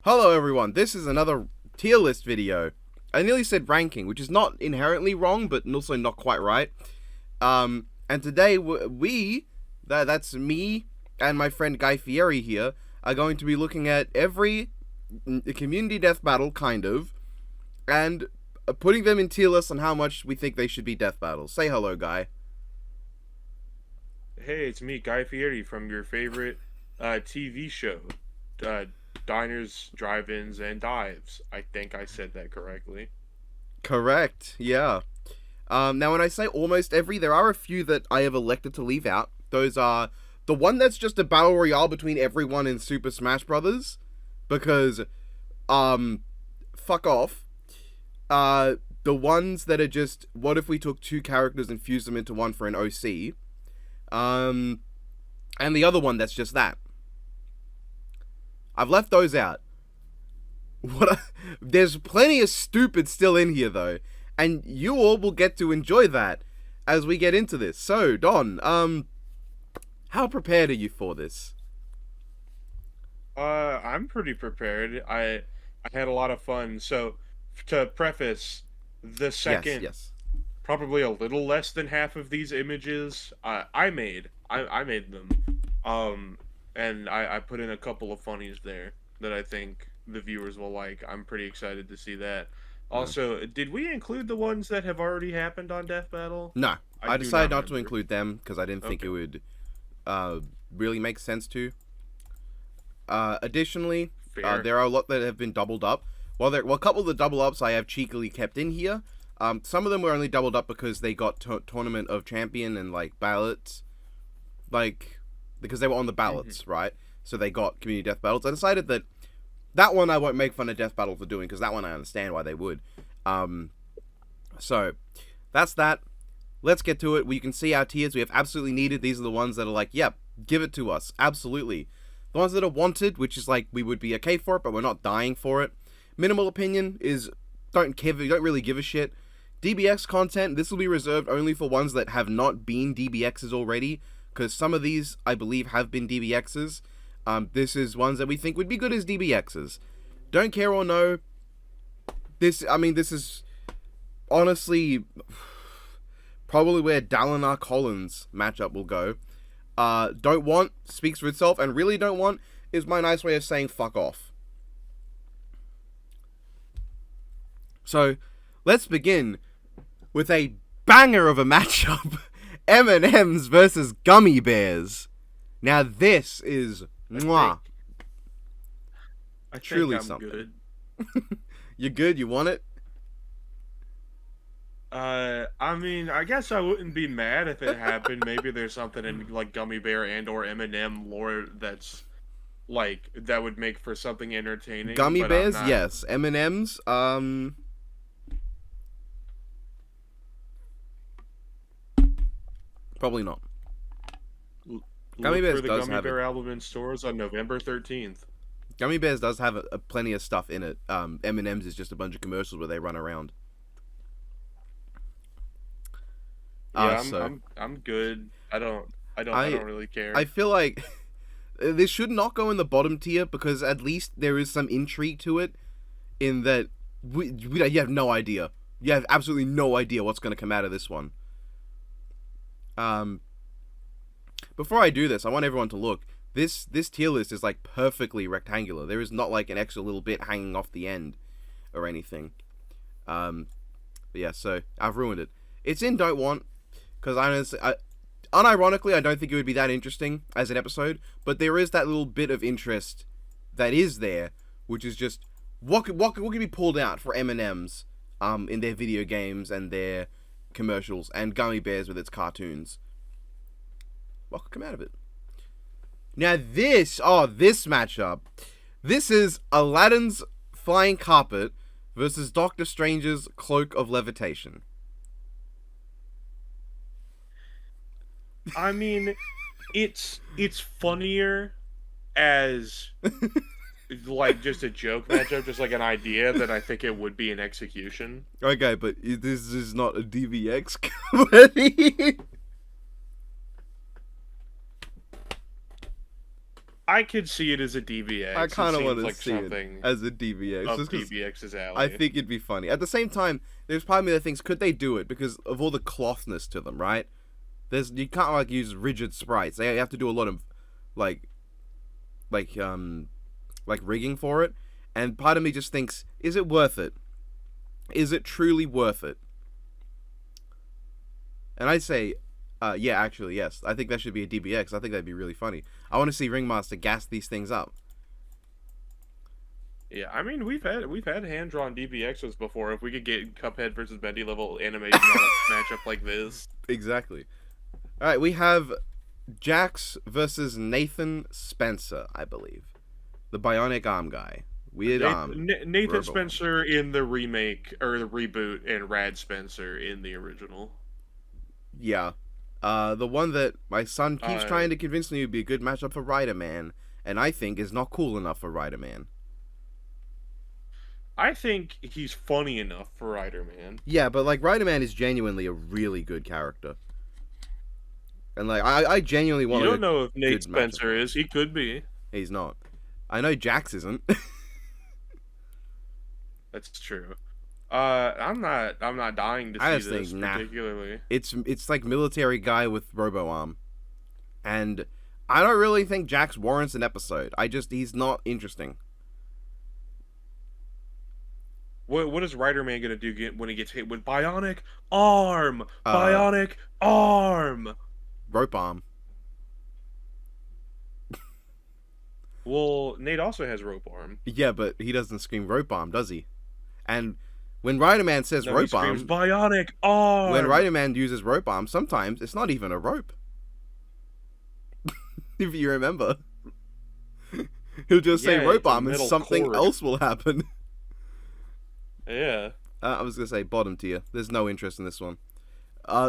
Hello everyone, this is another tier list video. I nearly said ranking, which is not inherently wrong, but also not quite right. And today that's me and my friend Guy Fieri here, are going to be looking at every community death battle, kind of, and putting them in tier lists on how much we think they should be death battles. Say hello, Guy. Hey, it's me, Guy Fieri, from your favorite TV show, uh, Diners, Drive-Ins, and Dives. I think I said that correctly. Correct, yeah. Now, when I say almost every, there are a few that I have elected to leave out. Those are the one that's just a battle royale between everyone in Super Smash Brothers, because, fuck off. The ones that are just, what if we took two characters and fused them into one for an OC? And the other one that's just that. I've left those out. There's plenty of stupid still in here, though, and you all will get to enjoy that as we get into this. So, Don, how prepared are you for this? I'm pretty prepared. I had a lot of fun. So, to preface, the second, Yes. probably a little less than half of these images, I made. I made them. And I put in a couple of funnies there that I think the viewers will like. I'm pretty excited to see that. Also, did we include the ones that have already happened on Death Battle? No, I I do decided not not to remember. include them because I didn't think it Okay, would really make sense to. Additionally, fair. there are a lot that have been doubled up. Well, a couple of the double ups I have cheekily kept in here. Some of them were only doubled up because they got Tournament of Champion and like ballots, like because they were on the ballots, right? So they got community death battles. I decided that one I won't make fun of death battle for doing because that one I understand why they would. So that's that. Let's get to it. We can see our tiers we have absolutely needed. These are the ones that are like, yep, give it to us, absolutely. The ones that are wanted, which is like we would be okay for it, but we're not dying for it. Minimal opinion is don't really give a shit. DBX content, this will be reserved only for ones that have not been DBXs already, because some of these I believe have been DBXs. This is ones that we think would be good as DBXs. Don't care or no. This is honestly probably where Dalinar Collins matchup will go. Don't want speaks for itself, and really don't want is my nice way of saying fuck off. So, let's begin with a banger of a matchup. M&M's versus Gummy Bears. Now this is I mwah, think I think truly I'm something. good. You good? You want it? I mean, I guess I wouldn't be mad if it happened. Maybe there's something in like Gummy Bear and or Eminem lore that's like that would make for something entertaining, Gummy but I'm Bears, not. yes. M&M's, probably not. Gummy Look Bears for the does Gummy have it. Bear album in stores on November 13th. Gummy Bears does have a plenty of stuff in it. M&M's is just a bunch of commercials where they run around. Yeah, I'm So I'm I'm good. I I don't really I care. feel like this should not go in the bottom tier because at least there is some intrigue to it. In that you have no idea. You have absolutely no idea what's going to come out of this one. Um, Before I do this, I want everyone to look. This tier list is like perfectly rectangular. There is not like an extra little bit hanging off the end or anything. But yeah, so I've ruined it. It's in Don't Want because unironically, I don't think it would be that interesting as an episode. But there is that little bit of interest that is there, which is just what can be pulled out for M&M's in their video games and their commercials and Gummy Bears with its cartoons. What could come out of it? Now this matchup. This is Aladdin's Flying Carpet versus Doctor Strange's Cloak of Levitation. I mean, it's funnier as like just a joke matchup, just like an idea that I think it would be an execution. Okay, but this is not a DVX comedy. I could see it as a DBX. I kind of want to like see something it as a DBX, up just because DBX's alley. I think it'd be funny. At the same time, there's part of me that thinks, could they do it because of all the clothness to them, right? You can't like use rigid sprites. They have to do a lot of like like rigging for it, and part of me just thinks, is it worth it? Is it truly worth it? And I say, yeah, actually, yes. I think that should be a DBX. I think that'd be really funny. I want to see Ringmaster gas these things up. Yeah, I mean we've had hand drawn DBXs before. If we could get Cuphead versus Bendy level animation on a matchup like this, Exactly. All right, we have Jax versus Nathan Spencer, I believe, the bionic arm guy. Weird arm. Nathan Robo. Spencer in the remake or the reboot, and Rad Spencer in the original. Yeah. The one that my son keeps trying to convince me would be a good matchup for Rider Man, and I think is not cool enough for Rider Man. I think he's funny enough for Rider Man. Yeah, but like Rider Man is genuinely a really good character. And like I genuinely want You don't know if Nate Spencer is. He could be. He's not. I know Jax isn't. That's true. I'm not dying to I see just this think, nah. particularly. It's like military guy with robo arm. And I don't really think Jax warrants an episode. He's not interesting. What is Rider Man gonna do when he gets hit with bionic arm? Uh, rope arm. Well, Nate also has rope arm. Yeah, but he doesn't scream rope arm, does he? And when Rider Man says No, rope he screams arm, bionic arm. when Rider Man uses rope arm, sometimes it's not even a rope. If you remember, he'll just say rope it's a arm, and metal something cord. else will happen. Yeah. I was gonna say bottom tier. There's no interest in this one.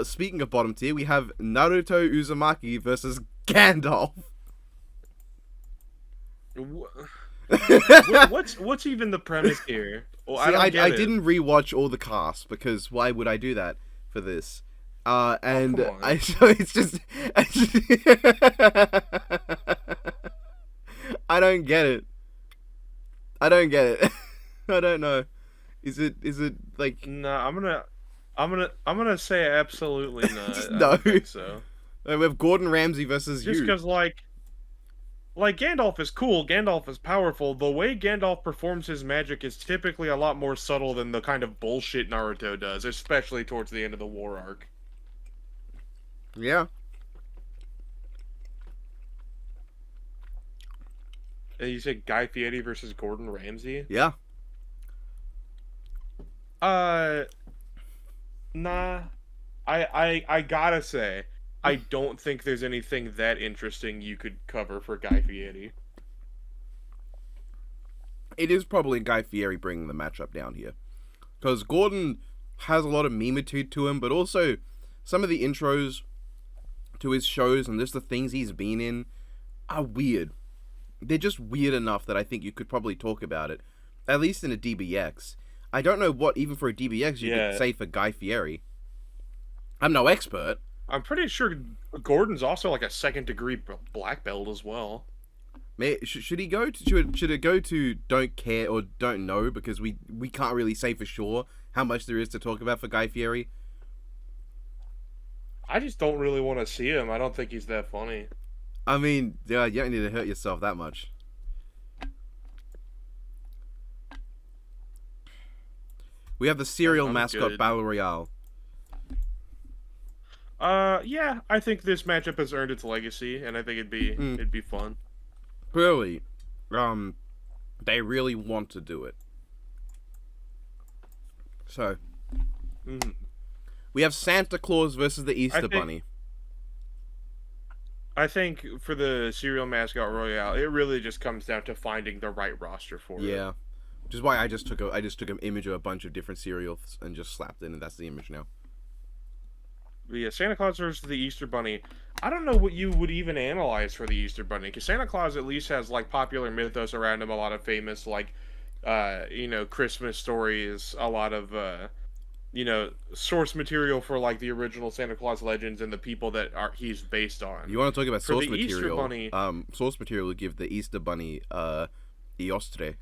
Speaking of bottom tier, we have Naruto Uzumaki versus Gandalf. What's even the premise here? Well, See, I didn't rewatch all the cast because why would I do that for this? And come on. so it's just I don't get it. I don't don't know. Is it like No, I'm gonna say absolutely not. No. I don't think so. we have Gordon Ramsay versus Just you? because like Gandalf is cool, Gandalf is powerful. The way Gandalf performs his magic is typically a lot more subtle than the kind of bullshit Naruto does, especially towards the end of the war arc. Yeah. And you said Guy Fieri versus Gordon Ramsay? Yeah. Nah. I gotta say, I don't think there's anything that interesting you could cover for Guy Fieri. It is probably Guy Fieri bringing the matchup down here. Because Gordon has a lot of memeitude to him, but also some of the intros to his shows and just the things he's been in are weird. They're just weird enough that I think you could probably talk about it. At least in a DBX. I don't know what, even for a DBX, you could say for Guy Fieri. I'm no expert. I'm pretty sure Gordon's also like a second-degree black belt as well. Should he go to, should it go to don't care or don't know, because we can't really say for sure how much there is to talk about for Guy Fieri? I just don't really want to see him. I don't think he's that funny. I mean, yeah, you don't need to hurt yourself that much. We have the cereal mascot good. Battle Royale. Yeah, I think this matchup has earned its legacy, and I think it'd be fun. Clearly, they really want to do it. So, we have Santa Claus versus the Easter Bunny. I think for the cereal mascot royale, it really just comes down to finding the right roster for it. Yeah, which is why I just took an image of a bunch of different cereals and just slapped it, and that's the image now. But yeah, Santa Claus versus the Easter Bunny. I don't know what you would even analyze for the Easter Bunny, because Santa Claus at least has like popular mythos around him, a lot of famous like, Christmas stories, a lot of source material for like the original Santa Claus legends and the people that are he's based on. You want to talk about For the source Easter material? Bunny, Source material would give the Easter Bunny Eostre,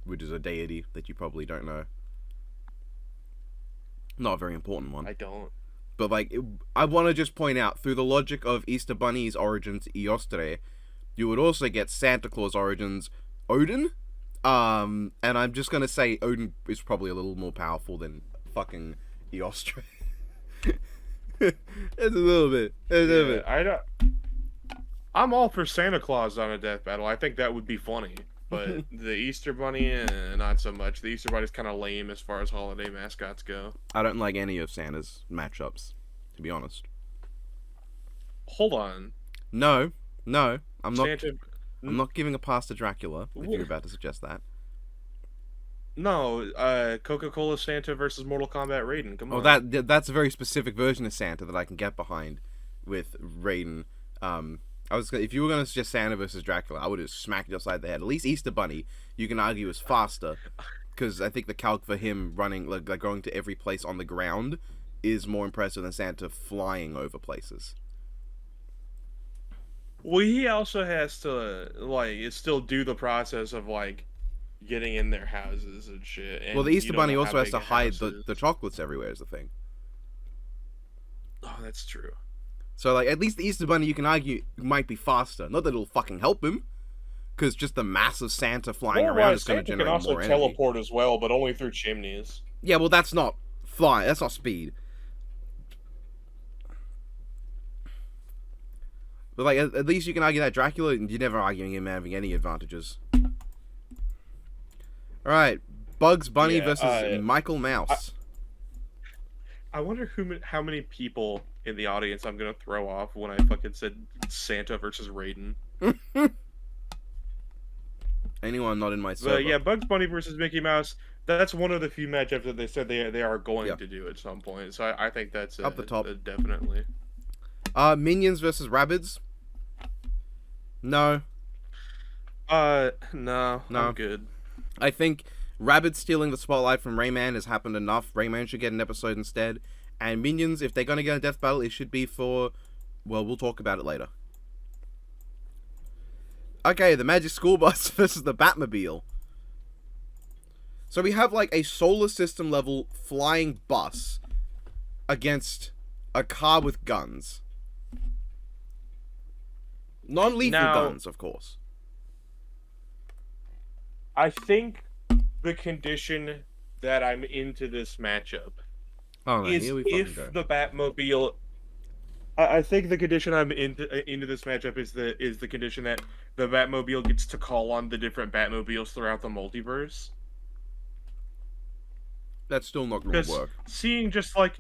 which is a deity that you probably don't know. Not a very important one. I don't. But like, I want to just point out, through the logic of Easter Bunny's origins, Eostre, you would also get Santa Claus origins, Odin. And I'm just gonna say Odin is probably a little more powerful than fucking Eostre. It's a little bit. I don't. I'm all for Santa Claus on a death battle. I think that would be funny. But the Easter Bunny, not so much. The Easter Bunny's kind of lame as far as holiday mascots go. I don't like any of Santa's matchups, to be honest. Hold on. No, I'm not. Santa. I'm not giving a pass to Dracula. If you're about to suggest that. No, Coca-Cola Santa versus Mortal Kombat Raiden. Come on. Oh, that's a very specific version of Santa that I can get behind with Raiden. If you were gonna suggest Santa versus Dracula, I would have smacked you upside the head. At least Easter Bunny, you can argue, is faster, because I think the calc for him running like going to every place on the ground is more impressive than Santa flying over places. Well, he also has to still do the process of like getting in their houses and shit. And Well, the Easter you don't Bunny know also how has big to a hide house the is. chocolates everywhere, is the thing. Oh, that's true. So, like, at least the Easter Bunny, you can argue, might be faster. Not that it'll fucking help him, because just the massive Santa flying around is going to Santa generate can also more energy. teleport as well, but only through chimneys. Yeah, well, that's not flying. That's not speed. But, like, at least you can argue that Dracula, you're never arguing him having any advantages. Alright, Bugs Bunny Yeah, versus Michael Mouse. I wonder how many people in the audience I'm gonna throw off when I fucking said Santa versus Raiden. Anyone not in my server. But yeah, Bugs Bunny versus Mickey Mouse. That's one of the few matchups that they said they are going to do at some point. So I think that's Up the top. Definitely. Minions versus Rabbids. No. No, No. I'm good. I think Rabbids stealing the spotlight from Rayman has happened enough. Rayman should get an episode instead. And Minions, if they're going to get a death battle, it should be for... Well, we'll talk about it later. Okay, the Magic School Bus versus the Batmobile. So we have like a solar system level flying bus against a car with guns. Non-lethal Now- guns, of course. I think the condition that I'm into this matchup Oh, no, is here we fucking if go. the Batmobile. I think the condition I'm into this matchup is the condition that the Batmobile gets to call on the different Batmobiles throughout the multiverse. That's still not going to Because work.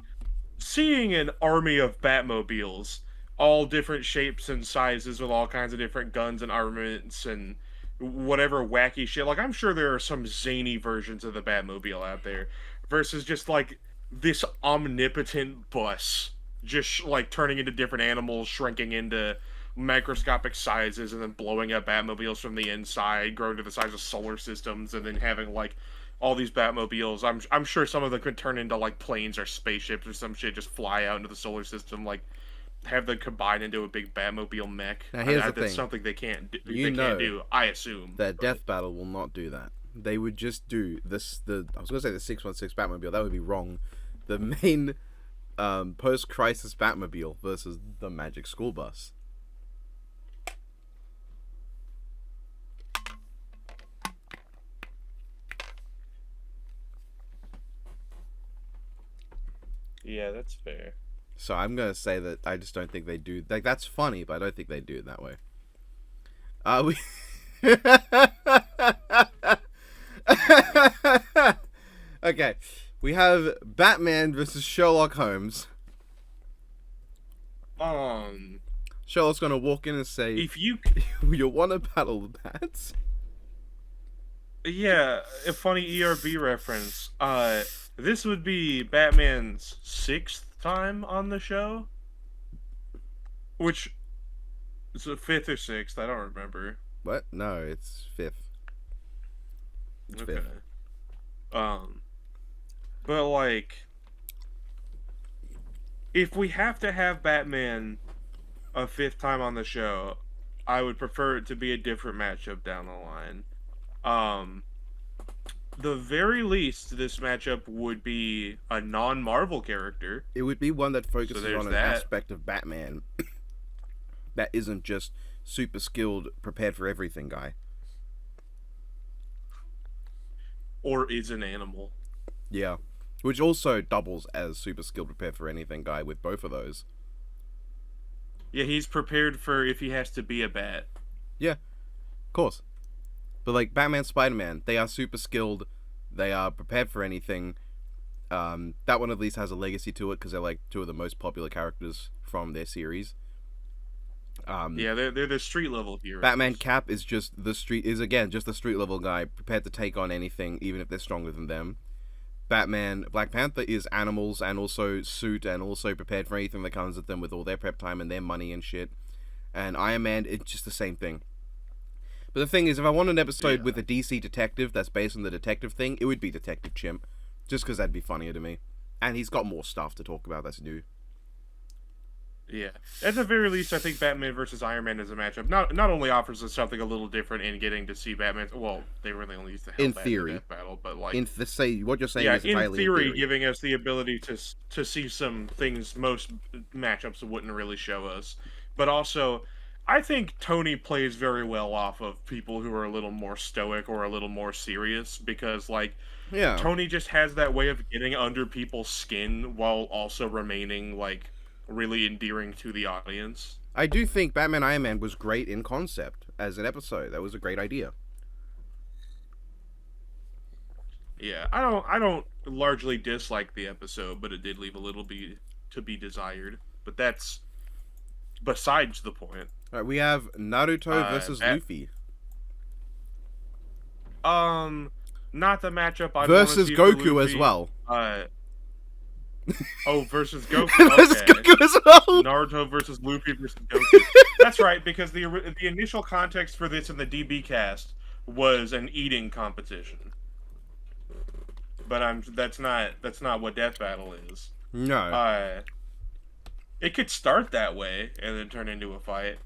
seeing an army of Batmobiles, all different shapes and sizes with all kinds of different guns and armaments and whatever wacky shit. Like, I'm sure there are some zany versions of the Batmobile out there, versus just like this omnipotent bus, just like turning into different animals, shrinking into microscopic sizes, and then blowing up Batmobiles from the inside, growing to the size of solar systems, and then having like all these Batmobiles. I'm sure some of them could turn into like planes or spaceships or some shit, just fly out into the solar system, like have them combine into a big Batmobile mech. Now, here's the That's thing. something they can't do. You They know can't do, I assume. That but- Death Battle will not do that. They would just do this. I was going to say the 616 Batmobile. That would be wrong. The main post-crisis Batmobile versus the Magic School Bus. Yeah, that's fair. So I'm gonna say that I just don't think they do. Like, that's funny, but I don't think they do it that way. We. Okay, we have Batman versus Sherlock Holmes. Sherlock's gonna walk in and say, If you, "You want to battle the bats?" yeah, a funny ERB reference. This would be Batman's 6th time on the show, which is a 5th or 6th. I don't remember. What? No, it's fifth. It's Okay. fifth. But like, if we have to have Batman a fifth time on the show, I would prefer it to be a different matchup down the line. Um, the very least, this matchup would be a non-Marvel character. It would be one that focuses there's on an that. aspect of Batman that isn't just super skilled, prepared for everything guy. Or is an animal. Yeah. Which also doubles as super skilled, prepared for anything guy with both of those. Yeah, he's prepared for if he has to be a bat. Yeah, of course. But like Batman, Spider-Man, they are super skilled. They are prepared for anything. That one at least has a legacy to it because they're like two of the most popular characters from their series. Yeah, they're the street level heroes. Batman Cap is just the street level guy prepared to take on anything, even if they're stronger than them. Batman Black Panther is animals and also suit and also prepared for anything that comes at them with all their prep time and their money and shit. And Iron Man, it's just the same thing. But the thing is, if I want an episode with a DC detective that's based on the detective thing, it would be Detective Chimp. Just because that'd be funnier to me. And he's got more stuff to talk about that's new. Yeah. At the very least, I think Batman versus Iron Man as a matchup not only offers us something a little different in getting to see Batman. Well, they really only used to in theory Death Battle, but like what you're saying is in entirely theory, giving us the ability to see some things most matchups wouldn't really show us. But also, I think Tony plays very well off of people who are a little more stoic or a little more serious because like Tony just has that way of getting under people's skin while also remaining like really endearing to the audience. I do think Batman Iron Man was great in concept as an episode. That was a great idea. Yeah, I don't largely dislike the episode, but it did leave a little bit to be desired. But that's besides the point. All right, we have Naruto versus Luffy. Not the matchup I versus Goku as well. Versus Goku. Versus Goku as well. Naruto versus Luffy versus Goku. That's right, because the initial context for this in the DB cast was an eating competition. But that's not what Death Battle is. No. It could start that way and then turn into a fight.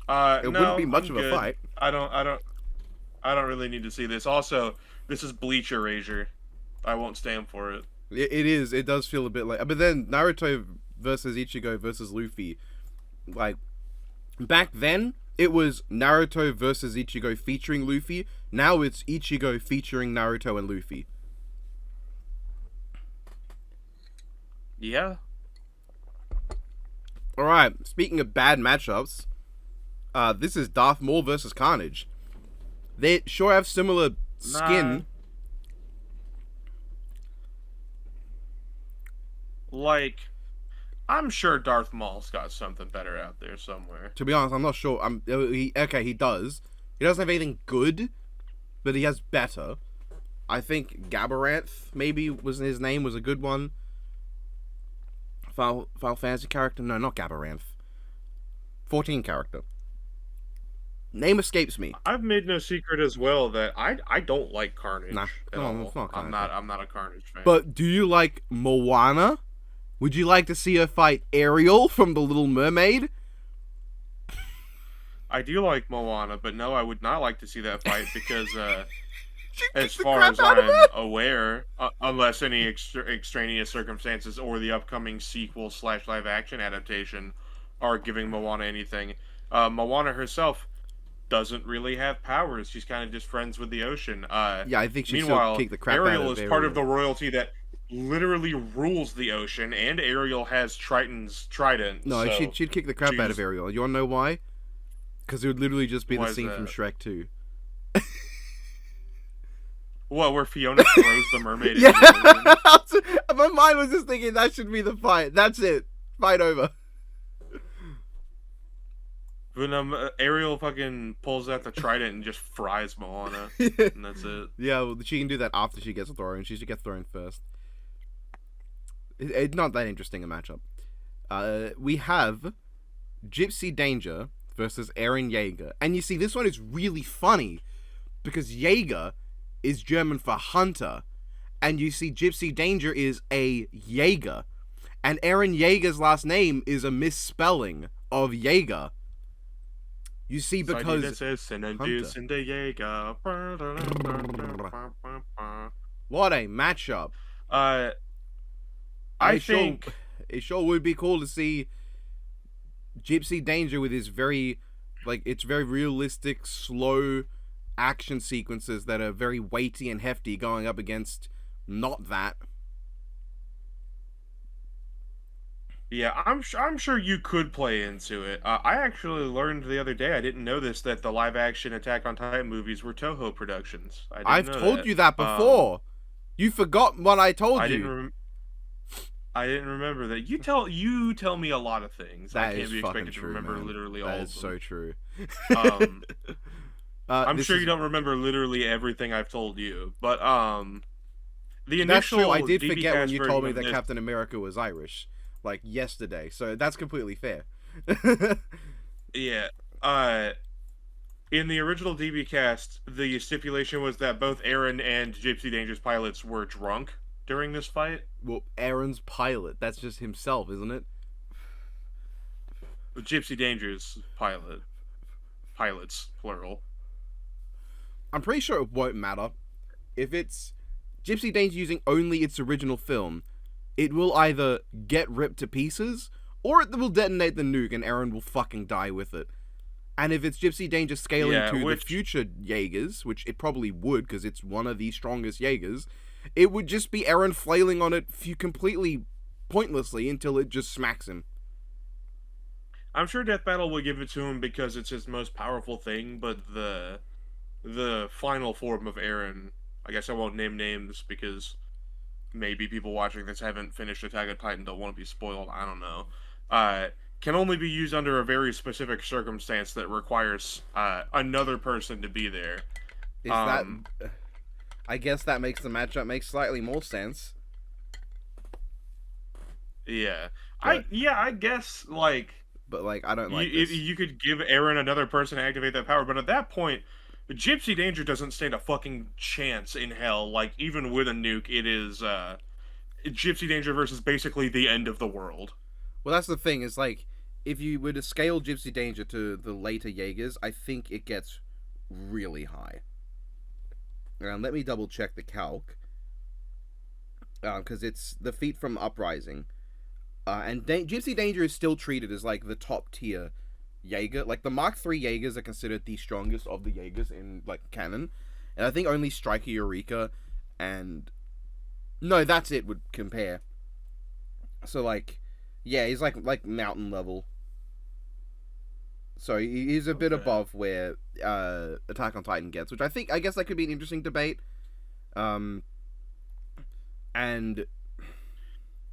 It wouldn't be much of a fight. I don't really need to see this. Also, this is Bleach Erasure. I won't stand for it. It is. It does feel a bit like. But then Naruto versus Ichigo versus Luffy, like back then it was Naruto versus Ichigo featuring Luffy. Now it's Ichigo featuring Naruto and Luffy. Yeah. All right. Speaking of bad matchups, this is Darth Maul versus Carnage. They sure have similar skin. Like, I'm sure Darth Maul's got something better out there somewhere. To be honest, I'm not sure. He does. He doesn't have anything good, but he has better. I think Gabaranth maybe was his name, was a good one. Final Fantasy character? No, not Gabaranth. 14 character. Name escapes me. I've made no secret as well that I don't like Carnage. Nah, at all. It's not Carnage. I'm not a Carnage fan. But do you like Moana? Would you like to see her fight Ariel from The Little Mermaid? I do like Moana, but no, I would not like to see that fight because, as far as I'm aware, unless any extraneous circumstances or the upcoming sequel / live action adaptation are giving Moana anything, Moana herself doesn't really have powers. She's kind of just friends with the ocean. Yeah, I think she'll kick the crap out of Ariel. Ariel is part of the royalty that literally rules the ocean, and Ariel has Triton's trident. No, so she'd kick the crap out of Ariel. You wanna know why? Because it would literally just be the scene from Shrek 2. What, where Fiona throws the mermaid? Yeah, my mind was just thinking that should be the fight. That's it. Fight over. When Ariel fucking pulls out the trident and just fries Moana, and that's it. Yeah, well, she can do that after she gets thrown. She should get thrown first. It's not that interesting a matchup. We have Gypsy Danger versus Eren Yeager. And you see, this one is really funny because Jaeger is German for hunter. And you see, Gypsy Danger is a Jaeger. And Eren Yeager's last name is a misspelling of Jaeger. You see, because what a matchup. I think it sure would be cool to see Gypsy Danger with his very realistic, slow action sequences that are very weighty and hefty going up against not that. Yeah, I'm sure you could play into it. I actually learned the other day, I didn't know this, that the live action Attack on Titan movies were Toho Productions. I've told you that before. You forgot what I told you. I didn't remember that. You tell me a lot of things. That I can't be expected true, to remember man. literally all of them. That is so true. I'm sure you don't remember literally everything I've told you, but the initial. That's true. I did DB forget when cast you told me version that of Captain America was Irish, like yesterday. So that's completely fair. Yeah. In the original DB cast, the stipulation was that both Eren and Gypsy Danger's pilots were drunk during this fight. Well, Eren's pilot. That's just himself, isn't it? Gypsy Danger's pilots, plural. I'm pretty sure it won't matter. If it's Gypsy Danger using only its original film, it will either get ripped to pieces, or it will detonate the nuke and Eren will fucking die with it. And if it's Gypsy Danger scaling to the future Jaegers, which it probably would, because it's one of the strongest Jaegers, it would just be Eren flailing on it completely pointlessly until it just smacks him. I'm sure Death Battle will give it to him because it's his most powerful thing, but the final form of Eren, I guess I won't name names because maybe people watching this haven't finished Attack on Titan, don't want to be spoiled, I don't know, can only be used under a very specific circumstance that requires another person to be there. I guess that makes the matchup make slightly more sense. Yeah. I guess, like... But, like, I don't like this. You could give Eren another person to activate that power, but at that point, Gypsy Danger doesn't stand a fucking chance in hell. Like, even with a nuke, it is, Gypsy Danger versus basically the end of the world. Well, that's the thing, is, like, if you were to scale Gypsy Danger to the later Jaegers, I think it gets really high. Let me double check the calc. Because it's the feat from Uprising. And Gypsy Danger is still treated as, like, the top tier Jaeger. Like, the Mark III Jaegers are considered the strongest of the Jaegers in, like, canon. And I think only Striker Eureka and... No, that's it would compare. So, like, yeah, he's, like mountain level. So, he's a bit above where Attack on Titan gets, which I guess that could be an interesting debate. And...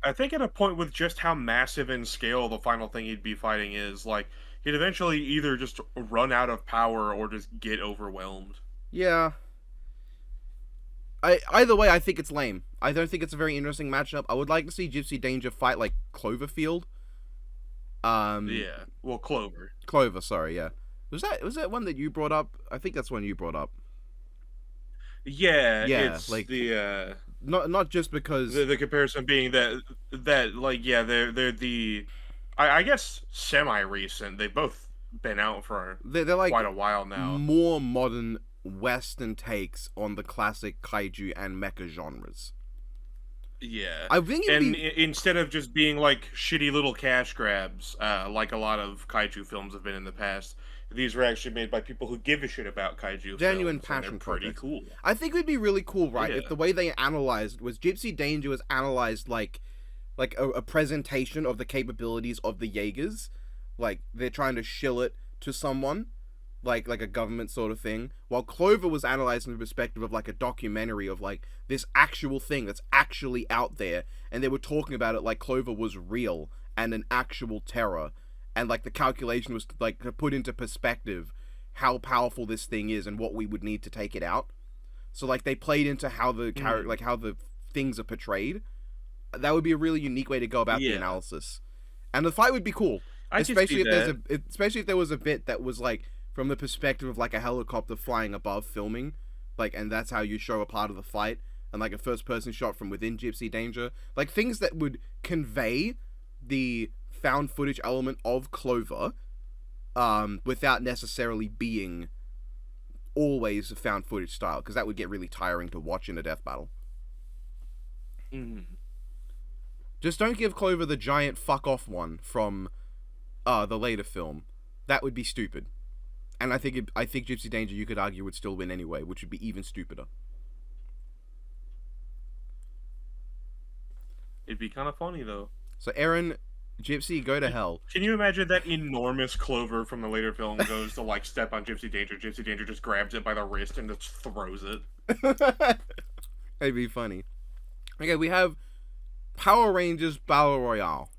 I think at a point with just how massive in scale the final thing he'd be fighting is, like, he'd eventually either just run out of power or just get overwhelmed. Yeah. Either way, I think it's lame. I don't think it's a very interesting matchup. I would like to see Gypsy Danger fight, like, Cloverfield. Yeah. Well, Clover. Clover, sorry, yeah. Was that one that you brought up? I think that's one you brought up. Yeah, it's like the not just because the comparison being that like, yeah, they're the I guess semi-recent. They've both been out for they're like quite a while now. More modern Western takes on the classic kaiju and mecha genres. Yeah, I think instead of just being like shitty little cash grabs, like a lot of kaiju films have been in the past, these were actually made by people who give a shit about kaiju. Genuine films, passion projects. Pretty cool. I think it'd be really cool, right? If the way they analyzed was Gypsy Danger was analyzed like a presentation of the capabilities of the Jaegers, like they're trying to shill it to someone. Like a government sort of thing, while Clover was analyzed from the perspective of like a documentary of like this actual thing that's actually out there, and they were talking about it like Clover was real and an actual terror, and like the calculation was like to put into perspective how powerful this thing is and what we would need to take it out. So like they played into how the like how the things are portrayed. That would be a really unique way to go about the analysis, and the fight would be cool, especially if there was a bit that was like from the perspective of like a helicopter flying above filming, like, and that's how you show a part of the fight. and like a first person shot from within Gypsy Danger, like things that would convey the found footage element of Clover, without necessarily being always a found footage style, because that would get really tiring to watch in a death battle. Mm-hmm. Just don't give Clover the giant fuck off one from the later film. That would be stupid. And I think Gypsy Danger, you could argue, would still win anyway, which would be even stupider. It'd be kind of funny though. So Aaron, Gypsy, go to hell. Can you imagine that enormous Clover from the later film goes to like step on Gypsy Danger? Gypsy Danger just grabs it by the wrist and just throws it. It'd be funny. Okay, we have Power Rangers Battle Royale.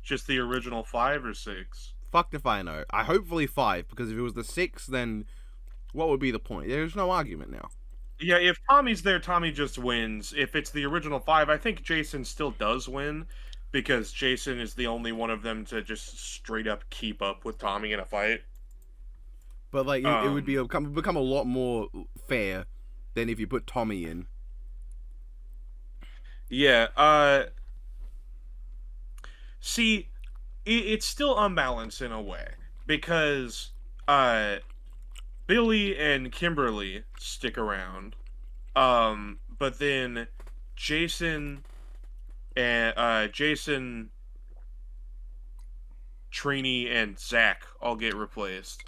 Just the original 5 or 6? Fucked if I know. I hopefully 5, because if it was the 6, then what would be the point? There's no argument now. Yeah, if Tommy's there, Tommy just wins. If it's the original 5, I think Jason still does win, because Jason is the only one of them to just straight up keep up with Tommy in a fight. But like, it would become a lot more fair than if you put Tommy in. Yeah, see, it's still unbalanced in a way, because, Billy and Kimberly stick around, but then Jason, Trini, and Zach all get replaced.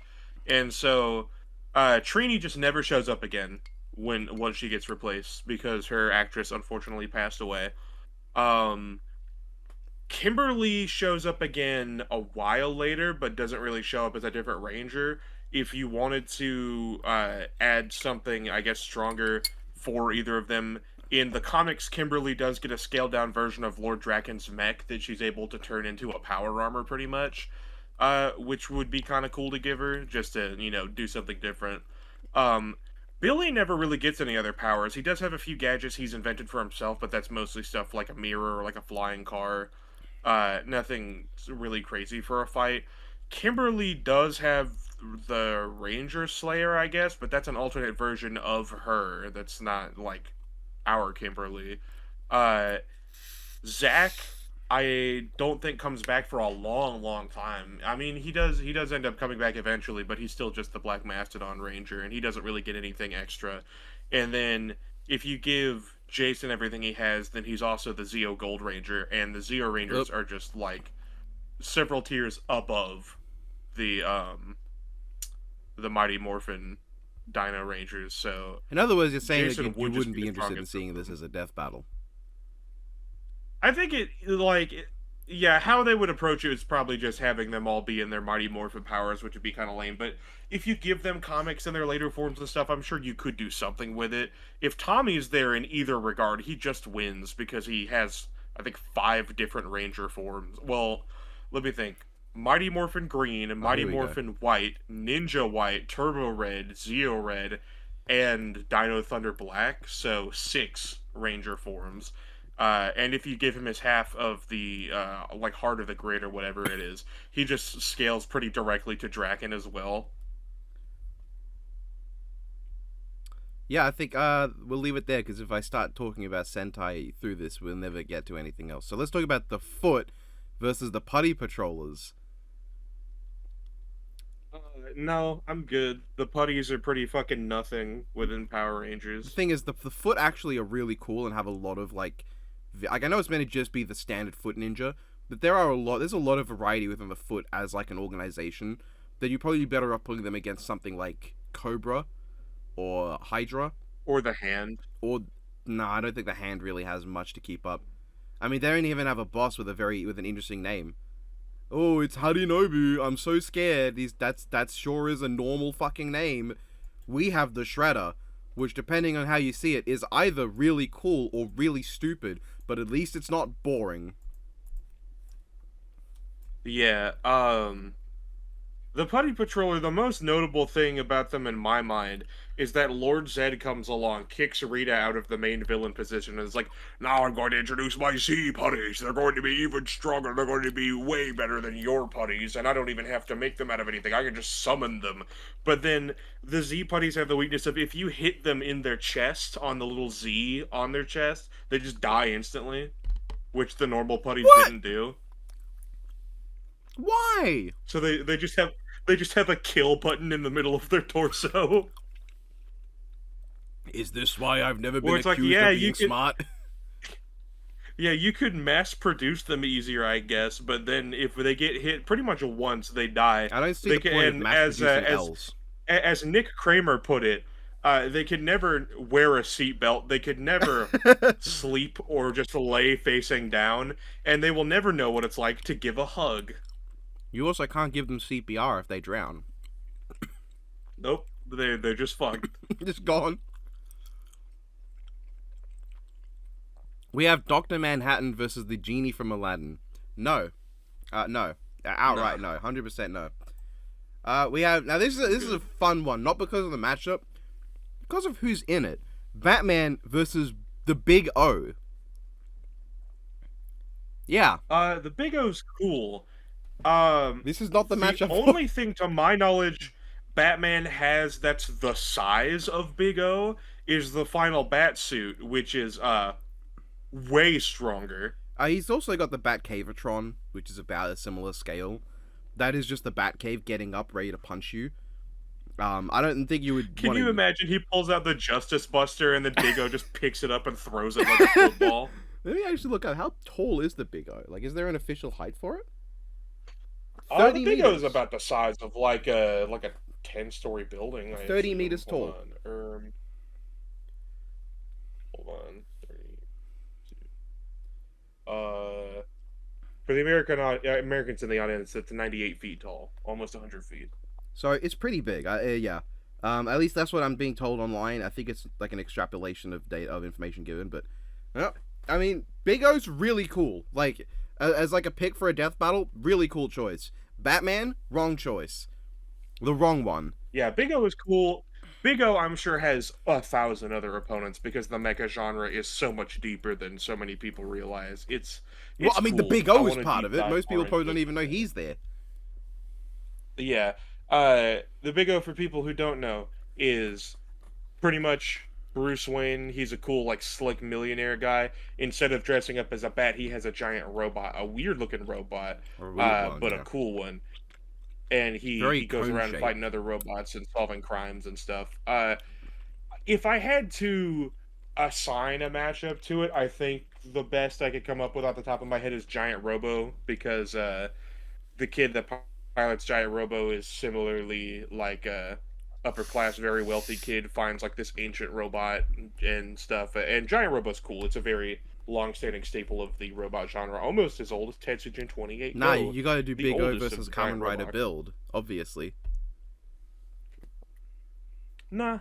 And so, Trini just never shows up again once she gets replaced, because her actress unfortunately passed away. Kimberly shows up again a while later, but doesn't really show up as a different Ranger. If you wanted to add something, I guess, stronger for either of them, in the comics, Kimberly does get a scaled-down version of Lord Draken's mech that she's able to turn into a power armor, pretty much, which would be kind of cool to give her, just to, do something different. Billy never really gets any other powers. He does have a few gadgets he's invented for himself, but that's mostly stuff like a mirror or like a flying car. Nothing really crazy for a fight. Kimberly does have the Ranger Slayer, I guess, but that's an alternate version of her. That's not like our Kimberly. Zach, I don't think comes back for a long, long time. I mean, he does end up coming back eventually, but he's still just the Black Mastodon Ranger, and he doesn't really get anything extra. And then if you give Jason everything he has, then he's also the Zeo Gold Ranger, and the Zeo Rangers are just like several tiers above the Mighty Morphin Dino Rangers. So in other words, you're saying Jason that you wouldn't be the interested in strongest seeing of this them. as a death battle. I think how they would approach it is probably just having them all be in their Mighty Morphin powers, which would be kind of lame. But if you give them comics in their later forms and stuff, I'm sure you could do something with it. If Tommy's there in either regard, he just wins because he has, I think, 5 different Ranger forms. Well, let me think. Mighty Morphin Green, Mighty Morphin White, Ninja White, Turbo Red, Zeo Red, and Dino Thunder Black. So 6 Ranger forms. And if you give him his half of the, Heart of the Grid or whatever it is, he just scales pretty directly to Draken as well. Yeah, I think we'll leave it there, because if I start talking about Sentai through this, we'll never get to anything else. So let's talk about the Foot versus the Putty Patrollers. No, I'm good. The putties are pretty fucking nothing within Power Rangers. The thing is, the Foot actually are really cool and have a lot of, like, I know it's meant to just be the standard Foot Ninja, but there's a lot of variety within the Foot as, like, an organization, that you'd probably be better off putting them against something like Cobra or Hydra. Or the Hand. Or, I don't think the Hand really has much to keep up. I mean, they don't even have a boss with an interesting name. Oh, it's Harinobu. I'm so scared. That sure is a normal fucking name. We have the Shredder, which, depending on how you see it, is either really cool or really stupid, but at least it's not boring. Yeah, the Putty Patroller, the most notable thing about them in my mind is that Lord Zed comes along, kicks Rita out of the main villain position, and is like, now I'm going to introduce my Z putties. They're going to be even stronger. They're going to be way better than your putties, and I don't even have to make them out of anything. I can just summon them. But then the Z putties have the weakness of if you hit them in their chest, on the little Z on their chest, they just die instantly, which the normal putties What? didn't do. Why? So they just have a kill button in the middle of their torso. Is this why I've never been Well, it's like, accused yeah, of you being could- smart? Yeah, you could mass produce them easier, I guess, but then if they get hit pretty much once, they die. I don't see They the point of can- mass as, producing as- L's. As Nick Kramer put it, they could never wear a seatbelt, they could never sleep or just lay facing down, and they will never know what it's like to give a hug. You also can't give them CPR if they drown. Nope, they're just fucked. Just gone. We have Dr. Manhattan versus the genie from Aladdin. No. No. Outright no. 100% no. We have... Now, this is a fun one. Not because of the matchup. Because of who's in it. Batman versus the Big O. Yeah. The Big O's cool. This is not the matchup. The only thing, to my knowledge, Batman has that's the size of Big O is the final bat suit, which is way stronger. He's also got the Batcavatron, which is about a similar scale. That is just the Batcave getting up, ready to punch you. I don't think you would. Can you imagine he pulls out the Justice Buster and then Big O just picks it up and throws it like a football? Let me actually look at how tall is the Big O. Like, is there an official height for it? The Big O is about the size of like a 10-story building. 30 meters tall. Hold on. 30. For the Americans in the audience, it's 98 feet tall, almost 100 feet. So it's pretty big. Yeah. At least that's what I'm being told online. I think it's like an extrapolation of data of information given, but I mean, Big O's really cool. Like as like a pick for a death battle, really cool choice. Batman, wrong choice. The wrong one. Yeah, Big O is cool. Big O, I'm sure, has 1,000 other opponents because the mecha genre is so much deeper than so many people realize. It's well, I mean, the cool. Big I O is wanna part deep of it. dive Most people more probably into don't it. even know he's there. Yeah. The Big O, for people who don't know, is pretty much Bruce Wayne. He's a cool, like, slick millionaire guy. Instead of dressing up as a bat, he has a giant robot, a weird-looking robot, but a cool one. And he goes around cone-shaped. fighting other robots and solving crimes and stuff. If I had to assign a matchup to it, I think the best I could come up with off the top of my head is Giant Robo, because the kid that pilots Giant Robo is similarly like a upper class, very wealthy kid, finds like this ancient robot and stuff. And Giant Robo's cool. It's a very long-standing staple of the robot genre, almost as old as Tetsujin 28. Nah, Go, you gotta do the Big O oldest of versus the Kamen giant Rider robots. build, obviously. Nah.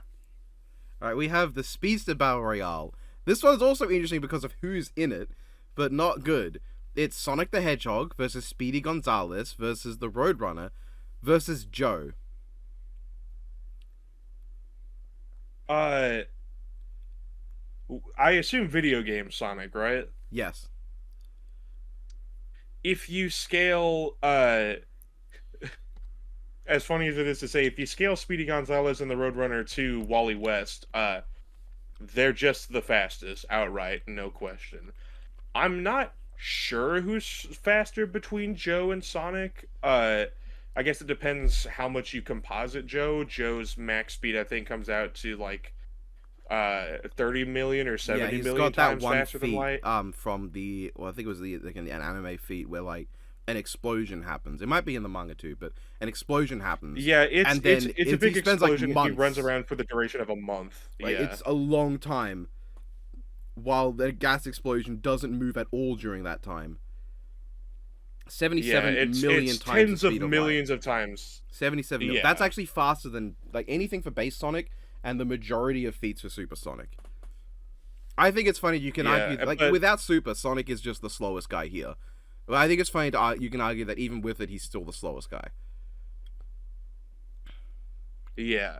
Alright, we have the Speedster Battle Royale. This one's also interesting because of who's in it, but not good. It's Sonic the Hedgehog versus Speedy Gonzalez versus the Roadrunner versus Joe. I assume video game Sonic, right? Yes. If you scale, as funny as it is to say, if you scale Speedy Gonzalez and the Roadrunner to Wally West, they're just the fastest, outright, no question. I'm not sure who's faster between Joe and Sonic. I guess it depends how much you composite Joe. Joe's max speed, I think, comes out to like 30 million or 70 yeah, he's million got that times one faster than feat light. from the I think it was an anime feat where like an explosion happens. It might be in the manga too, but an explosion happens. Yeah, it's and then it's a if big he spends, like, explosion. He months- runs around for the duration of a month. Like, yeah, it's a long time. While the gas explosion doesn't move at all during that time. 77 million it's times tens the of speed of millions of times. 77 million. Yeah. That's actually faster than like anything for base Sonic and the majority of feats for Super Sonic. I think it's funny you can argue like but- without Super, Sonic is just the slowest guy here. But I think it's funny to you can argue that even with it, he's still the slowest guy. Yeah.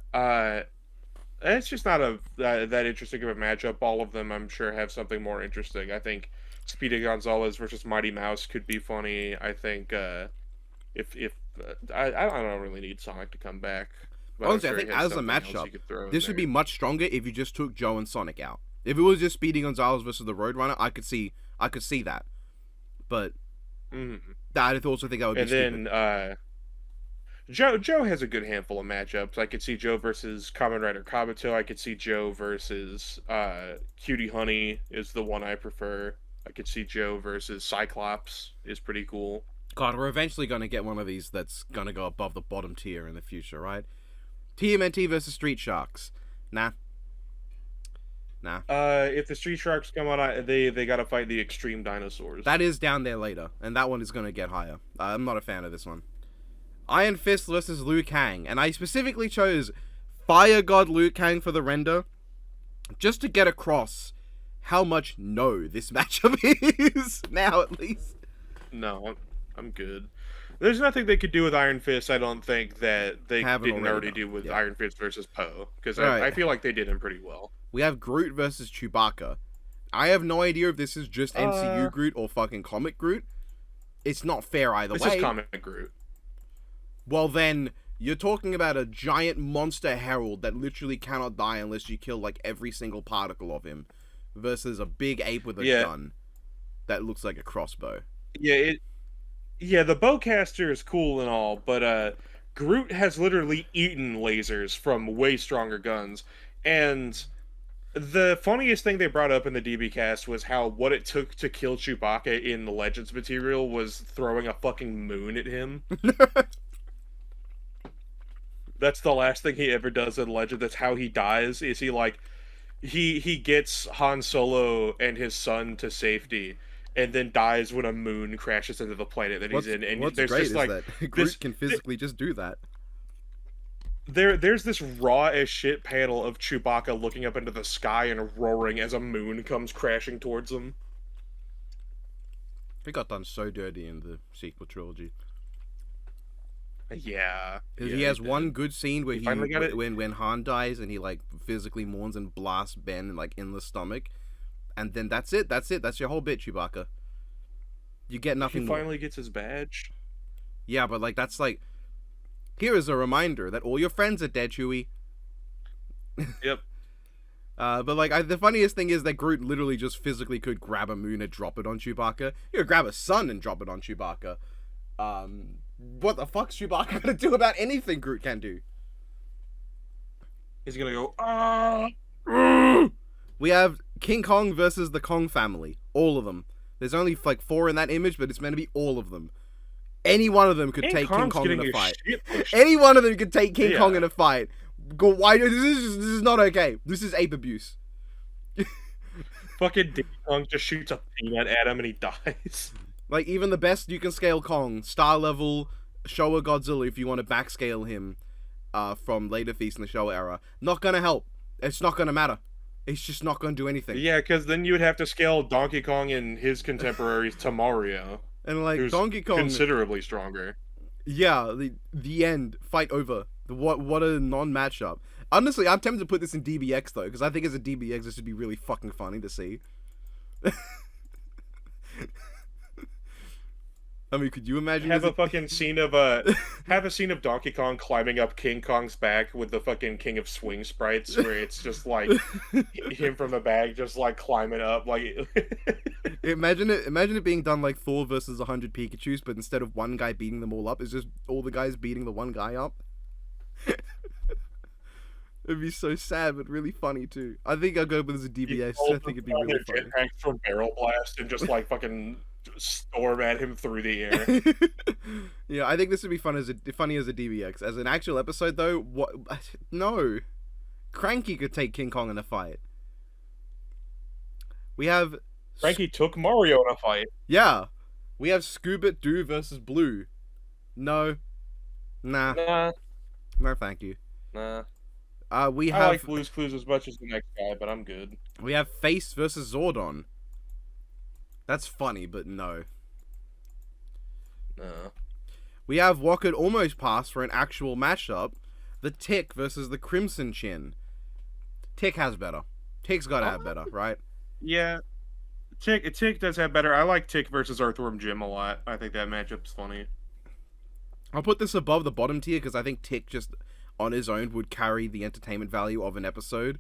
it's just not that interesting of a matchup. All of them, I'm sure, have something more interesting. I think Speedy Gonzalez versus Mighty Mouse could be funny. I think if I don't really need Sonic to come back, but I'm Honestly, I sure he think has as a something else matchup, you could throw in this would be there. much stronger if you just took Joe and Sonic out. If it was just Speedy Gonzalez versus the Roadrunner, I could see that. But Mhm. I'd also think that would be And stupid. then Joe has a good handful of matchups. I could see Joe versus Kamen Rider Kabuto. I could see Joe versus Cutie Honey is the one I prefer. I could see Joe versus Cyclops is pretty cool. God, we're eventually gonna get one of these that's gonna go above the bottom tier in the future, right? TMNT versus Street Sharks. Nah. If the Street Sharks come out, they gotta fight the Extreme Dinosaurs. That is down there later, and that one is gonna get higher. I'm not a fan of this one. Iron Fist versus Liu Kang, and I specifically chose Fire God Liu Kang for the render, just to get across how much no this matchup is now, at least. No, I'm good. There's nothing they could do with Iron Fist. I don't think that they Haven't didn't already already done. do with Yeah. Iron Fist versus Poe, because Alright. I feel like they did him pretty well. We have Groot versus Chewbacca. I have no idea if this is just MCU Groot or fucking comic Groot. It's not fair either This way. is comic Groot. Well, then, you're talking about a giant monster herald that literally cannot die unless you kill, like, every single particle of him, versus a big ape with a gun that looks like a crossbow. Yeah, the bowcaster is cool and all, but Groot has literally eaten lasers from way stronger guns. And the funniest thing they brought up in the DB cast was how what it took to kill Chewbacca in the Legends material was throwing a fucking moon at him. That's the last thing he ever does in Legend. That's how he dies. Is he gets Han Solo and his son to safety, and then dies when a moon crashes into the planet that he's in. And What's there's great just is like that Groot this, can physically just do that. there's this raw as shit panel of Chewbacca looking up into the sky and roaring as a moon comes crashing towards him. He got done so dirty in the sequel trilogy. Yeah, He has one good scene where He finally got it. when Han dies and he like physically mourns and blasts Ben like in the stomach, and then that's it. That's your whole bit, Chewbacca. You get nothing He more. finally gets his badge. Yeah, but like that's like, here is a reminder that all your friends are dead, Chewie. Yep. But like the funniest thing is that Groot literally just physically could grab a moon and drop it on Chewbacca. He could grab a sun and drop it on Chewbacca. What the fuck's Chewbacca gonna do about anything Groot can do? He's gonna go, ah! We have King Kong versus the Kong family. All of them. There's only like 4 in that image, but it's meant to be all of them. Any one of them could take King Kong in a fight. Any one of them could take King Kong in a fight. Go, why? This is not okay. This is ape abuse. Fucking Ding Kong just shoots a peanut at him and he dies. Like, even the best you can scale Kong, star level Showa Godzilla, if you want to backscale him from later Feast in the Showa era, not gonna help. It's not gonna matter. It's just not gonna do anything. Yeah, because then you would have to scale Donkey Kong and his contemporaries to Mario. And like, Who's Donkey Kong... considerably stronger. Yeah, the end. Fight over. What a non-matchup. Honestly, I'm tempted to put this in DBX, though, because I think as a DBX, this would be really fucking funny to see. I mean, could you imagine? Have a fucking scene of have a scene of Donkey Kong climbing up King Kong's back with the fucking King of Swing sprites, where it's just like him from the bag, just like climbing up, like. Imagine it being done like Thor versus 100 Pikachu's, but instead of one guy beating them all up, it's just all the guys beating the one guy up. It'd be so sad, but really funny too. I think I'll go with as a DBS. I think it'd be really funny. Jetpacks from Barrel Blast and just like fucking storm at him through the air. Yeah, I think this would be funny as a DBX. As an actual episode, though, what? No, Cranky could take King Kong in a fight. We have Frankie took Mario in a fight. Yeah, we have Scuba Doo versus Blue. No, nah, no, thank you. Nah. We I have like Blue's Clues as much as the next guy, but I'm good. we have Face versus Zordon. That's funny, but no. Nah. We have what could almost pass for an actual matchup: the Tick versus the Crimson Chin. Tick has better. Tick's got to have better, right? Yeah, Tick does have better. I like Tick versus Earthworm Jim a lot. I think that matchup's funny. I'll put this above the bottom tier because I think Tick just on his own would carry the entertainment value of an episode,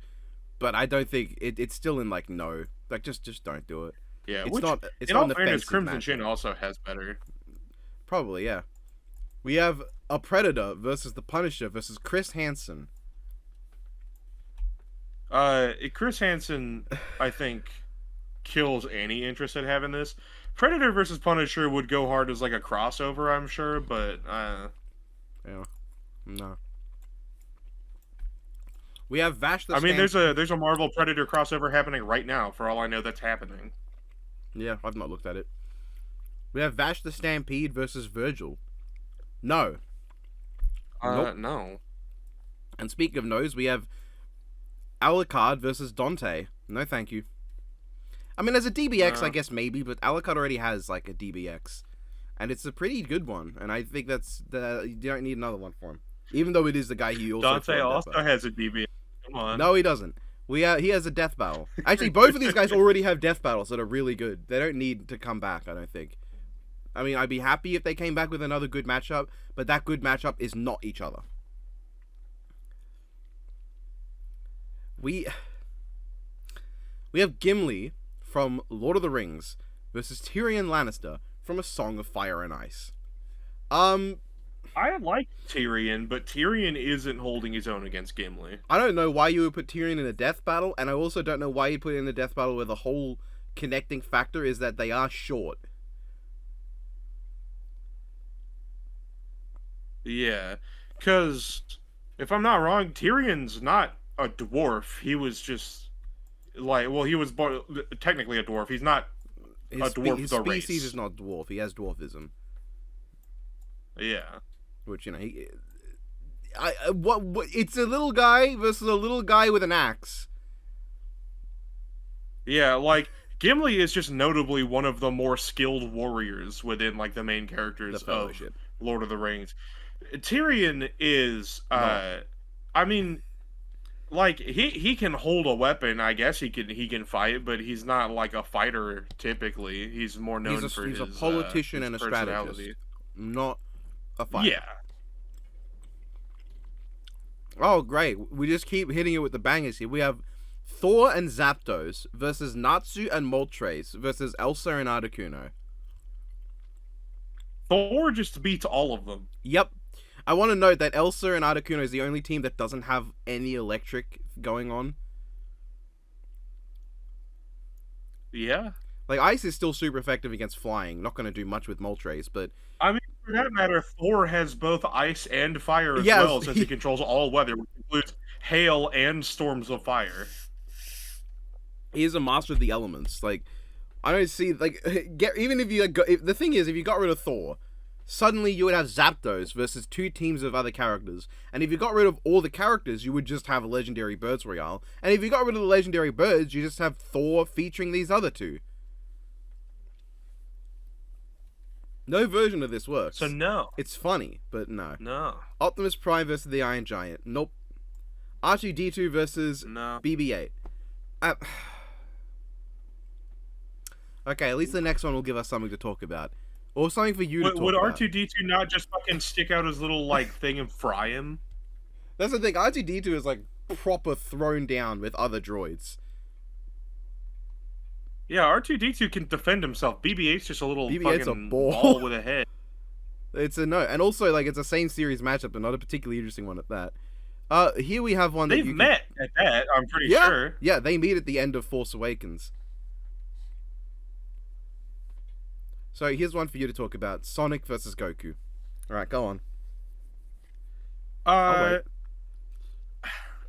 but I don't think it's still in like no, like just don't do it. Yeah, It's which not. It's in not all an fairness, offensive Crimson matchup. Chin also has better. Probably, yeah. We have a Predator versus the Punisher versus Chris Hansen. Chris Hansen, I think, kills any interest in having this. Predator versus Punisher would go hard as like a crossover, I'm sure, but Yeah, no. We have Vash the I mean, Stampede. there's a Marvel Predator crossover happening right now. For all I know, that's happening. Yeah, I've not looked at it. We have Vash the Stampede versus Virgil. No. Nope. No. And speaking of no's, we have Alucard versus Dante. No, thank you. I mean, as a DBX, I guess maybe, but Alucard already has like a DBX, and it's a pretty good one. And I think you don't need another one for him, even though it is the guy he also. Dante also has a DB. Come on. No, he doesn't. He has a death battle. Actually, both of these guys already have death battles that are really good. They don't need to come back, I don't think. I mean, I'd be happy if they came back with another good matchup, but that good matchup is not each other. We have Gimli from Lord of the Rings versus Tyrion Lannister from A Song of Fire and Ice. I like Tyrion, but Tyrion isn't holding his own against Gimli. I don't know why you would put Tyrion in a death battle, and I also don't know why you put in a death battle where the whole connecting factor is that they are short. Yeah, because if I'm not wrong, Tyrion's not a dwarf. He was just like, well, he was technically a dwarf. He's not a dwarf. His the species race. is not dwarf. He has dwarfism, Yeah. which what it's a little guy versus a little guy with an axe. Yeah, like Gimli is just notably one of the more skilled warriors within like the main characters The Fellowship. of Lord of the Rings. Tyrion is I mean like he can hold a weapon, I guess he can fight, but he's not like a fighter typically. He's more known for he's his a politician his and a personality. strategist, not a fighter. Yeah. Oh, great. We just keep hitting it with the bangers here. We have Thor and Zapdos versus Natsu and Moltres versus Elsa and Articuno. Thor just beats all of them. Yep. I want to note that Elsa and Articuno is the only team that doesn't have any electric going on. Yeah. Like, Ice is still super effective against flying. Not going to do much with Moltres, but... I mean, for that matter, Thor has both ice and fire as Yes, well, since he controls all weather, which includes hail and storms of fire. He is a master of the elements. Like, I don't see... Like, even if you... the thing is, if you got rid of Thor, suddenly you would have Zapdos versus two teams of other characters. And if you got rid of all the characters, you would just have Legendary Birds Royale. And if you got rid of the Legendary Birds, you just have Thor featuring these other two. No version of this works. So no. It's funny, but no. No. Optimus Prime versus the Iron Giant. Nope. R2-D2 versus No. BB-8. Okay, at least the next one will give us something to talk about. Or something for you to talk Would about. R2-D2 not just fucking stick out his little, like, thing and fry him? That's the thing, R2-D2 is like proper thrown down with other droids. Yeah, R2-D2 can defend himself. BB-8's just a little BB-8's fucking a ball. ball with a head. It's a no. And also, like, it's a same series matchup, but not a particularly interesting one at that. Here we have one that They've you met at that, I'm pretty yeah, sure. Yeah, they meet at the end of Force Awakens. So here's one for you to talk about: Sonic versus Goku. All right, go on. I'll wait.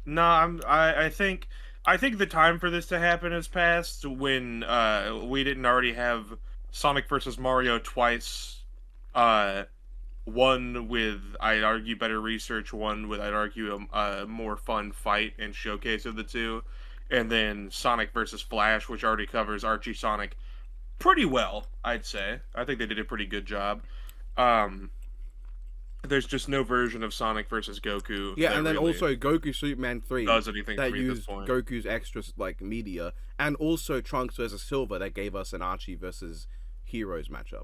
No, I think the time for this to happen has passed when we didn't already have Sonic versus Mario twice. One with, I'd argue, better research. One with, I'd argue, a more fun fight and showcase of the two. And then Sonic versus Flash, which already covers Archie Sonic pretty well, I'd say. I think they did a pretty good job. There's just no version of Sonic versus Goku Yeah, that and then really also Goku Superman 3 does anything that for me at this used point. Goku's extra like media, and also Trunks versus Silver that gave us an Archie versus Heroes matchup.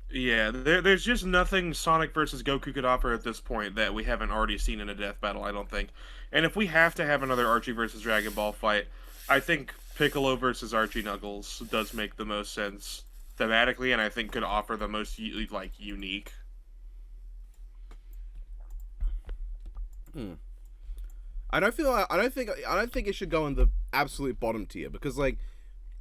Yeah, there's just nothing Sonic versus Goku could offer at this point that we haven't already seen in a death battle, I don't think. And if we have to have another Archie versus Dragon Ball fight, I think Piccolo versus Archie Knuckles does make the most sense thematically, and I think could offer the most unique. I don't think it should go in the absolute bottom tier because like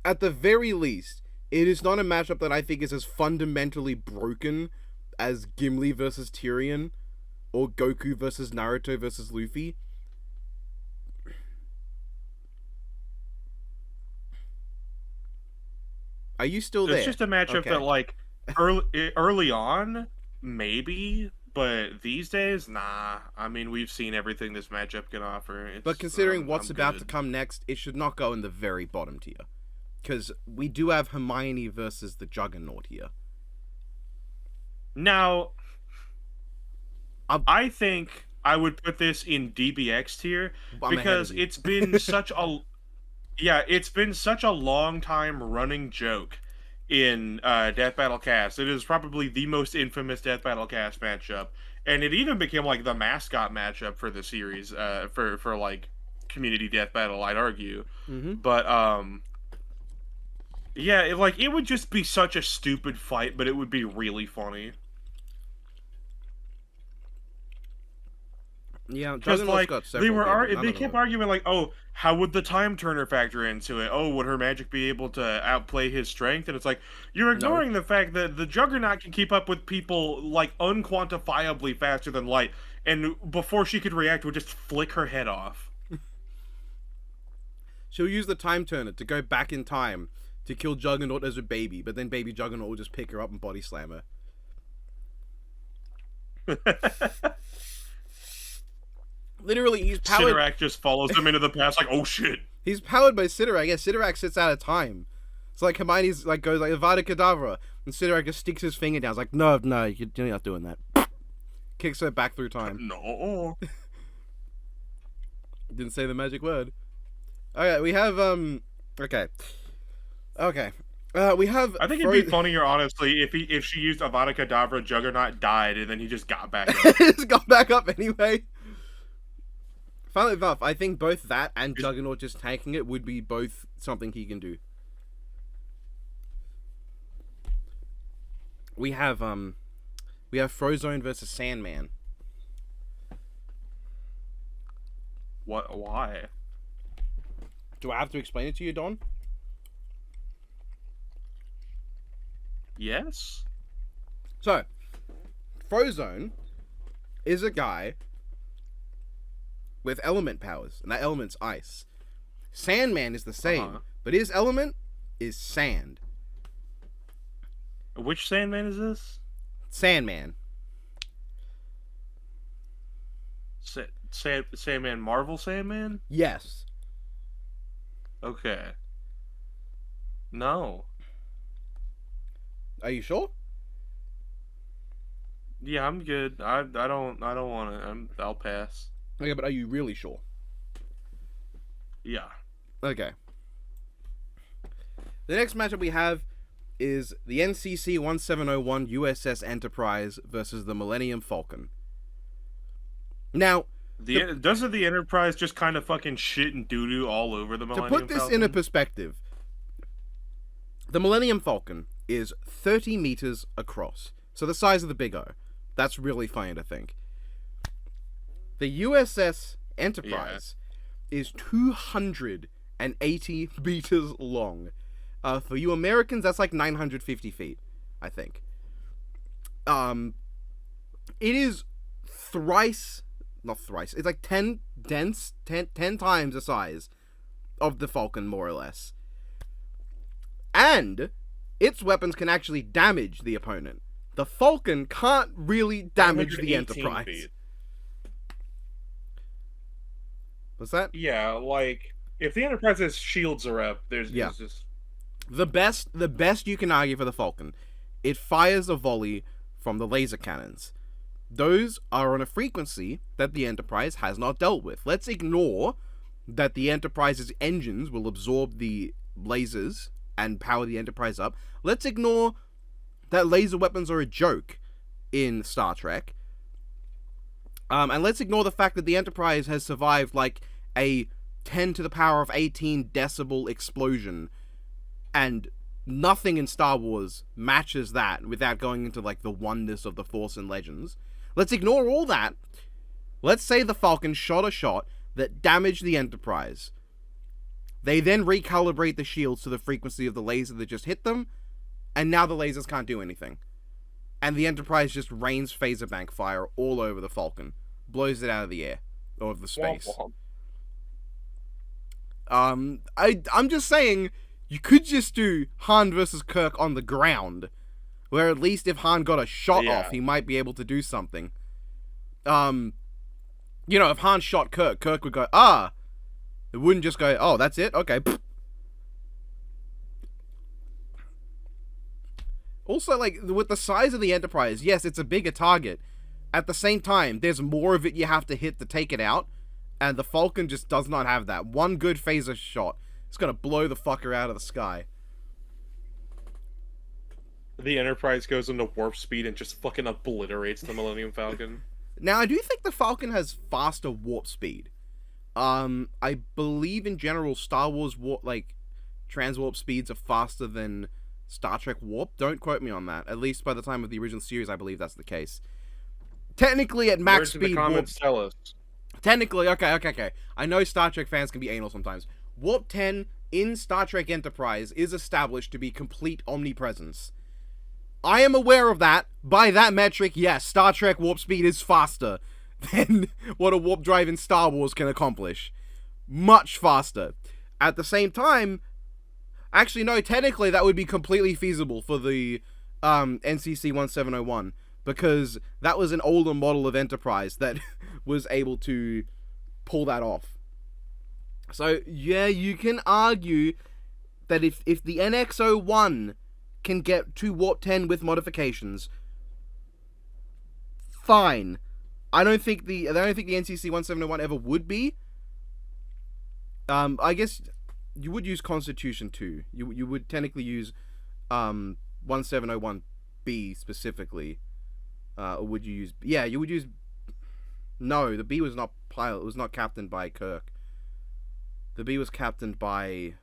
at the very least it is not a matchup that I think is as fundamentally broken as Gimli versus Tyrion or Goku versus Naruto versus Luffy. Are you still there? It's just a matchup Okay. that like early on maybe, but these days nah. I mean, we've seen everything this matchup can offer. But considering I'm what's about to good. come next, it should not go in the very bottom tier. Because we do have Hermione versus the Juggernaut here. Now, I'm- I think I would put this in DBX tier I'm ahead because of you. it's been such a it's been such a long time running joke in Death Battle Cast. It is probably the most infamous Death Battle Cast matchup, and it even became like the mascot matchup for the series for like community Death Battle, I'd argue. Mm-hmm. But yeah, it would just be such a stupid fight, but it would be really funny. Yeah, Because Juggernaut's like got several. they kept arguing like, oh, how would the time turner factor into it? Oh, would her magic be able to outplay his strength? And it's like you're ignoring the fact that the Juggernaut can keep up with people like unquantifiably faster than light, and before she could react, would just flick her head off. She'll use the time turner to go back in time to kill Juggernaut as a baby, but then baby Juggernaut will just pick her up and body slam her. Literally, he's powered. Sidorak just follows them into the past, like, oh shit. He's powered by Sidorak. Yeah, Sidorak sits out of time. It's like Hermione's like goes like Avada Kedavra, and Sidorak just sticks his finger down. It's like, no, you're not doing that. Kicks her back through time. No. Didn't say the magic word. Okay, we have Okay. We have. I think it'd be funnier, honestly, if she used Avada Kedavra, Juggernaut died, and then he just got back up. Just got back up anyway. Funnily enough, I think both that and Juggernaut just tanking it would be both something he can do. We have Frozone versus Sandman. What? Why? Do I have to explain it to you, Don? Yes. So, Frozone is a guy with element powers, and that element's ice. Sandman is the same, but his element is sand. Which Sandman is this? Sandman. Sandman, Marvel Sandman? Yes. Okay. No. Are you sure? Yeah, I'm good. I don't want to. I'll pass. Okay, but are you really sure? Yeah. Okay. The next matchup we have is the NCC 1701 USS Enterprise versus the Millennium Falcon. Now, Doesn't the Enterprise just kind of fucking shit and doo-doo all over the Millennium to put this Falcon? in a perspective, the Millennium Falcon is 30 meters across. So the size of the Big O. That's really funny to think. The USS Enterprise is 280 meters long. For you Americans, that's like 950 feet, I think. It is not thrice. It's like 10 times the size of the Falcon, more or less. And its weapons can actually damage the opponent. The Falcon can't really damage the Enterprise. Feet. What's that? Yeah, like if the Enterprise's shields are up, there's just the best you can argue for the Falcon. It fires a volley from the laser cannons. those are on a frequency that the Enterprise has not dealt with. Let's ignore that the Enterprise's engines will absorb the lasers and power the Enterprise up. Let's ignore that laser weapons are a joke in Star Trek. And let's ignore the fact that the Enterprise has survived like a 10 to the power of 18 decibel explosion, and nothing in Star Wars matches that without going into like the oneness of the Force and Legends. Let's ignore all that. Let's say the Falcon shot a shot that damaged the Enterprise. They then recalibrate the shields to the frequency of the laser that just hit them, and now the lasers can't do anything. And the Enterprise just rains phaser bank fire all over the Falcon. Blows it out of the air. Or of the space. Womp womp. I'm just saying, you could just do Han versus Kirk on the ground, where at least if Han got a shot off, he might be able to do something. You know, if Han shot Kirk, Kirk would go, ah! It wouldn't just go, oh, that's it? Okay. Also, like, with the size of the Enterprise, yes, it's a bigger target. At the same time, there's more of it you have to hit to take it out, and the Falcon just does not have that. One good phaser shot, it's gonna blow the fucker out of the sky. The Enterprise goes into warp speed and just fucking obliterates the Millennium Falcon. Now, I do think the Falcon has faster warp speed. I believe in general Star Wars warp, like, transwarp speeds are faster than Star Trek warp. Don't quote me on that. At least by the time of the original series, I believe that's the case. Technically, at max speed, the comments tell us. Technically, okay. I know Star Trek fans can be anal sometimes. Warp 10 in Star Trek Enterprise is established to be complete omnipresence. I am aware of that. By that metric, yes, Star Trek warp speed is faster than what a warp drive in Star Wars can accomplish. Much faster. At the same time, actually, no, technically that would be completely feasible for the NCC 1701, because that was an older model of Enterprise that was able to pull that off. So, yeah, you can argue that if the NX-01 can get to Warp 10 with modifications, fine. I don't think the NCC 1701 ever would be. I guess you would use Constitution 2. You would technically use 1701B specifically. Or would you use... Yeah, you would use... No, the B was not pilot. It was not captained by Kirk. The B was captained by...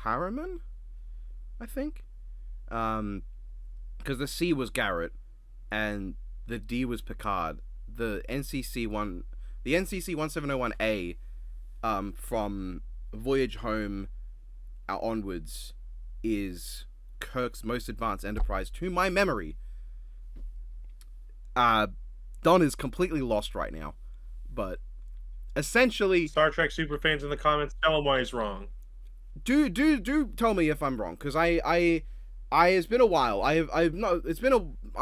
Harriman? I think? Because the C was Garrett, and the D was Picard. The NCC 1701A, from Voyage Home onwards, is Kirk's most advanced Enterprise, to my memory. Don is completely lost right now, but essentially, Star Trek superfans in the comments, tell him why he's wrong. Do tell me if I'm wrong, because I it's been a while. I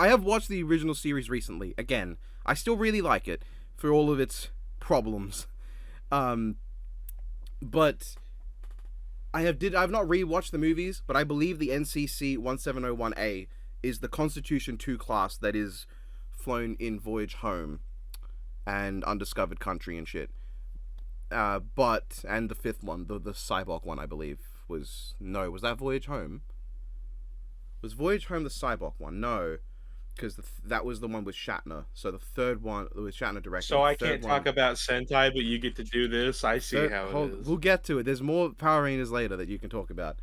have watched the original series recently. Again, I still really like it for all of its problems. But I've not rewatched the movies, but I believe the NCC 1701A is the Constitution 2 class that is flown in Voyage Home and Undiscovered Country and shit. And the fifth one, the Cyborg one, I believe, was that Voyage Home? Was Voyage Home the Cyborg one? No, because that was the one with Shatner. So the third one was Shatner directed. So I can't talk about Sentai, but you get to do this. I see how it is. We'll get to it. There's more Power Rangers later that you can talk about.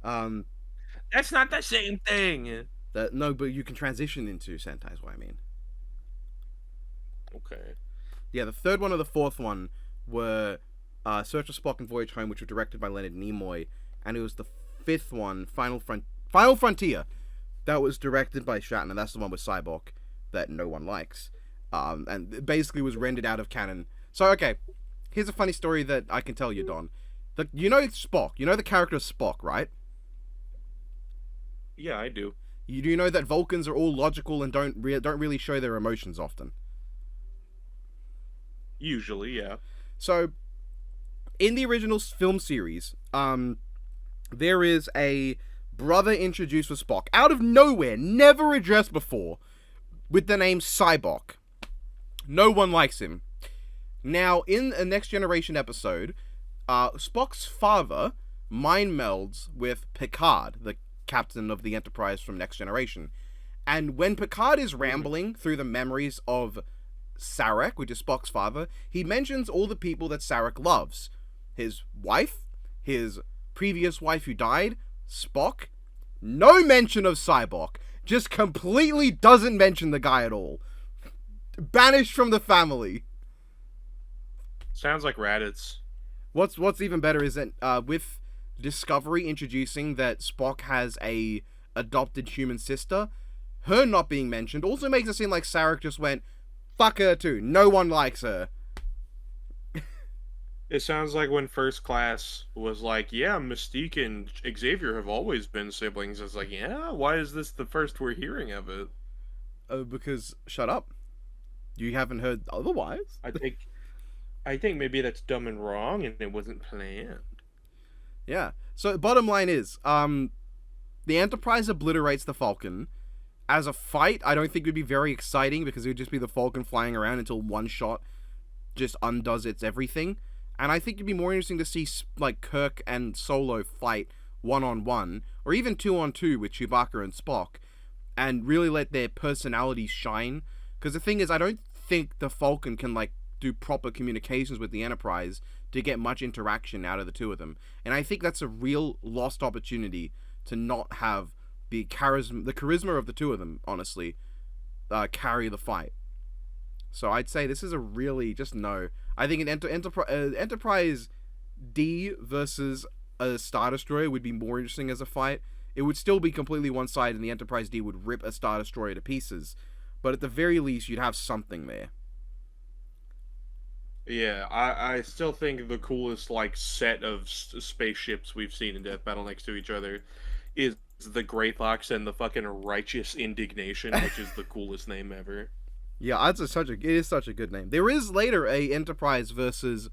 That's not the same thing. No, but you can transition into Sentai is what I mean. Okay. Yeah, the third one or the fourth one were Search for Spock and Voyage Home, which were directed by Leonard Nimoy, and it was the fifth one, Final Frontier, that was directed by Shatner. That's the one with Cyborg that no one likes, and it basically was rendered out of canon. So, okay, here's a funny story that I can tell you, Don. You know Spock, you know the character Spock, right? Yeah, I do. You do know that Vulcans are all logical and don't really show their emotions often. Usually, yeah. So, in the original film series, there is a brother introduced with Spock out of nowhere, never addressed before, with the name Cybok. No one likes him. Now, in a Next Generation episode, Spock's father mind melds with Picard, the captain of the Enterprise from Next Generation. And when Picard is rambling through the memories of Sarek, which is Spock's father, he mentions all the people that Sarek loves. His wife, his previous wife who died, Spock. No mention of Cybok. Just completely doesn't mention the guy at all. Banished from the family. Sounds like Raditz. What's even better is that with Discovery introducing that Spock has a adopted human sister, her not being mentioned also makes it seem like Sarek just went, fuck her too. No one likes her. It sounds like when First Class was like, yeah, Mystique and Xavier have always been siblings. It's like, yeah, why is this the first we're hearing of it? Because, shut up. You haven't heard otherwise? I think maybe that's dumb and wrong and it wasn't planned. Yeah. So, bottom line is, the Enterprise obliterates the Falcon. As a fight, I don't think it would be very exciting because it would just be the Falcon flying around until one shot just undoes its everything. And I think it'd be more interesting to see, like, Kirk and Solo fight one-on-one, or even two-on-two with Chewbacca and Spock, and really let their personalities shine. Because the thing is, I don't think the Falcon can, like, do proper communications with the Enterprise to get much interaction out of the two of them. And I think that's a real lost opportunity to not have the charisma of the two of them, honestly, carry the fight. So I'd say this is a really, just no. I think an Enterprise D versus a Star Destroyer would be more interesting as a fight. It would still be completely one-sided, and the Enterprise D would rip a Star Destroyer to pieces. But at the very least, you'd have something there. Yeah, I still think the coolest, like, set of spaceships we've seen in Death Battle next to each other is the Greythawks and the fucking Righteous Indignation, which is the coolest name ever. Yeah, it is such a good name. There is later a Enterprise versus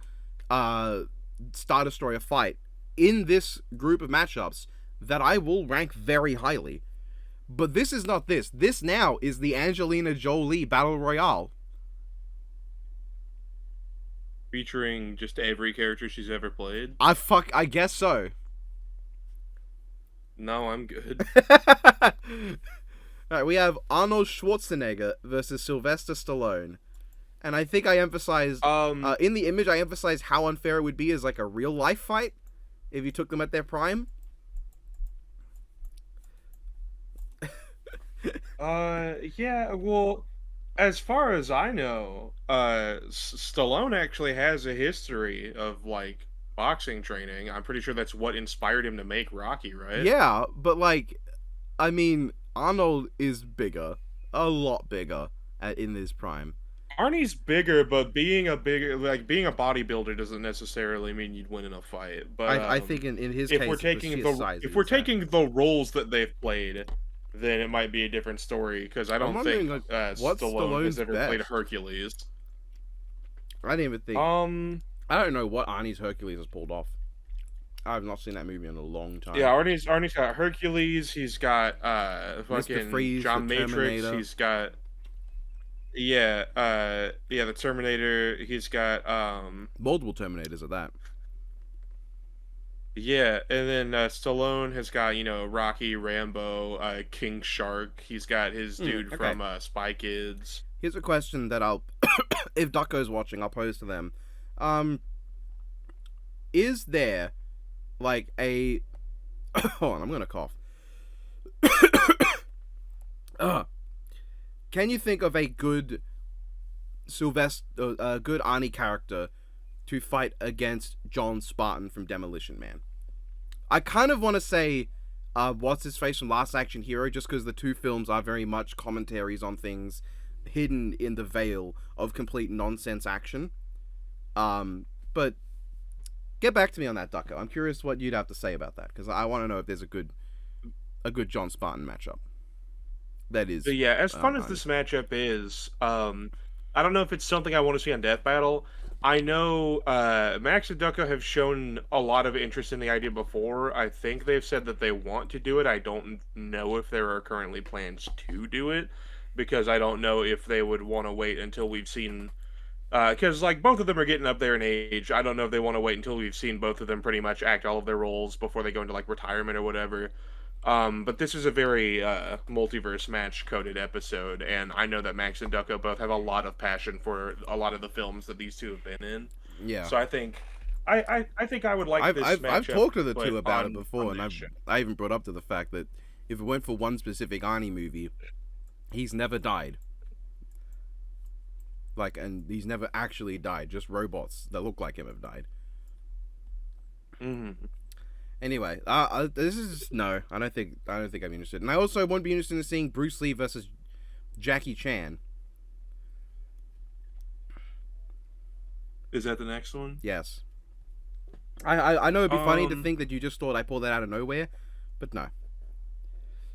Star Destroyer fight in this group of matchups that I will rank very highly. But this is not this. This now is the Angelina Jolie Battle Royale. Featuring just every character she's ever played? I guess so. No, I'm good. Alright, we have Arnold Schwarzenegger versus Sylvester Stallone. And I think I emphasized, in the image, I emphasized how unfair it would be as, like, a real-life fight if you took them at their prime. Yeah, well, as far as I know, Stallone actually has a history of, like, boxing training. I'm pretty sure that's what inspired him to make Rocky, right? Yeah, but, like, I mean, Arnold is bigger. A lot bigger in his prime. Arnie's bigger, but being a bodybuilder doesn't necessarily mean you'd win in a fight. But I think in his case, if we're taking the roles that they've played, then it might be a different story, because I don't think Stallone has ever played Hercules. I didn't even think. I don't know what Arnie's Hercules has pulled off. I've not seen that movie in a long time. Yeah, Arnie's got Hercules. He's got fucking Freeze, John Matrix. Terminator. He's got the Terminator. He's got multiple Terminators of that. Yeah, and then Stallone has got, Rocky, Rambo, King Shark. He's got his dude from Spy Kids. Here's a question that I'll, if Ducko's watching, I'll pose to them. Is there, like, a... Hold on, I'm gonna cough. Can you think of a good good Arnie character to fight against John Spartan from Demolition Man? I kind of want to say, what's his face from Last Action Hero, just because the two films are very much commentaries on things hidden in the veil of complete nonsense action. But get back to me on that, Ducko. I'm curious what you'd have to say about that, because I want to know if there's a good John Spartan matchup. That is. But yeah, as fun as this matchup is, I don't know if it's something I want to see on Death Battle. I know Max and Ducko have shown a lot of interest in the idea before. I think they've said that they want to do it. I don't know if there are currently plans to do it. because I don't know if they would want to wait until we've seen. Because like both of them are getting up there in age, I don't know if they want to wait until we've seen both of them pretty much act all of their roles before they go into like retirement or whatever. But this is a very multiverse match coded episode, and I know that Max and Ducko both have a lot of passion for a lot of the films that these two have been in. Yeah. So I think I think I would like I've this I've matchup talked to the put two about it on before, and this show. I even brought up to the fact that if it went for one specific Arnie movie, he's never died. Like, and he's never actually died. Just robots that look like him have died. Mm-hmm. Anyway, this is no. I don't think I'm interested, and I also won't be interested in seeing Bruce Lee versus Jackie Chan. Is that the next one? Yes. I know it'd be funny to Um, think that you just thought I pulled that out of nowhere, but no.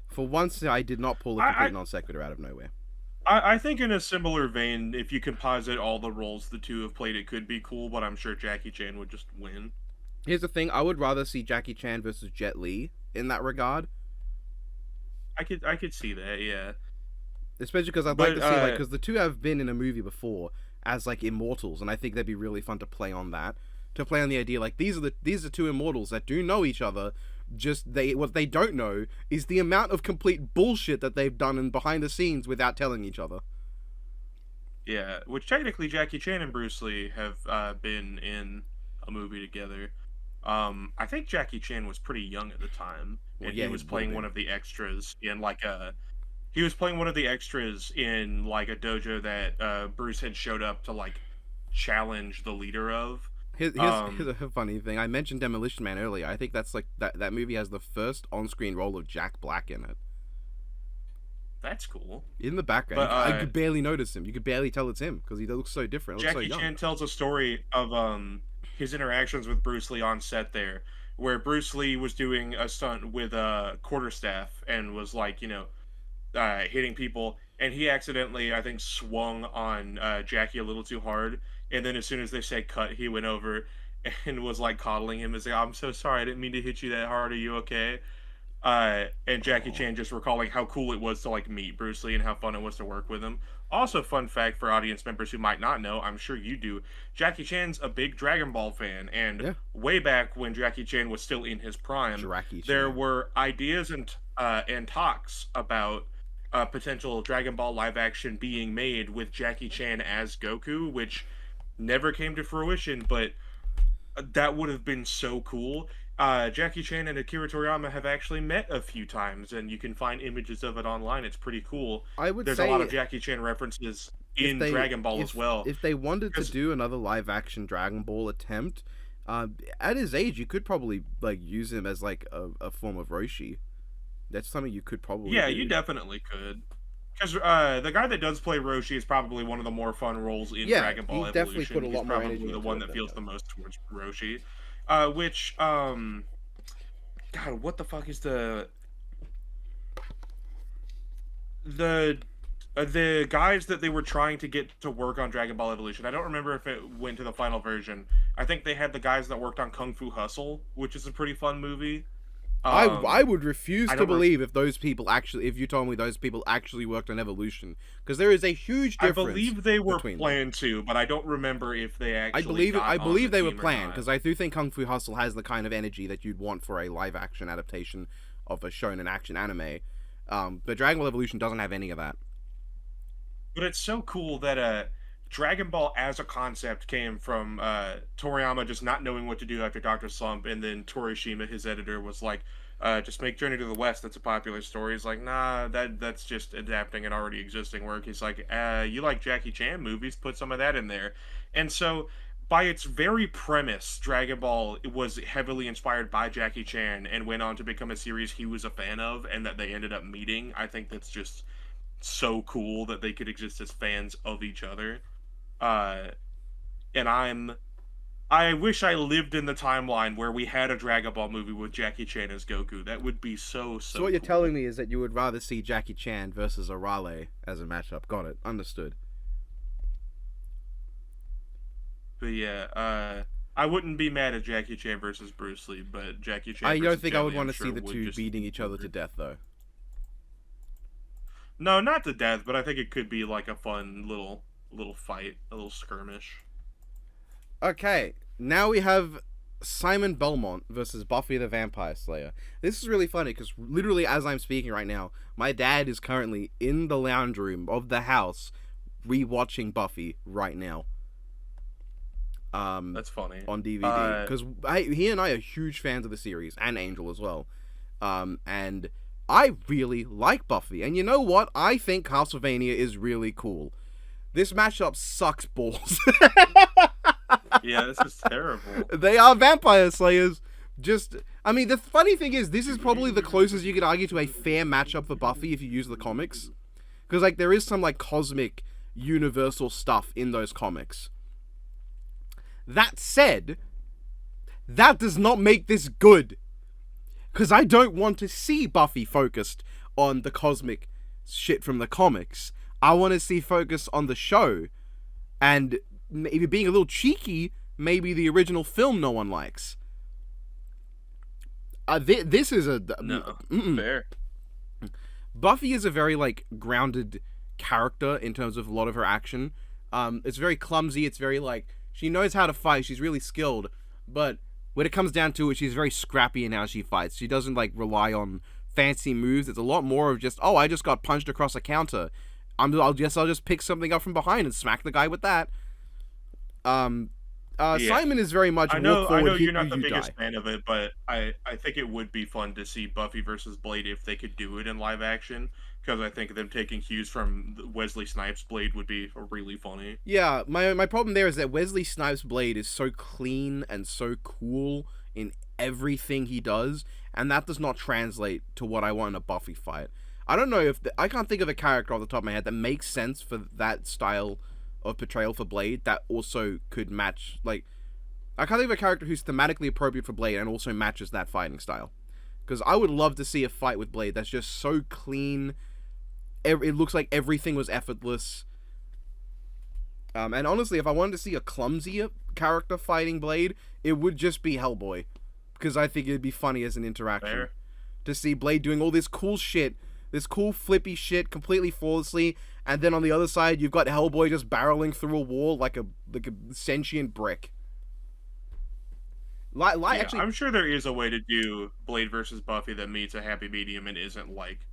For once, I did not pull a I, complete non sequitur out of nowhere. I think in a similar vein, if you composite all the roles the two have played, it could be cool, but I'm sure Jackie Chan would just win. Here's the thing: I would rather see Jackie Chan versus Jet Li in that regard, I could see that, yeah. especially because I'd like But to see because the two have been in a movie before as like immortals, and I think that'd be really fun to play on that. To play on the idea like these are two immortals that do know each other. Just what they don't know is the amount of complete bullshit that they've done in behind the scenes without telling each other. yeah, which technically Jackie Chan and Bruce Lee have been in a movie together. I think Jackie Chan was pretty young at the time, Well, and yeah, he he was would've playing been. one of the extras in like a. He was playing one of the extras in like a dojo that Bruce had showed up to like challenge the leader of. Here's Um, a funny thing. I mentioned Demolition Man earlier. I think that's like that movie has the first on-screen role of Jack Black in it. that's cool. In the background, But I could barely notice him. You could barely tell it's him because he looks so different. He looks so Jackie young. Chan tells a story of his interactions with Bruce Lee on set there, where Bruce Lee was doing a stunt with a quarterstaff and was like, hitting people, and he accidentally, I think, swung on Jackie a little too hard, and then as soon as they said cut, he went over and was like coddling him, and saying, "I'm so sorry, I didn't mean to hit you that hard. Are you okay?" And Jackie Aw. Chan just recalling how cool it was to like meet Bruce Lee and how fun it was to work with him. Also, fun fact for audience members who might not know, I'm sure you do. Jackie Chan's a big Dragon Ball fan, and Yeah. way back when Jackie Chan was still in his prime, Jackie there Chan. were ideas and talks about potential Dragon Ball live action being made with Jackie Chan as Goku, which never came to fruition, but that would have been so cool. Jackie Chan and Akira Toriyama have actually met a few times, and you can find images of it online. It's pretty cool. I would There's a say lot of Jackie Chan references if in they Dragon Ball as well. if they wanted to 'Cause- do another live action Dragon Ball attempt, at his age, you could probably like use him as like a form of Roshi. That's something you could probably yeah, do. you definitely could. Because the guy that does play Roshi is probably one of the more fun roles in Yeah, Dragon Ball he definitely Evolution. put a He's lot more probably energy the into one it that than feels that. the most towards Roshi. Which God, what the fuck is the the guys that they were trying to get to work on Dragon Ball Evolution? I don't remember if it went to the final version. I think they had the guys that worked on Kung Fu Hustle, which is a pretty fun movie. I would refuse I to don't re- believe if you told me those people actually worked on Evolution, because there is a huge I difference. believe they were between them. planned to, but I don't remember if they actually. I got on believe the they were team or planned not. because I do think Kung Fu Hustle has the kind of energy that you'd want for a live action adaptation of a shonen action anime. But Dragon Ball Evolution doesn't have any of that. But it's so cool that Dragon Ball as a concept came from Toriyama just not knowing what to do after Doctor Slump, and then Torishima, his editor, was like, "Just make Journey to the West. That's a popular story." He's like, "Nah, that's just adapting an already existing work." He's like, "You like Jackie Chan movies? Put some of that in there." And so, by its very premise, Dragon Ball was heavily inspired by Jackie Chan and went on to become a series he was a fan of, and that they ended up meeting. I think that's just so cool that they could exist as fans of each other. Uh, and I wish I lived in the timeline where we had a Dragon Ball movie with Jackie Chan as Goku. That would be so So what you're cool. telling me is that you would rather see Jackie Chan versus Arale as a matchup. Got it. Understood. But yeah, I wouldn't be mad at Jackie Chan versus Bruce Lee, but Jackie Chan. I don't versus think Jet I would Li, want I'm to see sure the would two just beating each other to work. death though. No, not to death, but I think it could be like a fun little fight, a little skirmish. Okay, now we have Simon Belmont versus Buffy the Vampire Slayer. This is really funny because literally as I'm speaking right now, my dad is currently in the lounge room of the house rewatching Buffy right now. That's funny. On DVD because he and I are huge fans of the series and Angel as well, and I really like Buffy. And you know what? I think Castlevania is really cool. This matchup sucks balls. Yeah, this is terrible. They are vampire slayers. I mean, the funny thing is, this is probably the closest you could argue to a fair matchup for Buffy if you use the comics, because like there is some like cosmic, universal stuff in those comics. That said, that does not make this good. Because I don't want to see Buffy focused on the cosmic shit from the comics. I want to see focus on the show. And maybe being a little cheeky, maybe the original film no one likes. This is a... No, fair. Buffy is a very, like, grounded character in terms of a lot of her action. It's very clumsy. It's very, like... She knows how to fight. She's really skilled. But when it comes down to it, she's very scrappy in how she fights. She doesn't, like, rely on fancy moves. It's a lot more of just, oh, I just got punched across a counter. I'll just pick something up from behind and smack the guy with that. Yeah. Simon is very much I know you're not the you biggest die. fan of it, but I think it would be fun to see Buffy versus Blade if they could do it in live action, because I think them taking cues from Wesley Snipes' Blade would be really funny. Yeah, my problem there is that Wesley Snipes' Blade is so clean and so cool in everything he does, and that does not translate to what I want in a Buffy fight. I don't know if... I can't think of a character off the top of my head that makes sense for that style of portrayal for Blade that also could match, like... I can't think of a character who's thematically appropriate for Blade and also matches that fighting style. Because I would love to see a fight with Blade that's just so clean. It looks like everything was effortless. And honestly, if I wanted to see a clumsier character fighting Blade, it would just be Hellboy. Because I think it'd be funny as an interaction. Fair. To see Blade doing all this cool shit, this cool flippy shit completely flawlessly, and then on the other side you've got Hellboy just barreling through a wall like a sentient brick. Actually, I'm sure there is a way to do Blade versus Buffy that meets a happy medium and isn't like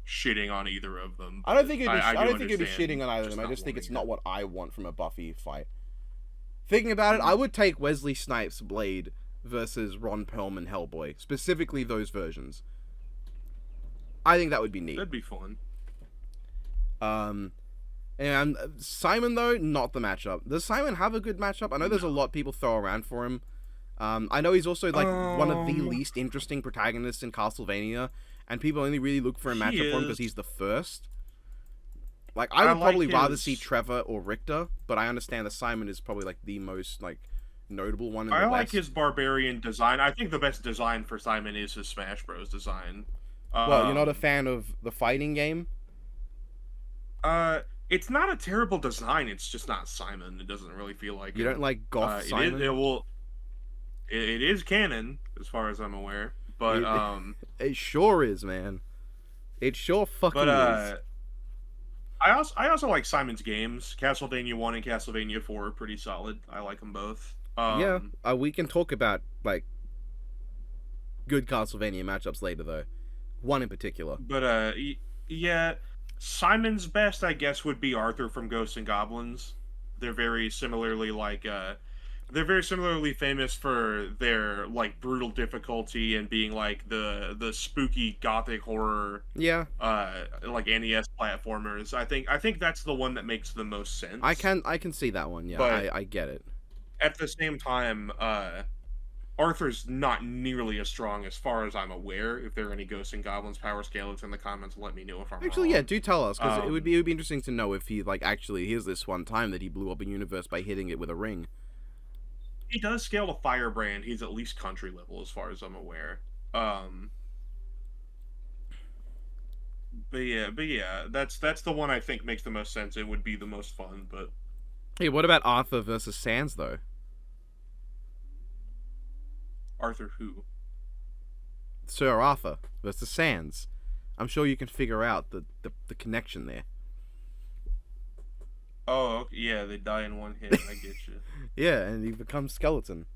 shitting on either of them. I don't think it'd be, I I do don't think it'd be understand shitting on either of just them. I not just think it's wanting not it. what I want from a Buffy fight. Thinking about it, I would take Wesley Snipes' Blade versus Ron Perlman Hellboy, specifically those versions. I think that would be neat. That'd be fun. And Simon though, not the matchup. Does Simon have a good matchup? I know there's a lot people throw around for him. I know he's also like one of the least interesting protagonists in Castlevania, and people only really look for a matchup for him because he's the first. Like I would probably rather see Trevor or Richter, but I understand that Simon is probably like the most like notable one in the I like West. his barbarian design. I think the best design for Simon is his Smash Bros. Design. Well, you're not a fan of the fighting game? It's not a terrible design. It's just not Simon. It doesn't really feel like You don't like Goth Simon? It is canon as far as I'm aware, but it sure is, man. It sure fucking is. I also like Simon's games. Castlevania 1 and Castlevania 4 are pretty solid. I like them both. Yeah, we can talk about like good Castlevania matchups later though. One in particular. But yeah, Simon's best I guess would be Arthur from Ghosts and Goblins. They're very similarly famous for their like brutal difficulty and being like the spooky gothic horror like NES platformers. I think that's the one that makes the most sense. I can see that one. Yeah, But I get it. at the same time, Arthur's not nearly as strong as far as I'm aware. If there are any Ghosts and Goblins power scalers in the comments, let me know if I'm Actually, wrong. yeah, do tell us because it would be interesting to know if he like actually here's this one time that he blew up a universe by hitting it with a ring. He does scale to Firebrand. He's at least country level as far as I'm aware. But yeah, that's the one I think makes the most sense. It would be the most fun, but Hey, what about Arthur versus Sans though? Arthur who? Sir Arthur versus Sans. I'm sure you can figure out the connection there. Oh, okay. Yeah, they die in one hit. I get you. Yeah, and he becomes skeleton.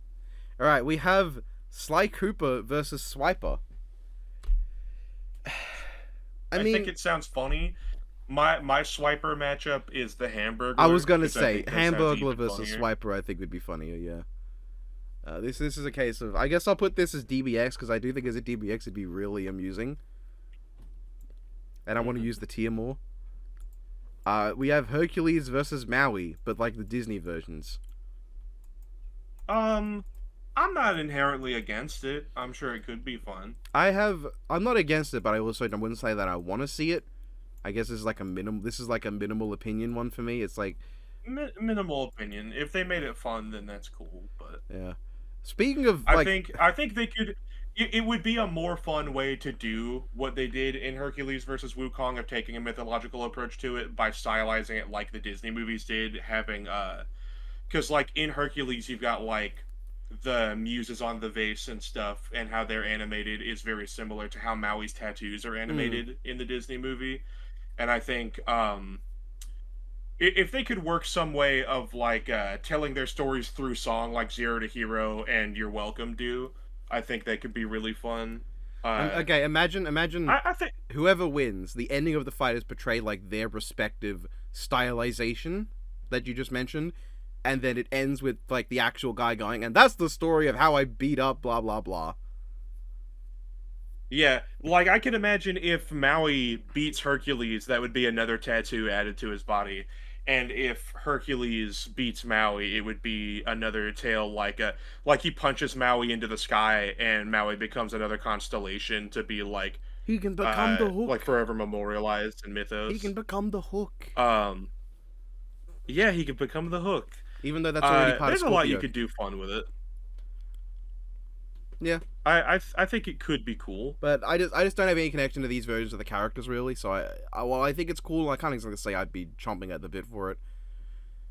All right, we have Sly Cooper versus Swiper. I think it sounds funny. My Swiper matchup is the Hamburglar. I was gonna 'cause I say think that sounds Hamburglar even versus funnier. Swiper. I think would be funnier. Yeah. This is a case of, I guess I'll put this as DBX because I do think as a DBX it'd be really amusing, and I want to use the tier more. We have Hercules versus Maui, but like the Disney versions. I'm not inherently against it. I'm sure it could be fun. I'm not against it, but I also wouldn't say that I want to see it. I guess this is like a minimal opinion one for me. It's like, Minimal opinion. If they made it fun, then that's cool. But yeah. Speaking of I like, think they could. It would be a more fun way to do what they did in Hercules versus Wukong of taking a mythological approach to it by stylizing it like the Disney movies did, having because like in Hercules you've got like the muses on the vase and stuff, and how they're animated is very similar to how Maui's tattoos are animated in the Disney movie. And I think if they could work some way of like telling their stories through song like Zero to Hero and You're Welcome do, I think that could be really fun. okay, imagine I think whoever wins, the ending of the fight is portrayed like their respective stylization that you just mentioned, and then it ends with like the actual guy going, and that's the story of how I beat up blah blah blah. yeah, like I can imagine if Maui beats Hercules, that would be another tattoo added to his body. And if Hercules beats Maui, it would be another tale like he punches Maui into the sky and Maui becomes another constellation to be He can become the like Hook. forever memorialized in He can mythos. become the Hook. Um yeah, he could become the Hook. Even though that's already part of There's a lot you Scorpio. could do fun with it. Yeah, I think it could be cool. but I just don't have any connection to these versions of the characters really. So well, I think it's cool. I can't exactly say I'd be chomping at the bit for it.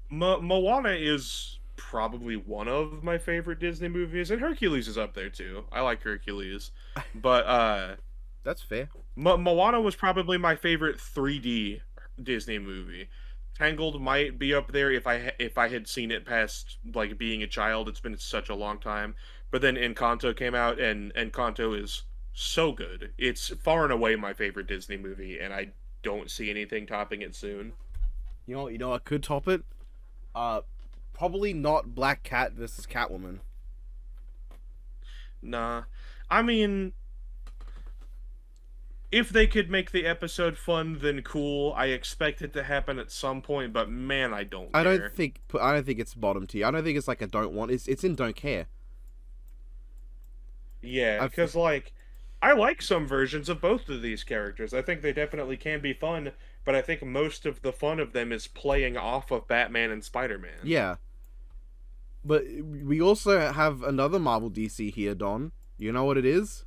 Moana is probably one of my favorite Disney movies, and Hercules is up there too. I like Hercules, but That's fair. Moana was probably my favorite 3D Disney movie. Tangled might be up there if I had seen it past like being a child. It's been such a long time. But then Encanto came out, and Encanto is so good. It's far and away my favorite Disney movie, and I don't see anything topping it soon. You know, I could top it. Uh, Probably not Black Cat versus Catwoman. Nah, I mean, if they could make the episode fun, then cool. I expect it to happen at some point, but man, I don't I care. don't think it's bottom tier. I don't think it's like a don't want. It's in don't care. Yeah, I've because like I like some versions of both of these characters. I think they definitely can be fun, but I think most of the fun of them is playing off of Batman and Spider-Man. Yeah, but we also have another Marvel DC here, Don. You know what it is?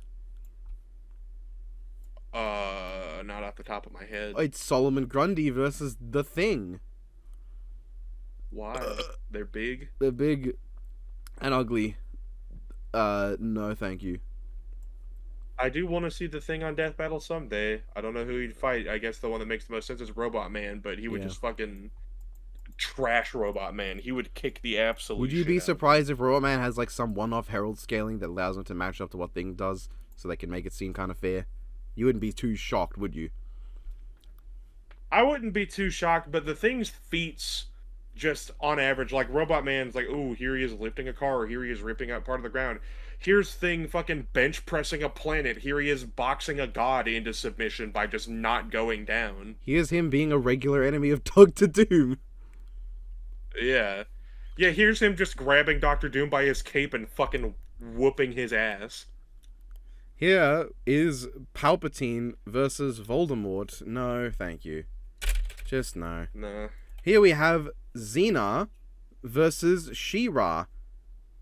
Not off the top of my head. It's Solomon Grundy versus The Thing. Why? They're big. They're big and ugly. No, thank you. I do want to see the Thing on Death Battle someday. I don't know who he'd fight. I guess the one that makes the most sense is Robot Man, but he would Yeah. just fucking trash Robot Man. He would kick the absolute. Would you shit be out of him. surprised if Robot Man has like some one-off herald scaling that allows him to match up to what Thing does, so they can make it seem kind of fair? You wouldn't be too shocked, would you? I wouldn't be too shocked, but the Thing's feats, just on average, like Robot Man's like, ooh, here he is lifting a car, or here he is ripping out part of the ground. Here's Thing fucking bench pressing a planet. Here he is boxing a god into submission by just not going down. Here's him being a regular enemy of Doctor Doom. Yeah. Yeah, here's him just grabbing Doctor Doom by his cape and fucking whooping his ass. Here is Palpatine versus Voldemort. No, thank you. Just no. Nah. Here we have Xena versus She-Ra.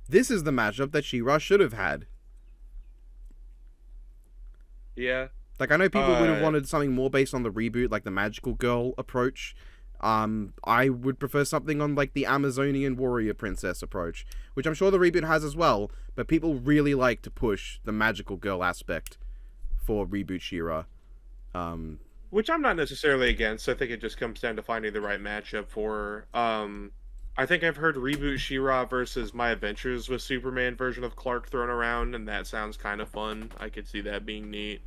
This is the matchup that She-Ra should have had. Yeah. Like, I know people would have Uh, wanted something more based on the reboot, like the Magical Girl approach. I would prefer something on, like, the Amazonian Warrior Princess approach, which I'm sure the reboot has as well, but people really like to push the Magical Girl aspect for reboot She-Ra. Which I'm not necessarily against. I think it just comes down to finding the right matchup for her. I think I've heard Reboot She-Ra versus My Adventures with Superman version of Clark thrown around, and that sounds kind of fun. I could see that being neat.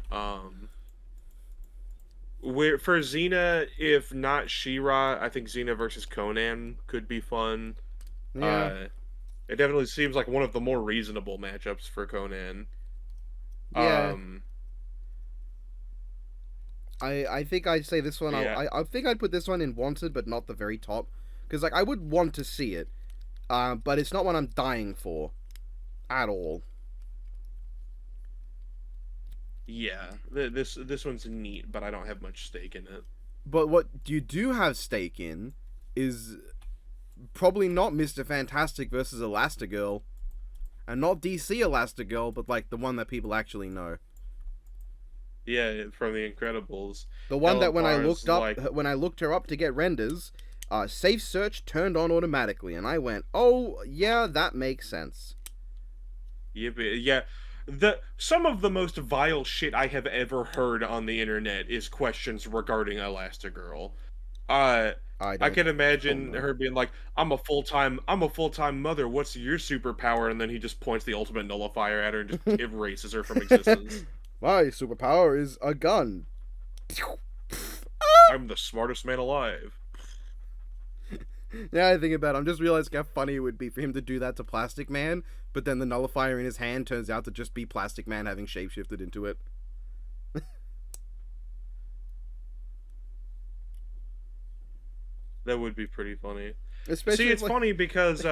Where for Xena, if not She-Ra, I think Xena versus Conan could be fun. Yeah. It definitely seems like one of the more reasonable matchups for Conan. Yeah. Um, I think I'd say this one. yeah. I think I'd put this one in wanted, but not the very top, because like I would want to see it, but it's not one I'm dying for, at all. Yeah, this one's neat, but I don't have much stake in it. But what you do have stake in is probably not Mr. Fantastic versus Elastigirl, and not DC Elastigirl, but like the one that people actually know. Yeah, from The Incredibles. The one Ella that when I Barr's looked up, like, when I looked her up to get renders, safe search turned on automatically, and I went, "Oh yeah, that makes sense." yeah, some of the most vile shit I have ever heard on the internet is questions regarding Elastigirl. Uh, I I don't. can Oh imagine no. her being like, I'm a full time mother. What's your superpower?" And then he just points the ultimate nullifier at her and just erases her from existence. My superpower is a gun. I'm the smartest man alive. Yeah, I think about it, I'm just realizing how funny it would be for him to do that to Plastic Man, but then the nullifier in his hand turns out to just be Plastic Man having shapeshifted into it. That would be pretty funny. See, Especially if, it's like, funny because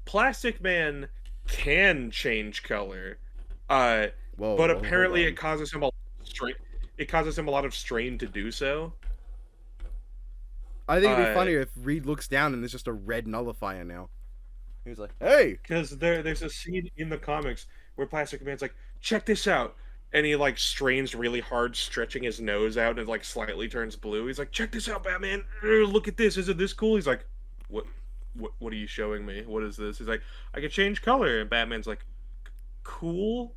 Plastic Man can change color, uh, but whoa, hold apparently on. strain. It causes him a lot of strain to do so. I think it'd be Uh, funnier if Reed looks down and there's just a red nullifier now. He's like, "Hey, because there's a scene in the comics where Plastic Man's like, check this out. And he like strains really hard, stretching his nose out, and it like slightly turns blue. He's like, "Check this out, Batman! Look at this! Isn't this cool?" He's like, "What? What are you showing me? What is this?" He's like, "I can change color." And Batman's like, "Cool,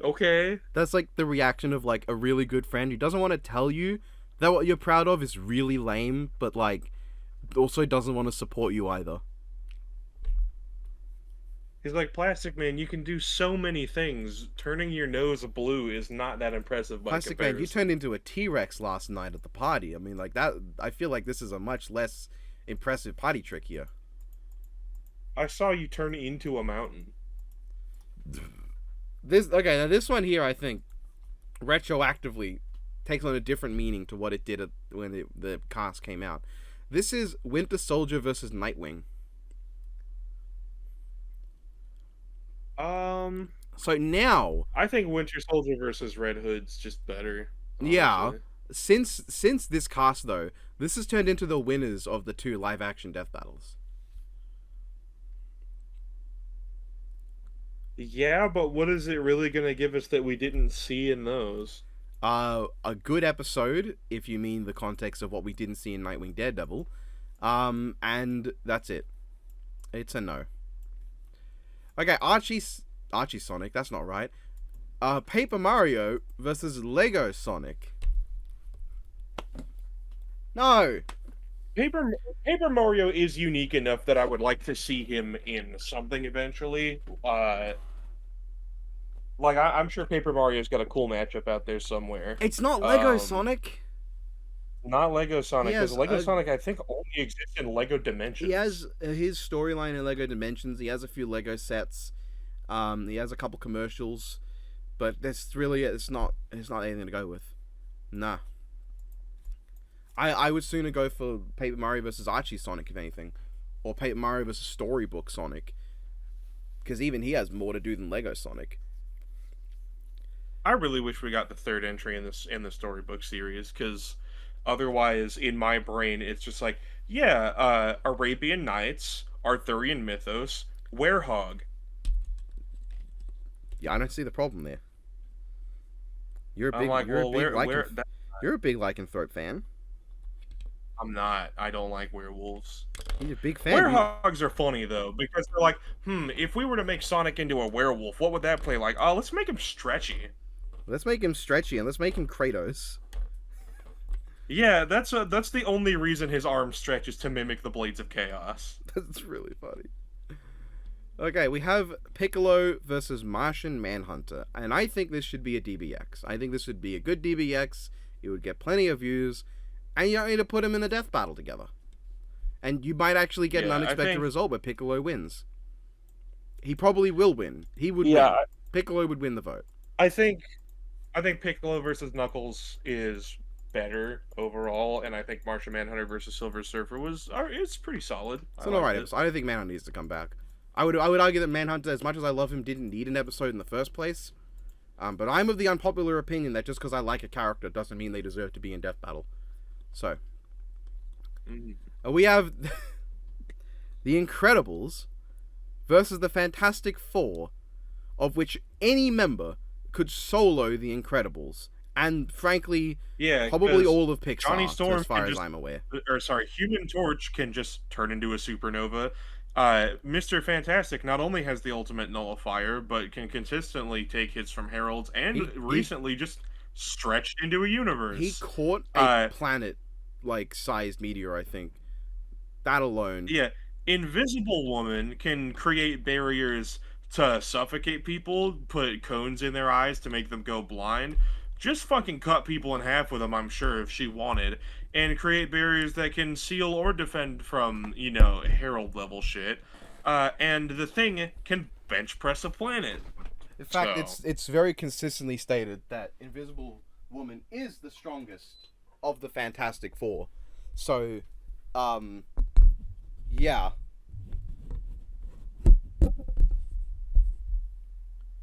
okay." that's like the reaction of like a really good friend who doesn't want to tell you that what you're proud of is really lame, but like also doesn't want to support you either." He's like, "Plastic Man, you can do so many things. Turning your nose blue is not that impressive by Plastic Man, you comparison." turned into a T-Rex last night at the party. I mean, like that. I feel like this is a much less impressive party trick here. I saw you turn into a mountain. This okay. Now this one here, I think, retroactively takes on a different meaning to what it did when the cast came out. This is Winter Soldier versus Nightwing. Um, So now, I think Winter Soldier versus Red Hood's just better, yeah, honestly. since this cast though, this has turned into the winners of the two live action death battles. Yeah, but what is it really gonna give us that we didn't see in those? A good episode, if you mean the context of what we didn't see in Nightwing Daredevil. And that's it. It's a no. Okay, Archie Sonic, that's not right. Paper Mario versus Lego Sonic. No. Paper Paper Mario is unique enough that I would like to see him in something eventually. Like I'm sure Paper Mario's got a cool matchup out there somewhere. It's not Lego Um, Sonic. Not Lego He Sonic, because has Lego a Sonic I think only exists in Lego he Dimensions. has his storyline in Lego Dimensions. He has a few Lego sets. He has a couple commercials, but that's really it's not anything to go with. Nah. I would sooner go for Paper Mario versus Archie Sonic if anything, or Paper Mario versus Storybook Sonic, because even he has more to do than Lego Sonic. I really wish we got the third entry in the storybook series, because otherwise, in my brain, it's just like, yeah, Arabian Nights, Arthurian mythos, Werehog. Yeah, I don't see the problem there. I'm like, well, You're a big lycanthrope fan. I'm not. I don't like werewolves. You're a big fan. Werehogs are funny though, because they're like, if we were to make Sonic into a werewolf, what would that play like? Oh, let's make him stretchy. Let's make him stretchy and let's make him Kratos. Yeah, that's the only reason his arm stretches to mimic the Blades of Chaos. That's really funny. Okay, we have Piccolo versus Martian Manhunter, and I think this should be a DBX. I think this would be a good DBX. It would get plenty of views, and you don't need to put them in a death battle together. And you might actually get an unexpected result where Piccolo wins. He probably will win. He would win. Piccolo would win the vote. I think Piccolo versus Knuckles is better overall, and I think Martian Manhunter versus Silver Surfer it's pretty solid. It's an alright episode. I don't think Manhunter needs to come back. I would argue that Manhunter, as much as I love him, didn't need an episode in the first place. But I'm of the unpopular opinion that just because I like a character doesn't mean they deserve to be in death battle. So, we have the Incredibles versus the Fantastic Four, of which any member could solo the Incredibles. And frankly, probably all of Pixar, Johnny Storm as far as I'm aware. Human Torch can just turn into a supernova. Mr. Fantastic not only has the ultimate nullifier, but can consistently take hits from heralds, and recently just stretched into a universe. He caught a planet-sized meteor, I think. That alone. Yeah. Invisible Woman can create barriers to suffocate people, put cones in their eyes to make them go blind. Just fucking cut people in half with them, I'm sure, if she wanted. And create barriers that can seal or defend from, Herald level shit. And the Thing can bench press a planet. In fact, it's very consistently stated that Invisible Woman is the strongest of the Fantastic Four. So, yeah.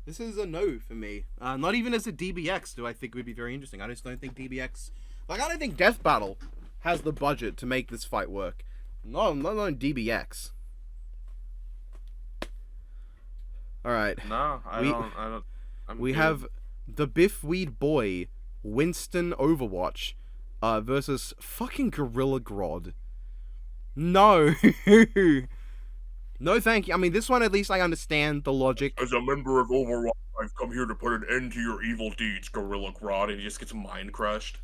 This is a no for me. Not even as a DBX do I think it would be very interesting. I just don't think DBX... I don't think Death Battle has the budget to make this fight work. Not on DBX. Alright. No, I don't. We have the Biffweed Boy, Winston Overwatch, versus fucking Gorilla Grodd. No. No, thank you. I mean, this one, at least I understand the logic. As a member of Overwatch, I've come here to put an end to your evil deeds, Gorilla Grodd, and he just gets mind crushed.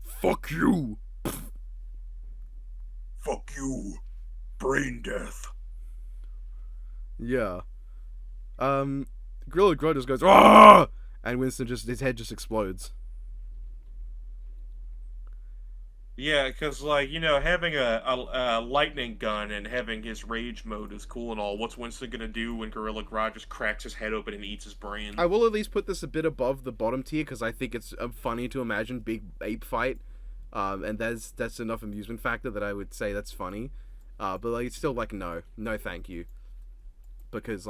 Fuck you! Fuck you. Brain death. Yeah. Gorilla Grodd just goes, "Ah!" And Winston his head just explodes. Yeah, because, having a lightning gun and having his rage mode is cool and all. What's Winston gonna do when Gorilla Grodd just cracks his head open and eats his brain? I will at least put this a bit above the bottom tier, because I think it's funny to imagine big ape fight. And that's enough amusement factor that I would say that's funny. But, it's still, no. No thank you. Because,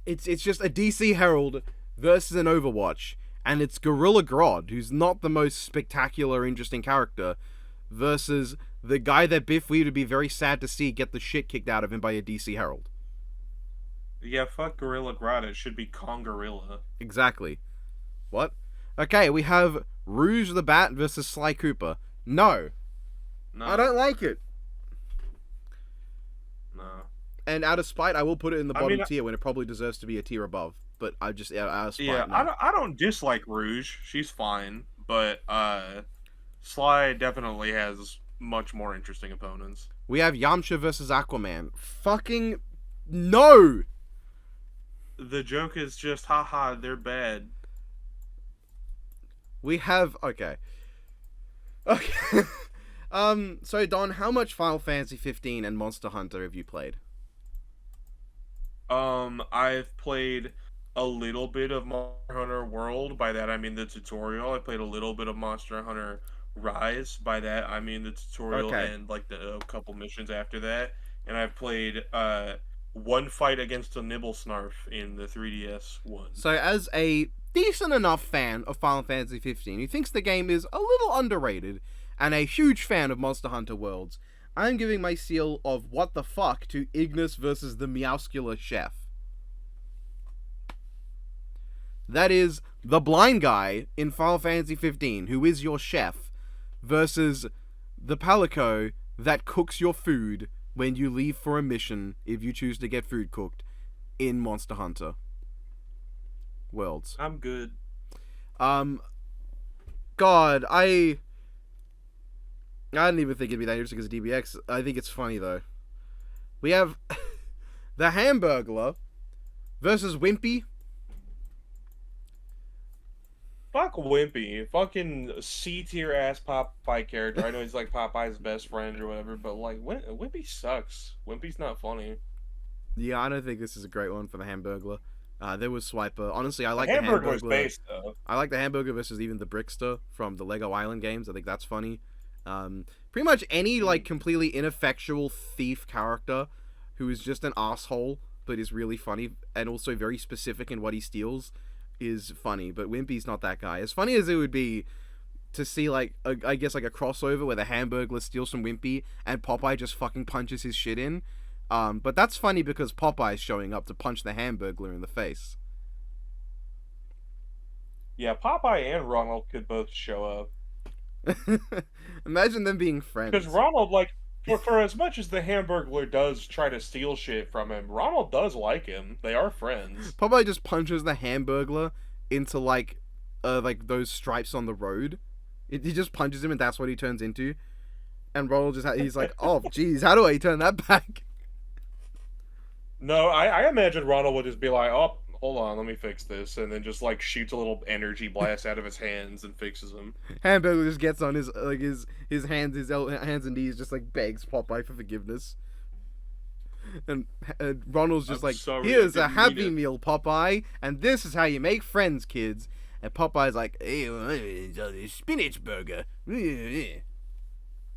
it's just a DC Herald versus an Overwatch. And it's Gorilla Grodd, who's not the most spectacular, interesting character, versus the guy that Biffweed would be very sad to see get the shit kicked out of him by a DC Herald. Yeah, fuck Gorilla Grodd. It should be Kongorilla. Exactly. What? Okay, we have Rouge the Bat versus Sly Cooper. No. I don't like it. No. And out of spite, I will put it in the bottom tier when it probably deserves to be a tier above. But I just, out of spite, yeah, no. I don't dislike Rouge. She's fine. But Sly definitely has much more interesting opponents. We have Yamcha versus Aquaman. Fucking no! The joke is just, haha, they're bad. We have, okay. So Don, how much Final Fantasy 15 and Monster Hunter have you played? I've played a little bit of Monster Hunter World. By that I mean the tutorial. I played a little bit of Monster Hunter Rise. By that I mean the tutorial and a couple missions after that. And I've played one fight against a Nibblesnarf in the 3DS one. So as a decent enough fan of Final Fantasy 15 who thinks the game is a little underrated, and a huge fan of Monster Hunter Worlds, I'm giving my seal of what the fuck to Ignis versus the Meowscular Chef. That is the blind guy in Final Fantasy 15 who is your chef versus the Palico that cooks your food when you leave for a mission, if you choose to get food cooked in Monster Hunter. Worlds. I'm good. God, I didn't even think it'd be that interesting because of DBX. I think it's funny though. We have the Hamburglar versus Wimpy. Fuck Wimpy. Fucking C tier ass Popeye character. I know he's like Popeye's best friend or whatever, but like Wimpy sucks. Wimpy's not funny. Yeah, I don't think this is a great one for the Hamburglar. There was Swiper. Honestly, I like the Hamburglar's Hamburglar. based though. I like the Hamburger versus even the Brickster from the Lego Island games. I think that's funny. Pretty much any like completely ineffectual thief character who is just an asshole but is really funny and also very specific in what he steals is funny. But Wimpy's not that guy. As funny as it would be to see like I guess like a crossover where the Hamburglar steals from Wimpy and Popeye just fucking punches his shit in. But that's funny because Popeye's showing up to punch the Hamburglar in the face. Yeah, Popeye and Ronald could both show up. Imagine them being friends. Because Ronald, like, for as much as the Hamburglar does try to steal shit from him, Ronald does like him. They are friends. Popeye just punches the Hamburglar into like those stripes on the road. He just punches him, and that's what he turns into. And Ronald he's like, oh, geez, how do I turn that back? No, I imagine Ronald would just be like, oh, hold on, let me fix this, and then just like shoots a little energy blast out of his hands and fixes him. Hamburglar just gets on his hands, hands and knees, just like begs Popeye for forgiveness. And Ronald's just I'm like, sorry, here's I a didn't Happy mean it." Meal, Popeye, and this is how you make friends, kids. And Popeye's like, hey, spinach burger.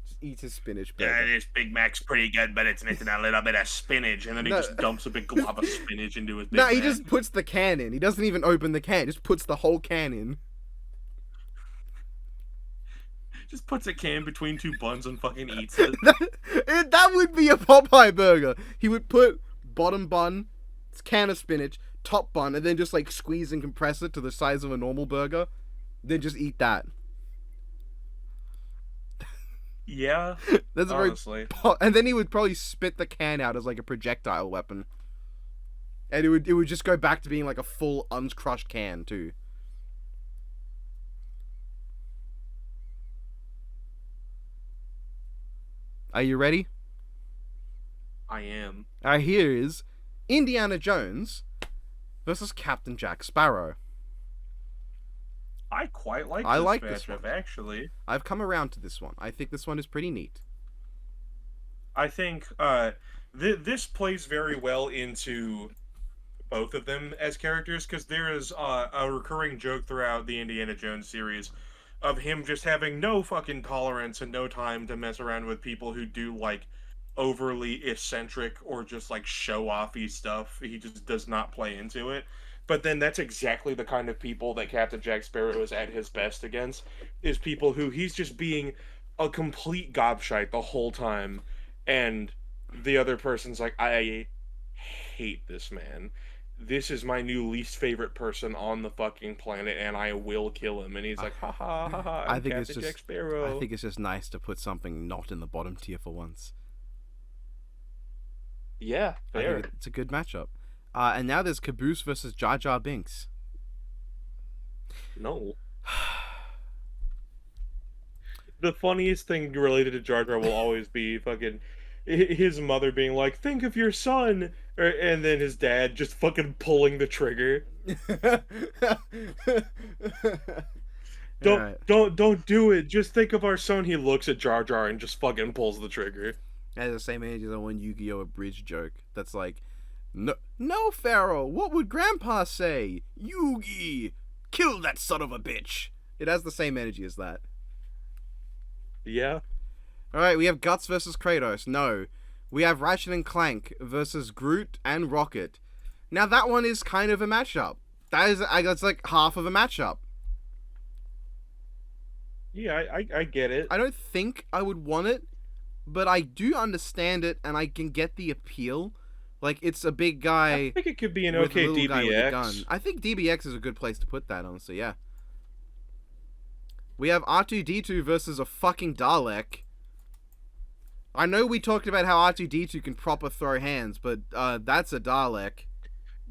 Just eats his spinach burger. This Big Mac's pretty good, but it's missing a little bit of spinach, and then he No. just dumps a big glob of spinach into his Big No, Mac. he just puts the can in. He doesn't even open the can. Just puts the whole can in. Just puts a can between two buns and fucking eats it. That would be a Popeye burger. He would put bottom bun, can of spinach, top bun, and then just like squeeze and compress it to the size of a normal burger. Then just eat that. Yeah, That's a honestly. and then he would probably spit the can out as like a projectile weapon. And it would just go back to being like a full uncrushed can too. Are you ready? I am. Here is Indiana Jones versus Captain Jack Sparrow. I quite like I this like this matchup, one. actually. I've come around to this one. I think this one is pretty neat. I think this plays very well into both of them as characters, because there is a recurring joke throughout the Indiana Jones series of him just having no fucking tolerance and no time to mess around with people who do like overly eccentric or just like show-offy stuff. He just does not play into it. But then that's exactly the kind of people that Captain Jack Sparrow is at his best against, is people who he's just being a complete gobshite the whole time, and the other person's like, I hate this man. This is my new least favorite person on the fucking planet, and I will kill him. And he's like, ha ha ha ha, I think Captain Jack Sparrow. I think it's just nice to put something not in the bottom tier for once. Yeah, I fair. think it's a good matchup. And now there's Caboose versus Jar Jar Binks. No. The funniest thing related to Jar Jar will always be fucking his mother being like, think of your son, and then his dad just fucking pulling the trigger. Don't do it. Just think of our son. He looks at Jar Jar and just fucking pulls the trigger. Has the same age as that one Yu-Gi-Oh! Abridged joke. That's like, no, Pharaoh. What would Grandpa say? Yugi, kill that son of a bitch. It has the same energy as that. Yeah. All right, we have Guts versus Kratos. No, we have Ratchet and Clank versus Groot and Rocket. Now that one is kind of a matchup. That's like half of a matchup. Yeah, I get it. I don't think I would want it, but I do understand it, and I can get the appeal. Like, it's a big guy. I think it could be an with okay a little guy with a gun. DBX. I think DBX is a good place to put that, honestly, yeah. We have R2-D2 versus a fucking Dalek. I know we talked about how R2-D2 can proper throw hands, but that's a Dalek.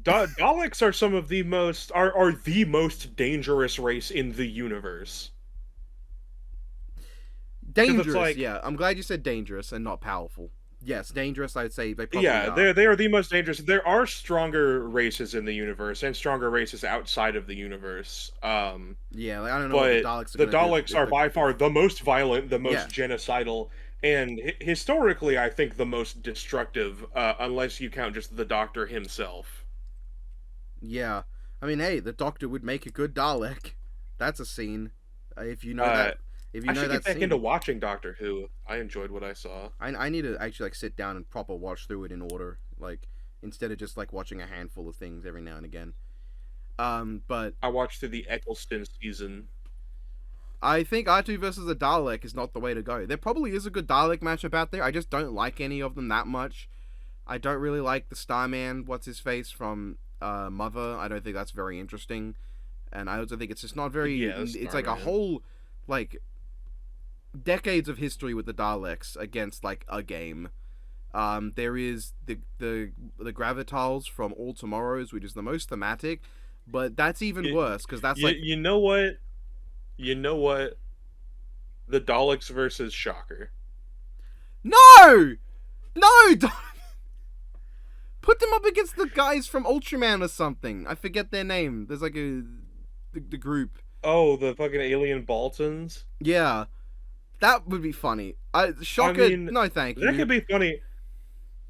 Daleks are some of the most are the most dangerous race in the universe. Because it's Dangerous, like, yeah. I'm glad you said dangerous and not powerful. Yes, dangerous. I'd say they probably yeah, are. they are the most dangerous. There are stronger races in the universe and stronger races outside of the universe. Yeah, like, I don't know what the But Daleks are the gonna do Daleks if are the by far the most violent, the yeah. most genocidal, and historically, I think the most destructive. Unless you count just the Doctor himself. Yeah. I mean, hey, the Doctor would make a good Dalek. That's a scene. If you know Uh, that, if you I know should get that back into scene, watching Doctor Who. I enjoyed what I saw. I need to actually like sit down and proper watch through it in order, like instead of just like watching a handful of things every now and again. But I watched through the Eccleston season. I think R2 versus a Dalek is not the way to go. There probably is a good Dalek matchup out there. I just don't like any of them that much. I don't really like the Starman, what's his face from Mother. I don't think that's very interesting, and I also think it's just not very. Yeah, It's like a whole like decades of history with the Daleks against like a game. There is the Gravitals from All Tomorrows, which is the most thematic, but that's even worse because that's like you know what? You know what? The Daleks versus Shocker. no, no, don't put them up against the guys from Ultraman or something. I forget their name. There's like the group. Oh, the fucking alien Baltons. Yeah, that would be funny. Shocker. I mean, No, thank that you. could be funny.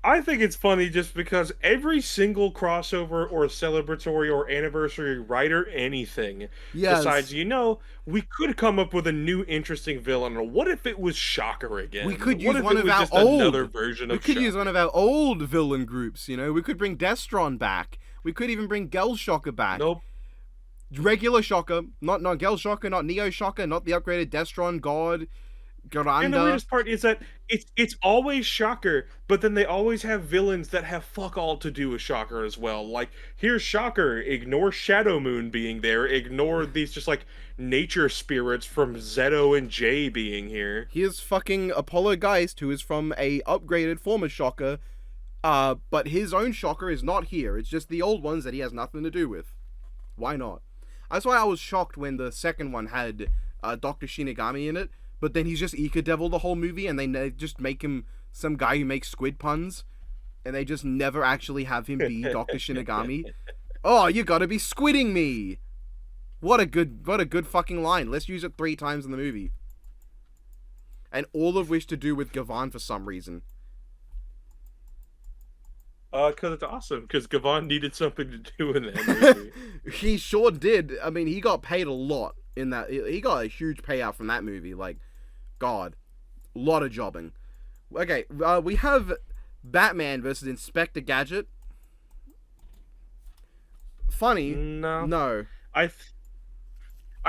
I think it's funny just because every single crossover or celebratory or anniversary write or anything Yes. decides, we could come up with a new interesting villain. Or what if it was Shocker again? We could What use if one it of was our just old. another version We of could Shocker? use one of our old villain groups. You know, we could bring Destron back. We could even bring Gel Shocker back. Nope. Regular Shocker, not Gel Shocker, not Neo Shocker, not the upgraded Destron God. And the Garanda. weirdest part is that it's always Shocker, but then they always have villains that have fuck all to do with Shocker as well. Like, here's Shocker, ignore Shadow Moon being there, ignore these just like nature spirits from Zeto and Jay being here. Here's fucking Apollo Geist, who is from a upgraded former Shocker, but his own Shocker is not here. It's just the old ones that he has nothing to do with. Why not? That's why I was shocked when the second one had Dr. Shinigami in it, but then he's just Ika Devil the whole movie, and they just make him some guy who makes squid puns, and they just never actually have him be Dr. Shinigami. Oh, you gotta be squidding me! What a good fucking line. Let's use it 3 times in the movie. And all of which to do with Gavan for some reason. Because it's awesome, because Gavon needed something to do in that movie. He sure did. I mean, he got paid a lot in that. He got a huge payout from that movie. Like, God. A lot of jobbing. Okay, we have Batman versus Inspector Gadget. Funny. No. I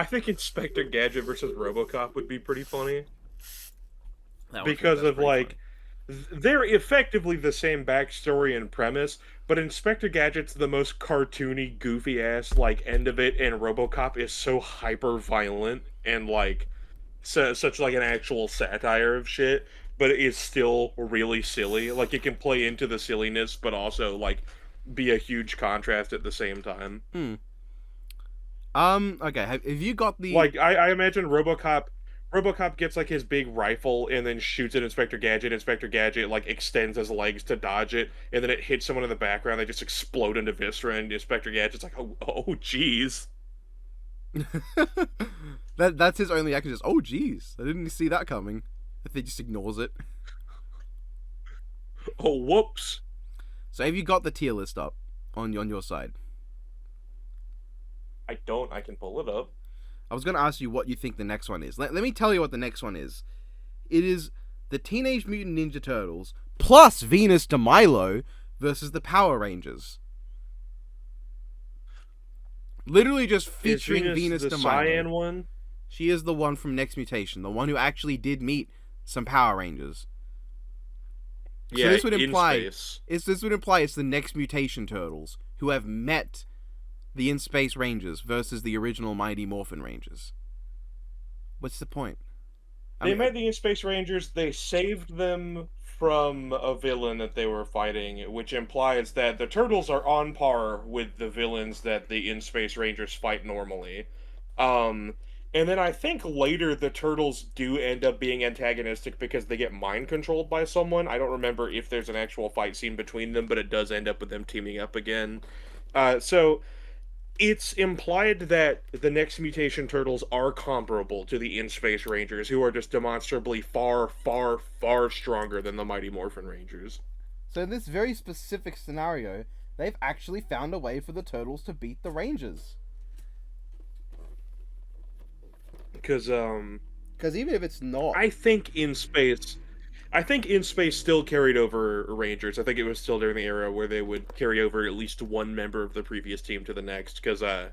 think Inspector Gadget versus RoboCop would be pretty funny. That Because that's of pretty like they're effectively the same backstory and premise, but Inspector Gadget's the most cartoony, goofy ass like end of it, and RoboCop is so hyper violent and like such like an actual satire of shit, but it is still really silly. Like it can play into the silliness, but also like be a huge contrast at the same time. funny. Okay. Have you got the Like I imagine RoboCop gets like his big rifle and then shoots at Inspector Gadget. Inspector Gadget like extends his legs to dodge it, and then it hits someone in the background. They just explode into viscera, and Inspector Gadget's like, oh, jeez. that's his only action. Just oh geez, I didn't see that coming. If he just ignores it. Oh, whoops. So have you got the tier list up on your side? I don't. I can pull it up. I was going to ask you what you think the next one is. Let me tell you what the next one is. It is the Teenage Mutant Ninja Turtles plus Venus de Milo versus the Power Rangers. Literally just featuring Is Venus the de Milo. Cyan one? She is the one from Next Mutation, the one who actually did meet some Power Rangers. Yeah, this would in imply space. this would imply it's the Next Mutation Turtles who have met the In Space Rangers versus the original Mighty Morphin Rangers. What's the point? I They mean, met the In-Space Rangers. They saved them from a villain that they were fighting, which implies that the Turtles are on par with the villains that the In-Space Rangers fight normally. Um, and then I think later the Turtles do end up being antagonistic because they get mind controlled by someone. I don't remember if there's an actual fight scene between them, but it does end up with them teaming up again. So it's implied that the Next Mutation Turtles are comparable to the In-Space Rangers, who are just demonstrably far, far, far stronger than the Mighty Morphin Rangers. so in this very specific scenario, they've actually found a way for the Turtles to beat the Rangers. Because Because even if it's not, I think In Space still carried over Rangers. I think it was still during the era where they would carry over at least one member of the previous team to the next. Because the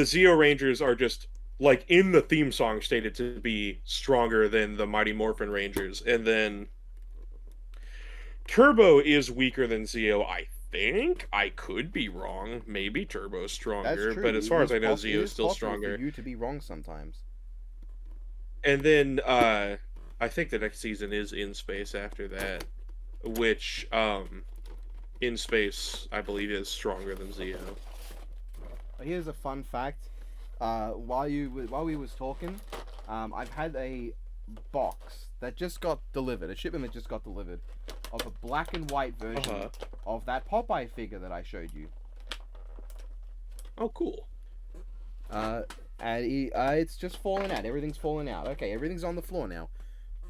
Zeo Rangers are just like in the theme song stated to be stronger than the Mighty Morphin Rangers, and then Turbo is weaker than Zeo. I think I could be wrong. Maybe Turbo's that's stronger, true. but as It far is as I know, it Zeo's is still possible stronger. for you to be wrong sometimes. And then I think the next season is In Space after that, which In Space I believe is stronger than Zeo. Here's a fun fact. While we was talking, I've had a box that just got delivered, a shipment that just got delivered, of a black and white version of that Popeye figure that I showed you. Oh, cool. And it's just falling out. Everything's falling out. Okay, everything's on the floor now.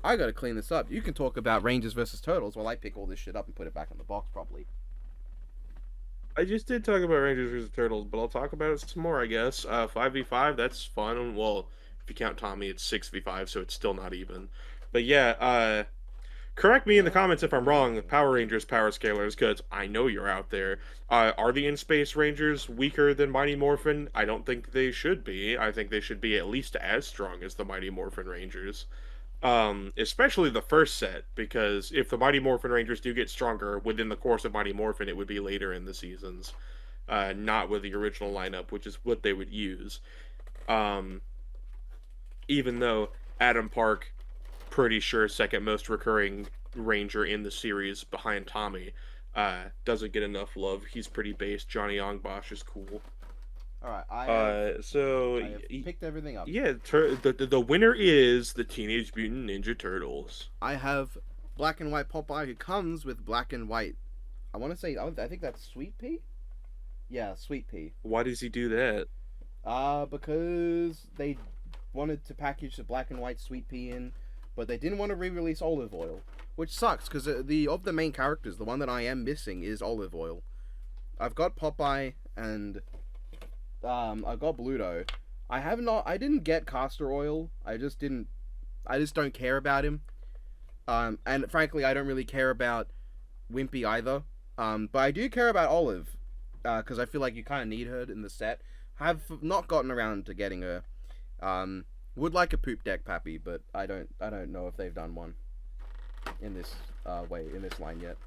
I gotta clean this up. You can talk about Rangers versus Turtles while I pick all this shit up and put it back in the box properly. I just did talk about Rangers vs. Turtles, but I'll talk about it some more, I guess. 5v5, that's fun. Well, if you count Tommy, it's 6v5, so it's still not even. But yeah, correct me in the comments if I'm wrong, Power Rangers, Power Scalers, because I know you're out there. Are the In-Space Rangers weaker than Mighty Morphin? I don't think they should be. I think they should be at least as strong as the Mighty Morphin Rangers. Especially the first set, because if the Mighty Morphin Rangers do get stronger within the course of Mighty Morphin, it would be later in the seasons, not with the original lineup, which is what they would use. Um, Even though Adam Park, pretty sure second most recurring Ranger in the series behind Tommy, doesn't get enough love. He's pretty base. Johnny Yongbosh is cool. Alright, I have picked everything up. Yeah, the winner is the Teenage Mutant Ninja Turtles. I have black and white Popeye who comes with black and white. I want to say, I think that's Sweet Pea? Yeah, Sweet Pea. Why does he do that? Because they wanted to package the black and white Sweet Pea in, but they didn't want to re-release Olive Oil, which sucks because of the main characters, the one that I am missing is Olive Oil. I've got Popeye and I got Bluto. I didn't get Castor Oil. I just don't care about him. And frankly, I don't really care about Wimpy either. But I do care about Olive, because I feel like you kind of need her in the set. Have not gotten around to getting her. Would like a Poop Deck Pappy, but I don't know if they've done one in this in this line yet.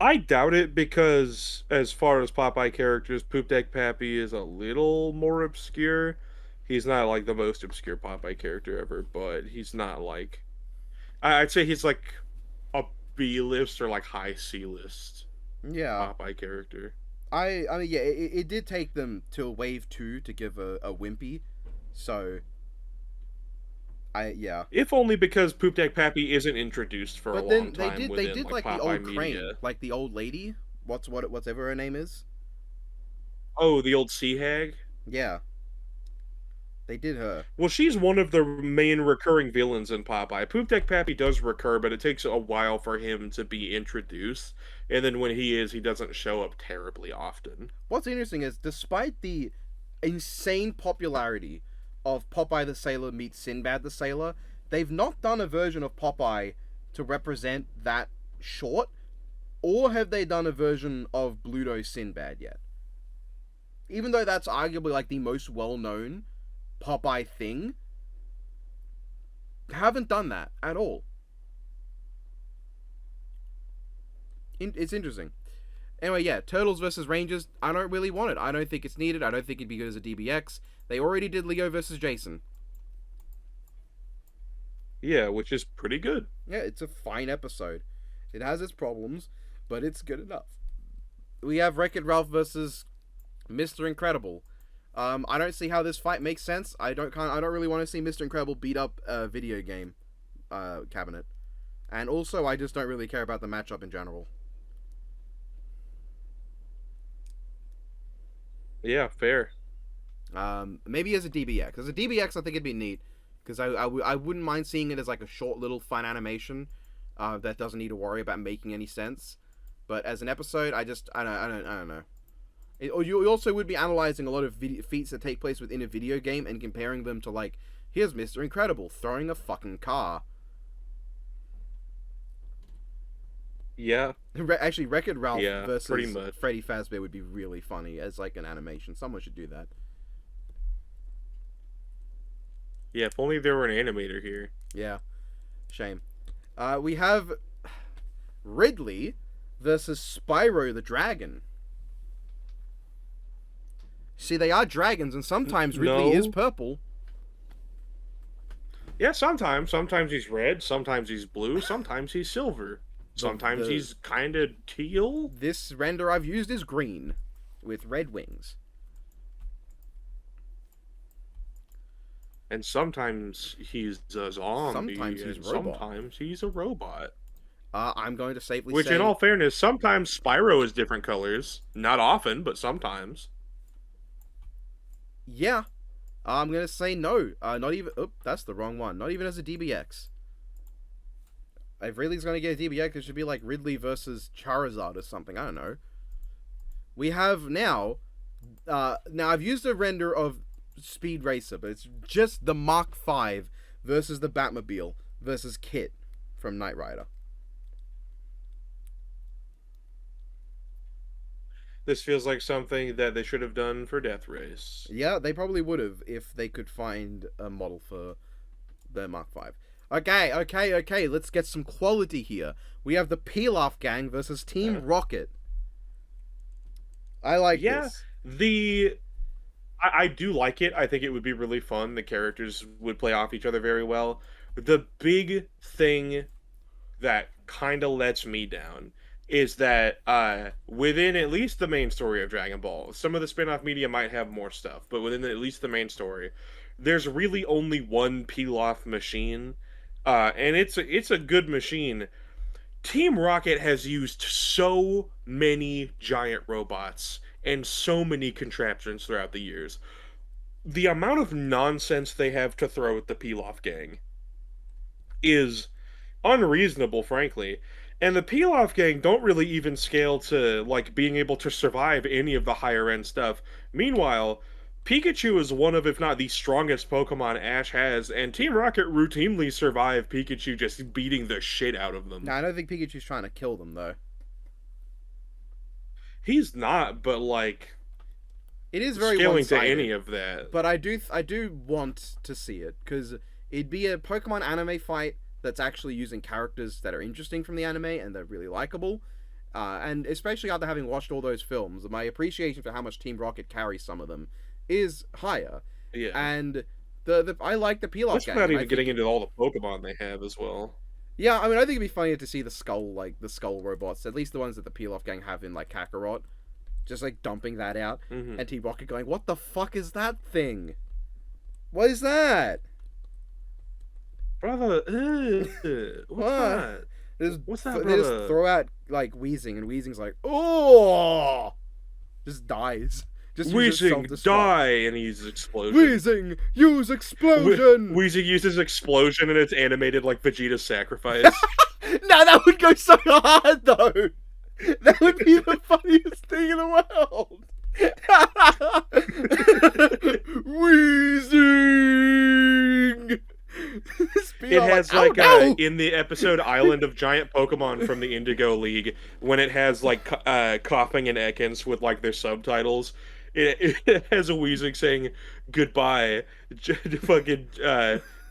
I doubt it because as far as Popeye characters, Poop Deck Pappy is a little more obscure. He's not like the most obscure Popeye character ever, but he's not like I'd say he's like a B list or like high C list Yeah. Popeye character. I mean, yeah, it did take them till wave 2 to give a Wimpy, so yeah. If only because Poop Deck Pappy isn't introduced for a But long then time they did like the Popeye old media. crane, like the old lady, whatever her name is. Oh, the old Sea Hag? Yeah, they did her. Well, she's one of the main recurring villains in Popeye. Poop Deck Pappy does recur, but it takes a while for him to be introduced. And then when he is, he doesn't show up terribly often. What's interesting is, despite the insane popularity of Popeye the Sailor meets Sinbad the Sailor, they've not done a version of Popeye to represent that short, or have they done a version of Bluto Sinbad yet? Even though that's arguably like the most well-known Popeye thing, haven't done that at all. It's interesting. Anyway, yeah, Turtles versus Rangers. I don't really want it. I don't think it's needed. I don't think it'd be good as a DBX. They already did Leo versus Jason. Yeah, which is pretty good. Yeah, it's a fine episode. It has its problems, but it's good enough. We have Wreck-It Ralph versus Mr. Incredible. I don't see how this fight makes sense. I don't really want to see Mr. Incredible beat up a video game cabinet. And also, I just don't really care about the matchup in general. Yeah, fair. Maybe as a DBX. As a DBX, I think it'd be neat. Because I wouldn't mind seeing it as like a short little fun animation that doesn't need to worry about making any sense. But as an episode, I don't know. You also would be analyzing a lot of feats that take place within a video game and comparing them to, like, here's Mr. Incredible throwing a fucking car. Yeah. Actually, Wreck-It Ralph versus much. Freddy Fazbear would be really funny as, like, an animation. Someone should do that. Yeah, if only there were an animator here. Yeah. Shame. We have Ridley versus Spyro the Dragon. See, they are dragons, and sometimes Ridley is purple. Yeah, sometimes. Sometimes he's red, sometimes he's blue, sometimes he's silver. Sometimes he's kind of teal. This render I've used is green, with red wings. And sometimes he's a zombie. Sometimes he's a robot. Sometimes he's a robot. I'm going to safely Which, say... in all fairness, sometimes Spyro is different colors. Not often, but sometimes. Yeah. I'm going to say no. Not even... Oh, that's the wrong one. Not even as a DBX. If Ridley's going to get a DBX, it should be like Ridley versus Charizard or something. I don't know. We have now... now, I've used a render of Speed Racer, but it's just the Mark V versus the Batmobile versus Kit from Knight Rider. This feels like something that they should have done for Death Race. Yeah, they probably would have if they could find a model for the Mark V. Okay, let's get some quality here. We have the Pilaf Gang versus Team Rocket. I like this. I do like it. I think it would be really fun. The characters would play off each other very well. The big thing that kind of lets me down is that within at least the main story of Dragon Ball, some of the spin-off media might have more stuff, but within at least the main story, there's really only one Pilaf machine, and it's a good machine. Team Rocket has used so many giant robots and so many contraptions throughout the years. The amount of nonsense they have to throw at the Pilaf Gang is unreasonable, frankly. And the Pilaf Gang don't really even scale to, like, being able to survive any of the higher-end stuff. Meanwhile, Pikachu is one of, if not the strongest Pokemon Ash has, and Team Rocket routinely survive Pikachu just beating the shit out of them. No, I don't think Pikachu's trying to kill them, though. He's not, but, like... It is very scaling one-sided, to any of that. But I do want to see it, because it'd be a Pokemon anime fight that's actually using characters that are interesting from the anime and they're really likable. And especially after having watched all those films, my appreciation for how much Team Rocket carries some of them is higher. Yeah. And I like the Pilaf Gang. Not even getting into all the Pokemon they have as well. Yeah, I mean, I think it'd be funnier to see the skull robots, at least the ones that the Pilaf Gang have in, like, Kakarot, just, like, dumping that out, and Team Rocket going, what the fuck is that thing? What is that? Brother, what's that? What's that, They just throw out, like, Weezing, and Weezing's like, oh! Just dies. Just Weezing, die, and he's explosion. Weezing, use explosion! Weezing uses explosion, and it's animated like Vegeta's sacrifice. No, that would go so hard, though! That would be the funniest thing in the world! Weezing! It has, like, in the episode Island of Giant Pokemon from the Indigo League, when it has, like, Coughing and Ekans with, like, their subtitles, it has a Weezing saying, goodbye, fucking,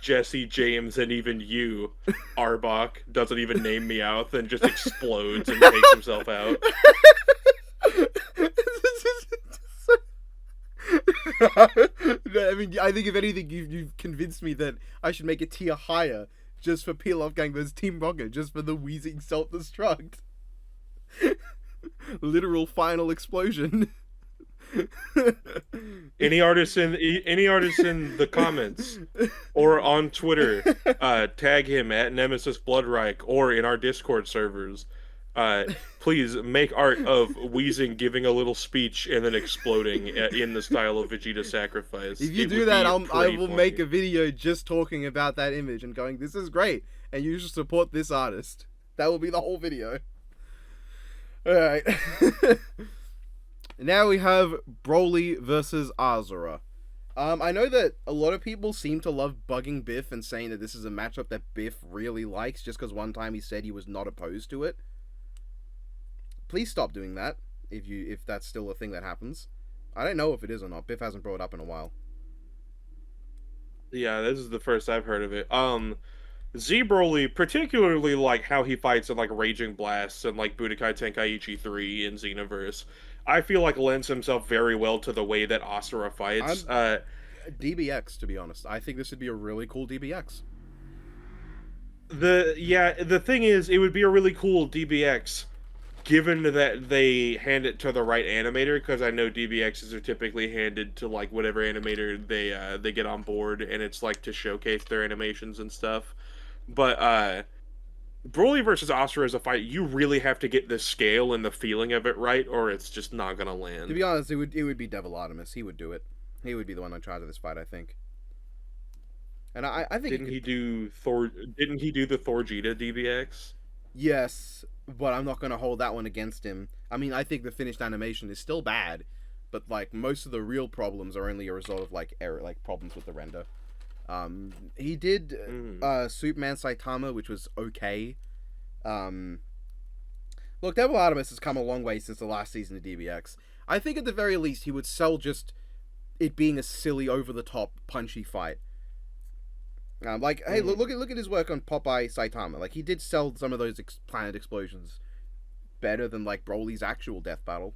Jesse, James, and even you, Arbok, doesn't even name Meowth, and just explodes and takes himself out. I mean, I think if anything, you've convinced me that I should make a tier higher just for Pilaf Gang vs Team Rocket, just for the wheezing self-destruct. Literal final explosion. Any artists in the comments or on Twitter, tag him at Nemesis Bloodreich or in our Discord servers. Please make art of Wheezing giving a little speech and then exploding in the style of Vegeta Sacrifice. If you do that, I will make a video just talking about that image and going, "This is great," and you should support this artist. That will be the whole video. All right. Now we have Broly versus Azura. I know that a lot of people seem to love bugging Biff and saying that this is a matchup that Biff really likes just because one time he said he was not opposed to it. Please stop doing that if that's still a thing that happens. I don't know if it is or not. Biff hasn't brought it up in a while. Yeah, this is the first I've heard of it. Z Broly, particularly like how he fights in like Raging Blasts and like Budokai Tenkaichi 3 in Xenoverse, I feel like lends himself very well to the way that Asura fights. DBX, to be honest. I think this would be a really cool DBX. The thing is, it would be a really cool DBX given that they hand it to the right animator, because I know DBXs are typically handed to like whatever animator they get on board, and it's like to showcase their animations and stuff. But Broly versus Asura as a fight, you really have to get the scale and the feeling of it right, or it's just not gonna land. To be honest, it would be Devil Artemis. He would do it. He would be the one in charge of this fight, I think. And I think Didn't he do the Thorgita DBX? Yes, but I'm not gonna hold that one against him. I mean, I think the finished animation is still bad, but like most of the real problems are only a result of like error, like problems with the render. He did Superman Saitama, which was okay. Look, Devil Artemis has come a long way since the last season of DBX. I think at the very least he would sell just it being a silly, over-the-top, punchy fight. Hey, look at his work on Popeye Saitama. Like, he did sell some of those planet explosions better than like Broly's actual death battle.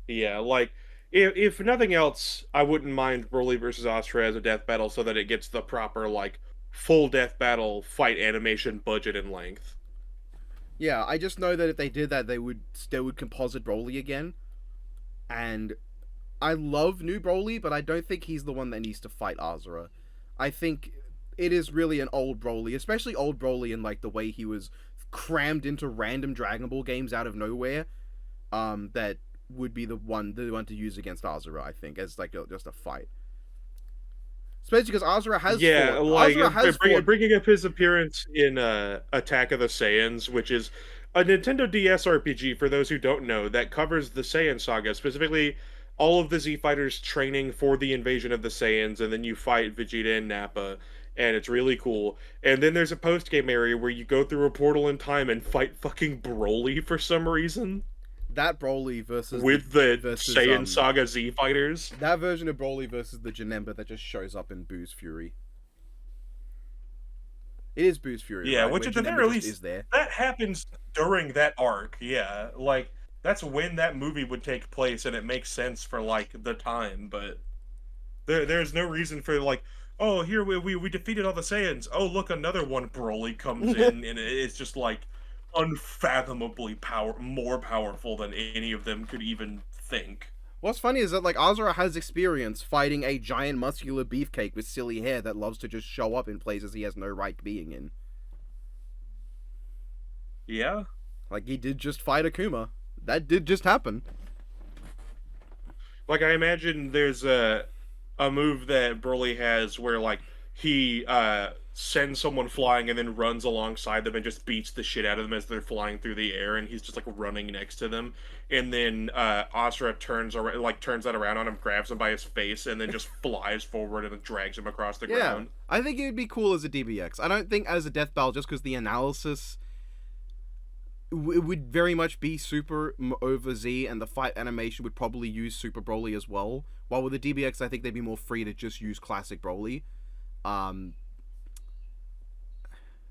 Yeah, like if nothing else, I wouldn't mind Broly versus Asura as a death battle so that it gets the proper like full death battle fight animation budget and length. Yeah, I just know that if they did that, they would composite Broly again, and I love new Broly, but I don't think he's the one that needs to fight Asura. I think it is really an old Broly, especially old Broly in like the way he was crammed into random Dragon Ball games out of nowhere. That would be the one to use against Asura, I think, as like just a fight. Especially because Asura has bringing up his appearance in Attack of the Saiyans, which is a Nintendo DS RPG for those who don't know that covers the Saiyan saga, specifically all of the Z Fighters training for the invasion of the Saiyans, and then you fight Vegeta and Nappa, and it's really cool. And then there's a post-game area where you go through a portal in time and fight fucking Broly for some reason. That Broly versus Saiyan Saga Z Fighters. That version of Broly versus the Janemba that just shows up in Boo's Fury. It is Boo's Fury. Yeah, right? which Where at the Janemba very least is there. that happens during that arc. Yeah, like that's when that movie would take place, and it makes sense for like the time. But there's no reason for like, oh, here we defeated all the Saiyans. Oh, look, another one Broly comes in, and it's just like unfathomably more powerful than any of them could even think. What's funny is that like Asura has experience fighting a giant muscular beefcake with silly hair that loves to just show up in places he has no right being in. Yeah. Like he did just fight Akuma. That did just happen. Like I imagine there's a move that Broly has where like he sends someone flying and then runs alongside them and just beats the shit out of them as they're flying through the air, and he's just like running next to them, and then Asura turns that around on him, grabs him by his face, and then just flies forward and drags him across the ground. I think it would be cool as a DBX. I don't think as a death battle, just because the analysis it would very much be Super over Z, and the fight animation would probably use Super Broly as well. While with the DBX, I think they'd be more free to just use classic Broly.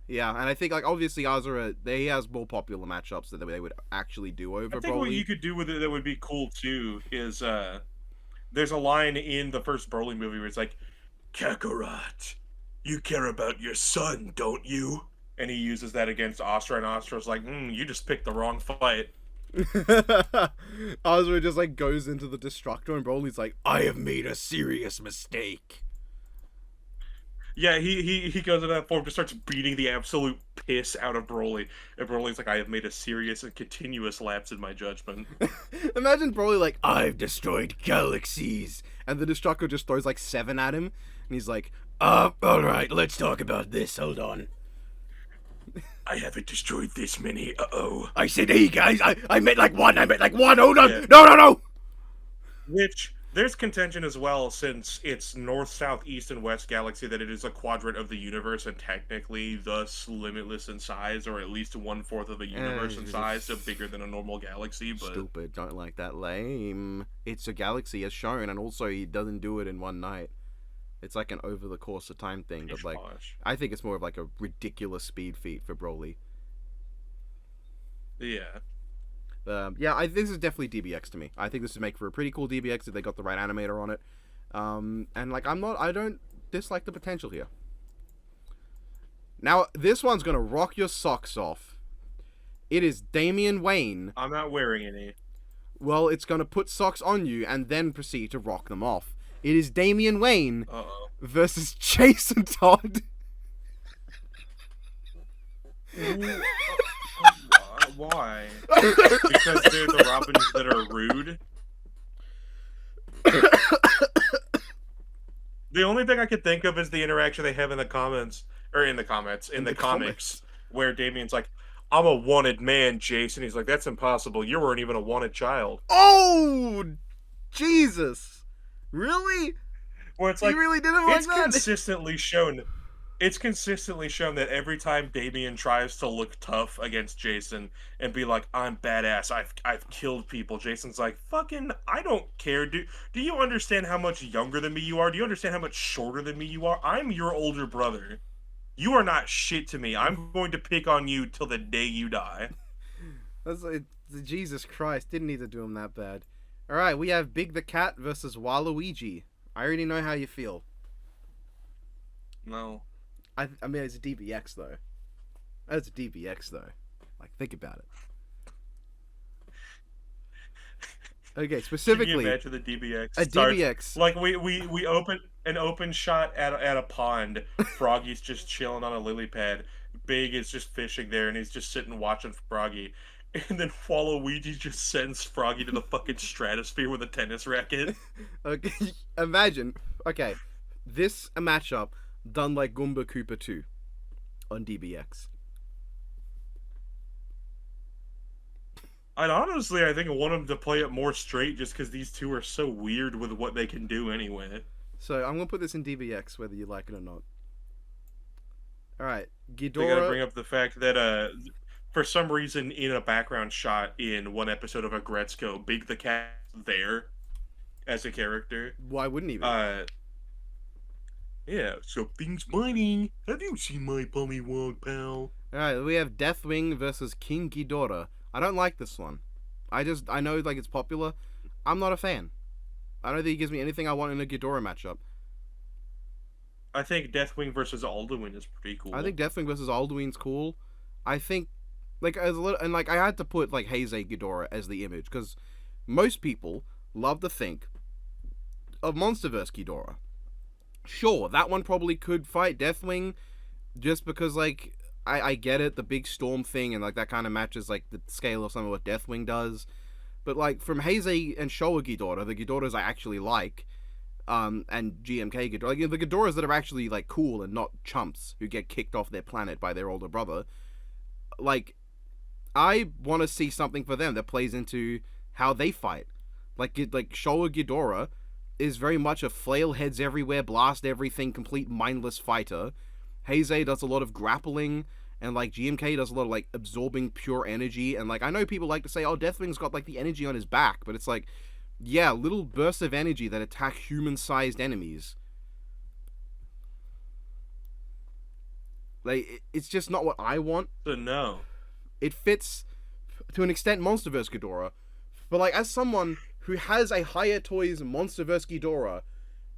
Yeah, and I think like obviously Azura, he has more popular matchups that they would actually do I over think what you Broly. could do with it that would be cool too is there's a line in the first Broly movie where it's like, Kakarot, you care about your son, don't you? And he uses that against Astra, and Astra's like, you just picked the wrong fight. Azura just like goes into the Destructor, and Broly's like, "I have made a serious mistake." Yeah, he goes into that form, just starts beating the absolute piss out of Broly. And Broly's like, I have made a serious and continuous lapse in my judgment. Imagine Broly like, "I've destroyed galaxies," and the Destructor just throws like 7 at him, and he's like, all right, let's talk about this. Hold on." I haven't destroyed this many, I said, "Hey guys, I meant like one. Hold on, Yeah. no." Which, there's contention as well, since it's north, south, east, and west galaxy, that it is a quadrant of the universe, and technically thus limitless in size, or at least 1/4 of the universe in size, so bigger than a normal galaxy, but... Stupid, don't like that. Lame. It's a galaxy as shown, and also he doesn't do it in one night. It's like an over the course of time thing, but like, I think it's more of like a ridiculous speed feat for Broly. Yeah. Yeah, this is definitely DBX to me. I think this would make for a pretty cool DBX if they got the right animator on it. And like, I don't dislike the potential here. Now, this one's gonna rock your socks off. It is Damian Wayne. I'm not wearing any. Well, it's gonna put socks on you and then proceed to rock them off. It is Damian Wayne versus Jason Todd. Why? Because they're the Robins that are rude? The only thing I could think of is the interaction they have in the comments, or in the comics, where Damien's like, I'm a wanted man, Jason. He's like, that's impossible. You weren't even a wanted child. Oh, Jesus. Really? Where it's like, he really did it like that? It's consistently shown that every time Damien tries to look tough against Jason and be like, I'm badass, I've killed people, Jason's like, fucking, I don't care. Do you understand how much younger than me you are? Do you understand how much shorter than me you are? I'm your older brother. You are not shit to me. I'm going to pick on you till the day you die. That's like, Jesus Christ, didn't need to do him that bad. Alright, we have Big the Cat versus Waluigi. I already know how you feel. No. I mean, it's a DBX though. That's a DBX though. Like, think about it. Okay, specifically. Can you imagine the DBX? DBX. Like we open an open shot at a pond. Froggy's just chilling on a lily pad. Big is just fishing there, and he's just sitting watching Froggy. And then Waluigi just sends Froggy to the fucking stratosphere with a tennis racket. Okay, imagine. Okay, this a matchup done like Goomba Koopa 2 on DBX. I think I want them to play it more straight just because these two are so weird with what they can do anyway. So I'm going to put this in DBX whether you like it or not. Alright, Ghidorah... They gotta bring up the fact that, for some reason, in a background shot in one episode of Agretzko, Big the Cat there as a character. Why wouldn't he be? Yeah, something's biting. Have you seen my bummy wog, pal? Alright, we have Deathwing versus King Ghidorah. I don't like this one. I know like it's popular. I'm not a fan. I don't think it gives me anything I want in a Ghidorah matchup. I think Deathwing versus Alduin is pretty cool. I think Deathwing versus Alduin's cool. I think, like, I had to put like Heisei Ghidorah as the image because most people love to think of Monsterverse Ghidorah. Sure, that one probably could fight Deathwing, just because like I get it, the big storm thing, and like that kind of matches like the scale of some of what Deathwing does. But like from Heisei and Showa Ghidorah, the Ghidorahs I actually like, and GMK Ghidorah, like, the Ghidorahs that are actually like cool and not chumps who get kicked off their planet by their older brother. Like, I want to see something for them that plays into how they fight. Like Showa Ghidorah is very much a flail heads everywhere, blast everything, complete mindless fighter. Heisei does a lot of grappling, and like GMK does a lot of like absorbing pure energy, and like I know people like to say, oh, Deathwing's got like the energy on his back, but it's like, yeah, little bursts of energy that attack human-sized enemies. Like, it's just not what I want. So no. It fits, to an extent, MonsterVerse Ghidorah. But, like, as someone who has a Hiya Toys MonsterVerse Ghidorah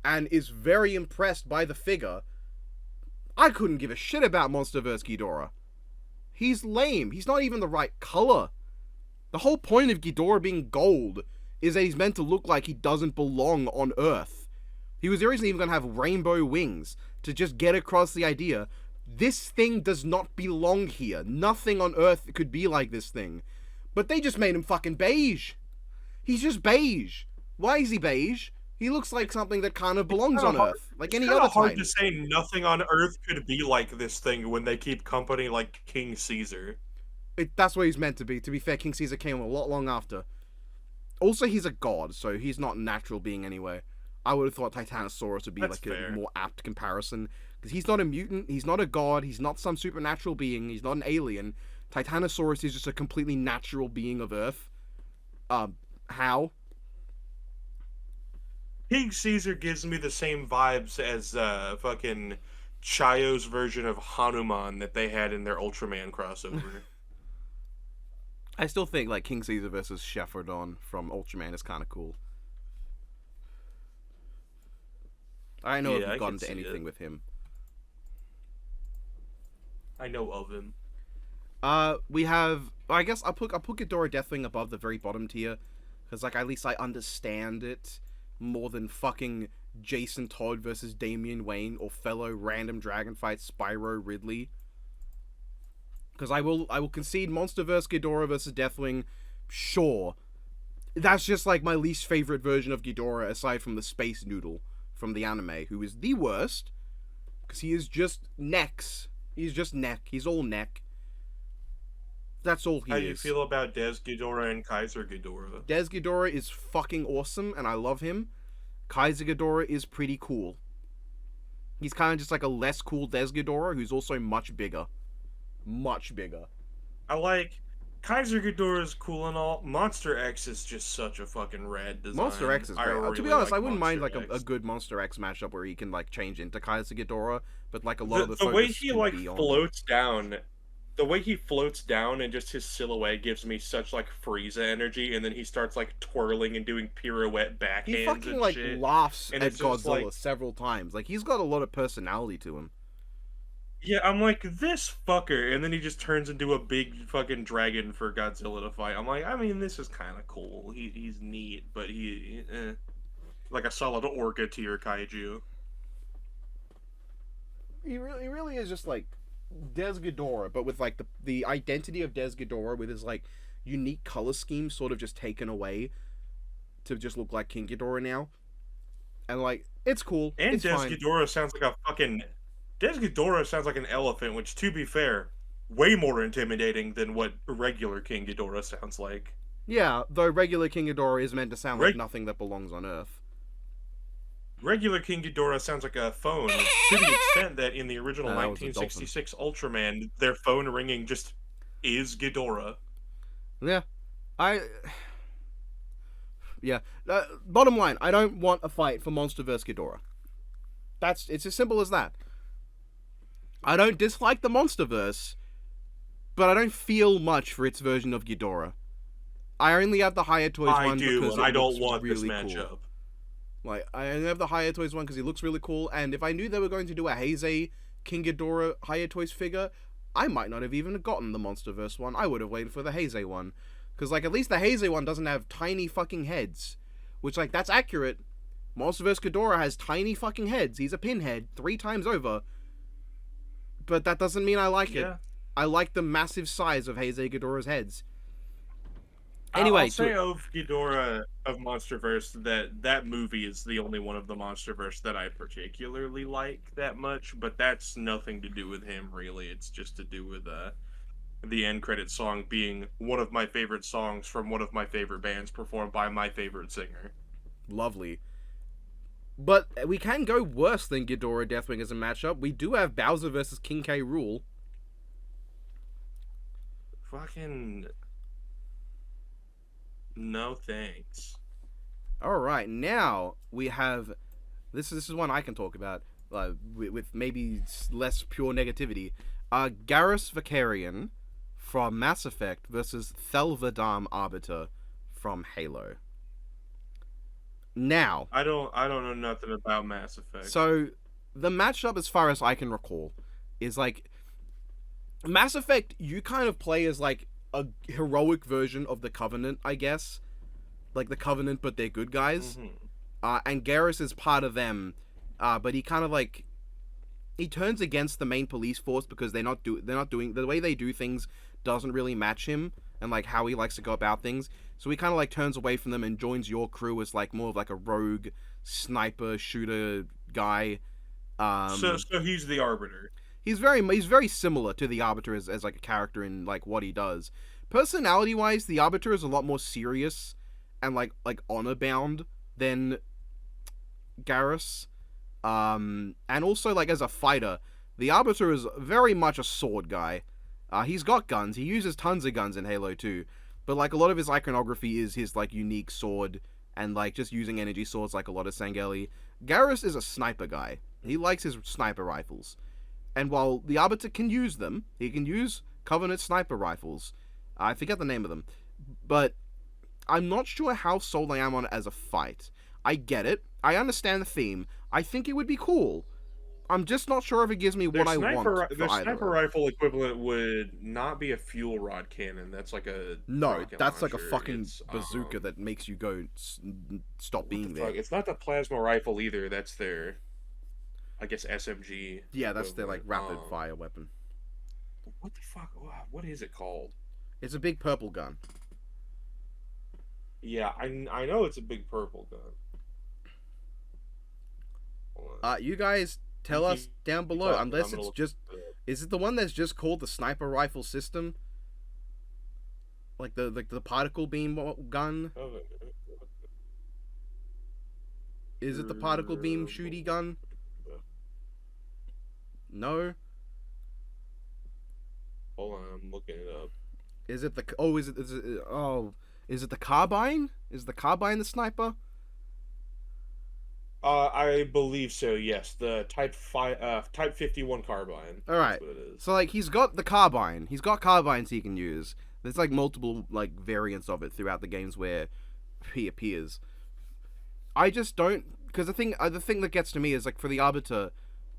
and is very impressed by the figure, I couldn't give a shit about MonsterVerse Ghidorah. He's lame. He's not even the right color. The whole point of Ghidorah being gold is that he's meant to look like he doesn't belong on Earth. He was originally even going to have rainbow wings to just get across the idea, this thing does not belong here. Nothing on Earth could be like this thing. But they just made him fucking beige. He's just beige. Why is he beige? He looks like something that kind of belongs on Earth, like any other It's hard Titan. to say nothing on Earth could be like this thing when they keep company like King Caesar. That's what he's meant to be. To be fair, King Caesar came a lot long after. Also, he's a god, so he's not a natural being anyway. I would have thought Titanosaurus would be That's like fair. a more apt comparison. Because he's not a mutant, he's not a god, he's not some supernatural being, he's not an alien. Titanosaurus is just a completely natural being of Earth. How? King Caesar gives me the same vibes as fucking Chayo's version of Hanuman that they had in their Ultraman crossover. I still think like King Caesar versus Shepherdon from Ultraman is kind of cool. I don't know if Yeah, I you've gotten can to see anything it. with him. I know of him. We have. I guess I'll put Ghidorah Deathwing above the very bottom tier, because like at least I understand it more than fucking Jason Todd versus Damian Wayne or fellow random dragon fight Spyro Ridley. Because I will concede MonsterVerse Ghidorah versus Deathwing, sure. That's just like my least favorite version of Ghidorah aside from the Space Noodle from the anime, who is the worst, because he is just necks. He's just neck. He's all neck. That's all he How is. do you feel about Des Ghidorah and Kaiser Ghidorah? Des Ghidorah is fucking awesome, and I love him. Kaiser Ghidorah is pretty cool. He's kind of just like a less cool Des Ghidorah, who's also much bigger. Much bigger. I like Kaiser Ghidorah is cool and all. Monster X is just such a fucking rad design. Monster X is great. To really be honest, like I wouldn't mind like Monster a X. good Monster X matchup where he can like change into Kaiser Ghidorah, but like a lot of the The way focus he can like be on... floats down, the way he floats down and just his silhouette gives me such like Frieza energy, and then he starts like twirling and doing pirouette backhands He fucking and like shit. laughs And at it's just, Godzilla like- several times. Like he's got a lot of personality to him. Yeah, I'm like, this fucker, and then he just turns into a big fucking dragon for Godzilla to fight. I'm like, I mean, this is kind of cool. He's neat, but like a solid Orca tier kaiju. He really is just like Des Ghidorah, but with like the identity of Des Ghidorah with his like unique color scheme sort of just taken away to just look like King Ghidorah now. And like it's cool. And it's Des fine. Ghidorah sounds like a fucking... Des Ghidorah sounds like an elephant, which, to be fair, way more intimidating than what regular King Ghidorah sounds like. Yeah, though regular King Ghidorah is meant to sound like Reg- nothing that belongs on Earth. Regular King Ghidorah sounds like a phone, to the extent that in the original That was a 1966 Ultraman, their phone ringing just is Ghidorah. Yeah, yeah. Bottom line, I don't want a fight for MonsterVerse Ghidorah. It's as simple as that. I don't dislike the MonsterVerse, but I don't feel much for its version of Ghidorah. I only have the Hiya Toys I one do, because and it I don't looks want really this matchup. cool. Like, I only have the Hiya Toys one because he looks really cool, and if I knew they were going to do a Heisei King Ghidorah Hiya Toys figure, I might not have even gotten the MonsterVerse one. I would have waited for the Heisei one. Because, like, at least the Heisei one doesn't have tiny fucking heads. Which, like, that's accurate. MonsterVerse Ghidorah has tiny fucking heads. He's a pinhead 3 times over. But that doesn't mean I like it. Yeah. I like the massive size of Heisei Ghidorah's heads. Anyway, I'll say of Ghidorah of MonsterVerse that movie is the only one of the MonsterVerse that I particularly like that much, but that's nothing to do with him really. It's just to do with the end credit song being one of my favorite songs from one of my favorite bands performed by my favorite singer. Lovely. But we can go worse than Ghidorah Deathwing as a matchup. We do have Bowser versus King K. Rool. Fucking no thanks. Alright, now we have... This is one I can talk about, with maybe less pure negativity. Garrus Vakarian from Mass Effect versus Thelvadam Arbiter from Halo. Now, I don't know nothing about Mass Effect. so the matchup, as far as I can recall, is like Mass Effect. You kind of play as like a heroic version of the Covenant, I guess, like the Covenant, but they're good guys. Hmm. And Garrus is part of them, but he kind of like he turns against the main police force because they're not doing the way they do things doesn't really match him and like how he likes to go about things. So he kind of like turns away from them and joins your crew as like more of like a rogue sniper shooter guy. So he's the Arbiter. He's very similar to the Arbiter as like a character in like what he does. Personality wise, the Arbiter is a lot more serious and like honor bound than Garrus. And also like as a fighter, the Arbiter is very much a sword guy. He's got guns. He uses tons of guns in Halo 2, but like a lot of his iconography is his like unique sword and like just using energy swords like a lot of Sangeli. Garrus is a sniper guy. He likes his sniper rifles. And while the Arbiter can use them, he can use Covenant sniper rifles. I forget the name of them. But I'm not sure how sold I am on it as a fight. I get it. I understand the theme. I think it would be cool. I'm just not sure if it gives me what I want for Their either. sniper rifle equivalent would not be a fuel rod cannon. That's like a No, rocket that's like a launcher. fucking It's, bazooka that makes you go stop what being the there. fuck? It's not the plasma rifle either. That's their, I guess, SMG. Yeah, that's their like equivalent. rapid fire weapon. What the fuck? What is it called? It's a big purple gun. Yeah, I know it's a big purple gun. Hold on. You guys tell us down below. I'm Unless gonna it's look just, it up. is it the one that's just called the sniper rifle system? Like the particle beam gun? Is it the particle beam shooty gun? No. Hold on, I'm looking it up. Is it the is it the carbine? Is the carbine the sniper? I believe so. Yes, the Type 51 carbine. All right. That's what it is. So like he's got the carbine. He's got carbines he can use. There's like multiple like variants of it throughout the games where he appears. I just don't because the thing that gets to me is like for the Arbiter,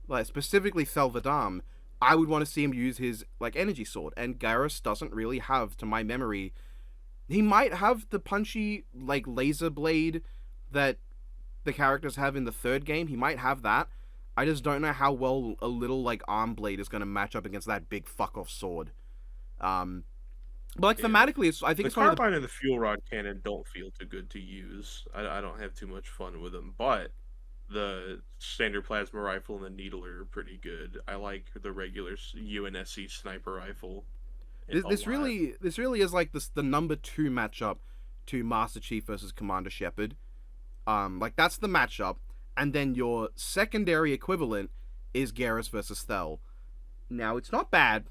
like specifically Thelvadam, I would want to see him use his like energy sword, and Garrus doesn't really have, to my memory. He might have the punchy like laser blade that the characters have in the third game. He might have that. I just don't know how well a little like arm blade is going to match up against that big fuck off sword. But like Yeah. thematically, I think The it's one of the carbine and the fuel rod cannon don't feel too good to use. I don't have too much fun with them, but the standard plasma rifle and the needle are pretty good. I like the regular UNSC sniper rifle. this really is like the number 2 matchup to Master Chief versus Commander Shepard. Like that's the matchup, and then your secondary equivalent is Garrus versus Thel. Now it's not bad.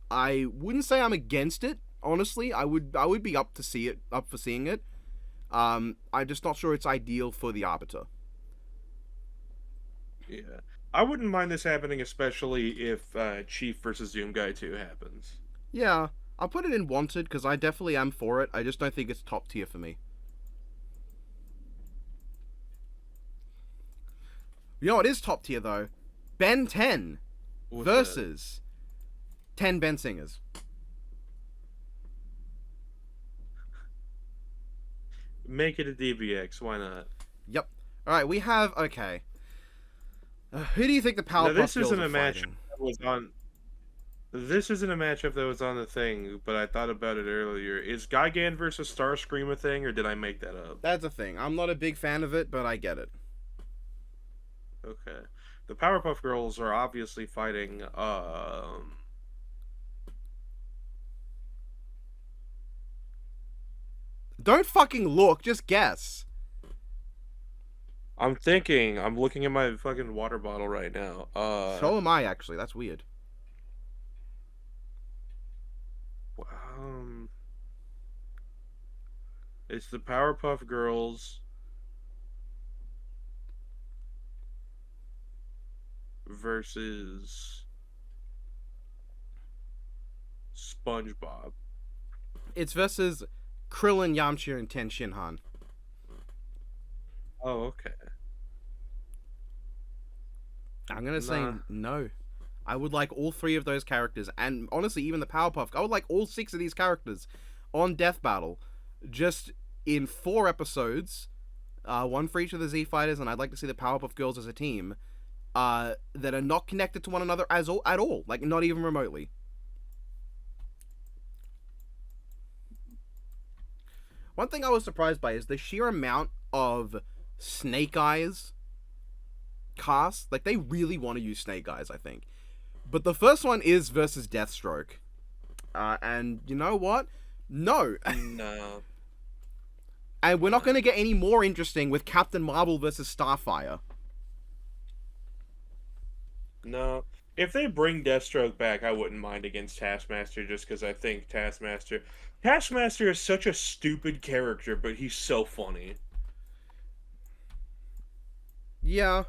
I wouldn't say I'm against it. Honestly, I would be up for seeing it. I'm just not sure it's ideal for the Arbiter. Yeah, I wouldn't mind this happening, especially if Chief versus Zoom Guy 2 happens. Yeah, I'll put it in wanted because I definitely am for it. I just don't think it's top tier for me. You know what is top tier though? Ben 10 What's versus 10 Ben Singers. that? Make it a DBX. Why not? Yep. All right, we have okay. Who do you think the Now, Powerpuff this Girls isn't are a matchup fighting? that was on. This isn't a matchup that was on the thing, but I thought about it earlier. Is Gigan versus Starscream a thing, or did I make that up? That's a thing. I'm not a big fan of it, but I get it. Okay. The Powerpuff Girls are obviously fighting, Don't fucking look, just guess. I'm thinking, I'm looking at my fucking water bottle right now. So am I actually. That's weird. Um, it's the Powerpuff Girls versus SpongeBob. It's versus Krillin, Yamcha, and Ten Shinhan. Oh, okay. I'm gonna say Nah. no. I would like all 3 of those characters, and honestly, even the Powerpuff. I would like all 6 of these characters on Death Battle, just in 4 episodes, one for each of the Z Fighters, and I'd like to see the Powerpuff Girls as a team, that are not connected to one another at all, like not even remotely. One thing I was surprised by is the sheer amount of Snake Eyes cast. Like, they really want to use Snake Eyes, I think. But the first one is versus Deathstroke. And you know what? No. No. And we're not going to get any more interesting with Captain Marvel versus Starfire. No. If they bring Deathstroke back, I wouldn't mind against Taskmaster, just because I think Taskmaster is such a stupid character, but he's so funny. Yeah.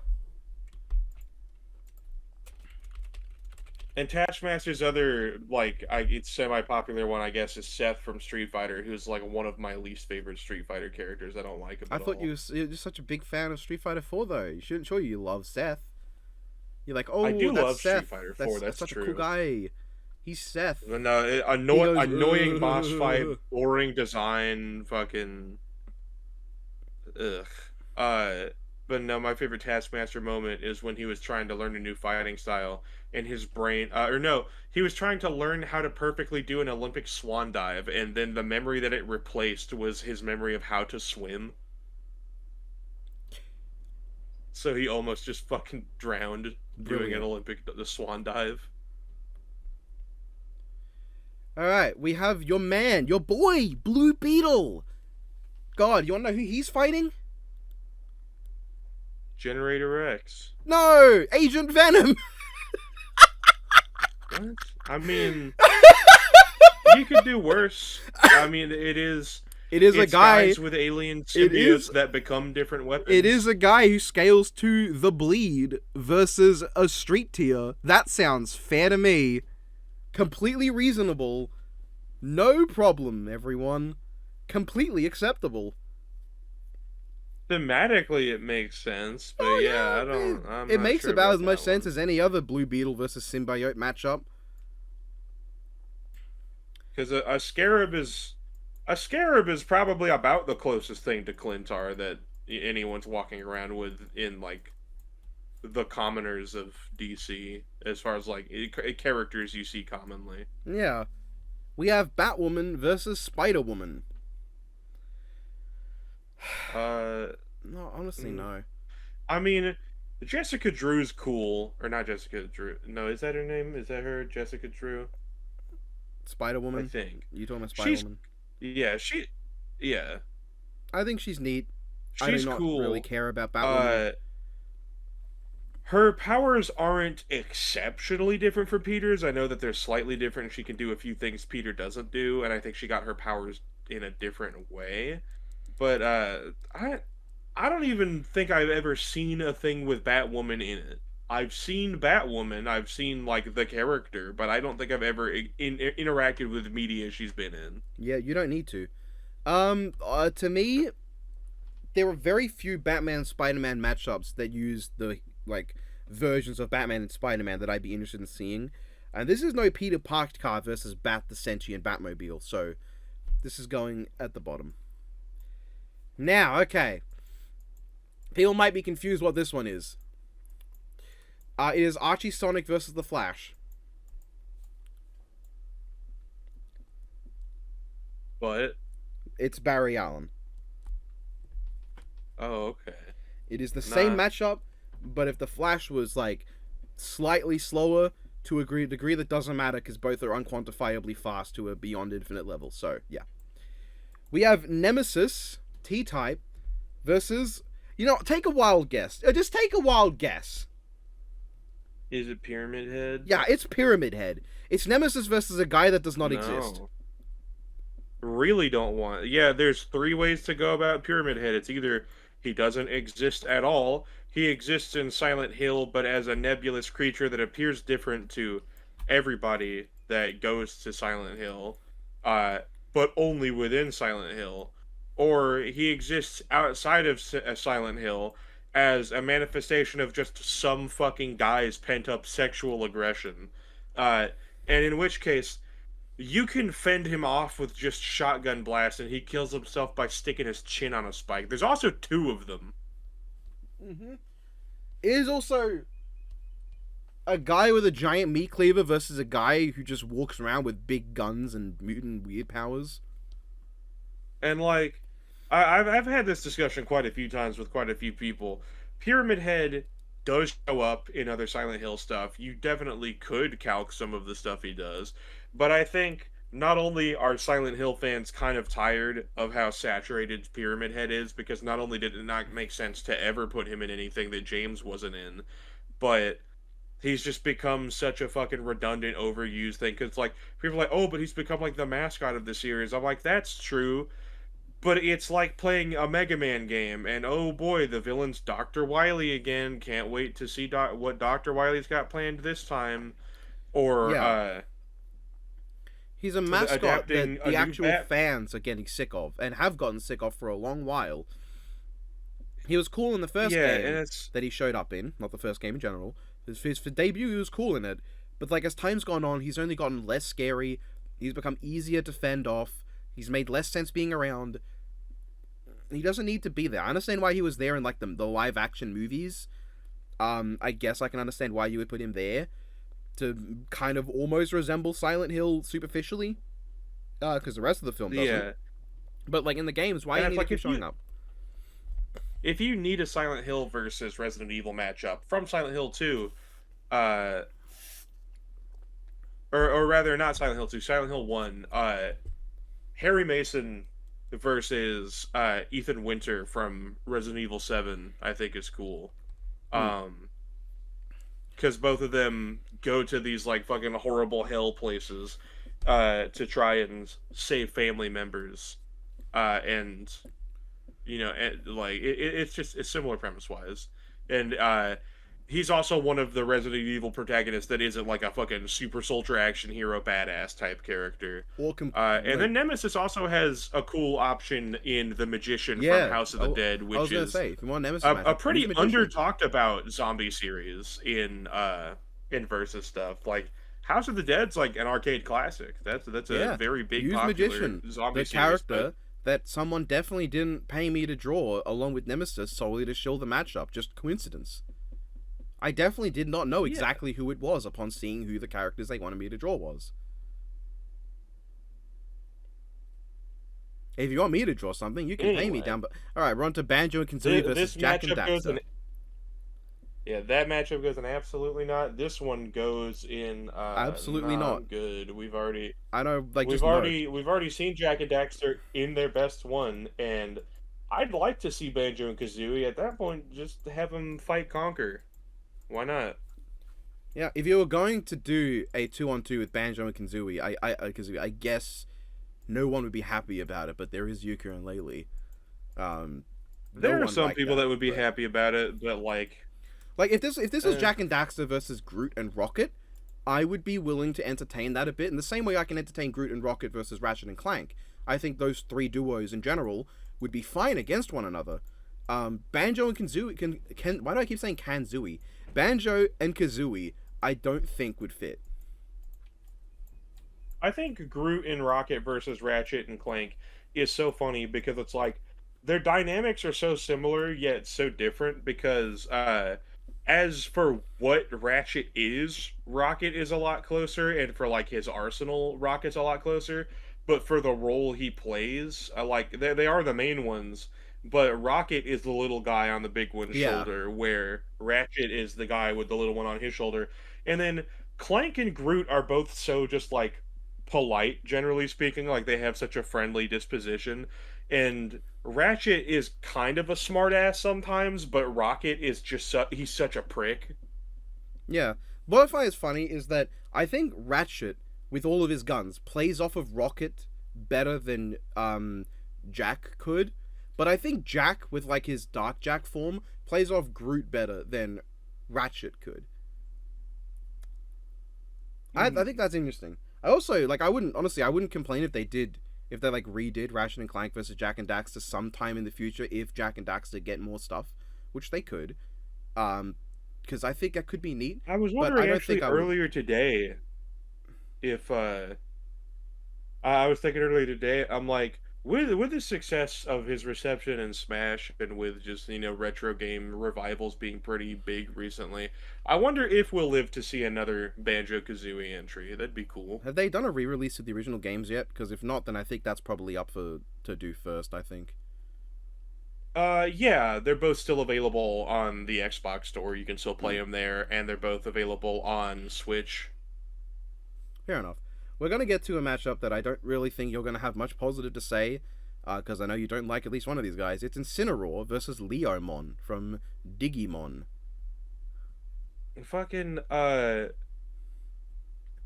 And Taskmaster's other, like, it's semi-popular one, I guess, is Seth from Street Fighter, who's, like, one of my least favorite Street Fighter characters. I don't like him I at thought all. you're just such a big fan of Street Fighter 4, though. You shouldn't. Sure, you love Seth. You're like, oh, I do that's love Seth. Street Fighter 4, that's such true. a cool guy. He's Seth. No, He goes, annoying boss fight, boring design, fucking... Ugh. But no, my favorite Taskmaster moment is when he was trying to learn a new fighting style, and his brain, he was trying to learn how to perfectly do an Olympic swan dive, and then the memory that it replaced was his memory of how to swim. So he almost just fucking drowned doing the swan dive. Alright, we have your man, your boy, Blue Beetle. God, you wanna know who he's fighting? Generator X. No! Agent Venom! What? I mean, you could do worse. I mean, it's a guy guys with alien symbiotes that become different weapons. It is a guy who scales to the bleed versus a street tier. That sounds fair to me. Completely reasonable. No problem, everyone. Completely acceptable. Thematically, it makes sense, but it makes about as much sense as any other Blue Beetle versus Symbiote matchup. Because a scarab is probably about the closest thing to Clintar that anyone's walking around with in, like, the commoners of DC, as far as, like, characters you see commonly. Yeah. We have Batwoman versus Spider-Woman. No, honestly, no. I mean, Jessica Drew's cool. Or not Jessica Drew. No, is that her name? Is that her? Jessica Drew? Spider-Woman? I think. You talking about Spider-Woman? Yeah. I think she's neat. She's I do not cool. really care about Batwoman. Her powers aren't exceptionally different from Peter's. I know that they're slightly different. She can do a few things Peter doesn't do, and I think she got her powers in a different way. But I don't even think I've ever seen a thing with Batwoman in it. I've seen Batwoman, I've seen, like, the character, but I don't think I've ever interacted with media she's been in. Yeah, you don't need to. To me, there are very few Batman Spider-Man matchups that use the, like, versions of Batman and Spider-Man that I'd be interested in seeing. And this is no Peter Parker versus Bat the Sentient Batmobile, so this is going at the bottom. Now, okay. People might be confused what this one is. It is Archie Sonic versus the Flash. But It's Barry Allen. oh, okay. It is the same matchup, but if the Flash was, like, slightly slower to a degree that doesn't matter because both are unquantifiably fast to a beyond infinite level. So, yeah. We have Nemesis, T-Type, versus... You know, take a wild guess. Just take a wild guess. Is it Pyramid Head? Yeah, it's Pyramid Head. It's Nemesis versus a guy that does not exist. Really don't want... Yeah, there's 3 ways to go about Pyramid Head. It's either he doesn't exist at all, he exists in Silent Hill, but as a nebulous creature that appears different to everybody, that goes to Silent Hill, uh, but only within Silent Hill, or he exists outside of Silent Hill as a manifestation of just some fucking guy's pent up sexual aggression. Uh, and in which case, you can fend him off with just shotgun blasts, and he kills himself by sticking his chin on a spike. There's also two of them. Mm-hmm. It is also a guy with a giant meat cleaver versus a guy who just walks around with big guns and mutant weird powers. And like, I've had this discussion quite a few times with quite a few people. Pyramid Head does show up in other Silent Hill stuff. You definitely could calc some of the stuff he does, but I think not only are Silent Hill fans kind of tired of how saturated Pyramid Head is, because not only did it not make sense to ever put him in anything that James wasn't in, but he's just become such a fucking redundant, overused thing. Because like people are like, oh, but he's become like the mascot of the series. I'm like, that's true, but it's like playing a Mega Man game, and oh boy, the villain's Dr. Wily again. Can't wait to see what Dr. Wily's got planned this time. Or Yeah. He's a mascot adapting that a the new actual Bat- fans are getting sick of, and have gotten sick of for a long while. He was cool in the first yeah, game and it's that he showed up in, not the first game in general. His for debut, he was cool in it. But like as time's gone on, he's only gotten less scary. He's become easier to fend off. He's made less sense being around. He doesn't need to be there. I understand why he was there in like the live action movies. I guess I can understand why you would put him there to kind of almost resemble Silent Hill superficially, because the rest of the film doesn't. yeah. But like in the games, why And do it's you need like to keep showing up? if you need a Silent Hill versus Resident Evil matchup from Silent Hill 2, uh, or rather not Silent Hill 2, Silent Hill 1, Harry Mason versus Ethan Winter from Resident Evil 7, I think is cool. Because both of them go to these like fucking horrible hell places to try and save family members, and like it's similar premise wise, and he's also one of the Resident Evil protagonists that isn't like a fucking super soldier action hero badass type character. Or And then Nemesis also has a cool option in The Magician Yeah, from House of the Dead, I which was gonna is say, if you want Nemesis a matchup, pretty use Magician. under talked about zombie series in Versus stuff. Like House of the Dead's like an arcade classic. That's Yeah, a very big use popular Magician, zombie the series. character that someone definitely didn't pay me to draw, along with Nemesis, solely to show the matchup. Just coincidence. I definitely did not know exactly who it was upon seeing who the characters they wanted me to draw was. If you want me to draw something, you can pay me down. But all right, we're on to Banjo and Kazooie versus This Jack and matchup goes Daxter. in. Yeah, that matchup goes in absolutely not. This one goes in Absolutely not. good. We've already I know, like we've just no. already seen Jack and Daxter in their best one, and I'd like to see Banjo and Kazooie at that point. Just have them fight conquer. Why not? Yeah, if you were going to do a 2-on-2 with Banjo and Kazooie, I guess no one would be happy about it. But there is Yuka and Laylee. There are some people that would be happy about it, but like if this was Jack and Daxter versus Groot and Rocket, I would be willing to entertain that a bit. In the same way I can entertain Groot and Rocket versus Ratchet and Clank, I think those three duos in general would be fine against one another. Banjo and Kazooie can why do I keep saying Kanzooie? Banjo and Kazooie, I don't think would fit. I think Groot and Rocket versus Ratchet and Clank is so funny because it's like their dynamics are so similar yet so different because as for what Ratchet is, Rocket is a lot closer, and for like his arsenal, Rocket's a lot closer. But for the role he plays, like they are the main ones, but Rocket is the little guy on the big one's shoulder, where Ratchet is the guy with the little one on his shoulder. And then Clank and Groot are both so just like polite, generally speaking, like they have such a friendly disposition. And Ratchet is kind of a smartass sometimes, but Rocket is just he's such a prick. Yeah. What I find is funny is that I think Ratchet, with all of his guns, plays off of Rocket better than Jack could. But I think Jack, with like his Dark Jack form, plays off Groot better than Ratchet could. I think that's interesting. I also like I wouldn't complain if they like redid Ratchet and Clank versus Jak and Daxter sometime in the future if Jak and Daxter get more stuff, which they could. Because I think that could be neat, I was but I wondering don't actually think I would. earlier today if I was thinking earlier today, I'm like, with the success of his reception in Smash and with just, retro game revivals being pretty big recently, I wonder if we'll live to see another Banjo-Kazooie entry. That'd be cool. Have they done a re-release of the original games yet? Because if not, then I think that's probably up for to do first. I think. Yeah, they're both still available on the Xbox store. You can still play Hmm. them there, and they're both available on Switch. Fair enough. We're gonna get to a matchup that I don't really think you're gonna have much positive to say, because I know you don't like at least one of these guys. It's Incineroar versus Leomon from Digimon. Fucking,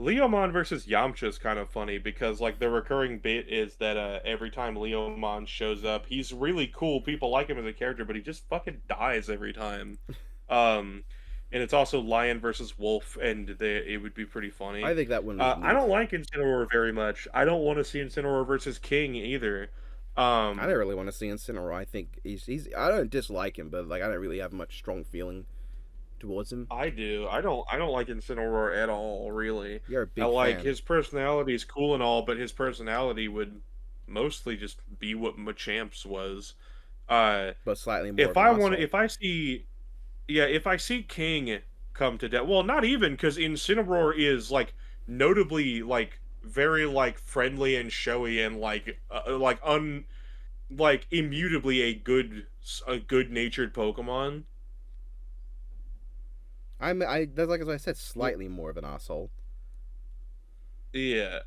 Leomon versus Yamcha is kind of funny because like the recurring bit is that every time Leomon shows up, he's really cool. People like him as a character, but he just fucking dies every time. Um, and it's also Lion versus Wolf, and it would be pretty I funny. think that one was I neat. don't like Incineroar very much. I don't want to see Incineroar versus King either. I don't Um, really want to see Incineroar. I think he's I don't dislike him, but like I don't really have much strong feeling towards him. I do. I don't like Incineroar at all, really. You're a I big like fan, his personality is cool and all, but his personality would mostly just be what Machamp's was. Uh but slightly more of an asshole. if I see yeah, if I see King come to death, well, not even because Incineroar is like notably like very like friendly and showy and like immutably a good natured Pokemon. That's like as I said, slightly more of an asshole. Yeah.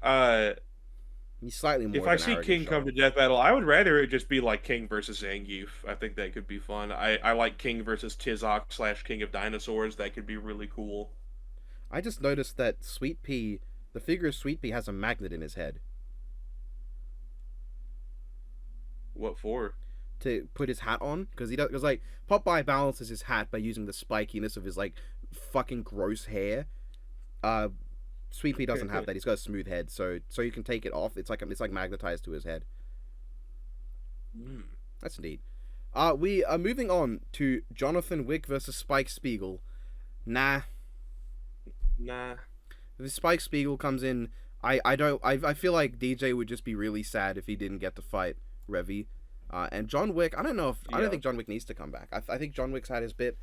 He's slightly more If of I an see arrogant King come show. to death battle, I would rather it just be like King versus Zangief. I think that could be fun. I like King versus Tizok slash King of Dinosaurs. That could be really cool. I just noticed that Sweet Pea, the figure of Sweet Pea, has a magnet in his head What for? to put his hat on because he does because like Popeye balances his hat by using the spikiness of his like fucking gross hair. Uh, Sweet Pea doesn't have that. He's got a smooth head, so you can take it off. It's like magnetized to his head. Hmm. That's neat. We are moving on to Jonathan Wick versus Spike Spiegel. Nah, Nah. if Spike Spiegel comes in, I don't I feel like DJ would just be really sad if he didn't get to fight Revy. And John Wick, I don't Yeah. think John Wick needs to come back. I think John Wick's had his bit.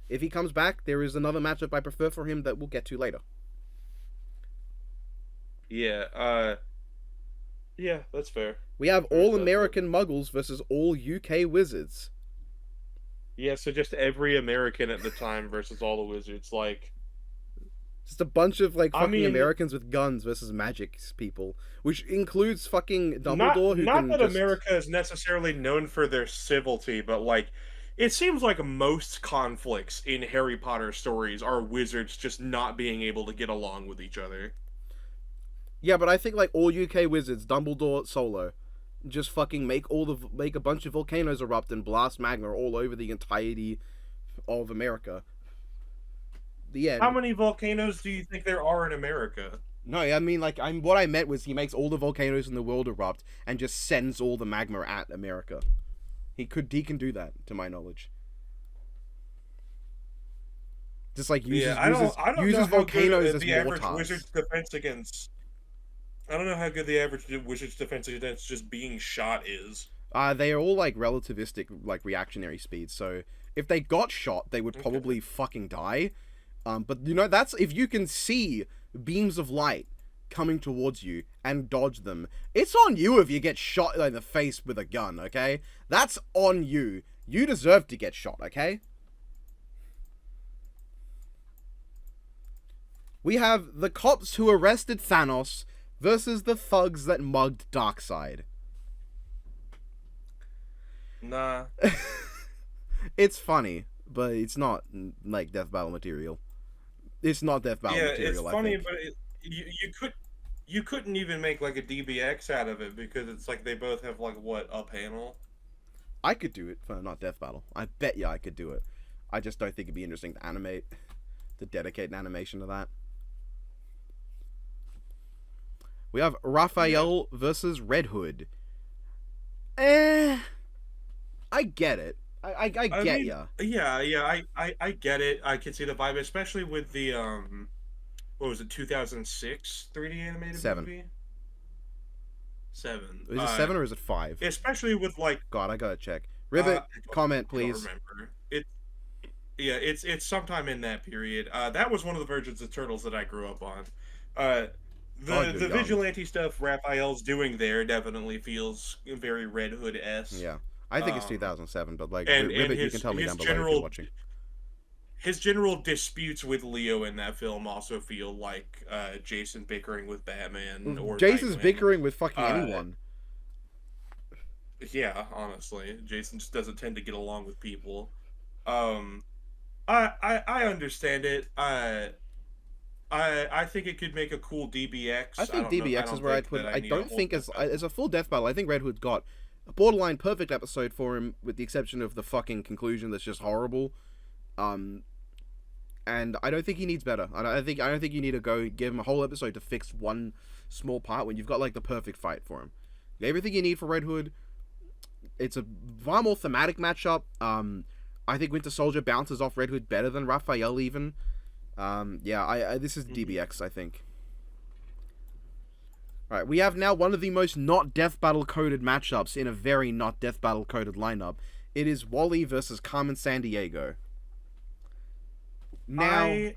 If he comes back, there is another matchup I prefer for him that we'll get to later. Yeah. Yeah. That's fair. We have Fair all assessment. American Muggles versus all UK Wizards. Yeah. So just every American at the time versus all the wizards. Like, Just a bunch of like I fucking mean, Americans with guns versus magic people, which includes fucking not Dumbledore who not can that just. America is necessarily known for their civility, but like it seems like most conflicts in Harry Potter stories are wizards just not being able to get along with each other. Yeah, but I think like all UK Wizards, Dumbledore solo, just fucking make a bunch of volcanoes erupt and blast magma all over the entirety of America. The How end. many volcanoes do you think there are in America? No, I mean like what I meant was he makes all the volcanoes in the world erupt and just sends all the magma at America. He can do that to my knowledge. Just like Yeah, uses I don't uses I don't know uses how good volcanoes as the average mortars. wizard's defense against I don't know how good the average wizard's defense against just being shot is. They are all like relativistic like reactionary speeds. So if they got shot, they would Okay. probably fucking die. But you know that's if you can see beams of light coming towards you and dodge them. It's on you if you get shot in the face with a gun. Okay, that's on you. You deserve to get shot. Okay. We have the cops who arrested Thanos versus the thugs that mugged Darkseid. Nah. It's funny, but it's not like death battle material. It's not death battle Yeah, it's material, I funny, think. but you couldn't even make like a DBX out of it because it's like they both have like what a panel. I could do it for not death battle. I bet you I could do it. I just don't think it'd be interesting to animate, to dedicate an animation to that. We have Raphael versus Red Hood. I get it. I I get mean, ya. I get it. I can see the vibe, especially with the what was it, 2006 3D animated 7. movie? 7. Is it 7 or is it 5? Especially with like God, I gotta check. Ribbit, comment, I don't please. remember. It's sometime in that period. That was one of the versions of Turtles that I grew up on. Uh, Oh, the you're the young. vigilante stuff Raphael's doing there definitely feels very Red Hood esque. Yeah. I think it's 2007, but like, And Ribbit, you his can tell me his down below if you're general watching. his general disputes with Leo in that film also feel like Jason bickering with Batman or Jason's Nightwing. bickering with fucking anyone. Yeah, honestly, Jason just doesn't tend to get along with people. Um, I understand it. I think it could make a cool DBX. I think DBX is where I'd put it. I need a don't whole think as a full death battle, I think Red Hood's got a borderline perfect episode for him, with the exception of the fucking conclusion that's just horrible. And I don't think he needs better. I don't think you need to go give him a whole episode to fix one small part when you've got like the perfect fight for him. Everything you need for Red Hood. It's a far more thematic matchup. I think Winter Soldier bounces off Red Hood better than Raphael even. This is DBX, I think. Alright, we have now one of the most not Death Battle coded matchups in a very not Death Battle coded lineup. It is Wally versus Carmen Sandiego. Now,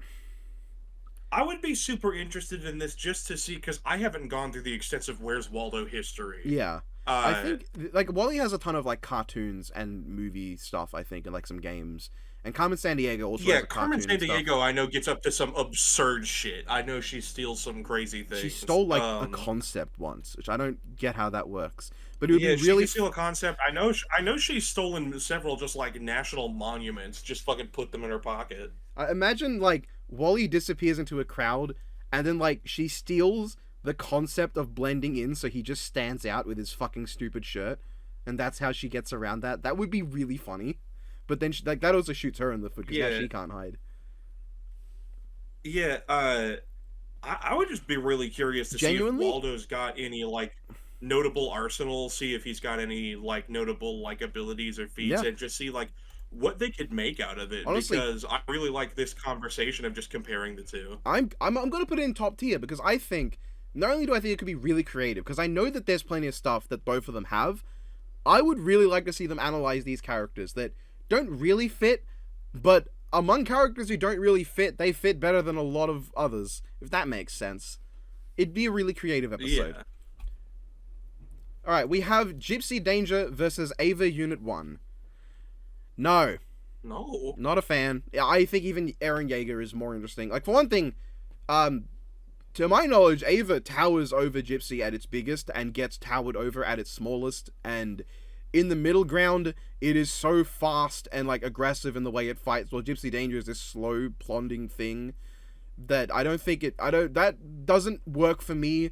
I would be super interested in this just to see, because I haven't gone through the extensive Where's Waldo history. Yeah. I think, like, Wally has a ton of, like, cartoons and movie stuff, I think, and, like, some games. And Carmen Sandiego also has a cartoon Carmen Sandiego, stuff. I know, gets up to some absurd shit. I know she steals some crazy things. She stole, like, a concept once, which I don't get how that works. But it would be really... she can steal a concept. I know she's stolen several, just, like, national monuments, just fucking put them in her pocket. Imagine, like, Wally disappears into a crowd, and then, like, she steals the concept of blending in, so he just stands out with his fucking stupid shirt, and that's how she gets around that. That would be really funny. But then, that also shoots her in the foot, because now she can't hide. Yeah, I would just be really curious to see if Waldo's got any, like, notable arsenal, see if he's got any, like, notable, like, abilities or feats, and just see, like, what they could make out of it. Honestly, because I really like this conversation of just comparing the two. I'm gonna put it in top tier, because I think, not only do I think it could be really creative, because I know that there's plenty of stuff that both of them have, I would really like to see them analyze these characters that don't really fit, but among characters who don't really fit, they fit better than a lot of others, if that makes sense. It'd be a really creative episode. Yeah. Alright, we have Gypsy Danger versus Ava Unit 1. No. Not a fan. I think even Eren Yeager is more interesting. Like, for one thing, to my knowledge, Ava towers over Gypsy at its biggest and gets towered over at its smallest, and in the middle ground, it is so fast and, like, aggressive in the way it fights, while Gypsy Danger is this slow, plonding thing that that doesn't work for me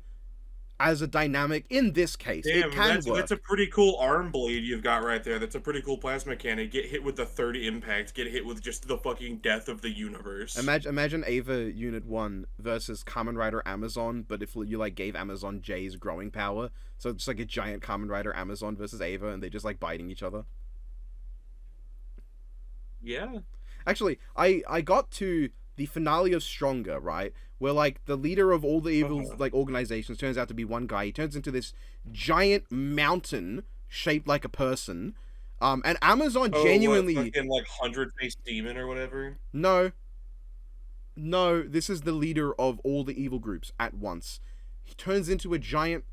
as a dynamic in this case. Damn, it can work. That's a pretty cool arm blade you've got right there. That's a pretty cool plasma cannon. Get hit with the third impact. Get hit with just the fucking death of the universe. Imagine Ava Unit 1 versus Kamen Rider Amazon, but if you, like, gave Amazon J's growing power. So it's like a giant Kamen Rider Amazon versus Ava, and they just, like, biting each other. Yeah. Actually, I got to the finale of Stronger, right? Where, like, the leader of all the evil, like, organizations turns out to be one guy. He turns into this giant mountain shaped like a person. And Amazon genuinely... fucking, like, 100-faced demon or whatever? No, this is the leader of all the evil groups at once. He turns into a giant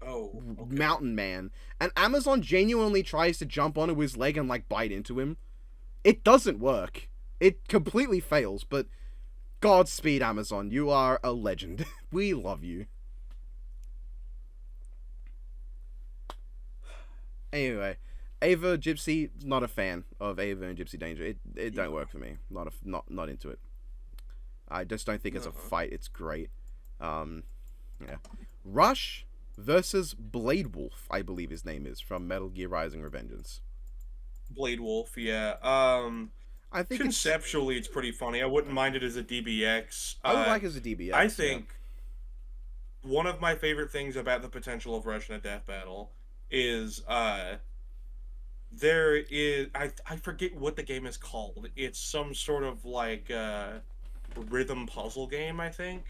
mountain man. And Amazon genuinely tries to jump onto his leg and, like, bite into him. It doesn't work. It completely fails, but... Godspeed, Amazon. You are a legend. We love you. Anyway, Ava, Gypsy, not a fan of Ava and Gypsy Danger. It don't work for me. Not into it. I just don't think as a fight it's great. Yeah. Rush versus Blade Wolf, I believe his name is, from Metal Gear Rising: Revengeance. Blade Wolf, yeah. I think conceptually it's pretty funny. I wouldn't mind it as a DBX. I would like it as a DBX. I think one of my favorite things about the potential of Rush in a death battle is there is I forget what the game is called. It's some sort of like rhythm puzzle game, I think.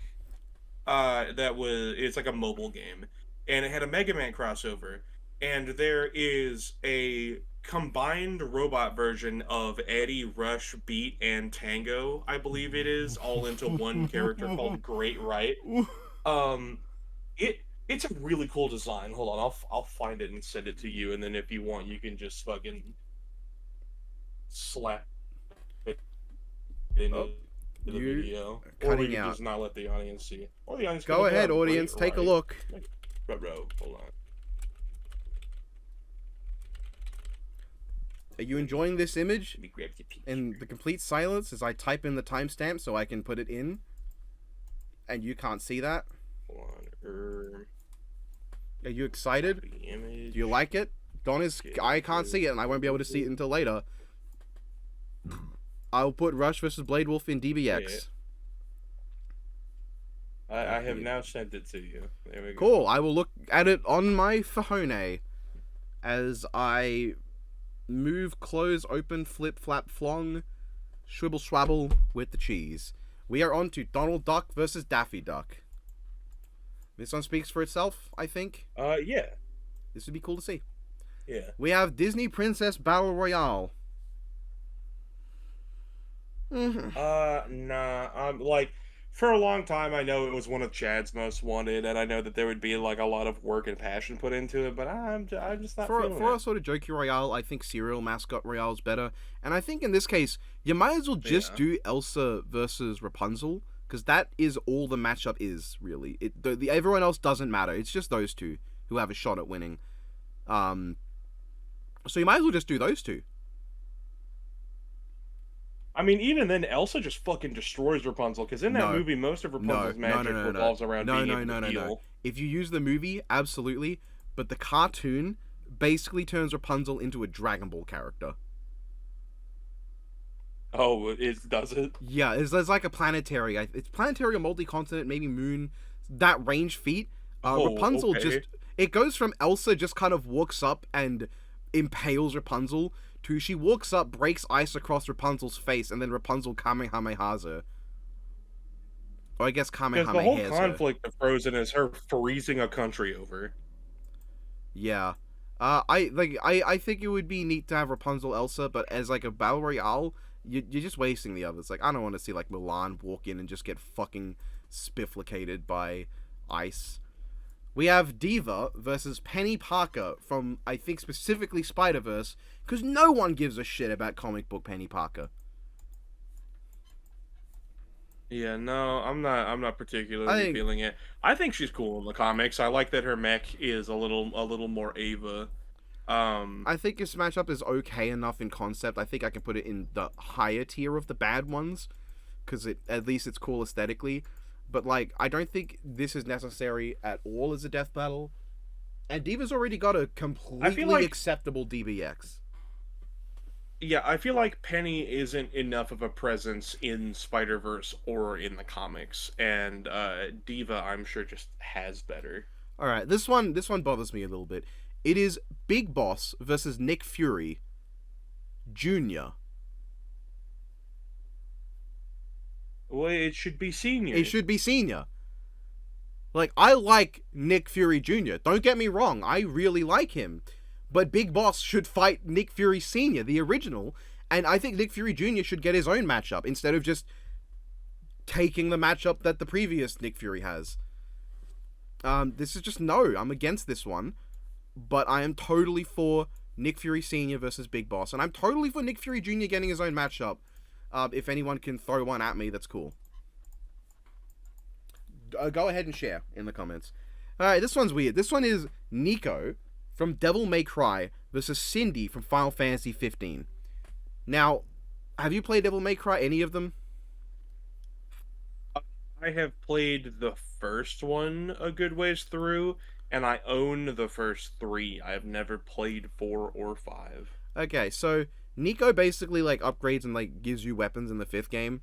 It's like a mobile game, and it had a Mega Man crossover, and there is a combined robot version of Eddie, Rush, Beat, and Tango, I believe it is, all into one character called Great Right. Um, it it's a really cool design. Hold on, I'll find it and send it to you, and then if you want, you can just fucking slap it into Oh, the you video, or cutting we can out. just not let the audience see, or the audience. Can Go look it ahead, up. audience. Great Take a Right. look. Bro, hold on. Are you enjoying this image? Let me grab the picture. In the complete silence as I type in the timestamp so I can put it in. And you can't see that. Hold on. Are you excited? Copy image. Do you like it? Don is. I can't see it, and I won't be able to see it until later. I'll put Rush versus Blade Wolf in DBX. I have now sent it to you. There we go. Cool. I will look at it on my phone as I move, close, open, flip, flap, flong, swibble, swabble with the cheese. We are on to Donald Duck versus Daffy Duck. This one speaks for itself, I think. Yeah. This would be cool to see. Yeah. We have Disney Princess Battle Royale. Nah. Like, for a long time, I know it was one of Chad's most wanted, and I know that there would be like a lot of work and passion put into it, but I'm just not feeling For it. a sort of jokey Royale, I think Serial Mascot Royale is better. And I think in this case, you might as well just do Elsa versus Rapunzel, because that is all the matchup is, really. Everyone else doesn't matter. It's just those two who have a shot at winning. So you might as well just do those two. I mean, even then, Elsa just fucking destroys Rapunzel, because in that movie, most of Rapunzel's magic revolves around being able to heal. If you use the movie, absolutely, but the cartoon basically turns Rapunzel into a Dragon Ball character. Oh, does it? Yeah, there's like a planetary. It's planetary or multi-continent, maybe moon. That range feat. Rapunzel just... It goes from Elsa just kind of walks up and impales Rapunzel to she walks up, breaks ice across Rapunzel's face, and then Rapunzel Kamehamehas her. Or I guess Kamehameha. Because the whole conflict of Frozen is her freezing a country over. Yeah. I think it would be neat to have Rapunzel Elsa, but as like a battle royale, you're just wasting the others. Like, I don't want to see like Mulan walk in and just get fucking spifflicated by ice. We have Diva versus Penny Parker from, I think, specifically Spider-Verse, because no one gives a shit about comic book Penny Parker. Yeah, no, I'm not particularly feeling it. I think she's cool in the comics. I like that her mech is a little more Ava. I think this matchup is okay enough in concept. I think I can put it in the higher tier of the bad ones, because at least it's cool aesthetically. But, like, I don't think this is necessary at all as a death battle. And Diva's already got a completely acceptable DBX. Yeah, I feel like Penny isn't enough of a presence in Spider-Verse or in the comics. And Diva, I'm sure, just has better. Alright, this one bothers me a little bit. It is Big Boss versus Nick Fury Jr. Well, it should be Senior. It should be Senior. Like, I like Nick Fury Jr. Don't get me wrong. I really like him. But Big Boss should fight Nick Fury Sr., the original. And I think Nick Fury Jr. should get his own matchup instead of just taking the matchup that the previous Nick Fury has. This is just no. I'm against this one. But I am totally for Nick Fury Sr. versus Big Boss. And I'm totally for Nick Fury Jr. getting his own matchup. If anyone can throw one at me, that's cool. Go ahead and share in the comments. Alright, this one's weird. This one is Nico from Devil May Cry versus Cindy from Final Fantasy 15. Now, have you played Devil May Cry, any of them? I have played the first one a good ways through, and I own the first 3. I have never played 4 or 5. Okay, so Nico basically like upgrades and like gives you weapons in the 5th game.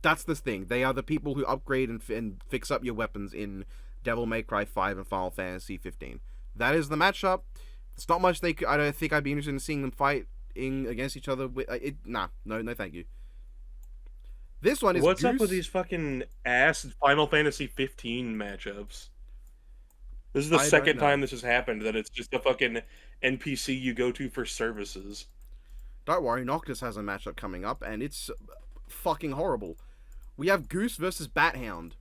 That's the thing. They are the people who upgrade and fix up your weapons in Devil May Cry 5 and Final Fantasy 15. That is the matchup. It's not much I don't think I'd be interested in seeing them fighting against each other. No, thank you. This one is What's Goose. up with these fucking ass Final Fantasy 15 matchups? This is the second time this has happened, that it's just a fucking NPC you go to for services. Don't worry, Noctis has a matchup coming up, and it's fucking horrible. We have Goose versus Bat-Hound.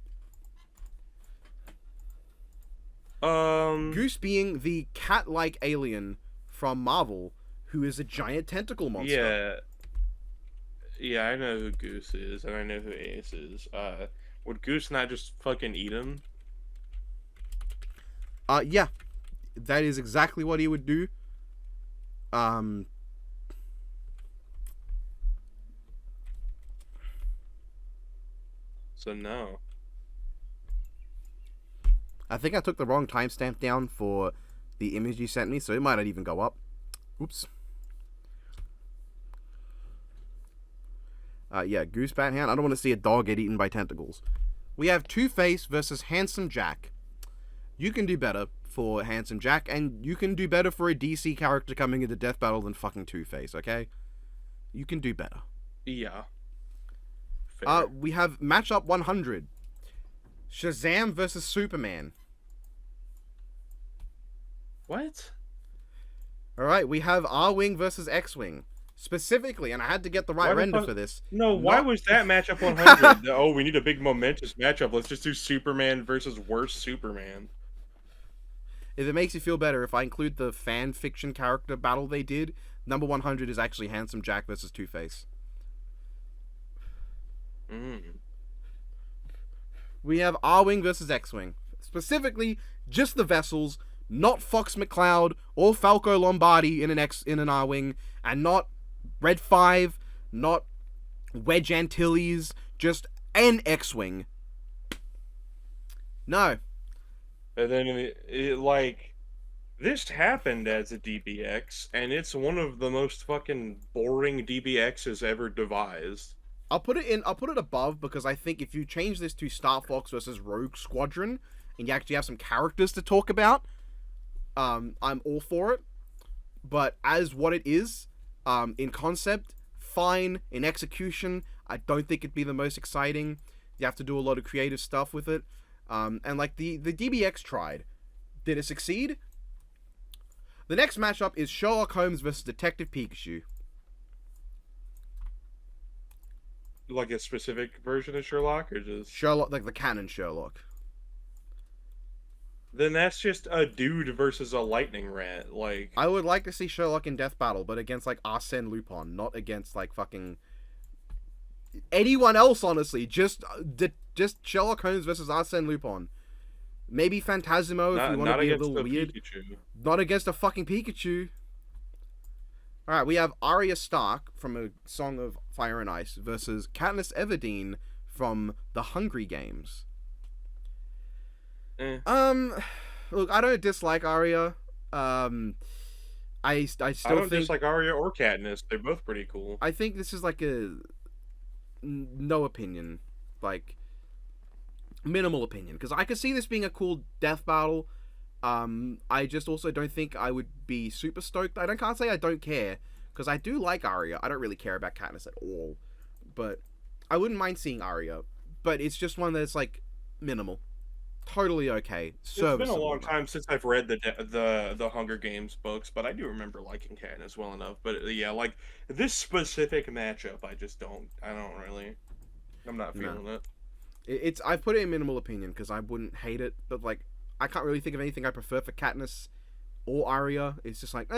Goose being the cat-like alien from Marvel, who is a giant tentacle monster. Yeah, I know who Goose is, and I know who Ace is. Would Goose not just fucking eat him? Yeah. That is exactly what he would do. So no. I think I took the wrong timestamp down for the image you sent me, so it might not even go up. Oops. Yeah, Goose Bat-Hound. I don't want to see a dog get eaten by tentacles. We have Two-Face versus Handsome Jack. You can do better for Handsome Jack, and you can do better for a DC character coming into Death Battle than fucking Two-Face, okay? You can do better. Yeah. Fair. We have matchup 100. Shazam versus Superman. What? Alright, we have R-Wing versus X-Wing. Specifically, and I had to get the right render for this. No, why was that matchup 100? Oh, we need a big momentous matchup. Let's just do Superman versus worst Superman. If it makes you feel better, if I include the fan fiction character battle they did, number 100 is actually Handsome Jack versus Two-Face. We have R-Wing versus X-Wing. Specifically, just the vessels, not Fox McCloud or Falco Lombardi in an R-Wing, and not Red 5, not Wedge Antilles, just an X-Wing. No. And then this happened as a DBX, and it's one of the most fucking boring DBXs ever devised. I'll put it above, because I think if you change this to Star Fox versus Rogue Squadron, and you actually have some characters to talk about, I'm all for it. But as what it is, in concept, fine. In execution, I don't think it'd be the most exciting. You have to do a lot of creative stuff with it. And like the DBX tried. Did it succeed? The next matchup is Sherlock Holmes versus Detective Pikachu. Like a specific version of Sherlock, or just Sherlock, like the canon Sherlock? Then that's just a dude versus a lightning rat. Like, I would like to see Sherlock in Death Battle, but against like Arsène Lupin, not against like fucking anyone else. Honestly, just Sherlock Holmes versus Arsène Lupin. Maybe Phantasmo if you want to be a little weird. Pikachu. Not against a fucking Pikachu. Alright, we have Arya Stark from A Song of Fire and Ice versus Katniss Everdeen from The Hungry Games. Look, I don't dislike Arya. I still don't dislike Arya or Katniss. They're both pretty cool. I think this is like a no opinion, like minimal opinion, because I could see this being a cool death battle. I just also don't think I would be super stoked. Can't say I don't care, because I do like Arya. I don't really care about Katniss at all, but I wouldn't mind seeing Arya. But it's just one that's like minimal, totally okay. It's been a long time since I've read the Hunger Games books, but I do remember liking Katniss well enough. But yeah, like this specific matchup, I'm not feeling it. I've put it in minimal opinion because I wouldn't hate it, but like I can't really think of anything I prefer for Katniss or Arya. It's just like,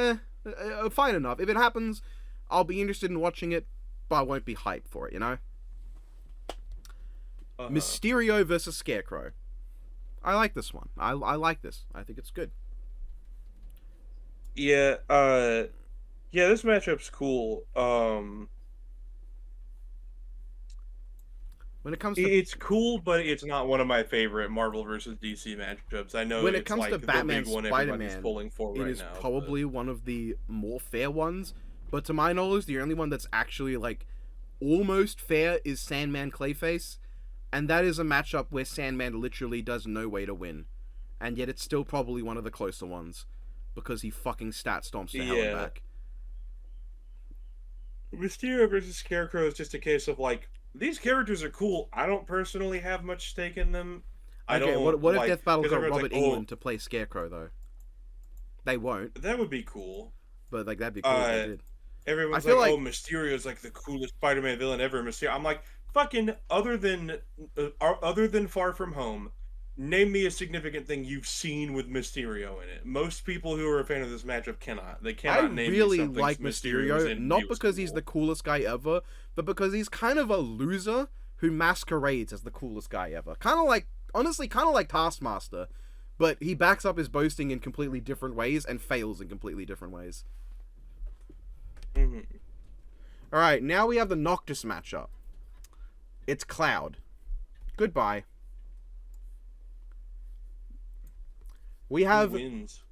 fine enough. If it happens, I'll be interested in watching it, but I won't be hyped for it, you know? Mysterio versus Scarecrow. I like this one. I like this. I think it's good. Yeah, this matchup's cool. When it comes to it's cool, but it's not one of my favorite Marvel versus DC matchups. I know when it comes to Batman, Spider-Man, pulling for it right is now, probably one of the more fair ones. But to my knowledge, the only one that's actually like almost fair is Sandman Clayface, and that is a matchup where Sandman literally does no way to win, and yet it's still probably one of the closer ones because he fucking stat stomps to hell and back. Mysterio versus Scarecrow is just a case of like, these characters are cool. I don't personally have much stake in them. Okay, what if Death Battle got Robert like, Englund to play Scarecrow though? They won't. That would be cool. But like that'd be cool if they did. Everyone's like, oh, Mysterio's like the coolest Spider-Man villain ever. Mysterio. I'm like, fucking other than Far From Home, name me a significant thing you've seen with Mysterio in it. Most people who are a fan of this matchup cannot. They cannot name me something. I really like Mysterio, not because he's the coolest guy ever, but because he's kind of a loser who masquerades as the coolest guy ever. Honestly, kind of like Taskmaster, but he backs up his boasting in completely different ways and fails in completely different ways. Mm-hmm. Alright, now we have the Noctis matchup. It's Cloud. Goodbye. We have... Who wins?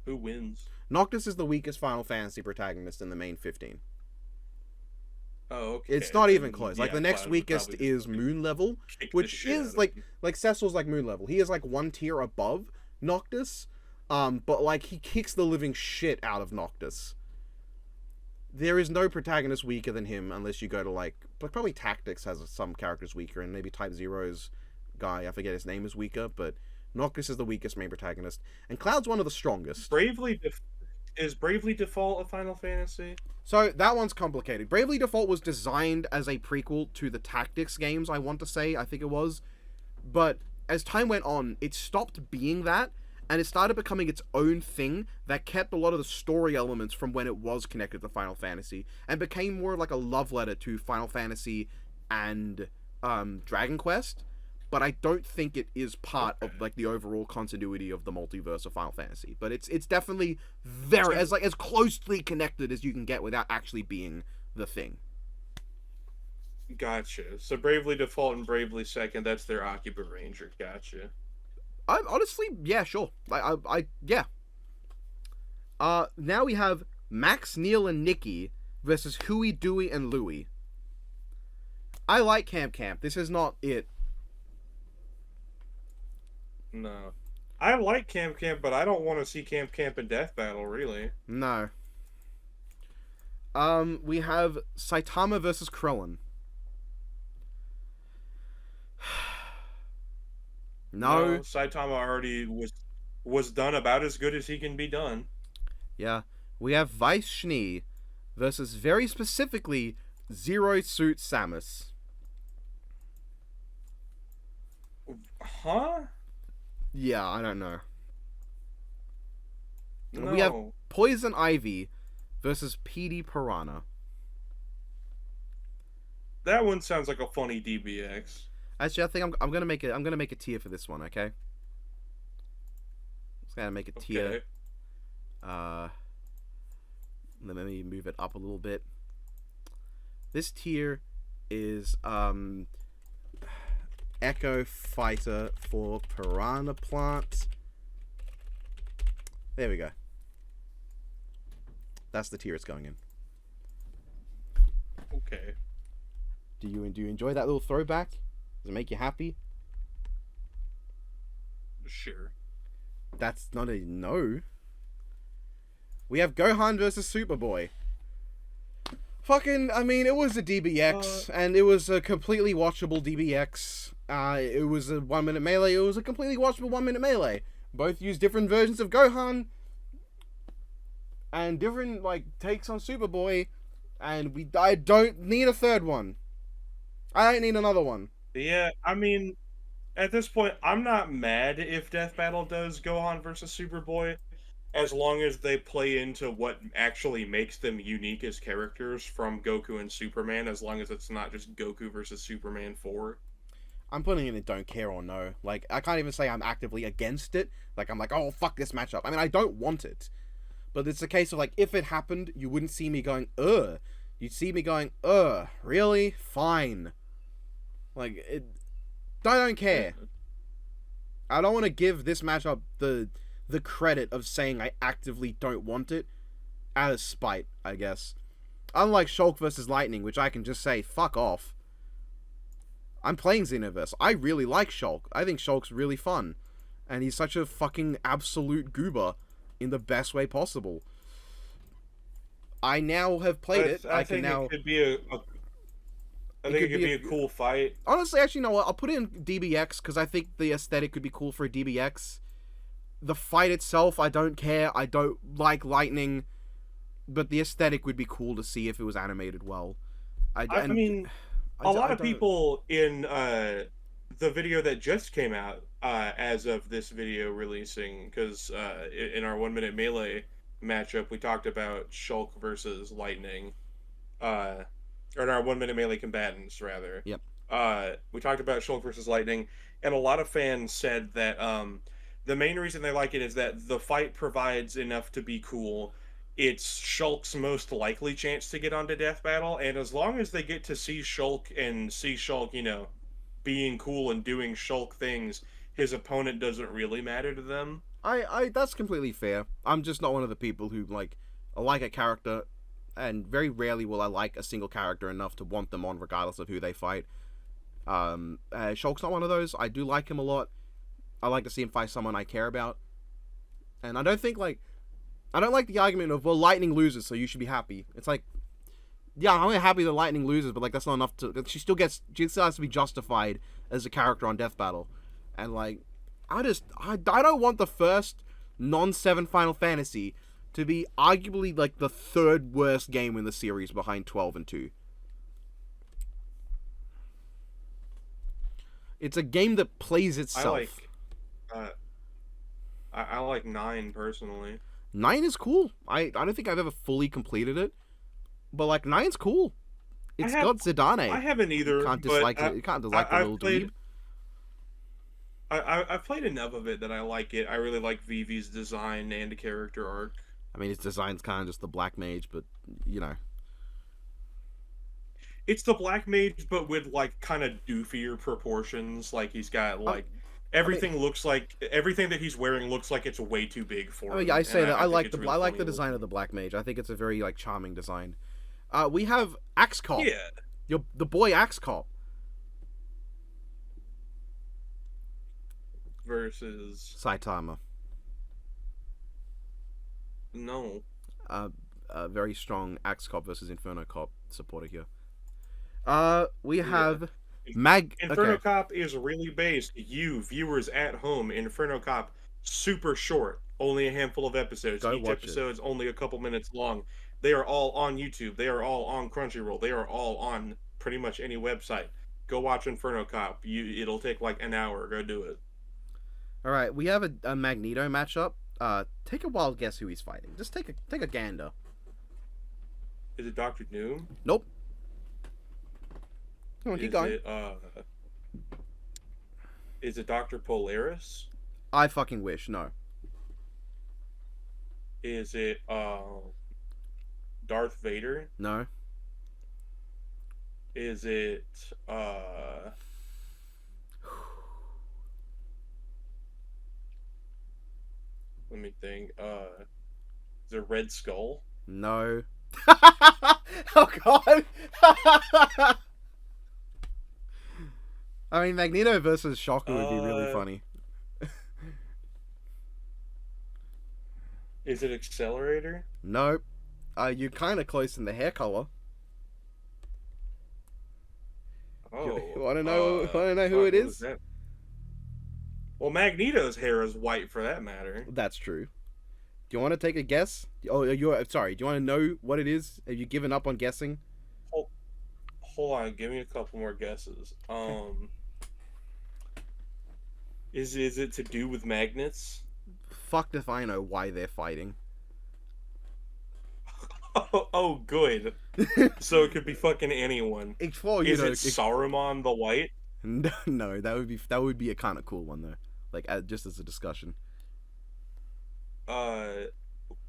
Who wins? Noctis is the weakest Final Fantasy protagonist in the main 15. Oh, okay. It's not even close. Like, the next weakest is Moon Level, which is, like Cecil's like Moon Level. He is, like, one tier above Noctis, but, like, he kicks the living shit out of Noctis. There is no protagonist weaker than him unless you go to, like probably Tactics has some characters weaker, and maybe Type Zero's guy, I forget his name, is weaker, but Noctis is the weakest main protagonist. And Cloud's one of the strongest. Is Bravely Default a Final Fantasy? So, that one's complicated. Bravely Default was designed as a prequel to the Tactics games, I want to say. I think it was. But as time went on, it stopped being that, and it started becoming its own thing that kept a lot of the story elements from when it was connected to Final Fantasy, and became more like a love letter to Final Fantasy and Dragon Quest. But I don't think it is part of like the overall continuity of the multiverse of Final Fantasy. But it's definitely very as closely connected as you can get without actually being the thing. Gotcha. So Bravely Default and Bravely Second, that's their Akiba Ranger. Gotcha. I honestly, yeah, sure. Yeah. Now we have Max, Neil, and Nikki versus Huey, Dewey, and Louie. I like Camp. This is not it. No. I like Camp, but I don't want to see Camp in Death Battle, really. No. We have Saitama versus Krillin. No. Saitama already was done about as good as he can be done. Yeah. We have Weiss Schnee versus, very specifically, Zero Suit Samus. Huh? Yeah, I don't know. No. We have Poison Ivy versus PD Piranha. That one sounds like a funny DBX. Actually, I think I'm gonna make a tier for this one. Okay. Just gonna make a tier. Okay. Let me move it up a little bit. This tier is Echo Fighter for Piranha Plant. There we go. That's the tier it's going in. Okay. Do you enjoy that little throwback? Does it make you happy? Sure. That's not a no. We have Gohan versus Superboy. Fucking, I mean, it was a DBX, and it was a completely watchable DBX. It was a 1 minute melee. It was a completely watchable 1 minute melee. Both use different versions of Gohan, and different, like, takes on Superboy, and I don't need a third one. I don't need another one. Yeah, I mean, at this point, I'm not mad if Death Battle does Gohan versus Superboy, as long as they play into what actually makes them unique as characters from Goku and Superman, as long as it's not just Goku versus Superman 4. I'm putting it in don't care or no. Like, I can't even say I'm actively against it. Like, I'm like, oh, fuck this matchup. I mean, I don't want it. But it's a case of, like, if it happened, you wouldn't see me going, ugh. You'd see me going, ugh, really? Fine. Like, I don't care. I don't want to give this matchup the credit of saying I actively don't want it out of spite, I guess. Unlike Shulk versus Lightning, which I can just say, fuck off. I'm playing Xenoverse. I really like Shulk. I think Shulk's really fun. And he's such a fucking absolute goober in the best way possible. I now have played it. I think it could be I think it could be a cool fight. Honestly, actually, you know what? I'll put it in DBX because I think the aesthetic could be cool for a DBX. The fight itself, I don't care. I don't like Lightning. But the aesthetic would be cool to see if it was animated well. I mean, a lot of people in the video that just came out as of this video releasing, because in our 1 Minute Melee matchup, we talked about Shulk versus Lightning. Or in our 1 Minute Melee combatants, rather. Yep. We talked about Shulk versus Lightning, and a lot of fans said that the main reason they like it is that the fight provides enough to be cool. It's Shulk's most likely chance to get onto Death Battle, and as long as they get to see Shulk and see Shulk, you know, being cool and doing Shulk things, his opponent doesn't really matter to them. I that's completely fair. I'm just not one of the people who I like a character, and very rarely will I like a single character enough to want them on regardless of who they fight. Shulk's not one of those. I do like him a lot. I like to see him fight someone I care about. And I don't like the argument of, well, Lightning loses, so you should be happy. It's like, yeah, I'm happy that Lightning loses, but that's not enough to... She still has to be justified as a character on Death Battle. And I don't want the first non-7 Final Fantasy to be arguably the third worst game in the series behind 12 and 2. It's a game that plays itself. I like 9 personally. 9 is cool. I don't think I've ever fully completed it, but 9's cool. It's got Zidane. I haven't either. You can't dislike it. You can't dislike the little dweeb. I've played enough of it that I like it. I really like Vivi's design and character arc. I mean, his design's kind of just the Black Mage, but you know. It's the Black Mage, but with kind of doofier proportions. He's got everything looks like everything that he's wearing looks like it's way too big for him. I say that I like the design of the Black Mage. I think it's a very charming design. We have Axe Cop. Yeah. The boy Axe Cop versus Saitama. No. A very strong Axe Cop versus Inferno Cop supporter here. We have Inferno Cop is really based. You viewers at home, Inferno Cop, super short, only a handful of episodes. Each episode's only a couple minutes long. They are all on YouTube. They are all on Crunchyroll. They are all on pretty much any website. Go watch Inferno Cop. It'll take an hour. Go do it. All right, we have a Magneto matchup. Take a wild guess who he's fighting. Just take a gander. Is it Dr. Doom? Nope. Come on, keep going. Is it Dr. Polaris? I fucking wish. No. Is it Darth Vader? No. Is it let me think. Is it Red Skull? No. Oh god. I mean, Magneto versus Shocker would be really funny. Is it Accelerator? Nope. You're kind of close in the hair color. Oh. Want to know who it is? Well, Magneto's hair is white for that matter. That's true. Do you want to take a guess? Oh, sorry. Do you want to know what it is? Have you given up on guessing? Hold on. Give me a couple more guesses. Is it to do with magnets? Fucked if I know why they're fighting. Oh, good. So it could be fucking anyone. Is it Saruman the White? No, that would be a kind of cool one though. Just as a discussion.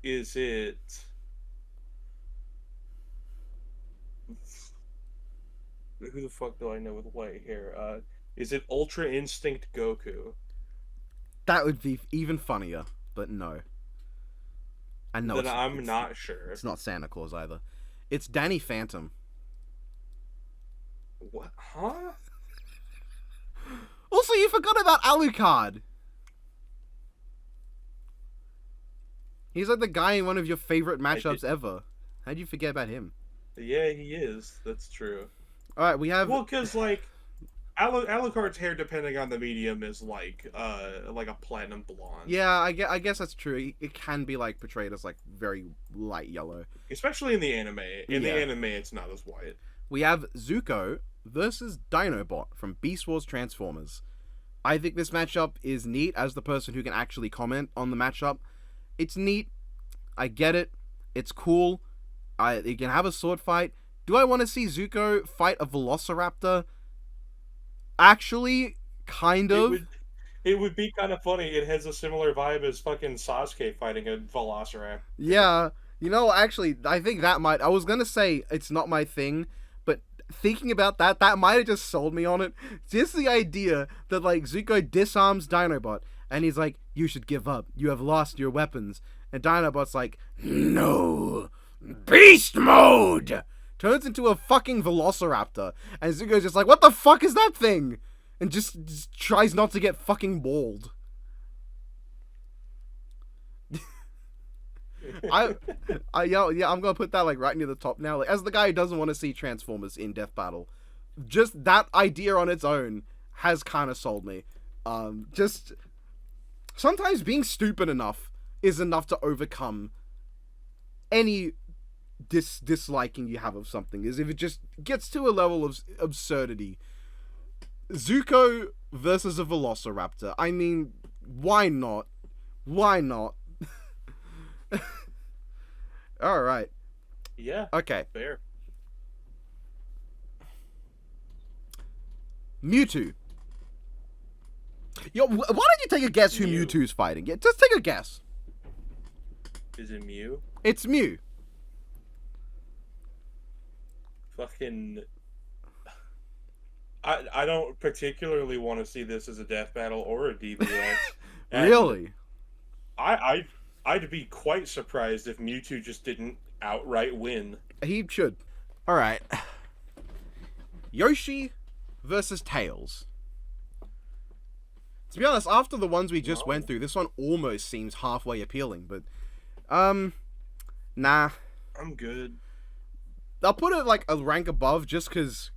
Is it? Who the fuck do I know with white hair? Is it Ultra Instinct Goku? That would be even funnier, but no. I know. I'm not sure. It's not Santa Claus either. It's Danny Phantom. What? Huh? Also, you forgot about Alucard. He's like the guy in one of your favorite matchups ever. How'd you forget about him? Yeah, he is. That's true. All right, we have. Well, because like Alucard's hair, depending on the medium, is like a platinum blonde. Yeah, I guess that's true. It can be like portrayed as like very light yellow. Especially in the anime. In the anime, it's not as white. We have Zuko versus Dinobot from Beast Wars Transformers. I think this matchup is neat. As the person who can actually comment on the matchup, it's neat. I get it. It's cool. You can have a sword fight. Do I want to see Zuko fight a Velociraptor? Actually, kind of. It would be kind of funny. It has a similar vibe as fucking Sasuke fighting a Velociraptor. Yeah. You know, actually, I think that might... I was going to say it's not my thing, but thinking about that might have just sold me on it. Just the idea that, like, Zuko disarms Dinobot, and he's like, you should give up. You have lost your weapons. And Dinobot's like, no. Beast mode! Turns into a fucking Velociraptor. And Zuko's just like, what the fuck is that thing? And just tries not to get fucking mauled. I'm gonna put that like right near the top now. Like, as the guy who doesn't want to see Transformers in Death Battle, just that idea on its own has kind of sold me. Just sometimes being stupid enough is enough to overcome any disliking you have of something. Is if it just gets to a level of absurdity. Zuko versus a Velociraptor. I mean, why not? Why not? All right. Yeah. Okay. Fair. Mewtwo. Yo, why don't you take a guess who Mew. Mewtwo's fighting? Yeah, just take a guess. Is it Mew? It's Mew. Fucking. I don't particularly want to see this as a death battle or a DBX. Really? I'd be quite surprised if Mewtwo just didn't outright win. He should. All right. Yoshi versus Tails. To be honest, after the ones we just went through, this one almost seems halfway appealing, but nah. I'm good. I'll put it like a rank above just because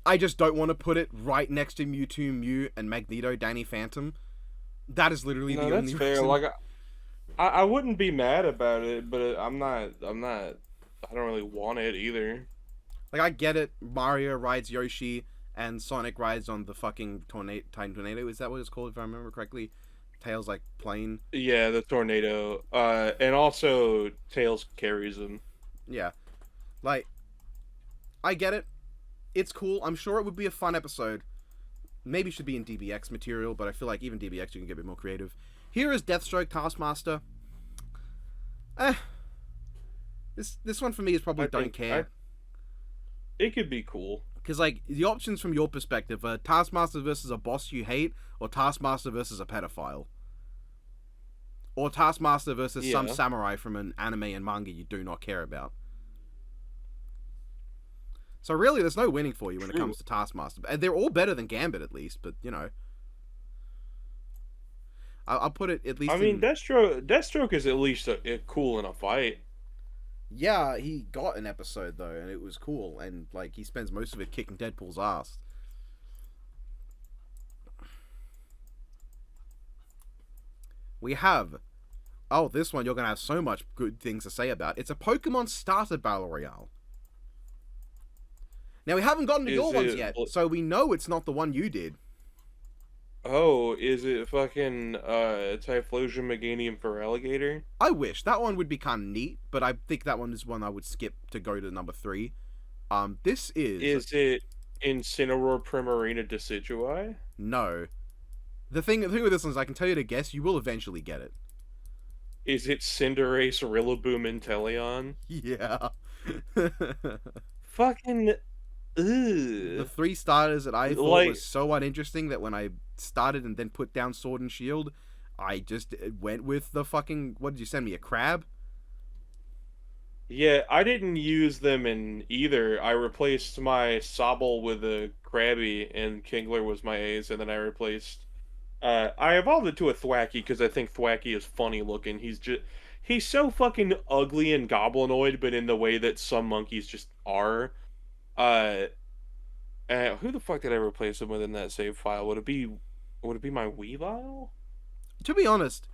I just don't want to put it right next to Mewtwo, Mew, and Magneto, Danny Phantom. That is literally the only fair. reason. Like, I wouldn't be mad about it, but I don't really want it either. Like, I get it. Mario rides Yoshi, and Sonic rides on the fucking Titan Tornado. Is that what it's called, if I remember correctly? Tails, like, plane. Yeah, the tornado. And also, Tails carries him. Yeah. Like, I get it. It's cool. I'm sure it would be a fun episode. Maybe should be in DBX material, but I feel like even DBX you can get a bit more creative. Here is Deathstroke Taskmaster. This one for me is probably don't care. It could be cool. Because, like, the options from your perspective are Taskmaster versus a boss you hate, or Taskmaster versus a pedophile. Or Taskmaster versus some samurai from an anime and manga you do not care about. So really, there's no winning for you when it comes to Taskmaster. And they're all better than Gambit, at least, but, you know. I'll put it at least Deathstroke is at least cool in a fight. Yeah, he got an episode, though, and it was cool. And, like, he spends most of it kicking Deadpool's ass. We have... Oh, this one you're going to have so much good things to say about. It's a Pokemon Starter Battle Royale. Now, we haven't gotten to your ones yet, so we know it's not the one you did. Oh, is it fucking Typhlosion Meganium Feraligatr? I wish. That one would be kind of neat, but I think that one is one I would skip to go to number 3. This is... Is it Incineroar Primarina Decidueye? No. The thing with this one is I can tell you to guess, you will eventually get it. Is it Cinderace Rillaboom Inteleon? Yeah. Fucking... Ugh. The 3 starters that I thought was so uninteresting that when I started and then put down Sword and Shield, I just went with the fucking... What did you send me, a crab? Yeah, I didn't use them in either. I replaced my Sobble with a Krabby, and Kingler was my Ace, and then I replaced. I evolved it to a Thwacky because I think Thwacky is funny looking. He's so fucking ugly and goblinoid, but in the way that some monkeys just are. Uh, who the fuck did I replace him with in that save file? Would it be my Weavile? To be honest,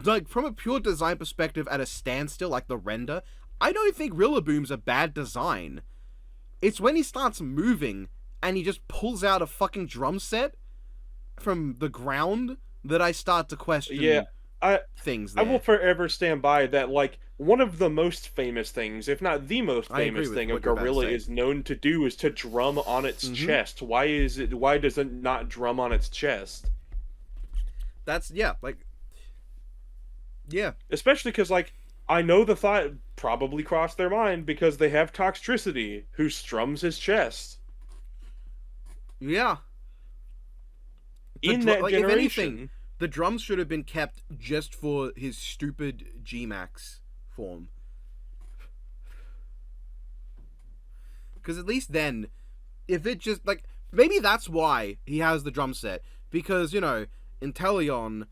like from a pure design perspective at a standstill, like the render, I don't think Rillaboom's a bad design. It's when he starts moving and he just pulls out a fucking drum set from the ground that I start to Yeah, question I things I will there. forever stand by that. Like one of the most famous things, if not the most I agree famous with thing a what you're about to gorilla say. is known to do is to drum on its Mm-hmm. chest. Why is it? Why does it not drum on its chest? That's yeah, like yeah, Especially because like I know the thought probably crossed their mind because they have Toxtricity who strums his chest yeah. in that Like if anything, generation. the drums should have been kept just for his stupid G-Max form. Because at least then, if it just like maybe that's why he has the drum set, because Inteleon,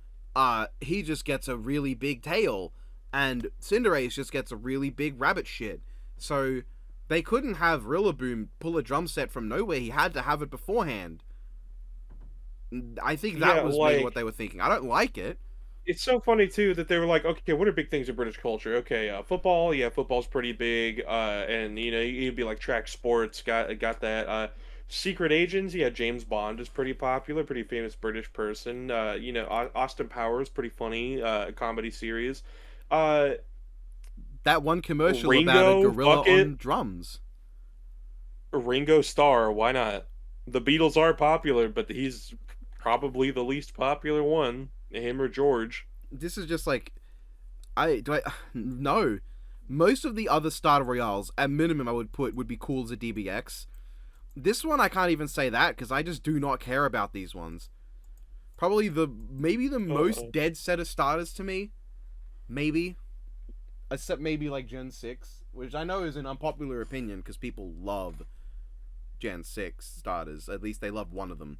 he just gets a really big tail, and Cinderace just gets a really big rabbit shit. So they couldn't have Rillaboom pull a drum set from nowhere. He had to have it beforehand. I think that Yeah, was maybe what like they were thinking. I don't like it. it's so funny too that they were like, okay, what are big things in British culture? Okay, football, yeah, football's pretty big. And you'd be like track sports, got that. Secret agents, yeah, James Bond is pretty popular, pretty famous British person. Austin Powers, pretty funny, comedy series. Uh, That one commercial about a Ringo, gorilla fuck it, on drums. Ringo Starr, why not? The Beatles are popular, but he's probably the least popular one. Him or George. This is just like I no. Most of the other starter royales, at minimum, I would put would be cool as a DBX. This one I can't even say that because I just do not care about these ones. Probably maybe the most Uh-oh. dead set of starters to me. Maybe. Except maybe like Gen 6, which I know is an unpopular opinion because people love Gen 6 starters. At least they love one of them.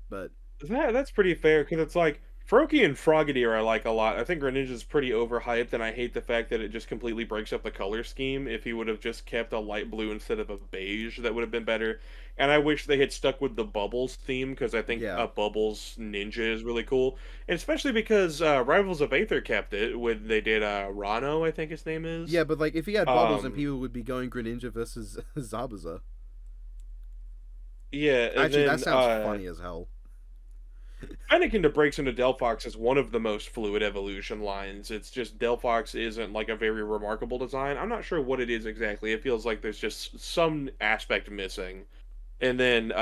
But That's pretty fair because it's like Froakie and Frogadier I like a lot. I think Greninja's pretty overhyped, and I hate the fact that it just completely breaks up the color scheme. If he would have just kept a light blue instead of a beige, that would have been better. And I wish they had stuck with the Bubbles theme because I think yeah. a Bubbles Ninja is really cool, and especially because Rivals of Aether kept it when they did Rano, I think his name is. Yeah, but like if he had bubbles and Um, people would be going Greninja versus Zabuza. yeah, and Actually, that then sounds funny as hell. Fennekin to breaks into Delphox is one of the most fluid evolution lines. It's just Delphox isn't like a very remarkable design. I'm not sure what it is exactly. It feels like there's just some aspect missing. And then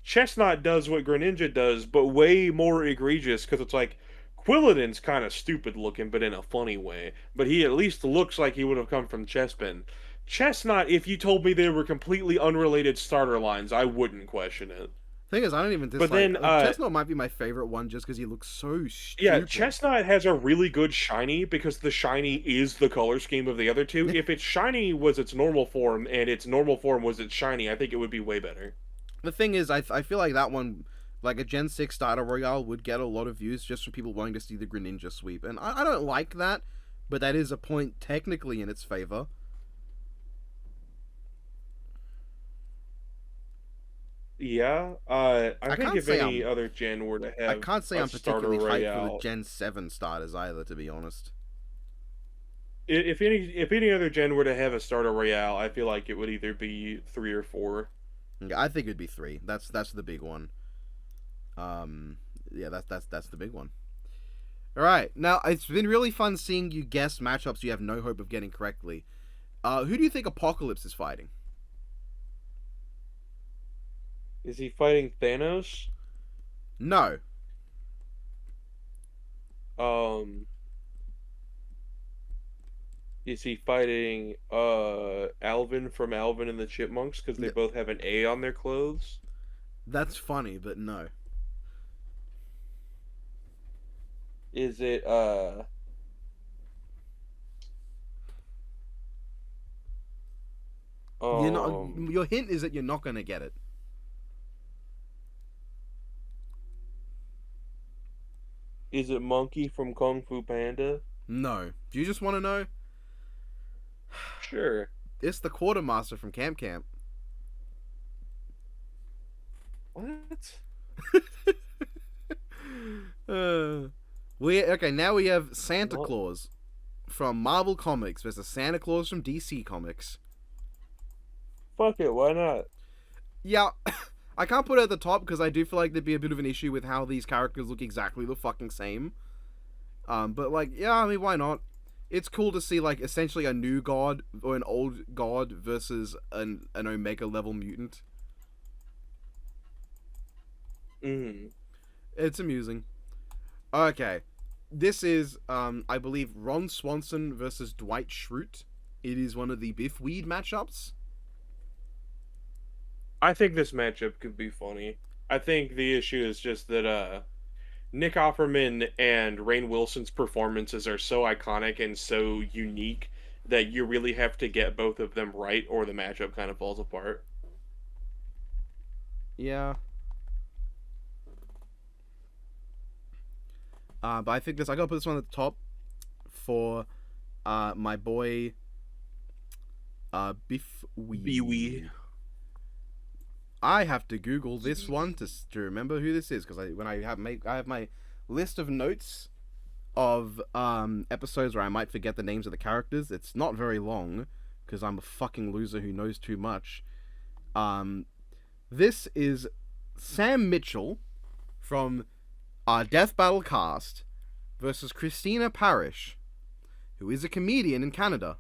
Chestnut does what Greninja does, but way more egregious because it's like Quilladin's kind of stupid looking, but in a funny way. But he at least looks like he would have come from Chespin. Chestnut, if you told me they were completely unrelated starter lines, I wouldn't question it. Thing is, I don't even But dislike. then Chestnut might be my favorite one just because he looks so yeah, stupid. Chestnut has a really good shiny because the shiny is the color scheme of the other two. If its shiny was its normal form and its normal form was its shiny, I think it would be way better. The thing is, I feel like that one, like a Gen 6 starter royale, would get a lot of views just for people wanting to see the Greninja sweep, and I don't like that, but that is a point technically in its favor. Yeah, I I think can't if say any I'm other gen were to I have can't say a I'm starter particularly hyped for the royale, Gen 7 starters either, to be honest. if any other gen were to have a starter royale, I feel like it would either be 3 or 4. Yeah, I think it'd be 3. That's the big one. Yeah, that's the big one. All right, now it's been really fun seeing you guess matchups you have no hope of getting correctly. Who do you think Apocalypse is fighting? Is he fighting Thanos? No. Um, is he fighting Alvin from Alvin and the Chipmunks because they both have an A on their clothes? That's funny, but no. Is it You're not. Um, Your hint is that you're not gonna get it. is it Monkey from Kung Fu Panda? No. Do you just want to know? Sure. It's the quartermaster from Camp Camp. What? Now we have Santa What? Claus from Marvel Comics versus Santa Claus from DC Comics. Fuck it, why not? Yeah, I can't put it at the top because I do feel like there'd be a bit of an issue with how these characters look exactly the fucking same. But like, yeah, I mean, why not? It's cool to see like essentially a new god or an old god versus an Omega level mutant. Mm. It's amusing. Okay. This is, I believe, Ron Swanson versus Dwight Schrute. It is one of the Biff Weed matchups. I think this matchup could be funny. I think the issue is just that Nick Offerman and Rainn Wilson's performances are so iconic and so unique that you really have to get both of them right or the matchup kind of falls apart. Yeah. But I think I gotta put this one at the top for my boy Biff Weed. Biwi. I have to Google this one to remember who this is because I have my list of notes of episodes where I might forget the names of the characters. It's not very long because I'm a fucking loser who knows too much. This is Sam Mitchell from Death Battle Cast versus Christina Parrish, who is a comedian in Canada.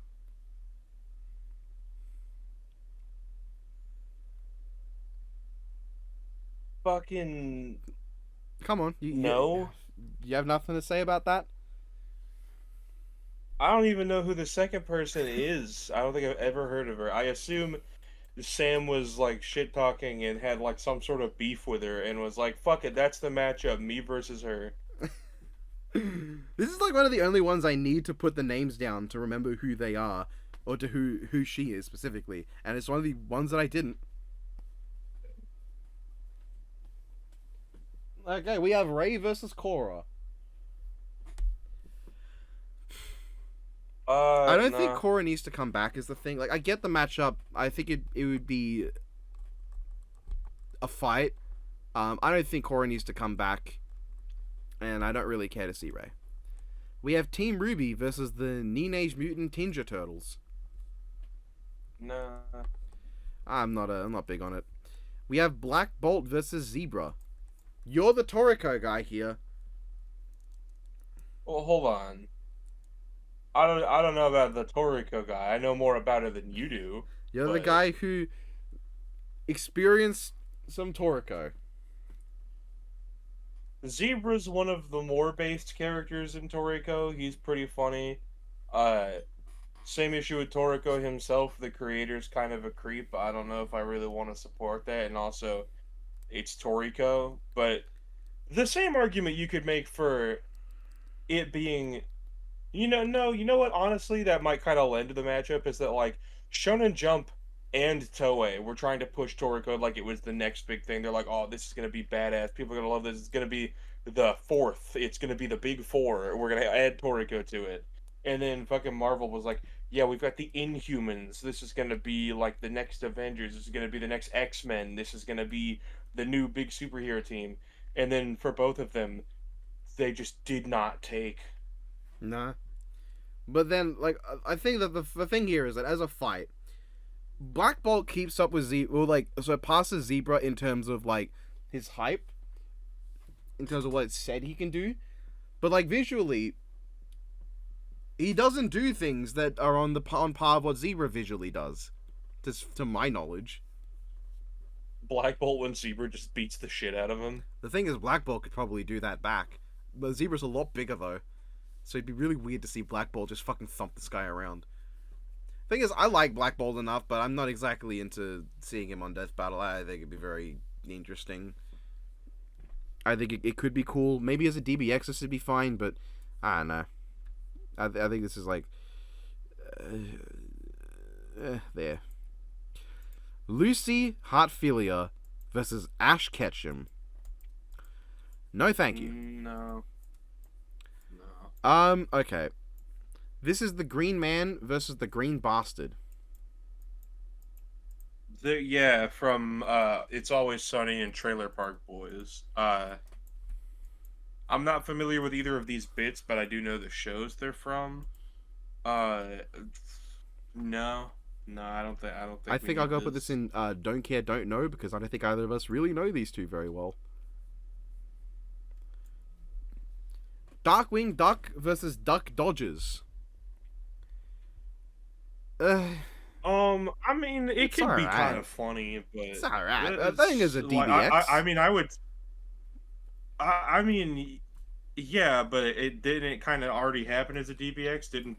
Fucking Come on, no. you have nothing to say about that? I don't even know who the second person is. I don't think I've ever heard of her. I assume Sam was like shit talking and had like some sort of beef with her and was like, fuck it, that's the matchup, me versus her. This is like one of the only ones I need to put the names down to remember who they are, or to who she is specifically, and it's one of the ones that I didn't. Okay, we have Ray versus Cora. I don't think Cora needs to come back is the thing. Like, I get the matchup. I think it would be a fight. I don't think Cora needs to come back. And I don't really care to see Ray. We have Team Ruby versus the Teenage Mutant Ninja Turtles. Nah. I'm not big on it. We have Black Bolt versus Zebra. You're the Toriko guy here. Well, hold on. I don't know about the Toriko guy. I know more about it than you do. You're the guy who experienced some Toriko. Zebra's one of the more based characters in Toriko. He's pretty funny. Same issue with Toriko himself. The creator's kind of a creep. I don't know if I really want to support that. And also, it's Toriko. But the same argument you could make for it being, you know what? Honestly, that might kind of lend to the matchup is that like Shonen Jump and Toei were trying to push Toriko like it was the next big thing. They're like, oh, this is gonna be badass. People are gonna love this. It's gonna be the fourth. It's gonna be the big four. We're gonna add Toriko to it. And then fucking Marvel was like, yeah, we've got the Inhumans. This is gonna be like the next Avengers. This is gonna be the next X-Men. This is gonna be the new big superhero team. And then for both of them, they just did not take. Nah. But then, like, I think that the thing here is that as a fight, Black Bolt keeps up with Zebra, like, so it passes Zebra in terms of, like, his hype, in terms of what it said he can do, but, like, visually, he doesn't do things that are on par of what Zebra visually does, to my knowledge. Black Bolt when Zebra just beats the shit out of him. The thing is, Black Bolt could probably do that back, but Zebra's a lot bigger, though, so it'd be really weird to see Black Bolt just fucking thump this guy around. Thing is, I like Black Bolt enough, but I'm not exactly into seeing him on Death Battle. I think it'd be very interesting. I think it could be cool. Maybe as a DBX this would be fine, but I don't know. I think this is like... there. Lucy Hartfilia versus Ash Ketchum. No, thank you. No. Okay. This is the Green Man versus the Green Bastard. Yeah, from It's Always Sunny and Trailer Park Boys. I'm not familiar with either of these bits, but I do know the shows they're from. Uh, no, I don't think. I We think I'll need go put this in Don't Care, Don't Know, because I don't think either of us really know these two very well. Darkwing Duck versus Duck Dodgers. I mean, it It's could be alright. kind of funny, but It's alright. it's- That thing is a like, DBX. I mean, I would. I mean, yeah, but it didn't kind of already happen as a DBX. Didn't.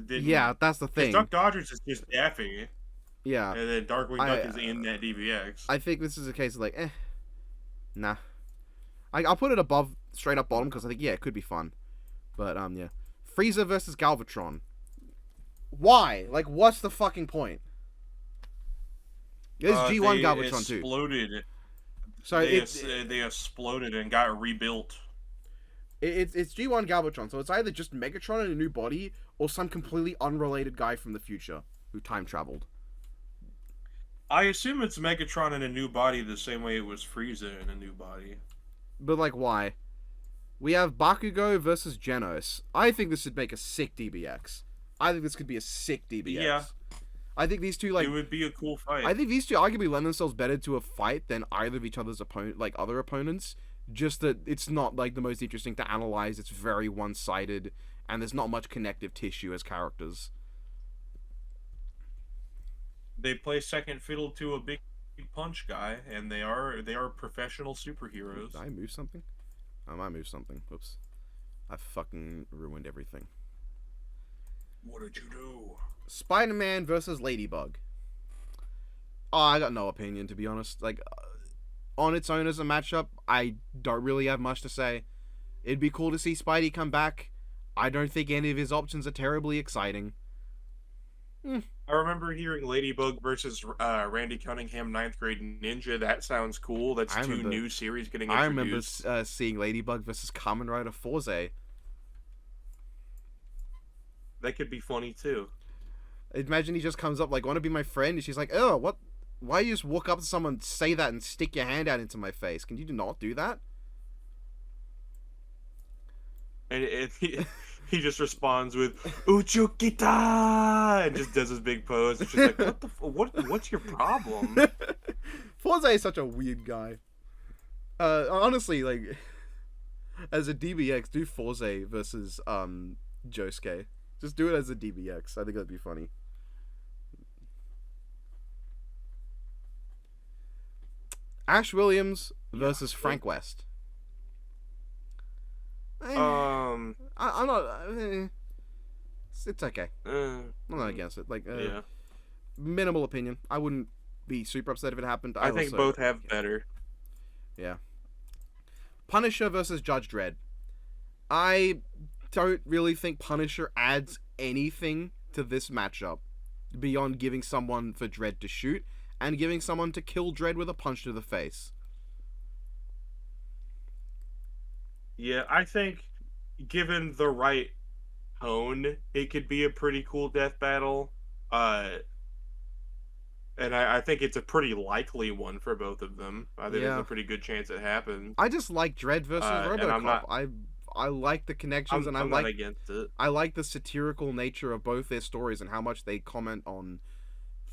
Yeah, that's the 'Cause thing. Duck Dodgers is just Daffy, Yeah, and then Darkwing Duck is in that DBX. I think this is a case of like, nah. I'll put it above, straight up bottom, because I think, yeah, it could be fun. But, yeah. Frieza versus Galvatron. Why? Like, what's the fucking point? There's G1 Galvatron too. Exploded. So They exploded and got rebuilt. it's G1 Galvatron, so it's either just Megatron in a new body, or some completely unrelated guy from the future who time traveled. I assume it's Megatron in a new body the same way it was Frieza in a new body. But, like, why? We have Bakugo versus Genos. I think this would make a sick DBX. I think this could be a sick DBX. Yeah. I think these two, like, It would be a cool fight. I think these two arguably lend themselves better to a fight than either of each other's other opponents. Just that it's not, like, the most interesting to analyze. It's very one-sided, and there's not much connective tissue as characters. They play second fiddle to a big punch guy, and they are professional superheroes. Did I move something? I might move something. Whoops. I fucking ruined everything. What did you do? Spider-Man versus Ladybug. Oh, I got no opinion, to be honest. Like, on its own as a matchup, I don't really have much to say. It'd be cool to see Spidey come back. I don't think any of his options are terribly exciting. I remember hearing Ladybug versus Randy Cunningham, 9th grade ninja. That sounds cool. That's two new series getting introduced. I remember seeing Ladybug versus Kamen Rider Forze. That could be funny too. Imagine he just comes up like, "Want to be my friend?" And she's like, "Oh, what? Why you just walk up to someone, say that, and stick your hand out into my face? Can you not do that?" And he just responds with "Uchukita" and just does his big pose. It's just like, what's your problem? Forze is such a weird guy. Honestly, like, as a DBX, do Forze versus Josuke. Just do it as a DBX. I think that'd be funny. Ash Williams versus Frank West. I'm not. It's okay. I'm not against it. Like, yeah. Minimal opinion. I wouldn't be super upset if it happened. I think both have better. Yeah. Punisher versus Judge Dredd. I don't really think Punisher adds anything to this matchup beyond giving someone for Dredd to shoot and giving someone to kill Dredd with a punch to the face. Yeah, I think given the right tone, it could be a pretty cool death battle. And I think it's a pretty likely one for both of them. I think there's a pretty good chance it happens. I just like Dredd versus RoboCop. I like the connections, and I'm not against it. I like the satirical nature of both their stories and how much they comment on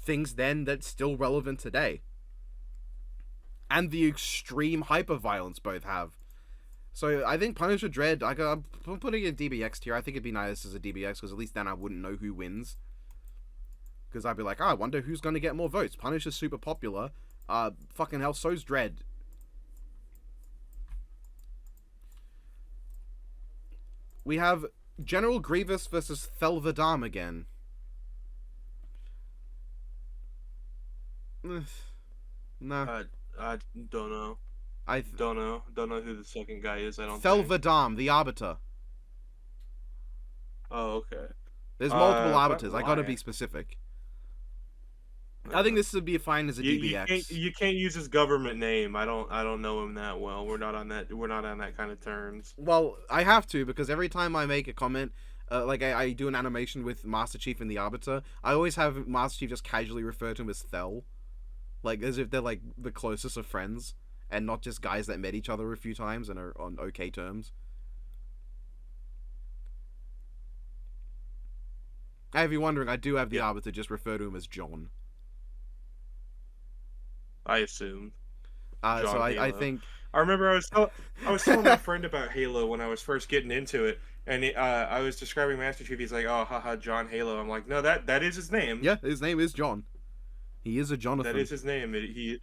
things then that's still relevant today. And the extreme hyper-violence both have. So I think Punisher Dredd, I'm putting it in DBX tier. I think it'd be nice as a DBX, because at least then I wouldn't know who wins. Because I'd be like, I wonder who's going to get more votes. Punisher's super popular. Fucking hell, so's Dredd. We have General Grievous versus Thelvadam again. No. I don't know. Don't know who the second guy is. I don't. Thelvadam, the Arbiter. Oh, okay. There's multiple Arbiters. I gotta be specific. I think this would be fine as a You can't DBX. you can't use his government name. I don't know him that well. We're not on that kind of terms. Well, I have to because every time I make a comment, like I do an animation with Master Chief and the Arbiter, I always have Master Chief just casually refer to him as Thel, like as if they're like the closest of friends and not just guys that met each other a few times and are on okay terms. If you're wondering, I do have the Yeah. Arbiter just refer to him as John. I assume. So John I Halo. think I remember I was telling my friend about Halo when I was first getting into it, and I was describing Master Chief. He's like, "Oh, haha, John Halo." I'm like, "No, that is his name. yeah, his name is John. He is a Jonathan. That is his name. He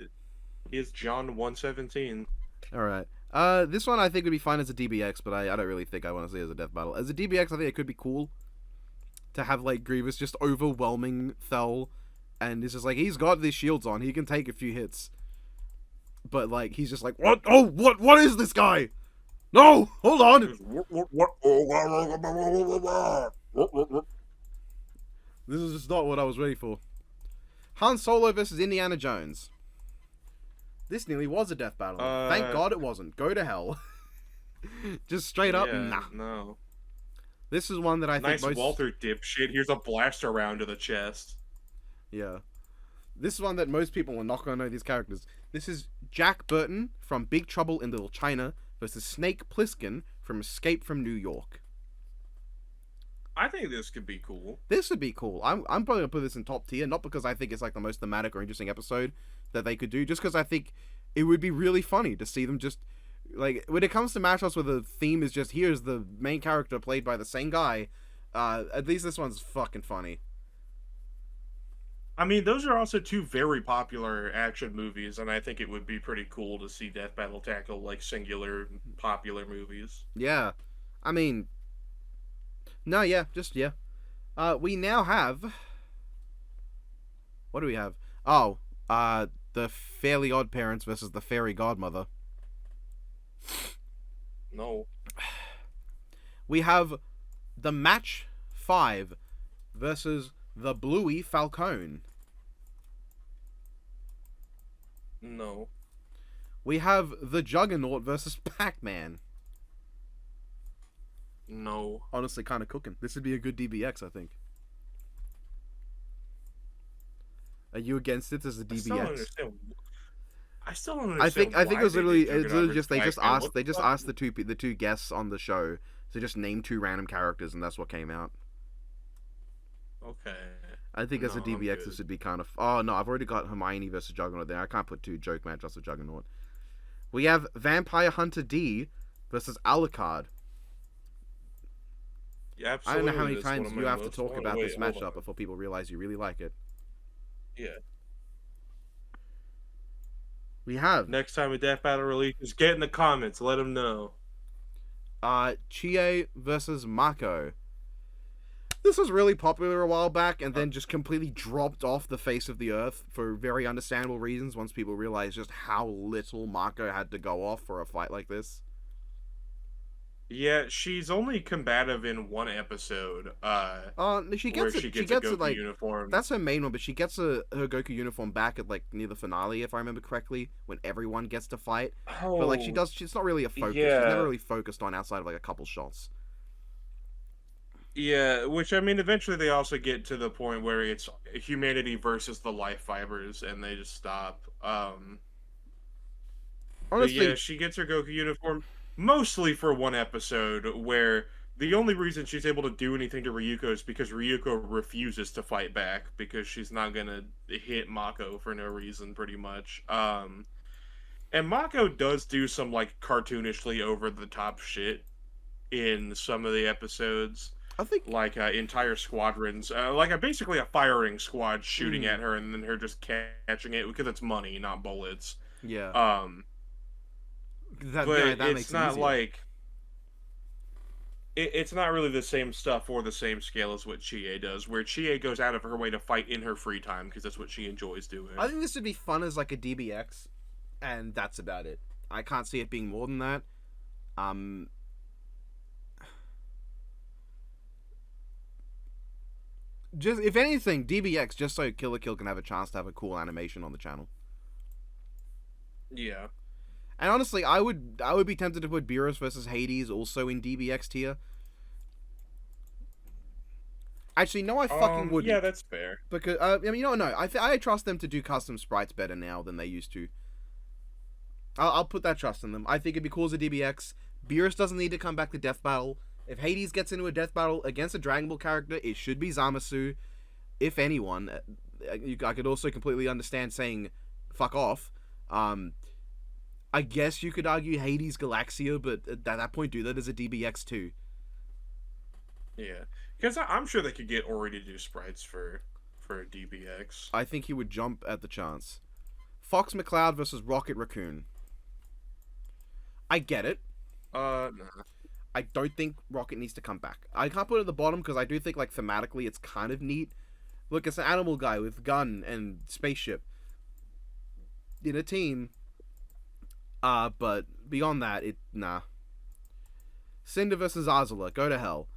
is John 117." All right. This one I think would be fine as a DBX, but I don't really think I want to see it as a death battle. As a DBX, I think it could be cool to have like Grievous just overwhelming Thel, and it's just like he's got these shields on, he can take a few hits, but like he's just like what? Oh, what is this guy? No, hold on. This is just not what I was ready for. Han Solo versus Indiana Jones. This nearly was a death battle. Thank God it wasn't. Go to hell. Just straight up, Yeah, nah. no. This is one that I think Nice most... Walther dipshit. Here's a blaster round to the chest. Yeah. This is one that most people are not going to know these characters. This is Jack Burton from Big Trouble in Little China versus Snake Plissken from Escape from New York. I think this could be cool. This would be cool. I'm probably going to put this in top tier, not because I think it's like the most thematic or interesting episode that they could do, just because I think it would be really funny to see them just... Like, when it comes to matchups where the theme is just, here's the main character played by the same guy, at least this one's fucking funny. I mean, those are also two very popular action movies, and I think it would be pretty cool to see Death Battle tackle, like, singular popular movies. Yeah. I mean... No, yeah, just, yeah. We now have... What do we have? Oh, the Fairly Odd Parents versus the Fairy Godmother. No. We have the Match 5 versus the Bluey Falcone. No. We have the Juggernaut versus Pac-Man. No. Honestly, kind of cooking. This would be a good DBX, I think. Are you against it as a DBX? I still don't understand. I think it was literally Juggernaut just they just versus asked Pac-Man. the two guests on the show to just name two random characters, and that's what came out. Okay. I think as a No, I'm DBX good. this would be kind of... Oh no, I've already got Hermione versus Juggernaut there. I can't put two joke matchups with Juggernaut. We have Vampire Hunter D versus Alucard. Yeah, I absolutely. don't know how many That's one times of you my have to most- talk oh, about wait, this hold matchup on. before people realize you really like it. Yeah. We have Next time a Death Battle releases, get in the comments. Let them know. Chie versus Mako. This was really popular a while back and then just completely dropped off the face of the earth for very understandable reasons once people realized just how little Mako had to go off for a fight like this. Yeah, she's only combative in one episode. She Where gets it. she She gets gets a it Goku like uniform. that's her main one, but she gets her Goku uniform back at like near the finale, if I remember correctly, when everyone gets to fight. Oh, But like she's not really a focus. She's yeah. never really focused on outside of like a couple shots. Yeah, which I mean, eventually they also get to the point where it's humanity versus the life fibers, and they just stop. But Honestly, yeah, she gets her Goku uniform mostly for one episode, where the only reason she's able to do anything to Ryuko is because Ryuko refuses to fight back because she's not gonna hit Mako for no reason, pretty much. And Mako does do some like cartoonishly over the top shit in some of the episodes. I think Like entire squadrons, basically a firing squad shooting at her, and then her just catching it because it's money, not bullets. yeah. But that it's makes it not easier. like it's not really the same stuff or the same scale as what Chie does, where Chie goes out of her way to fight in her free time because that's what she enjoys doing. I think this would be fun as like a DBX, and that's about it. I can't see it being more than that. Just if anything, DBX just so Killer Kill can have a chance to have a cool animation on the channel. Yeah. And honestly, I would be tempted to put Beerus versus Hades also in DBX tier. Actually, no, I fucking wouldn't. Yeah, that's fair. Because I mean, no. I trust them to do custom sprites better now than they used to. I'll put that trust in them. I think it'd be cool as a DBX. Beerus doesn't need to come back to Death Battle. If Hades gets into a Death Battle against a Dragon Ball character, it should be Zamasu. If anyone, I could also completely understand saying, "Fuck off." I guess you could argue Hades Galaxia, but at that point, do that as a DBX too. Yeah, because I'm sure they could get Ori to do sprites for a DBX. I think he would jump at the chance. Fox McCloud versus Rocket Raccoon. I get it. Nah. I don't think Rocket needs to come back. I can't put it at the bottom because I do think, like, thematically it's kind of neat. Look, it's an animal guy with gun and spaceship in a team. But beyond that, nah. Cinder versus Azula, go to hell.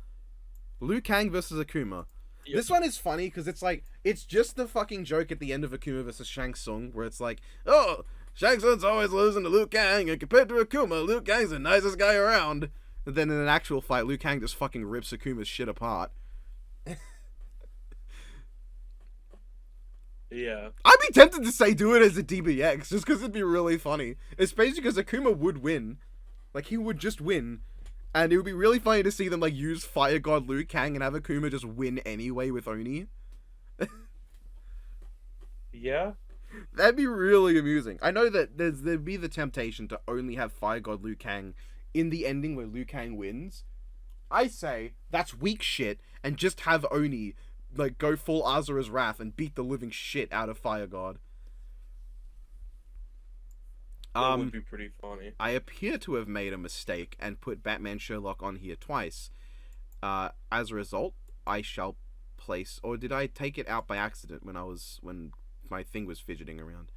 Liu Kang versus Akuma. Yep. This one is funny because it's just the fucking joke at the end of Akuma versus Shang Tsung where it's like, oh, Shang Tsung's always losing to Liu Kang, and compared to Akuma, Liu Kang's the nicest guy around. And then in an actual fight, Liu Kang just fucking rips Akuma's shit apart. Yeah. I'd be tempted to say do it as a DBX, just because it'd be really funny. Especially because Akuma would win. Like, he would just win. And it would be really funny to see them, like, use Fire God Liu Kang and have Akuma just win anyway with Oni. Yeah. That'd be really amusing. I know that there'd be the temptation to only have Fire God Liu Kang in the ending where Liu Kang wins. I say, that's weak shit, and just have Oni like go full Azura's Wrath and beat the living shit out of Fire God. That would be pretty funny. I appear to have made a mistake and put Batman Sherlock on here twice. As a result, I shall place, or did I take it out by accident when my thing was fidgeting around?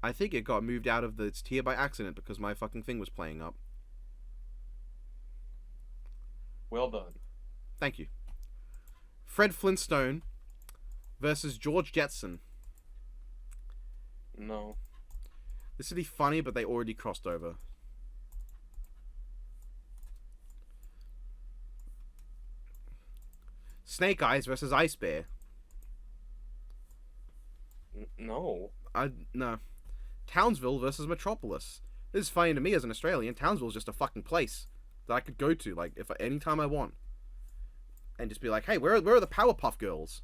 I think it got moved out of its tier by accident because my fucking thing was playing up. Well done. Thank you. Fred Flintstone versus George Jetson. No. This would be funny, but they already crossed over. Snake Eyes versus Ice Bear. No. No. Townsville versus Metropolis. This is funny to me as an Australian. Townsville's just a fucking place that I could go to, like, if anytime I want. And just be like, hey, where are the Powerpuff Girls?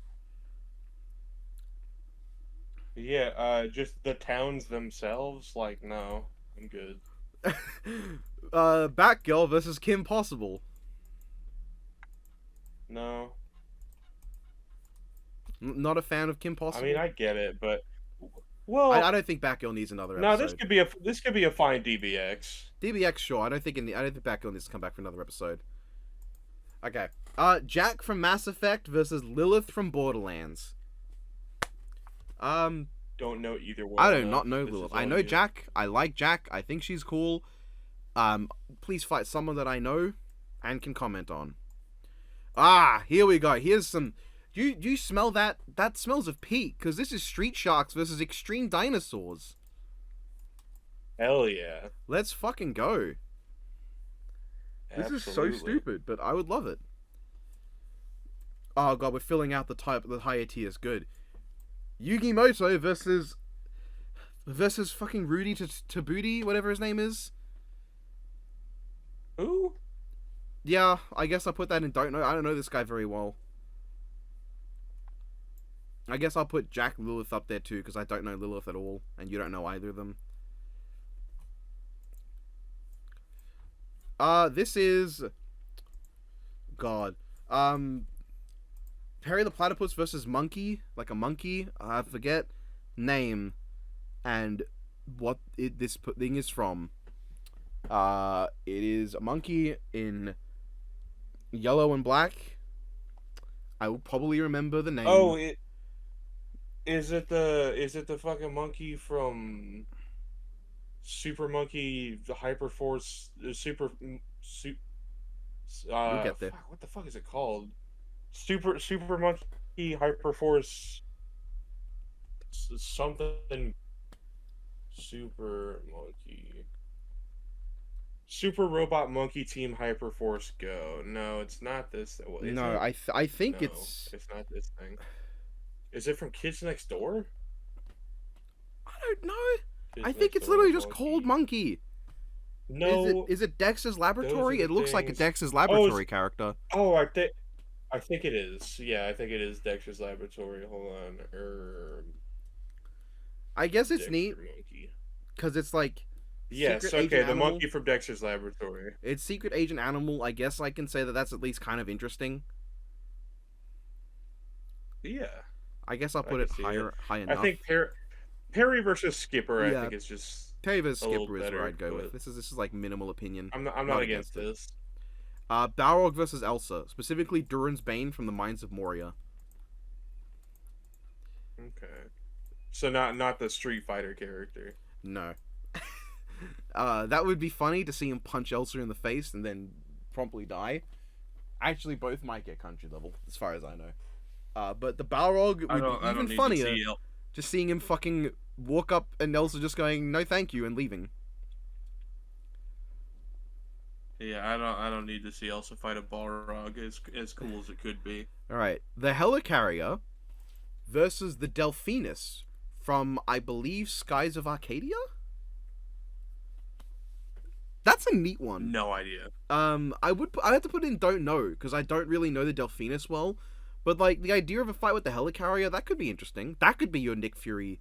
Yeah, just the towns themselves, like, no. I'm good. Batgirl versus Kim Possible. No. Not a fan of Kim Possible? I mean, I get it, but... Well... I don't think Batgirl needs another episode. No, this could be a fine DBX. DBX, sure. I don't think Batgirl needs to come back for another episode. Okay. Jack from Mass Effect versus Lilith from Borderlands. Don't know either one. I do not know Lilith. I know Jack. I like Jack. I think she's cool. Please fight someone that I know and can comment on. Here we go. Here's some... Do you smell that? That smells of peat, because this is Street Sharks versus Extreme Dinosaurs. Hell yeah. Let's fucking go. Absolutely. This is so stupid, but I would love it. Oh god, we're filling out the higher tiers. Good. Yugi Moto versus fucking Rudy Tabuti, whatever his name is. Who? Yeah, I guess I put that in don't know. I don't know this guy very well. I guess I'll put Jack Lilith up there too, because I don't know Lilith at all, and you don't know either of them. This is... God. Perry the Platypus versus Monkey, like a monkey. I forget name and what this thing is from. It is a monkey in yellow and black. I will probably remember the name. Oh, is it the fucking monkey from Super Monkey Hyperforce Super We'll get there. What the fuck is it called? Super Monkey Hyperforce something Super Monkey Super Robot Monkey Team Hyperforce Go. No, it's not this. Well, is No, it? I think No, it's. it's not this thing. Is it from Kids Next Door? I don't know. I Kids think Next it's Door literally just called Monkey. Monkey. No, Is it Dexter's those are Laboratory? the It looks like a things. Dexter's Oh, Laboratory character. oh, I think it is. Yeah, I think it is Dexter's Laboratory. Hold on. I guess it's Dexter neat Monkey. because it's like Yes, secret okay, agent the animal. monkey from Dexter's Laboratory. It's secret agent animal. I guess I can say that that's at least kind of interesting. Yeah, I guess I'll I put can it see higher, it. high I enough. think Perry versus Skipper. I Yeah, think is just Perry vs a little Skipper is where better, I'd go with. but This is like minimal opinion. I'm not against it. this. Balrog versus Elsa, specifically Durin's Bane from the Mines of Moria. Okay, so not the Street Fighter character. No. That would be funny to see him punch Elsa in the face and then promptly die. Actually, both might get country level, as far as I know. But the Balrog would be even funnier. Just seeing him fucking walk up and Elsa just going, "No, thank you," and leaving. Yeah, I don't need to see Elsa fight a Balrog as cool as it could be. All right, the Helicarrier versus the Delphinus from, I believe, Skies of Arcadia. That's a neat one. No idea. I had to put in don't know because I don't really know the Delphinus well, but like the idea of a fight with the Helicarrier, that could be interesting. That could be your Nick Fury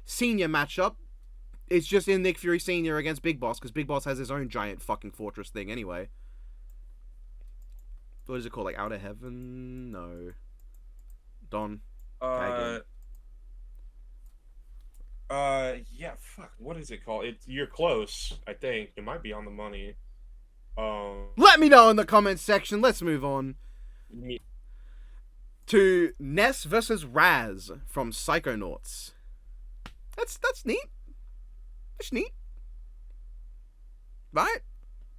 Senior matchup. It's just in Nick Fury Senior against Big Boss because Big Boss has his own giant fucking fortress thing anyway. What is it called? Like Outer Heaven? No. Don. Yeah, fuck. What is it called? You're close. I think it might be on the money. Let me know in the comments section. Let's move on me- to Ness versus Raz from Psychonauts. That's neat. That's neat, right?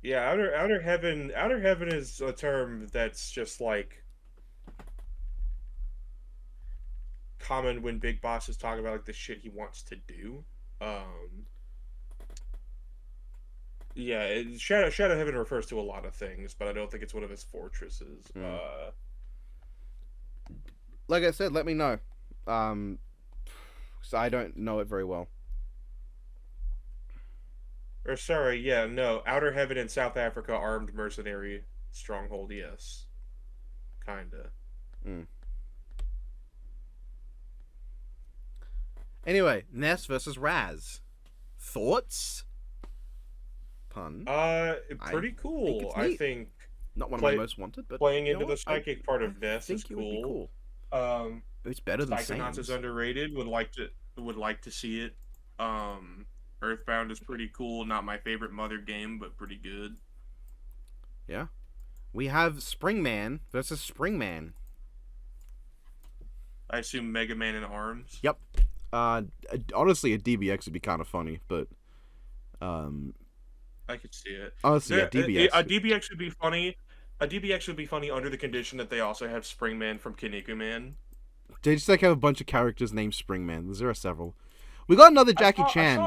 yeah, outer heaven is a term that's just like common when Big Boss is talking about like the shit he wants to do. Yeah, Shadow Heaven refers to a lot of things, but I don't think it's one of his fortresses. Like I said, let me know. So I don't know it very well. Or sorry, yeah, no, Outer Heaven in South Africa, armed mercenary stronghold. Yes, kinda. Anyway, Ness versus Raz. Thoughts? Pun. Pretty cool. I think not one of my most wanted, but playing into the psychic part of Ness is cool. It's better than Psychonauts is underrated. Would like to see it. Earthbound is pretty cool. Not my favorite Mother game, but pretty good. Yeah. We have Springman versus Springman. I assume Mega Man in arms. Yep. Honestly, a DBX would be kind of funny, but I could see it. Honestly, a DBX. A DBX would be funny. A DBX would be funny under the condition that they also have Springman from Kinnikuman. They just like have a bunch of characters named Springman. There are several. We got another Jackie Chan. I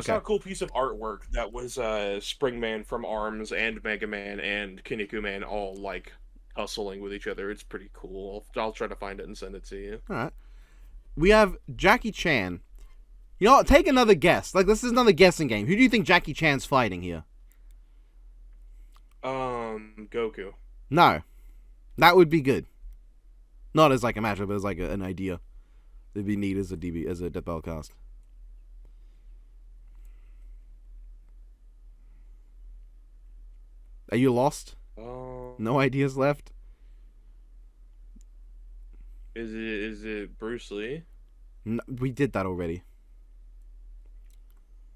saw a cool piece of artwork that was Springman from Arms and Mega Man and Kinnikuman all like hustling with each other. It's pretty cool. I'll try to find it and send it to you. All right. We have Jackie Chan. You know what? Take another guess. Like, this is another guessing game. Who do you think Jackie Chan's fighting here? Goku. No. That would be good. Not as like a matchup, but as like an idea. It'd be neat as a Death Battle cast. Are you lost? No ideas left? Is it Bruce Lee? No, we did that already.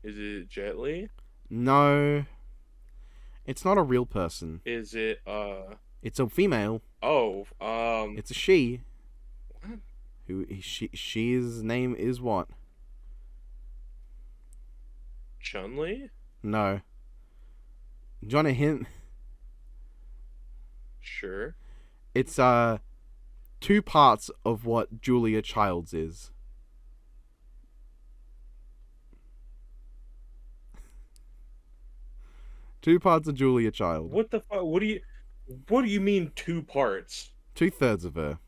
Is it Jet Li? No. It's not a real person. Is it It's a female. Oh, It's a she. What? She's name is what? Chun-Li? No. Do you want a hint? Sure. It's two parts of what Julia Childs is. Two parts of Julia Child. What the fuck? What do you mean 2 parts? 2/3 of her.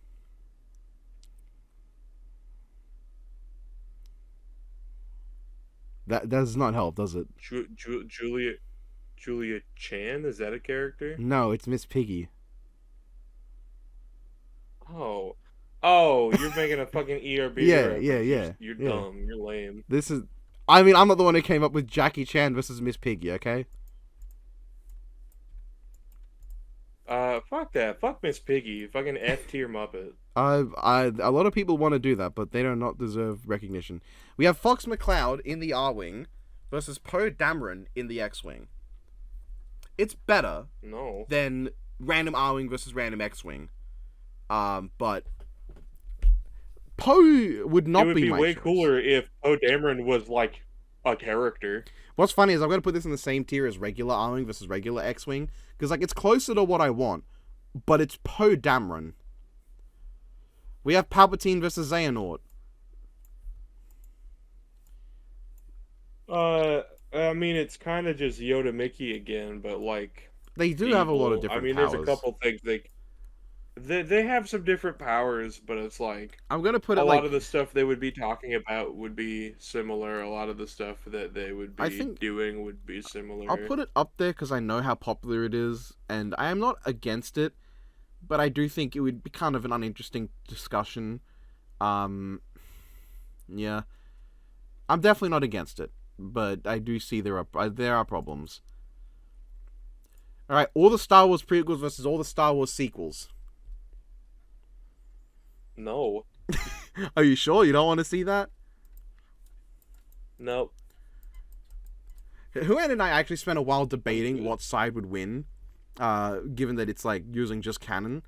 That does not help, does it? Julia Chan, is that a character? No, it's Miss Piggy. Oh. Oh, you're making a fucking ERB Yeah, reference. yeah. You're Yeah. dumb. You're lame. This is. I mean, I'm not the one who came up with Jackie Chan versus Miss Piggy, okay? Fuck that. Fuck Miss Piggy. Fucking F tier Muppet. A lot of people want to do that, but they do not deserve recognition. We have Fox McCloud in the R-Wing versus Poe Dameron in the X-Wing. It's better No. than random R-Wing versus random X-Wing. But Poe would not It would be my way choice. cooler if Poe Dameron was like a character. What's funny is I'm going to put this in the same tier as regular R-Wing versus regular X-Wing, because like it's closer to what I want, but it's Poe Dameron. We have Palpatine versus Xehanort. I mean, it's kind of just Yoda Mickey again, but like They do have a lot of evil. different I mean, powers. there's a couple things they have some different powers, but it's like I'm going to put a it lot like... of the stuff they would be talking about would be similar. A lot of the stuff that they would I be think doing would be similar. I'll put it up there because I know how popular it is, and I am not against it, but I do think it would be kind of an uninteresting discussion. Yeah. I'm definitely not against it, but I do see there are problems. Alright, all the Star Wars prequels versus all the Star Wars sequels. No. Are you sure you don't want to see that? Nope. Huan and I actually spent a while debating what side would win, given that it's like using just canon.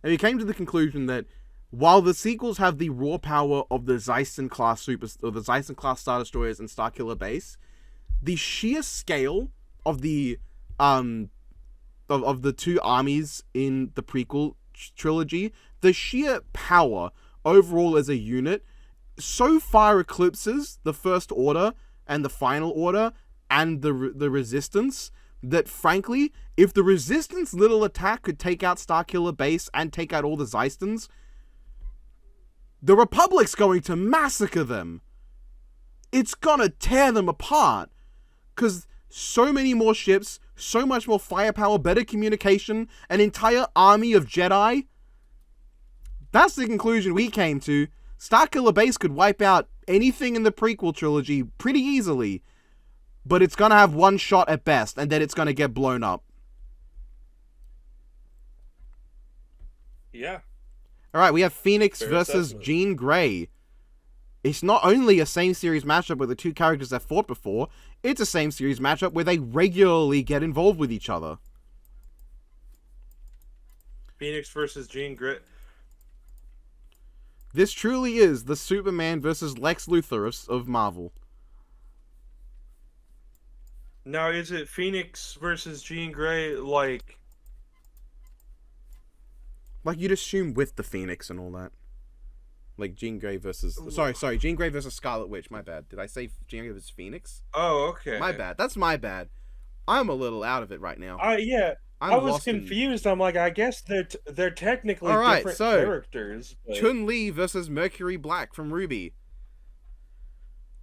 And we came to the conclusion that while the sequels have the raw power of the Zeisston class Star Destroyers and Starkiller Base, the sheer scale of the of the two armies in the prequel trilogy, the sheer power overall as a unit so far eclipses the First Order and the Final Order and the Resistance that, frankly, if the Resistance little attack could take out Starkiller Base and take out all the Zeistons, the Republic's going to massacre them. It's gonna tear them apart. Because so many more ships, so much more firepower, better communication, an entire army of Jedi. That's the conclusion we came to. Starkiller Base could wipe out anything in the prequel trilogy pretty easily. But it's gonna have one shot at best, and then it's gonna get blown up. Yeah. Alright, we have Phoenix Fair versus assessment. Jean Grey. It's not only a same series matchup with the two characters that fought before, it's a same series matchup where they regularly get involved with each other. Phoenix versus Jean Grey. This truly is the Superman versus Lex Luthor of Marvel. Now, is it Phoenix versus Jean Grey like... Like, you'd assume with the Phoenix and all that. Like, Jean Grey versus... Sorry, Jean Grey versus Scarlet Witch. My bad. Did I say Jean Grey versus Phoenix? Oh, okay. My bad. That's my bad. I'm a little out of it right now. Yeah. I'm I was lost in- confused. I'm like, I guess they're technically Alright, different so, characters. But... Chun-Li versus Mercury Black from RWBY.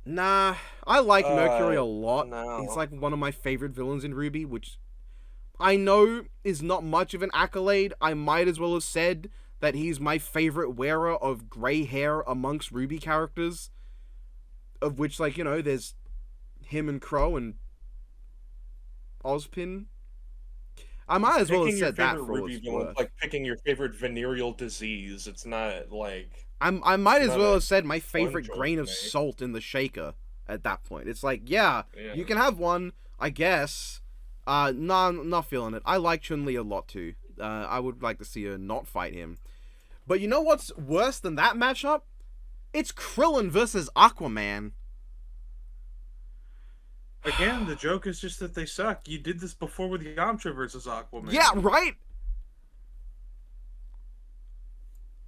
Nah, I like Mercury a lot. no. He's like one of my favorite villains in RWBY, which I know is not much of an accolade. I might as well have said that he's my favorite wearer of grey hair amongst RWBY characters. Of which, like, you know, there's him and Crow and Ozpin. I might as well have Picking your said that favorite for what Ruby it's villain, worth. like picking your favorite venereal disease. It's not like... I might as not well a have said my favorite choice grain to of make. salt in the shaker at that point. It's like, yeah, you can have one, I guess. Nah, I'm not feeling it. I like Chun-Li a lot too. I would like to see her not fight him. But you know what's worse than that matchup? It's Krillin versus Aquaman. Again, the joke is just that they suck. You did this before with Yamcha versus Aquaman. Yeah, right?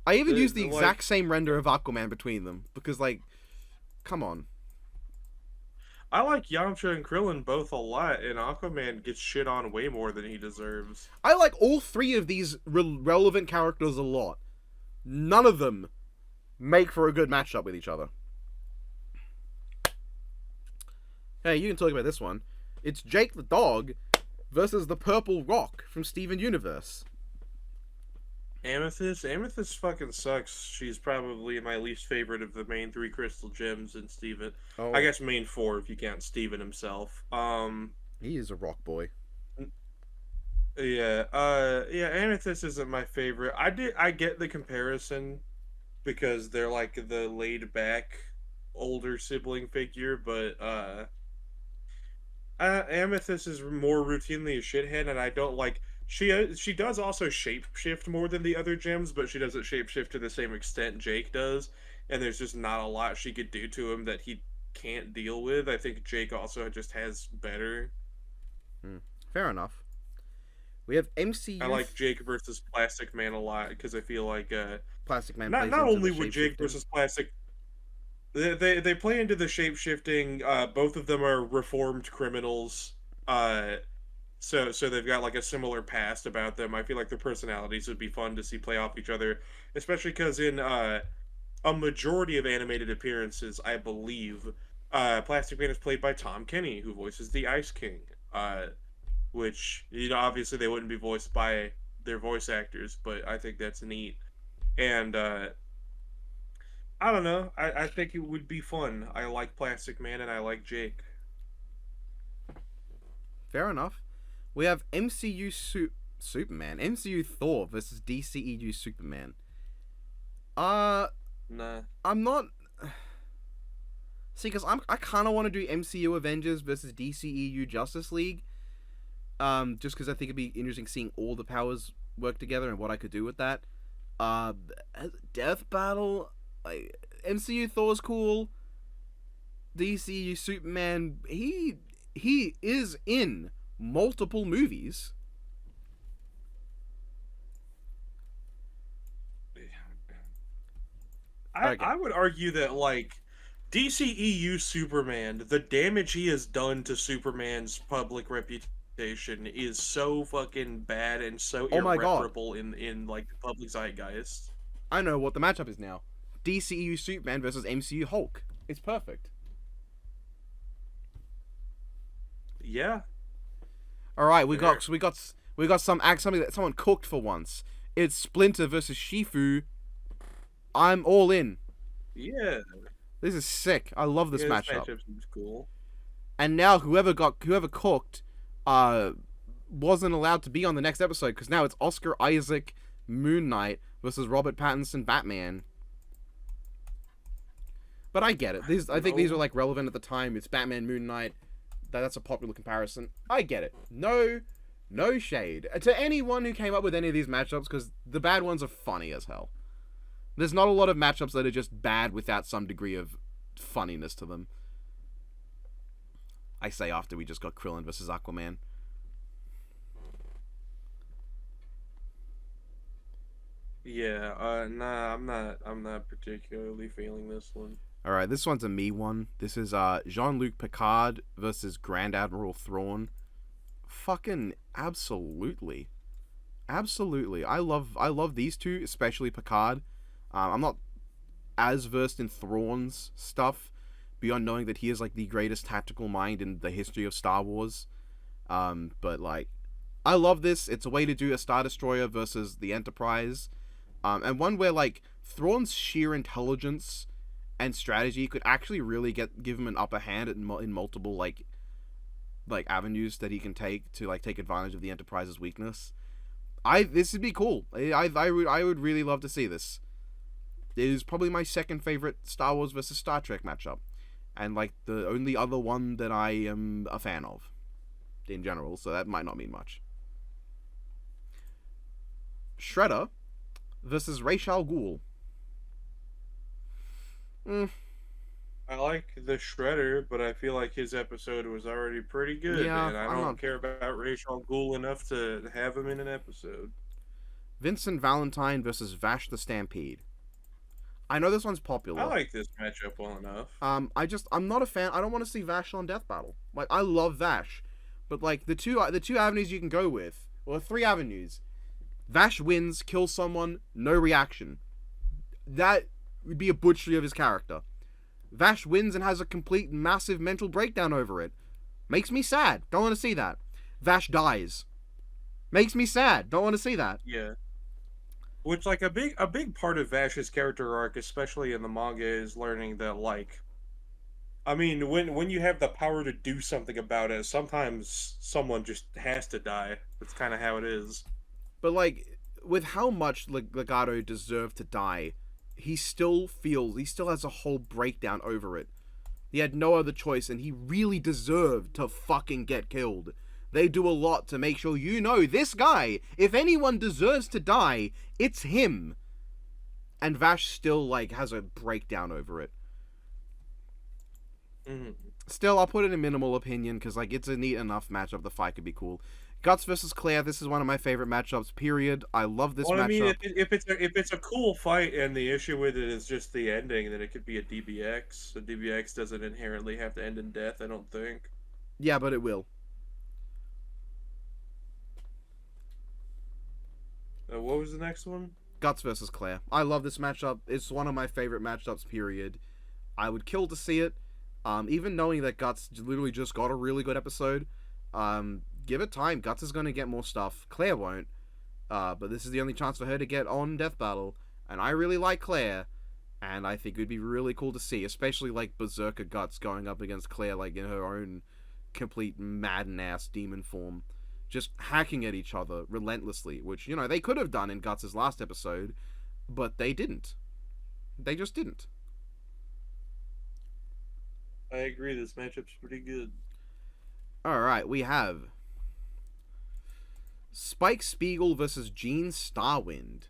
I even used the Like, exact same render of Aquaman between them because, like, come on. I like Yamcha and Krillin both a lot, and Aquaman gets shit on way more than he deserves. I like all three of these relevant characters a lot. None of them make for a good matchup with each other. Hey, you can talk about this one. It's Jake the dog versus the Purple Rock from Steven Universe. Amethyst fucking sucks. She's probably my least favorite of the main three crystal gems in Steven. Oh, I guess main four if you count Steven himself. he is a rock boy. Yeah, Amethyst isn't my favorite. I get the comparison because they're like the laid back older sibling figure, but Amethyst is more routinely a shithead, and I don't like. She does also shapeshift more than the other gems, but she doesn't shapeshift to the same extent Jake does, and there's just not a lot she could do to him that he can't deal with. I think Jake also just has better. Fair enough. We have MCU. I like Jake versus Plastic Man a lot because I feel like Plastic Man. not only with Jake versus Plastic, they play into the shapeshifting. Both of them are reformed criminals. So they've got like a similar past about them. I feel like their personalities would be fun to see play off each other, especially because in a majority of animated appearances, I believe, Plastic Man is played by Tom Kenny, who voices the Ice King. Which, you know, obviously they wouldn't be voiced by their voice actors, but I think that's neat. And I don't know. I think it would be fun. I like Plastic Man and I like Jake. Fair enough. We have MCU Superman, MCU Thor versus DCEU Superman. Nah. I'm not. See, because I kind of want to do MCU Avengers versus DCEU Justice League. Just because I think it'd be interesting seeing all the powers work together and what I could do with that. Death Battle, MCU Thor's cool. DCU Superman, he is in multiple movies. I would argue that like DCEU Superman, the damage he has done to Superman's public reputation is so fucking bad and so irreparable in like the public zeitgeist. I know what the matchup is now. DCEU Superman versus MCU Hulk. It's perfect. Yeah. All right, we got something that someone cooked for once. It's Splinter versus Shifu. I'm all in. Yeah. This is sick. I love this matchup. This matchup seems cool. And now whoever cooked wasn't allowed to be on the next episode because now it's Oscar Isaac Moon Knight versus Robert Pattinson Batman. But I get it. I think these are like relevant at the time. It's Batman Moon Knight. That's a popular comparison. I get it. No shade to anyone who came up with any of these matchups because the bad ones are funny as hell. There's not a lot of matchups that are just bad without some degree of funniness to them. I say after we just got Krillin versus Aquaman. Yeah, nah, I'm not particularly feeling this one. Alright, this one's a me one. This is Jean-Luc Picard versus Grand Admiral Thrawn. Fucking absolutely. Absolutely. I love these two, especially Picard. I'm not as versed in Thrawn's stuff, beyond knowing that he is like the greatest tactical mind in the history of Star Wars. But like, I love this. It's a way to do a Star Destroyer versus the Enterprise. And one where like Thrawn's sheer intelligence and strategy could actually really give him an upper hand in multiple like avenues that he can take to like take advantage of the Enterprise's weakness. This would be cool. I would really love to see this. It is probably my second favorite Star Wars versus Star Trek matchup, and like the only other one that I am a fan of in general, so that might not mean much. Shredder versus Ra's al Ghul. I like the Shredder, but I feel like his episode was already pretty good, Yeah, and I don't care about Ra's al Ghul enough to have him in an episode. Vincent Valentine versus Vash the Stampede. I know this one's I popular. like this matchup well enough. I'm not a fan. I don't want to see Vash on Death Battle. Like, I love Vash, but like the two avenues you can go with, well, three avenues. Vash wins, kills someone, no reaction. That would be a butchery of his character. Vash wins and has a complete massive mental breakdown over it. Makes me sad. Don't want to see that. Vash dies. Makes me sad. Don't want to see that. Yeah. Which like a big part of Vash's character arc, especially in the manga, is learning that like I mean, when you have the power to do something about it, sometimes someone just has to die. That's kind of how it is. But like, with how much Legato deserved to die, he still has a whole breakdown over it. He had no other choice, and he really deserved to fucking get killed. They do a lot to make sure you know this guy, if anyone deserves to die, it's him. And Vash still, like, has a breakdown over it. Mm-hmm. Still, I'll put it in minimal opinion, because, like, it's a neat enough matchup. The fight could be cool. Guts versus Claire, this is one of my favorite matchups, period. I love this Well, I mean, matchup. if it's a cool fight and the issue with it is just the ending, then it could be a DBX. A DBX doesn't inherently have to end in death, I don't think. Yeah, but it will. What was the next one? Guts versus Claire. I love this matchup. It's one of my favorite matchups, period. I would kill to see it. Even knowing that Guts literally just got a really good episode. Give it time. Guts is going to get more stuff. Claire won't. But this is the only chance for her to get on Death Battle. And I really like Claire. And I think it would be really cool to see. Especially like Berserker Guts going up against Claire like in her own complete madden-ass demon form. Just hacking at each other relentlessly. Which, you know, they could have done in Guts' last episode. But they didn't. They just didn't. I agree. This matchup's pretty good. Alright, we have Spike Spiegel versus Gene Starwind.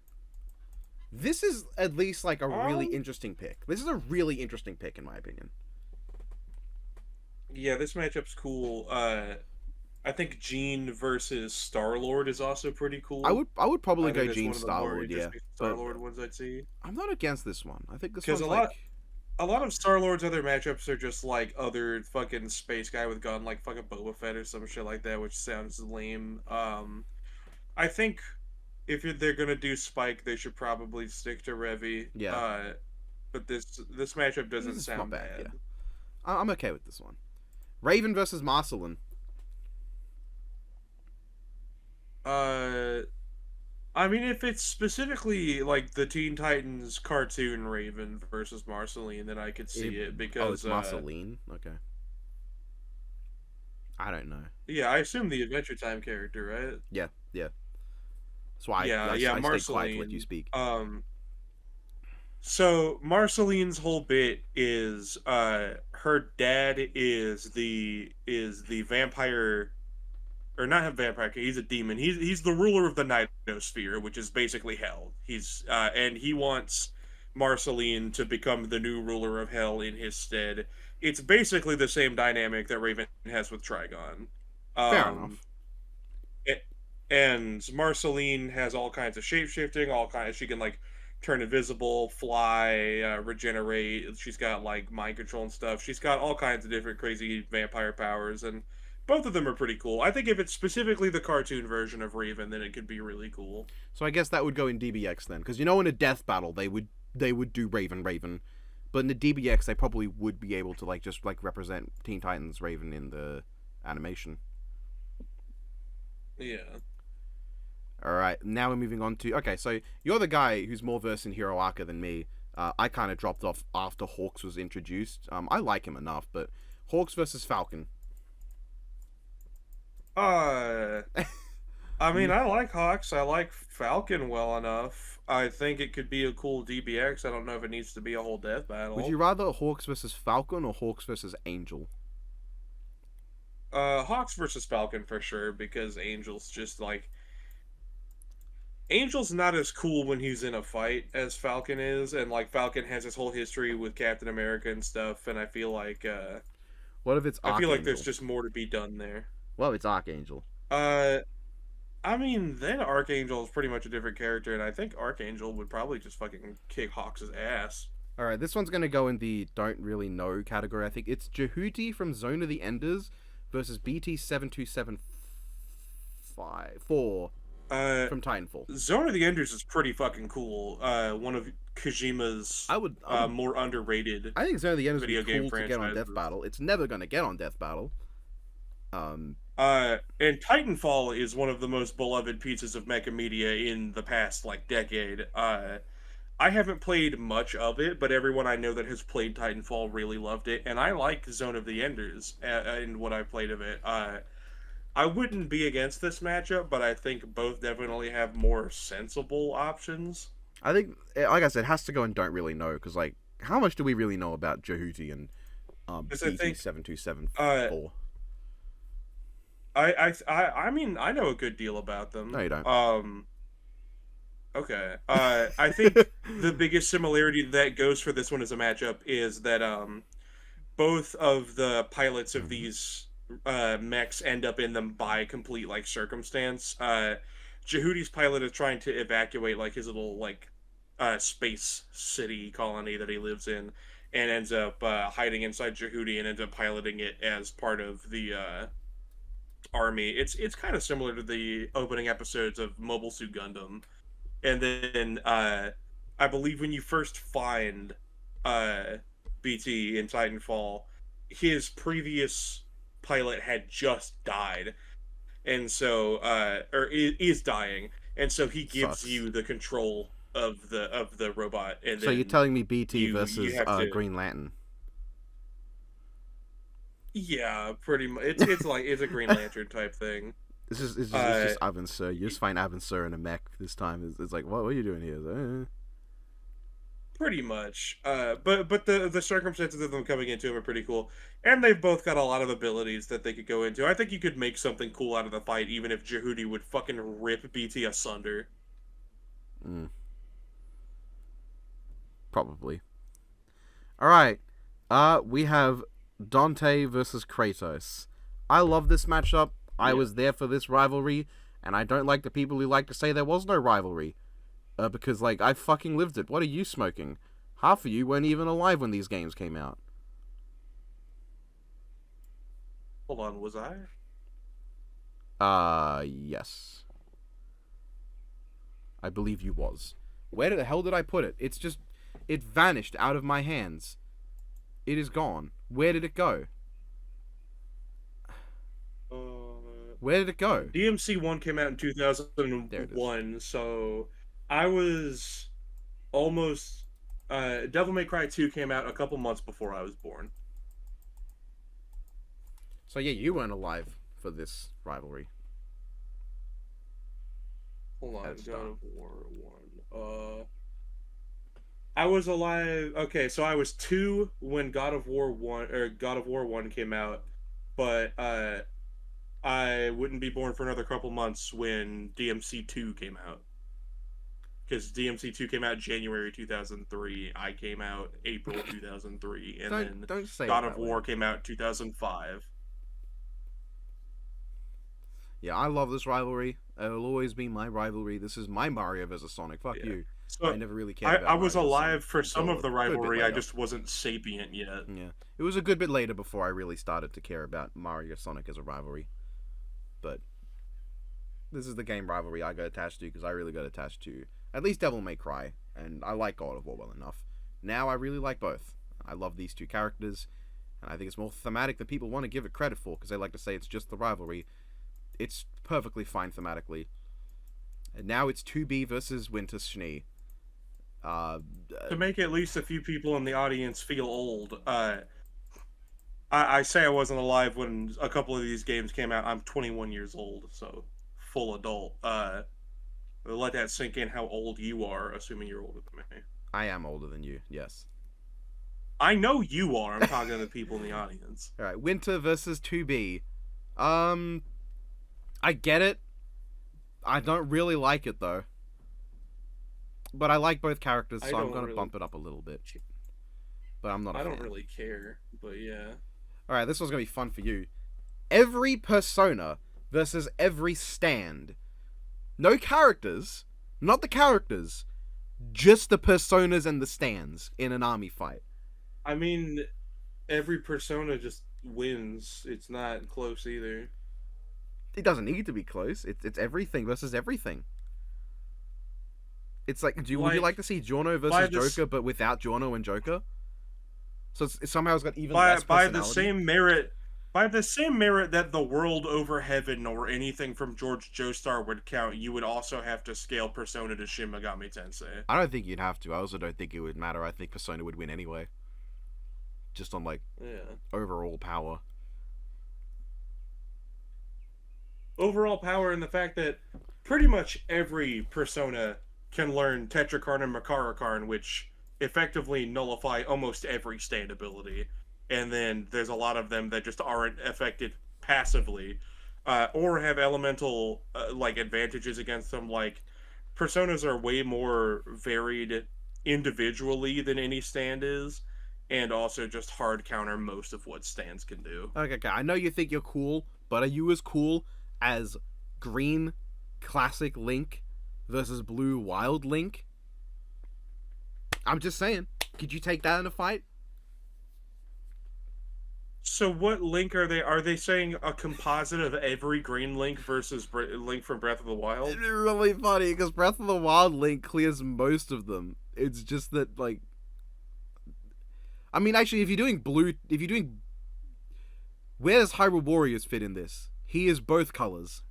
This is at least like a really interesting pick. This is a really interesting pick in my opinion. Yeah, this matchup's cool. I think Gene versus Star-Lord is also pretty cool. I would probably I go think that's Gene one of the more Star-Lord, yeah. interesting Star-Lord ones I'd see. I'm not against this one. I think this 'Cause one's a lot- like A lot of Star-Lord's other matchups are just like other fucking space guy with gun, like fucking Boba Fett or some shit like that, which sounds lame. I think if they're gonna do Spike, they should probably stick to Revy. Yeah. But this matchup doesn't This is sound not bad, bad. yeah. I'm okay with this one. Raven versus Marcelin. I mean, if it's specifically like the Teen Titans cartoon Raven versus Marceline, then I could see it because it's Marceline? Okay. I don't know. yeah, I assume the Adventure Time character, right? Yeah. That's why I stay quiet to Marceline. let you speak. So Marceline's whole bit is her dad is the vampire, or not a vampire, he's a demon. He's the ruler of the Nightosphere, which is basically hell. He's and he wants Marceline to become the new ruler of hell in his stead. It's basically the same dynamic that Raven has with Trigon. Fair enough. And Marceline has all kinds of shape-shifting, all kinds. She can like turn invisible, fly, regenerate. She's got like mind control and stuff. She's got all kinds of different crazy vampire powers, and both of them are pretty cool. I think if it's specifically the cartoon version of Raven, then it could be really cool. So I guess that would go in DBX then, because you know in a death battle they would do Raven, but in the DBX they probably would be able to like just like represent Teen Titans Raven in the animation. Yeah. All right, now we're moving on to so you're the guy who's more versed in Hero Arca than me. I kind of dropped off after Hawks was introduced. I like him enough, but Hawks versus Falcon. I mean, I like Hawks. I like Falcon well enough. I think it could be a cool DBX. I don't know if it needs to be a whole death battle. Would you rather Hawks versus Falcon or Hawks versus Angel? Hawks versus Falcon for sure, because Angel's just like... Angel's not as cool when he's in a fight as Falcon is, and like Falcon has his whole history with Captain America and stuff, and I feel like what if it's Archangel? I feel like there's just more to be done there. Well, it's Archangel. I mean, then Archangel is pretty much a different character, and I think Archangel would probably just fucking kick Hawks' ass. All right, this one's gonna go in the don't really know category. I think it's Jehuti from Zone of the Enders versus BT-7275-4 Uh, from Titanfall. Zone of the Enders is pretty fucking cool. One of Kojima's I would, more underrated I think Zone of the Enders would video be game cool to get on Death franchises. Battle. It's never gonna get on Death Battle. Um, And Titanfall is one of the most beloved pieces of mecha media in the past like decade. I haven't played much of it, but everyone I know that has played Titanfall really loved it, and I like Zone of the Enders in what I played of it. I wouldn't be against this matchup, but I think both definitely have more sensible options. I think, like I said, it has to go and don't really know because, like, how much do we really know about Jehuti and Because I think uh, BT-7274? I mean I know a good deal about No, them. you don't. Okay. I think the biggest similarity that goes for this one as a matchup is that both of the pilots of these mechs end up in them by complete like circumstance. Jehuti's pilot is trying to evacuate like his little like space city colony that he lives in, and ends up hiding inside Jehuti and ends up piloting it as part of the army. It's kind of similar to the opening episodes of Mobile Suit Gundam, and then I believe when you first find uh, BT in Titanfall, his previous pilot had just died, and so or is dying, and so he gives Sucks. you the control of the robot, and So you're then telling me BT you versus have to. Green Lantern? Yeah, pretty much. It's like it's a Green Lantern type thing. It's Uh, just Avin Sur. You just find Avin Sur in a mech this time. It's like, what are you doing here? It's like, Pretty much. But the circumstances of them coming into him are pretty cool, and they've both got a lot of abilities that they could go into. I think you could make something cool out of the fight, even if Jehuti would fucking rip BT asunder. mm, probably. All right. We have Dante versus Kratos. I love this matchup. I Yeah. was there for this rivalry, and I don't like the people who like to say there was no rivalry. Because, like, I fucking lived it. What are you smoking? Half of you weren't even alive when these games came out. Hold on, was I? Yes. I believe you was. Where the hell did I put it? It's just... It vanished out of my hands. It is gone. Where did it go? Where did it go? DMC one came out in There it is. 2001, so I was almost. Devil May Cry 2 came out a couple months before I was born. So yeah, you weren't alive for this rivalry Hold at on, its God start. of War 1. I was alive. Okay, so I was 2 when God of War 1 or God of War 1 came out, but I wouldn't be born for another couple months when DMC 2 came out. Because DMC 2 came out January 2003, I came out April 2003, and then Don't say God it of that way. War came out 2005. Yeah, I love this rivalry. It'll always be my rivalry. This is my Mario versus Sonic. Fuck Yeah. you. I So never really cared I about was Mario versus Sonic alive for some until of the a good bit rivalry, I later. just wasn't sapient yet. Yeah, it was a good bit later before I really started to care about Mario Sonic as a rivalry. But this is the game rivalry I got attached to because I really got attached to at least Devil May Cry, and I like God of War well enough. Now I really like both. I love these two characters, and I think it's more thematic than people want to give it credit for because they like to say it's just the rivalry. It's perfectly fine thematically. And now it's 2B versus Winter Schnee. Uh, To make at least a few people in the audience feel old, I say I wasn't alive when a couple of these games came out. I'm 21 years old, so full adult. Let that sink in how old you are, assuming you're older than me. I am older than you, yes. I know you are. I'm talking to the people in the audience. All right, Winter versus 2B. I get it. I don't really like it though. But I like both characters, I so I'm don't gonna really. bump it up a little bit. But I'm not a I fan. don't really care, but yeah. All right, this one's gonna be fun for you. Every persona versus every stand. No characters. Not the characters. Just the personas and the stands in an army fight. I mean, every persona just wins. It's not close either. It doesn't need to be close. It's everything versus everything. It's like, would you like to see Giorno versus Joker, but without Giorno and Joker? So it's somehow it's got even less personality. By the same merit that The World Over Heaven or anything from George Joestar would count, you would also have to scale Persona to Shin Megami Tensei. I don't think you'd have to. I also don't think it would matter. I think Persona would win anyway. Just on, like, overall power. Overall power and the fact that pretty much every Persona can learn Tetrakarn and Makarakarn, which effectively nullify almost every stand ability. And then there's a lot of them that just aren't affected passively, or have elemental like advantages against them. Like, personas are way more varied individually than any stand is, and also just hard counter most of what stands can do. Okay, I know you think you're cool, but are you as cool as green classic Link versus blue wild Link? I'm just saying, could you take that in a fight? So what Link are they? Are they saying a composite of every green Link versus Link from Breath of the Wild? It's really funny because Breath of the Wild Link clears most of them. It's just that, like, I mean, actually, if you're doing where does Hyrule Warriors fit in this? He is both colors.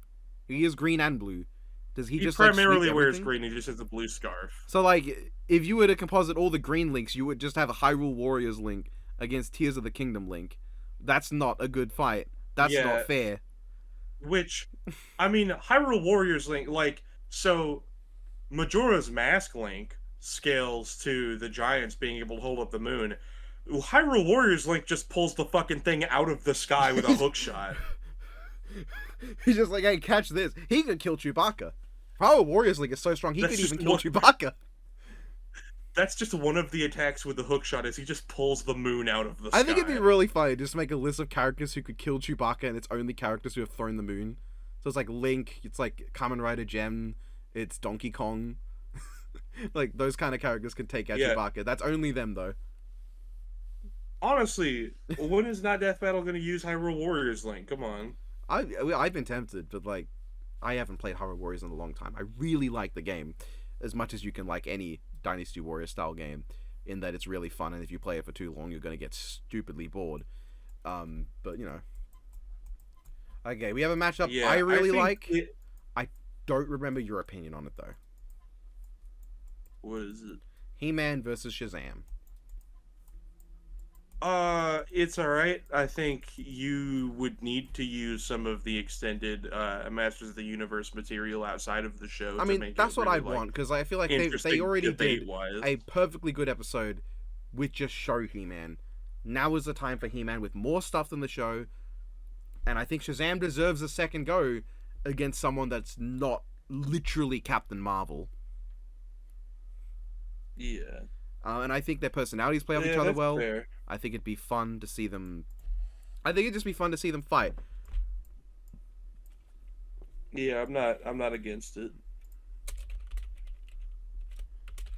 He is green and blue. Does he just primarily wears green? He just has a blue scarf. So, like, if you were to composite all the green Links, you would just have a Hyrule Warriors Link against Tears of the Kingdom Link. That's not a good fight. That's not fair. Which, I mean, Hyrule Warriors Link, like, so Majora's Mask Link scales to the giants being able to hold up the moon. Hyrule Warriors Link just pulls the fucking thing out of the sky with a hook shot. He's just like, hey, catch this. He could kill Chewbacca. Hyrule Warriors Link is so strong, he could even kill Chewbacca. That's just one of the attacks with the hookshot, is he just pulls the moon out of the sky. I think it'd be really funny just to make a list of characters who could kill Chewbacca, and it's only characters who have thrown the moon. So it's like Link, it's like Kamen Rider Gem, it's Donkey Kong. Like, those kind of characters can take out Chewbacca. That's only them, though. Honestly, when is Not Death Battle going to use Hyrule Warriors Link? Come on. I've been tempted, but, like, I haven't played Hyrule Warriors in a long time. I really like the game, as much as you can like any Dynasty Warriors style game, in that it's really fun, and if you play it for too long, you're going to get stupidly bored. But, you know. Okay, we have a matchup I really like. I don't remember your opinion on it, though. What is it? He-Man versus Shazam. It's alright. I think you would need to use some of the extended Masters of the Universe material outside of the show. I mean, that's what I want, because I feel like they already did a perfectly good episode with just show He-Man. Now is the time for He-Man with more stuff than the show, and I think Shazam deserves a second go against someone that's not literally Captain Marvel. Yeah. And I think their personalities play off each other well. Fair. I think it'd be fun to see them. I think it'd just be fun to see them fight. Yeah, I'm not against it.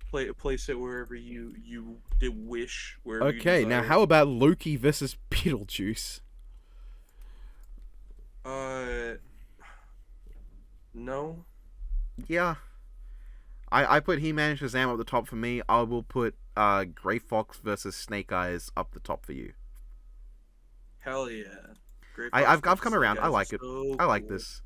Place it wherever you wish. Wherever. Okay, now how about Loki versus Beetlejuice? No. Yeah. I put He-Man and Shazam up the top for me. I will put Grey Fox versus Snake Eyes up the top for you. Hell yeah. I've come around. I like it. So I like this.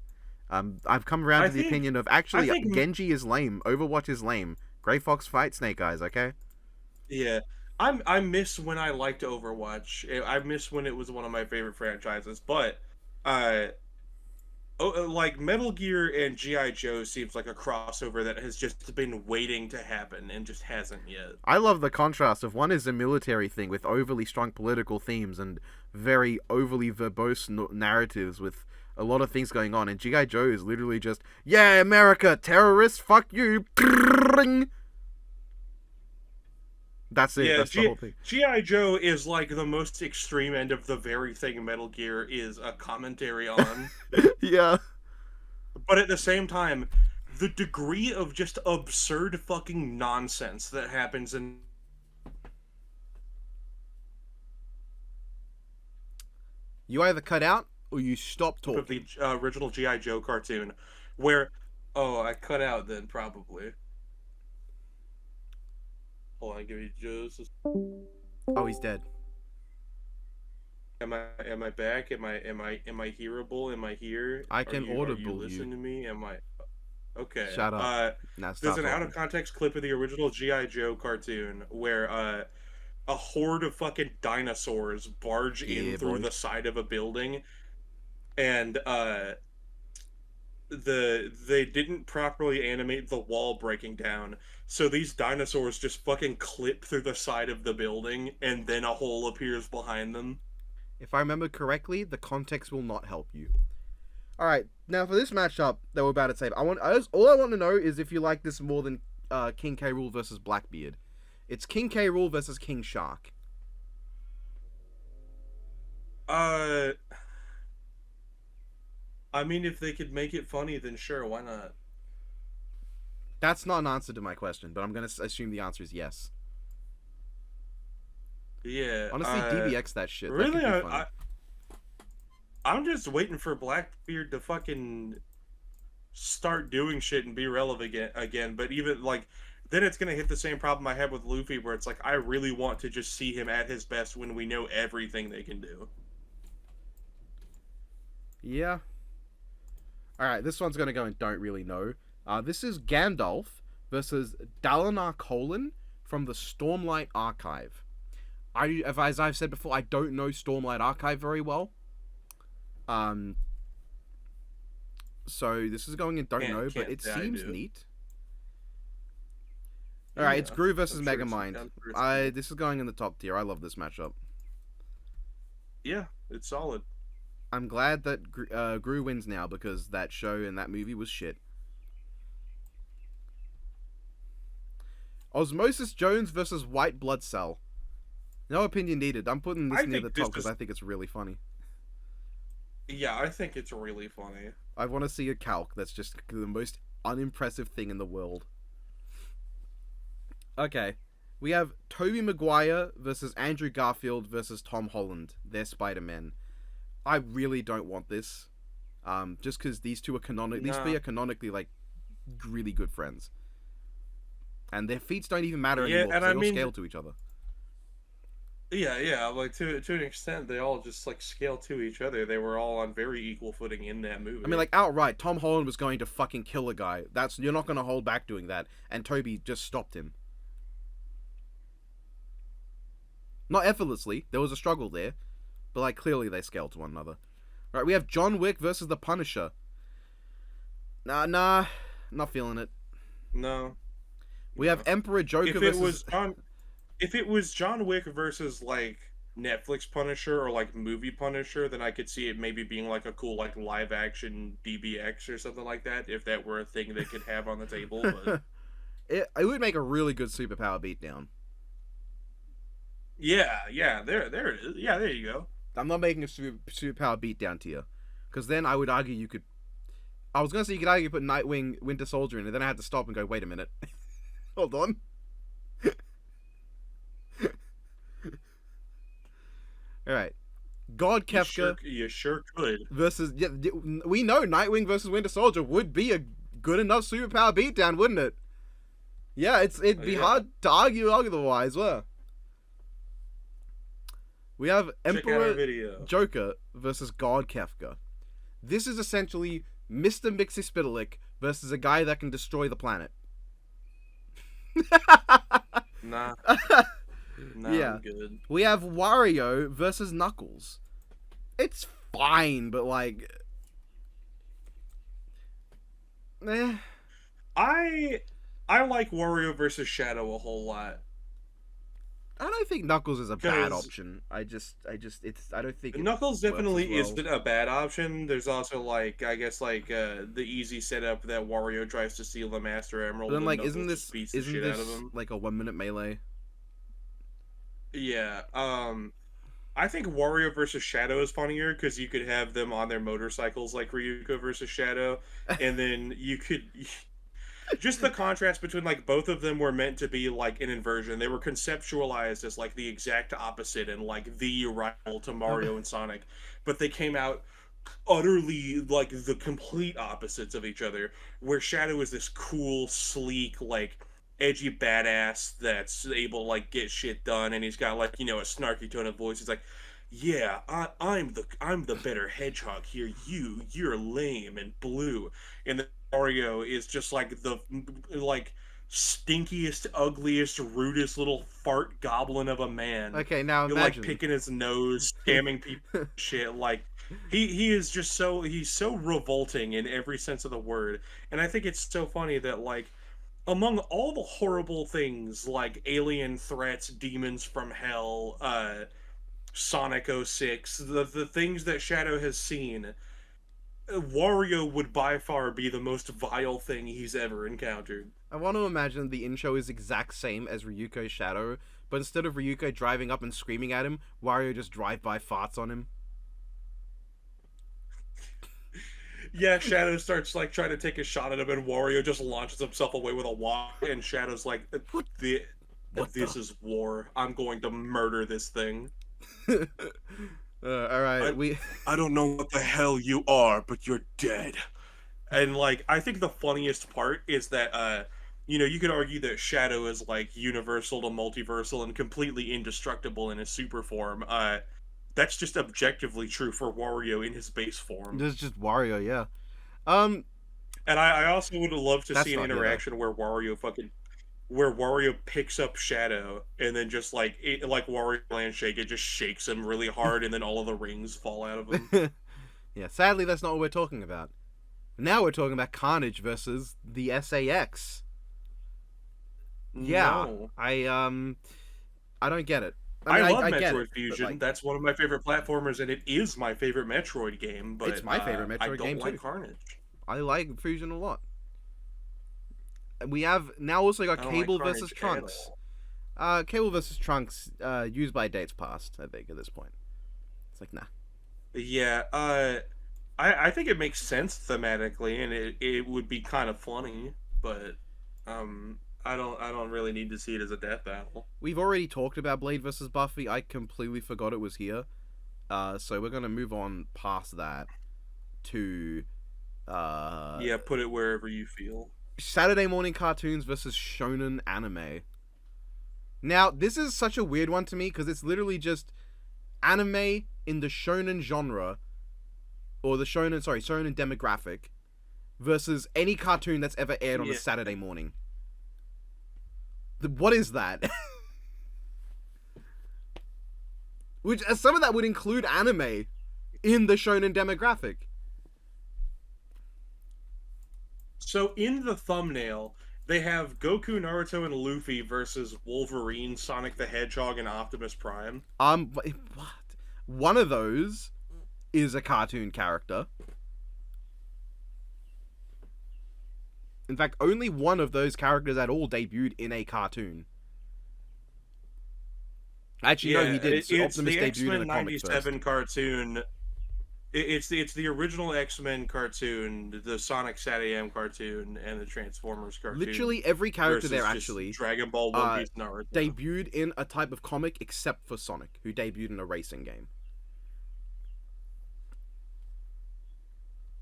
I've come around to the opinion of actually Genji is lame. Overwatch is lame. Grey Fox fight Snake Eyes, okay? Yeah. I miss when I liked Overwatch. I miss when it was one of my favorite franchises, but like Metal Gear and G.I. Joe seems like a crossover that has just been waiting to happen and just hasn't yet. I love the contrast of one is a military thing with overly strong political themes and very overly verbose narratives with a lot of things going on, and G.I. Joe is literally just, yeah, America, terrorists, fuck you. That's it. Yeah, that's the whole thing. G.I. Joe is like the most extreme end of the very thing Metal Gear is a commentary on. Yeah. But at the same time, the degree of just absurd fucking nonsense that happens in You either cut out or you stop of talking. the original GI Joe cartoon, where oh I cut out then probably. Hold on, give me just. Oh, he's dead. Am I back? Am I hearable? Am I here? I can are audible you listening to me? Am I okay? Shut up. Now There's stop an out talking. of context clip of the original GI Joe cartoon where a horde of fucking dinosaurs barge in Yeah, through boy. the side of a building, and they didn't properly animate the wall breaking down, so these dinosaurs just fucking clip through the side of the building, and then a hole appears behind them. If I remember correctly, the context will not help you. All right, now for this matchup that we're about to save, all I want to know is if you like this more than King K. Rool versus Blackbeard. It's King K. Rool versus King Shark. Uh, I mean, if they could make it funny, then sure, why not? That's not an answer to my question, but I'm gonna assume the answer is yes. Yeah. Honestly, DBX that shit. That Really, could be funny. I'm just waiting for Blackbeard to fucking start doing shit and be relevant again. But even like, then it's gonna hit the same problem I had with Luffy, where it's like I really want to just see him at his best when we know everything they can do. Yeah. All right, this one's gonna go and don't really know. This is Gandalf versus Dalinar Kholin from the Stormlight Archive. As I've said before, I don't know Stormlight Archive very well. So this is going in don't know, but it seems neat. All right, it's Gru versus Megamind. This is going in the top tier. I love this matchup. Yeah, it's solid. I'm glad that Gru wins now because that show and that movie was shit. Osmosis Jones versus White Blood Cell. No opinion needed. I'm putting this near the top because I think it's really funny. Yeah, I think it's really funny. I want to see a calc that's just the most unimpressive thing in the world. Okay. We have Tobey Maguire versus Andrew Garfield versus Tom Holland. They're Spider-Man. I really don't want this. Just because these two are these three are canonically like really good friends. And their feats don't even matter anymore because they all scale to each other. Yeah, like to an extent, they all just like scale to each other. They were all on very equal footing in that movie. I mean, like outright, Tom Holland was going to fucking kill a guy. You're not going to hold back doing that, and Toby just stopped him. Not effortlessly. There was a struggle there, but like clearly they scale to one another. Right, we have John Wick versus the Punisher. Nah, not feeling it. No. We have Emperor Joker versus. If it was John Wick versus like Netflix Punisher or like movie Punisher, then I could see it maybe being like a cool like live action DBX or something like that. If that were a thing they could have on the table, but it would make a really good superpower beatdown. Yeah, there it is. Yeah, there you go. I'm not making a superpower beatdown tier, because then I would argue you could. I was gonna say you could argue put Nightwing, Winter Soldier in, and then I had to stop and go, wait a minute, hold on. All right, God Kefka. You sure could. Versus, yeah, we know Nightwing versus Winter Soldier would be a good enough superpower beatdown, wouldn't it? Yeah, it'd be hard to argue otherwise. Well, we have Emperor Joker versus God Kefka. This is essentially Mr. Mxyzptlk versus a guy that can destroy the planet. Nah. Yeah. I'm good. We have Wario versus Knuckles. It's fine, but like, I like Wario versus Shadow a whole lot. I don't think Knuckles is a bad option. I don't think Knuckles definitely isn't a bad option. There's also like I guess like the easy setup that Wario tries to steal the Master Emerald. But then like isn't this like a 1 minute melee? Yeah. I think Wario versus Shadow is funnier because you could have them on their motorcycles like Ryuko versus Shadow, and then you could just the contrast between like both of them were meant to be like an inversion. They were conceptualized as like the exact opposite and like the rival to Mario and Sonic, but they came out utterly like the complete opposites of each other. Where Shadow is this cool, sleek, like edgy badass that's able to like get shit done, and he's got like a snarky tone of voice. He's like, "Yeah, I'm the better hedgehog here. You're lame and blue." And then Mario is just like the like stinkiest, ugliest, rudest little fart goblin of a man. Okay, now You're like imagine. picking his nose, scamming people, shit. Like he is just he's so revolting in every sense of the word. And I think it's so funny that like among all the horrible things like alien threats, demons from hell, Sonic '06, the things that Shadow has seen, Wario would by far be the most vile thing he's ever encountered. I want to imagine the intro is exact same as Ryuko's Shadow, but instead of Ryuko driving up and screaming at him, Wario just drive-by farts on him. Yeah, Shadow starts like trying to take a shot at him, and Wario just launches himself away with a wok, and Shadow's like, What? "The What this the? is war. I'm going to murder this thing." All right, I I don't know what the hell you are, but you're dead. And like I think the funniest part is that you could argue that Shadow is like universal to multiversal and completely indestructible in his super form. That's just objectively true for Wario in his base form. this is just Wario, yeah. Um, And I also would love to see that's an not here though. interaction where Wario picks up Shadow and then just like Wario Land Shake, it just shakes him really hard and then all of the rings fall out of him. Yeah, sadly, that's not what we're talking about. Now we're talking about Carnage versus the SAX. Yeah, No. I don't get it. I I mean, love I get Metroid it, but Fusion. like, That's one of my favorite platformers, and it is my favorite Metroid game. it's But my favorite I Metroid don't game like too. Carnage. I like Fusion a lot. We have now also got I don't like Cable versus Carnage at Trunks. all. Cable versus Trunks, used by dates past. I think at this point, it's like nah. Yeah, I think it makes sense thematically, and it would be kind of funny, but I don't really need to see it as a death battle. We've already talked about Blade versus Buffy. I completely forgot it was here. So we're gonna move on past that to Yeah, put it wherever you feel. Saturday morning cartoons versus shonen anime. Now, this is such a weird one to me because it's literally just anime in the shonen genre, or the shonen demographic, versus any cartoon that's ever aired on a Yeah. Saturday morning. What is that? Which some of that would include anime in the shonen demographic. So in the thumbnail, they have Goku, Naruto, and Luffy versus Wolverine, Sonic the Hedgehog, and Optimus Prime. What? One of those is a cartoon character. In fact, only one of those characters at all debuted in a cartoon. Actually, no, he did. It's Optimus the debuted X in Men a comic first. '97 cartoon. It's the original X Men cartoon, the Sonic SatAM cartoon, and the Transformers cartoon. Literally every character versus there just actually Dragon Ball, One Piece, Naruto. debuted in a type of comic except for Sonic, who debuted in a racing game.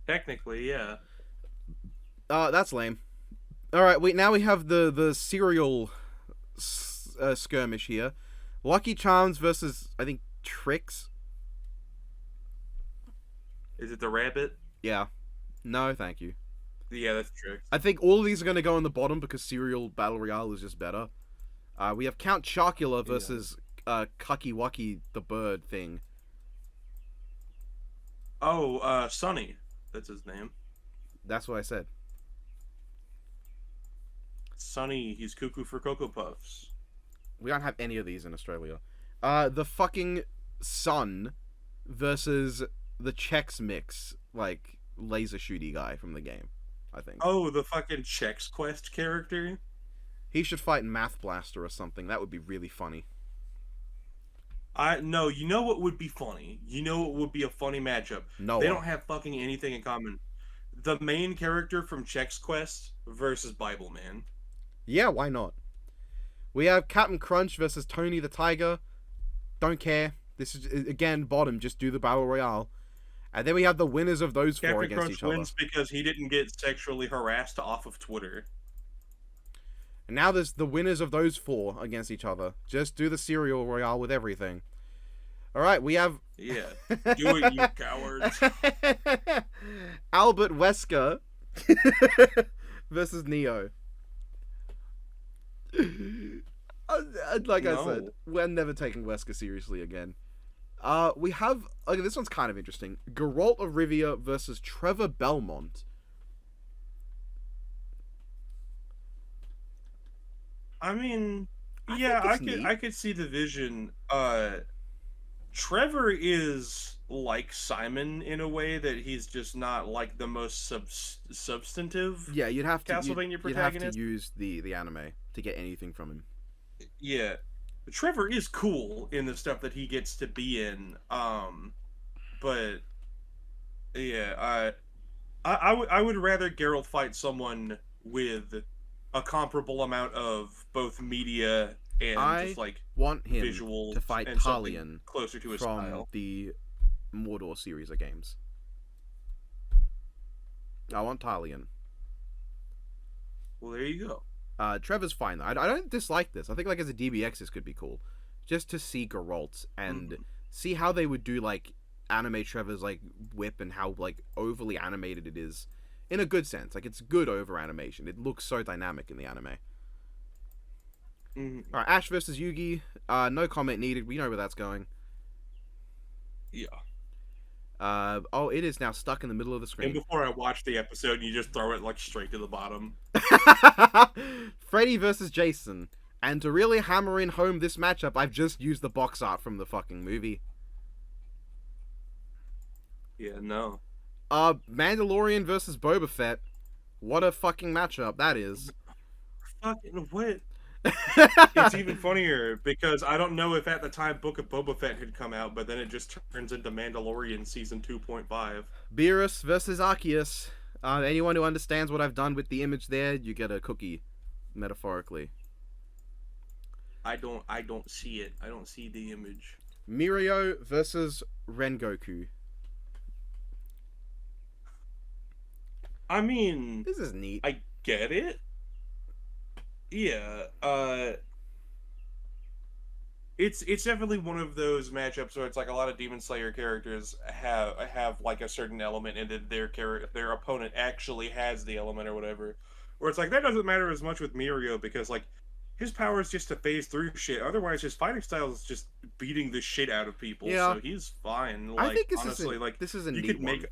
Technically, yeah. That's lame. All right, now we have the serial skirmish here. Lucky Charms versus I think Tricks. Is it the rabbit? Yeah. No, thank you. Yeah, that's true. I think all of these are going to go in the bottom because Serial Battle Royale is just better. We have Count Chocula versus Cucky Wucky the bird thing. Oh, Sonny. That's his name. That's what I said. Sonny, he's cuckoo for Cocoa Puffs. We don't have any of these in Australia. The fucking Sun versus the Chex Mix, like, laser shooty guy from the game, I think. Oh, the fucking Chex Quest character? He should fight Math Blaster or something. That would be really funny. No, you know what would be funny? You know what would be a funny matchup? Noah. They don't have fucking anything in common. the main character from Chex Quest versus Bible Man. Yeah, why not? We have Captain Crunch versus Tony the Tiger. Don't care. This is, again, bottom. Just do the Battle Royale. And then we have the winners of those four Captain against Crunch each other. wins because he didn't get sexually harassed off of Twitter. And now there's the winners of those four against each other. Just do the Cereal Royale with everything. Alright, we have... Yeah. Do it, you cowards. Albert Wesker versus Neo. Like I said, we're never taking Wesker seriously again. We have... Okay, this one's kind of interesting. Geralt of Rivia versus Trevor Belmont. I mean, yeah, I could see the vision. Trevor is like Simon in a way that he's just not like the most substantive. Yeah, you'd have to Castlevania you'd protagonist. have to use the anime to get anything from him. Yeah, but Trevor is cool in the stuff that he gets to be in. But yeah, I would rather Geralt fight someone with a comparable amount of both media and just like want him visual to fight and something Talion closer to his from style. the Mordor series of games. I want Talion. Well, there you go. Trevor's fine though. I don't dislike this. I think like as a DBX this could be cool, just to see Geralt and see how they would do like animate Trevor's like whip and how like overly animated it is, in a good sense. Like it's good over animation. It looks so dynamic in the anime. All right, Ash versus Yugi. No comment needed. We know where that's going. Yeah. Oh, it is now stuck in the middle of the screen. And before I watch the episode, you just throw it like straight to the bottom. Freddy versus Jason. And to really hammer in home this matchup, I've just used the box art from the fucking movie. Yeah, no. Mandalorian versus Boba Fett. What a fucking matchup that is. Fucking what? It's even funnier because I don't know if at the time Book of Boba Fett had come out, but then it just turns into Mandalorian season 2.5. Beerus versus Arceus. Anyone who understands what I've done with the image there, you get a cookie, metaphorically. I don't see it. I don't see the image. Mirio versus Rengoku. I mean, this is neat. I get it. Yeah, it's definitely one of those matchups where it's like a lot of Demon Slayer characters have like a certain element, and then their opponent actually has the element or whatever. Where it's like that doesn't matter as much with Mirio because like his power is just to phase through shit. Otherwise, his fighting style is just beating the shit out of people. Yeah. So he's fine. Like, I think this honestly, this is a you neat could one. make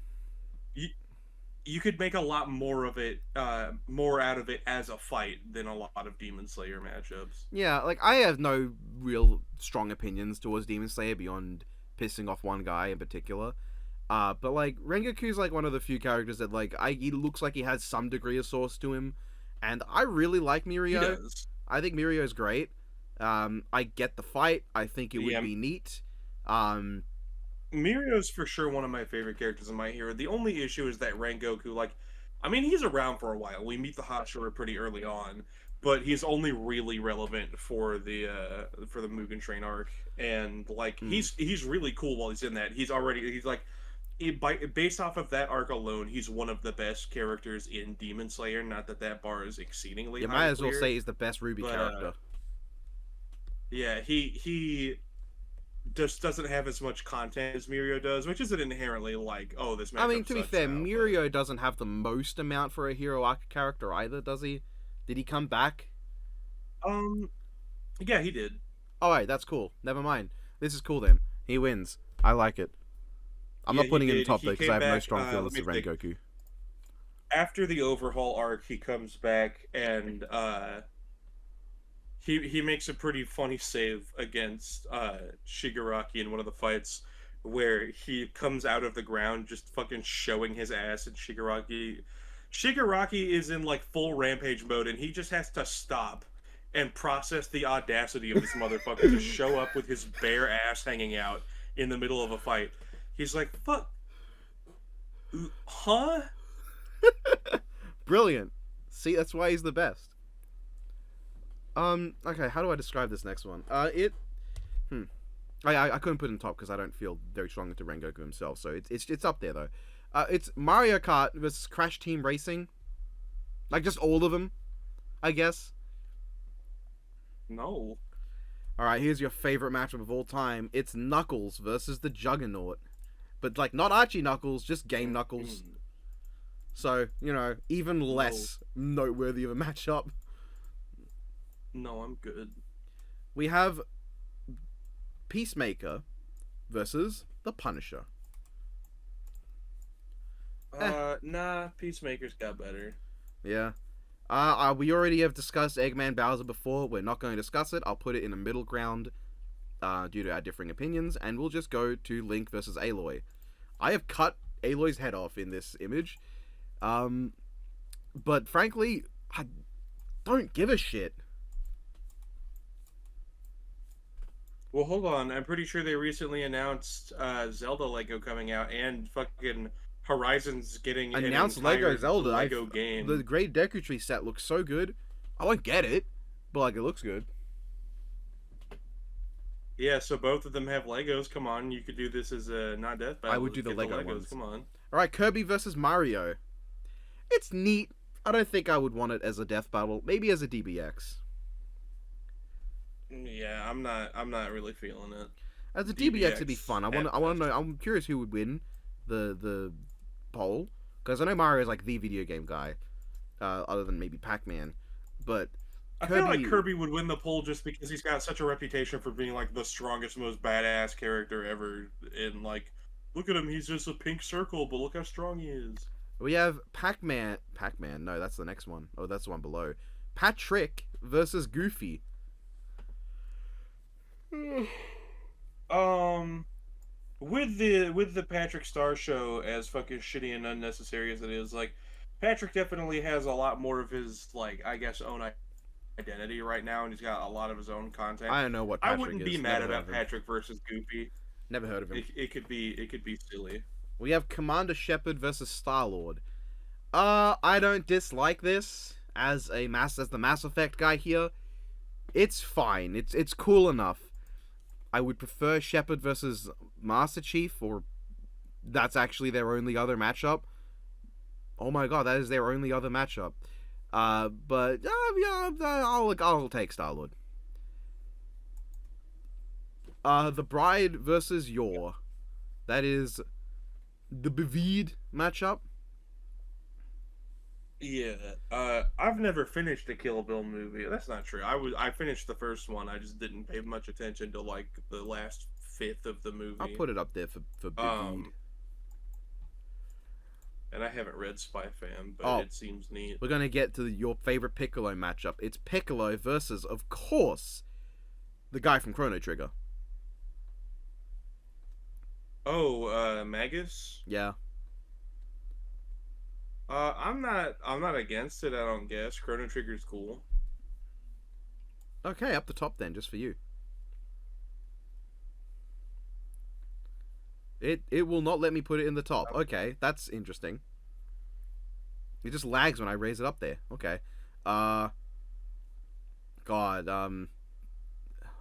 you could make a lot more of it, more out of it as a fight than a lot of Demon Slayer matchups. Yeah, like I have no real strong opinions towards Demon Slayer beyond pissing off one guy in particular. But like Rengoku's like one of the few characters that like he looks like he has some degree of source to him, and I really like Mirio. He does. I think Mirio's great. I get the fight. I think it would be neat. Mirio's for sure one of my favorite characters in My Hero. The only issue is that Rengoku, like, I mean, he's around for a while. We meet the Hashira pretty early on, but he's only really relevant for the Mugen Train arc, and like he's really cool while he's in that. He's like, based off of that arc alone, he's one of the best characters in Demon Slayer. Not that bar is exceedingly high. You might as well say he's the best Ruby character. Yeah, he just doesn't have as much content as Mirio does, which isn't inherently like, oh, this matchup. I mean, to be fair, Mirio doesn't have the most amount for a hero arc character either, does he? Did he come back? Yeah, he did. Alright, that's cool. Never mind. This is cool then. He wins. I like it. I'm not putting him in the top though, because I have no strong feelings to Rengoku. After the overhaul arc, he comes back and he makes a pretty funny save against Shigaraki in one of the fights where he comes out of the ground just fucking showing his ass, and Shigaraki is in like full rampage mode, and he just has to stop and process the audacity of this motherfucker to show up with his bare ass hanging out in the middle of a fight. He's like, fuck, huh? Brilliant. See, that's why he's the best. Okay, how do I describe this next one? Hmm. I couldn't put it in top because I don't feel very strongly to Rengoku himself, so it's up there though. It's Mario Kart versus Crash Team Racing. Like just all of them, I guess. No. All right, here's your favorite matchup of all time. It's Knuckles versus the Juggernaut, but like not Archie Knuckles, just Game Knuckles. So even less noteworthy of a matchup. No, I'm good. We have Peacemaker versus the Punisher. Nah, Peacemaker's got better. Yeah. We already have discussed Eggman Bowser before. We're not going to discuss it. I'll put it in a middle ground due to our differing opinions, and we'll just go to Link versus Aloy. I have cut Aloy's head off in this image, but frankly, I don't give a shit. Well, hold on. I'm pretty sure they recently announced Zelda Lego coming out, and fucking Horizon's getting announced an Lego entire Zelda. Lego game. The Great Deku Tree set looks so good. I won't get it, but like it looks good. Yeah, so both of them have Legos. Come on, you could do this as a not death battle. I would do the Get Lego Legos. ones. Come on. All right, Kirby versus Mario. It's neat. I don't think I would want it as a death battle. Maybe as a DBX. Yeah, I'm not really feeling it. As a DBX, it'd be fun. I want to know. I'm curious who would win the poll, because I know Mario's like the video game guy, other than maybe Pac-Man. But I feel like Kirby would win the poll just because he's got such a reputation for being like the strongest, most badass character ever. And like, look at him, he's just a pink circle, but look how strong he is. We have Pac-Man. Pac-Man? No, that's the next one. Oh, that's the one below. Patrick versus Goofy. With the Patrick Star show, as fucking shitty and unnecessary as it is, like Patrick definitely has a lot more of his like I guess own identity right now, and he's got a lot of his own content. I don't know what Patrick I wouldn't be mad about Patrick versus Goofy. Never heard of him. It could be silly. We have Commander Shepard versus Star-Lord. I don't dislike this as the Mass Effect guy here. It's fine. It's cool enough. I would prefer Shepard versus Master Chief, or that's actually their only other matchup. Oh my god, that is their only other matchup. But yeah, I'll take Star-Lord. The Bride versus Yor. That is the Bevid matchup. Yeah, I've never finished a Kill Bill movie. That's not true. I finished the first one. I just didn't pay much attention to like the last fifth of the movie. I'll put it up there for Bevid. And I haven't read Spy Fam, but it seems neat. We're gonna get to your favorite Piccolo matchup. It's Piccolo versus, of course, the guy from Chrono Trigger. Oh, Magus? Yeah. I'm not against it, I don't guess. Chrono Trigger's cool. Okay, up the top then, just for you. It will not let me put it in the top. Okay, that's interesting. It just lags when I raise it up there. Okay. God,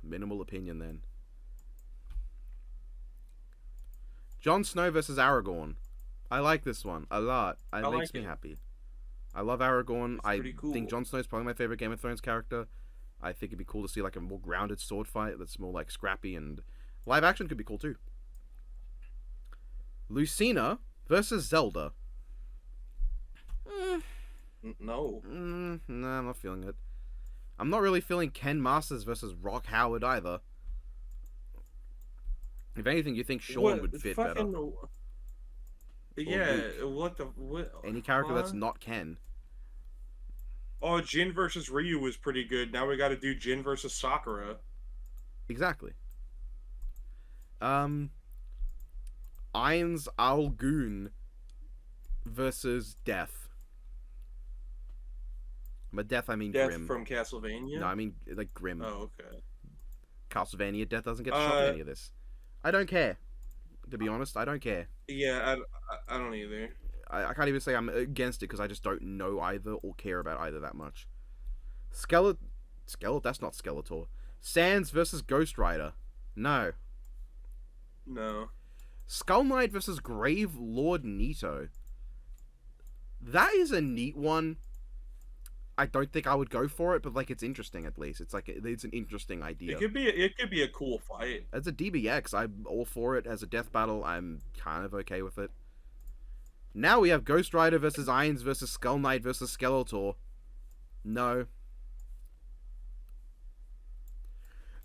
minimal opinion then. Jon Snow versus Aragorn. I like this one a lot. It makes me happy. I love Aragorn. I think Jon Snow's probably my favorite Game of Thrones character. I think it'd be cool to see like a more grounded sword fight that's more like scrappy, and live action could be cool too. Lucina versus Zelda. No. No, I'm not feeling it. I'm not really feeling Ken Masters versus Rock Howard either. If anything, you think Sean would fit better. Yeah, what? Any character that's not Ken. Oh, Jin versus Ryu was pretty good. Now we got to do Jin versus Sakura. Exactly. Ainz Al Ghun versus Death. By Death, I mean Death Grim. From Castlevania? No, I mean like Grim. Oh, okay. Castlevania, Death doesn't get a shot in any of this. I don't care. To be honest, I don't care. Yeah, I don't either. I can't even say I'm against it because I just don't know either or care about either that much. Skeletor, that's not Skeletor. Sans versus Ghost Rider. No. No. Skull Knight versus Grave Lord Nito. That is a neat one. I don't think I would go for it, but like it's interesting at least. It's like it's an interesting idea. It could be a cool fight. As a DBX, I'm all for it. As a death battle, I'm kind of okay with it. Now we have Ghost Rider versus Irons versus Skull Knight versus Skeletor. No.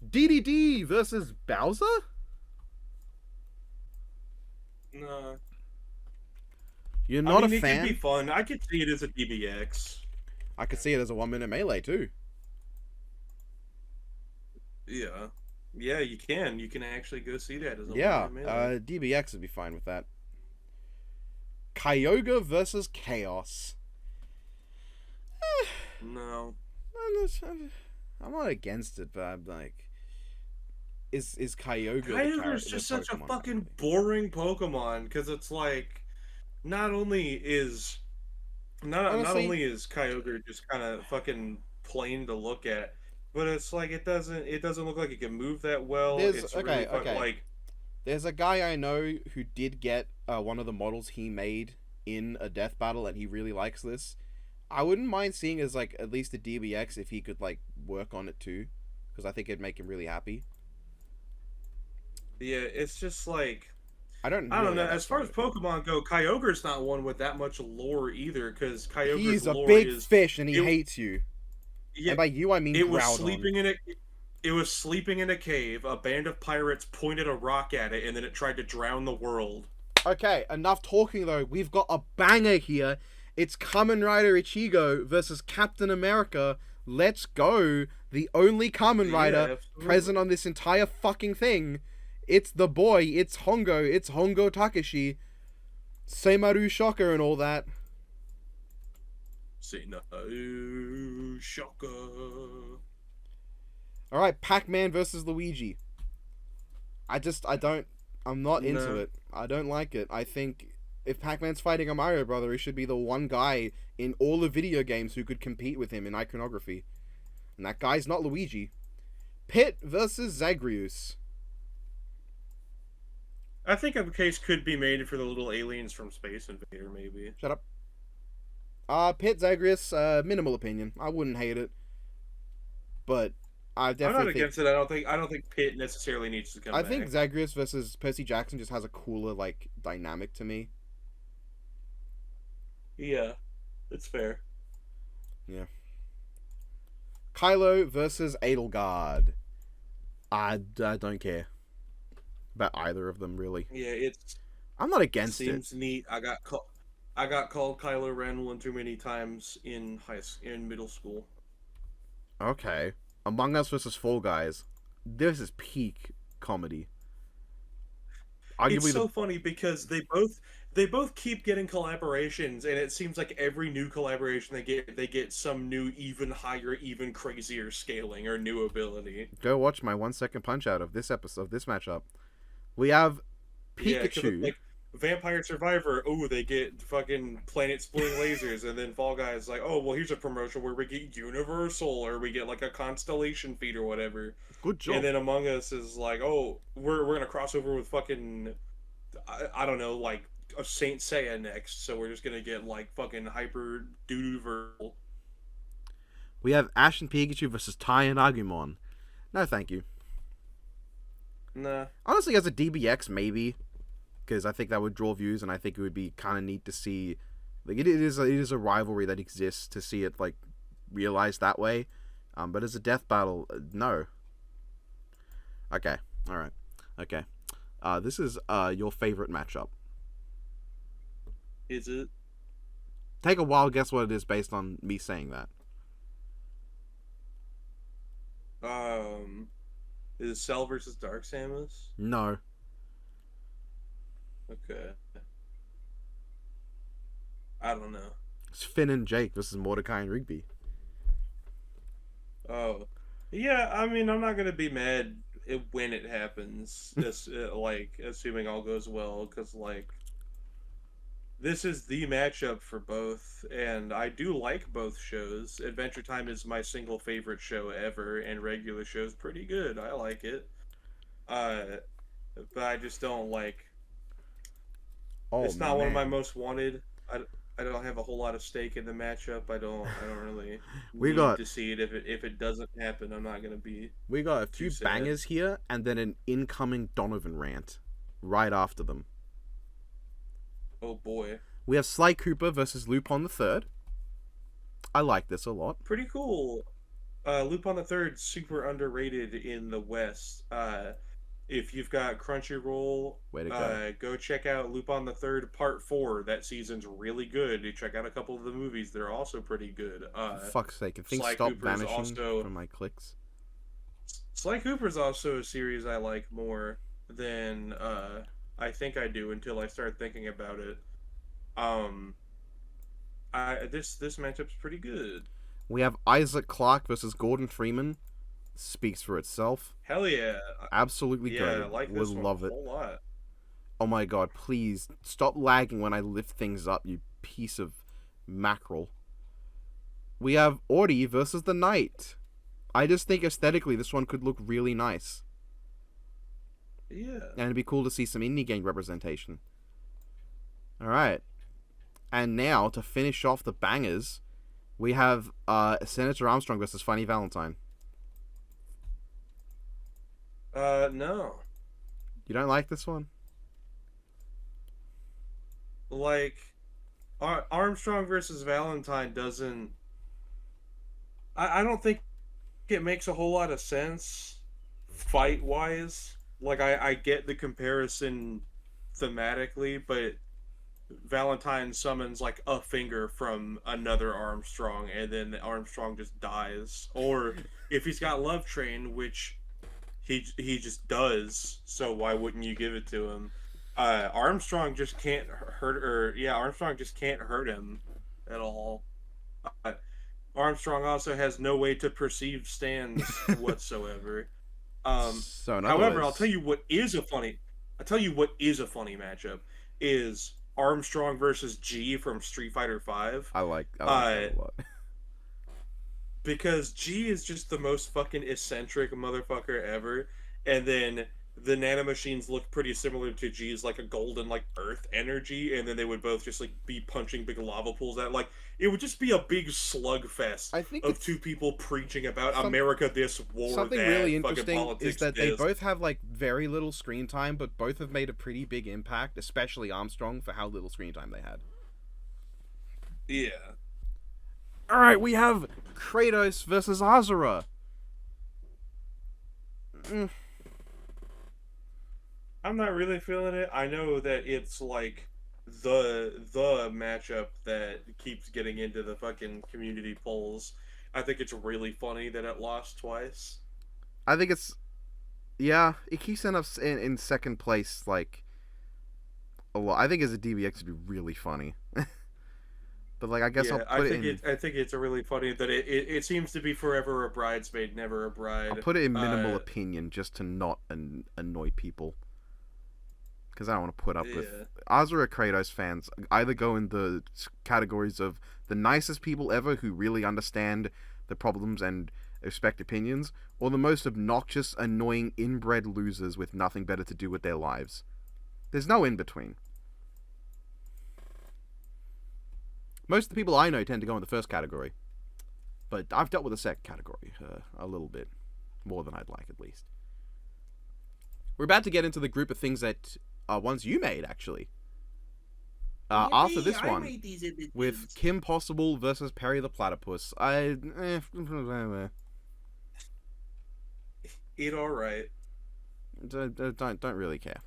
DDD versus Bowser? No. You're not a It fan? could be fun. I could see it as a DBX. I could see it as a 1-minute melee too. Yeah. Yeah, you can. You can actually go see that as a Yeah, melee. DBX would be fine with that. Kyogre versus Chaos. No. I'm not against it, but I'm like, is Kyogre? Kyogre's just such a fucking boring Pokemon because it's like, not only is Kyogre just kind of fucking plain to look at, but it's like it doesn't look like it can move that well. It's really like. There's a guy I know who did get one of the models he made in a death battle, and he really likes this. I wouldn't mind seeing as like at least a DBX if he could like work on it too, because I think it'd make him really happy. Yeah, it's just like I don't know. As far as Pokemon go, Kyogre's not one with that much lore either, because Kyogre's lore big fish and he hates you. Yeah, and by you I mean it was sleeping in a. It was sleeping in a cave. A band of pirates pointed a rock at it, and then it tried to drown the world. Okay, enough talking though. We've got a banger here. It's Kamen Rider Ichigo versus Captain America. Let's go. The only Kamen Rider present on this entire fucking thing. It's the boy. It's Hongo. It's Hongo Takeshi. Seimaru Shocker and all that. Seimaru Shocker. Alright, Pac-Man versus Luigi. I'm not into it. I don't like it. I think if Pac-Man's fighting a Mario brother, he should be the one guy in all the video games who could compete with him in iconography. And that guy's not Luigi. Pit versus Zagreus. I think a case could be made for the little aliens from Space Invader, maybe. Shut up. Pit, Zagreus, minimal opinion. I wouldn't hate it. But I'm not against it. I don't think Pit necessarily needs to come back. I think Zagreus versus Percy Jackson just has a cooler like dynamic to me. Yeah, it's fair. Yeah. Kylo versus Edelgard. I don't care about either of them really. Yeah, I'm not against it. Seems neat. I got called Kylo Ren one too many times in middle school. Okay. Among Us versus Fall Guys. This is peak comedy. Arguably it's so funny because they both keep getting collaborations, and it seems like every new collaboration they get some new, even higher, even crazier scaling or new ability. Go watch my 1 second punch out of this episode, this matchup. We have Pikachu. Yeah, like Vampire Survivor, they get fucking planet splitting lasers, and then Fall Guys like, oh well, here's a promotion where we get Universal, or we get like a constellation feed or whatever. Good job. And then Among Us is like, oh, we're gonna cross over with fucking, I don't know, like a Saint Seiya next, so we're just gonna get like fucking hyper doo-doo-versal. We have Ash and Pikachu versus Tai and Agumon. No, thank you. Nah. Honestly, as a DBX, maybe. Because I think that would draw views, and I think it would be kind of neat to see. Like it is a rivalry that exists to see it like realized that way. But as a death battle, no. Okay, all right, okay. This is your favorite matchup. Is it? Take a wild guess what it is based on me saying that. Is it Cell versus Dark Samus? No. Okay. I don't know. It's Finn and Jake versus Mordecai and Rigby. Oh. Yeah, I mean, I'm not going to be mad when it happens. This, like, assuming all goes well, because, like, this is the matchup for both, and I do like both shows. Adventure Time is my single favorite show ever, and regular show's pretty good. I like it. Uh, but I just don't like. Oh It's not one of my man, most wanted. I don't have a whole lot of stake in the matchup. I don't really we need got to see it. If it doesn't happen, I'm not gonna be we got a too few sad. bangers here, and then an incoming Donovan rant right after them. Oh boy, We have Sly Cooper versus Lupin the Third. I like this a lot. pretty cool. Lupin the Third super underrated in the West. If you've got Crunchyroll, Way to go. go check out Lupin the Third Part 4. That season's really good. You check out a couple of the movies; they're also pretty good. For fuck's sake, can things Sly stop Cooper's vanishing also from my clicks? Sly Cooper's also a series I like more than I think I do until I start thinking about it. Um, I this matchup's pretty good. We have Isaac Clarke versus Gordon Freeman. Speaks for itself. Hell yeah, Absolutely yeah, I goated. like Would this one love a it. whole lot. Oh my god, please stop lagging when I lift things up, you piece of mackerel. We have Audie versus the Knight. I just think aesthetically this one could look really nice. Yeah. And it'd be cool to see some indie game representation. Alright. And now, to finish off the bangers, we have Senator Armstrong versus Funny Valentine. No. You don't like this one? Like Armstrong versus Valentine doesn't. I don't think it makes a whole lot of sense fight wise. Like I get the comparison thematically, but Valentine summons like a finger from another Armstrong, and then Armstrong just dies. Or if he's got Love Train, which he just does, so why wouldn't you give it to him? Armstrong just can't hurt, or yeah, Armstrong just can't hurt him at all. Uh, Armstrong also has no way to perceive stands whatsoever. So, in other However, words, I'll tell you what is a funny matchup is Armstrong versus G from Street Fighter Five. I like Uh, that a lot. because G is just the most fucking eccentric motherfucker ever, and then the nanomachines look pretty similar to G's, like a golden like earth energy, and then they would both just like be punching big lava pools at like it would just be a big slugfest I think of it's two people preaching about some, America this, war something that, really fucking interesting is politics that they this. both have like very little screen time, but both have made a pretty big impact, especially Armstrong for how little screen time they had. Yeah. All right, we have Kratos versus Azura. Mm, I'm not really feeling it. I know that it's like the matchup that keeps getting into the fucking community polls. I think it's really funny that it lost twice. I think it's yeah. It keeps ending up in second place like a lot. I think as a DBX it'd be really funny, but like I guess I'll Yeah, put it in. I think it's a really funny that it seems to be forever a bridesmaid, never a I'll bride. put it in minimal opinion just to not annoy people. Because I don't want to put up with Yeah. Azura Kratos fans. Either go in the categories of the nicest people ever who really understand the problems and respect opinions, or the most obnoxious, annoying, inbred losers with nothing better to do with their lives. There's no in between. Most of the people I know tend to go in the first category, but I've dealt with the second category a little bit more than I'd like, at least. We're about to get into the group of things that are ones you made, actually. After this I one, made these images. with Kim Possible versus Perry the Platypus. It all right. Don't really care.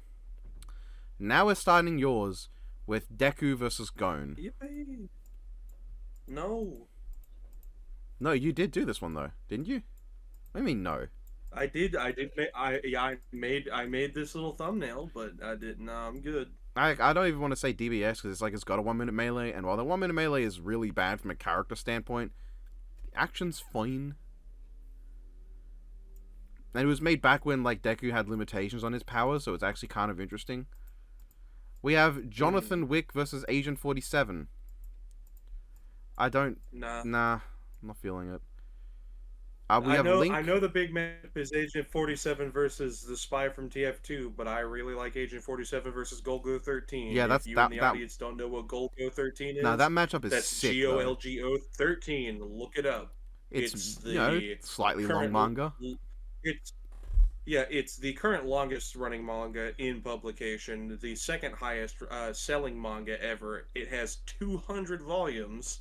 Now we're starting yours with Deku versus Gon. Yippee. No, No, you did do this one though, didn't you? I mean, no. I did. I did. I made this little thumbnail, but I didn't. No, I'm good. I don't even want to say DBS because it's got a 1 minute melee, and while the 1 minute melee is really bad from a character standpoint, the action's fine. And it was made back when Deku had limitations on his powers, so it's actually kind of interesting. We have Jonathan Wick versus Agent 47. I don't. Nah. Nah, I'm not feeling it. We have I Link. know the big map is Agent 47 versus the spy from TF2, but I really like Agent 47 versus Golgo 13. Yeah, that's if you that. in the audience don't know what Golgo 13 Nah, is, that matchup is that's sick. GOLGO 13. Look it up. It's the slightly long current manga. It's Yeah, it's the current longest running manga in publication, the second highest selling manga ever. It has 200 volumes,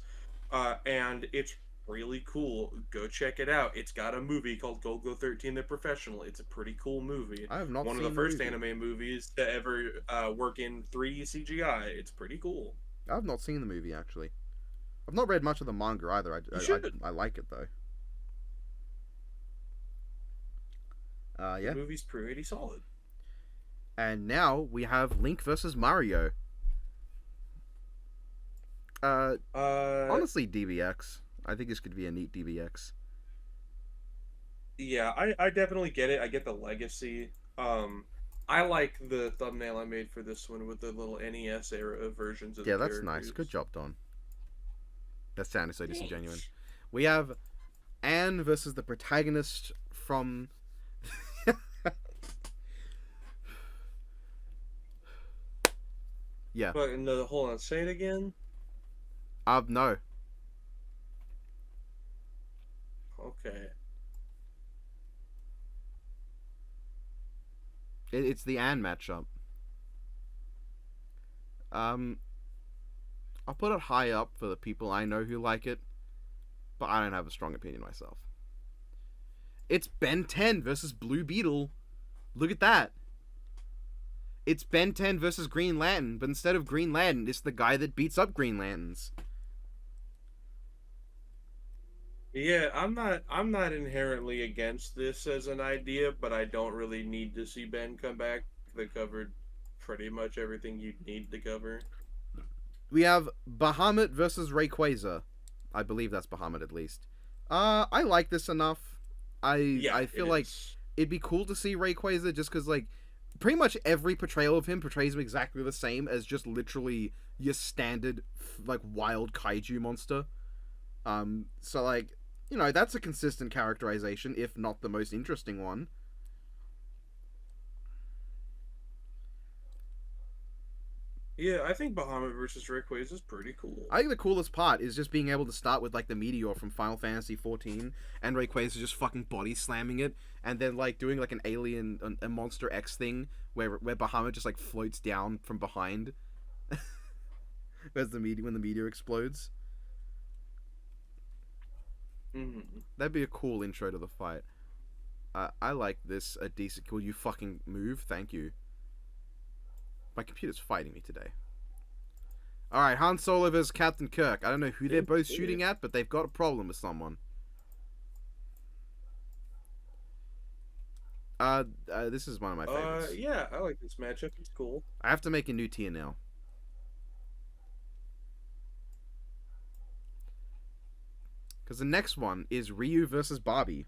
and it's really cool. Go check it out. It's got a movie called Golgo 13 The Professional. It's a pretty cool movie. I have not One seen of the first movie. anime movies to ever work in 3D CGI. It's pretty cool. I've not seen the movie actually. I've not read much of the manga either. I like it though. Yeah. The movie's pretty solid. And now we have Link versus Mario. Honestly, DBX. I think this could be a neat DBX. Yeah, I definitely get it. I get the legacy. I like the thumbnail I made for this one with the little NES era versions of Yeah, the that's characters. nice. Good job, Don. That sounded so disingenuous. We have Anne versus the protagonist from. Yeah. But no, hold on, say it again. No. Okay. It's the Anne matchup. I'll put it high up for the people I know who like it, but I don't have a strong opinion myself. It's Ben 10 versus Blue Beetle. Look at that. It's Ben 10 versus Green Lantern, but instead of Green Lantern, it's the guy that beats up Green Lanterns. Yeah, I'm not inherently against this as an idea, but I don't really need to see Ben come back. They covered pretty much everything you'd need to cover. We have Bahamut versus Rayquaza. I believe that's Bahamut at least. I like this enough. I feel like it'd be cool to see Rayquaza just because, like, pretty much every portrayal of him portrays him exactly the same as just literally your standard, like, wild kaiju monster. So, like, you know, that's a consistent characterization, if not the most interesting one. Yeah, I think Bahamut versus Rayquaza is pretty cool. I think the coolest part is just being able to start with, like, the meteor from Final Fantasy XIV, and Rayquaza just fucking body slamming it, and then, like, doing, like, an alien, a Monster X thing, where Bahamut just, like, floats down from behind. When the meteor explodes. Mm-hmm. That'd be a cool intro to the fight. I like this a decent. Will you fucking move? Thank you. My computer's fighting me today. Alright, Han Solo versus Captain Kirk. I don't know who they're both shooting at, but they've got a problem with someone. This is one of my favorites. Yeah, I like this matchup. It's cool. I have to make a new tier now. Because the next one is Ryu versus Barbie.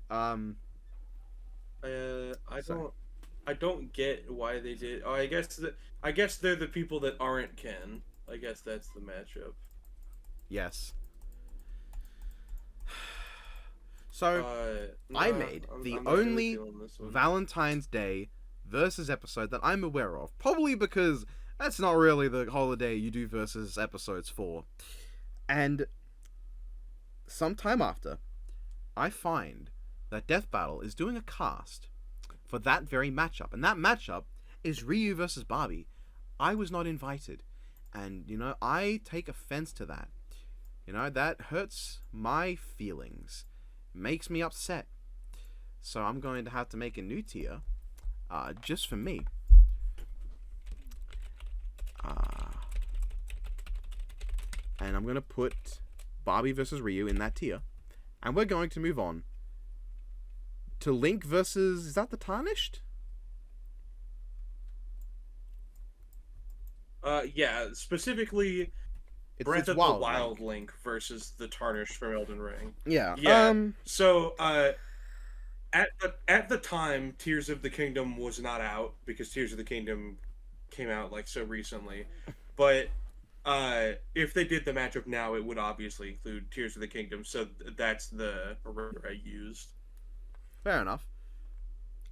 I don't get why they did. Oh, I guess they're the people that aren't Ken. I guess that's the matchup. Yes. So, I made the only Valentine's Day versus episode that I'm aware of. Probably because that's not really the holiday you do versus episodes for. And sometime after, I find that Death Battle is doing a cast for that very matchup. And that matchup is Ryu versus Barbie. I was not invited. And, you know, I take offense to that. You know, that hurts my feelings. Makes me upset. So I'm going to have to make a new tier. Just for me. And I'm going to put Barbie versus Ryu in that tier. And we're going to move on to Link versus... Is that the Tarnished? Yeah, specifically Breath of the Wild Link versus the Tarnished from Elden Ring. Yeah. Yeah. So, At the time, Tears of the Kingdom was not out because Tears of the Kingdom came out like so recently. But if they did the matchup now, it would obviously include Tears of the Kingdom. So that's the order I used. Fair enough.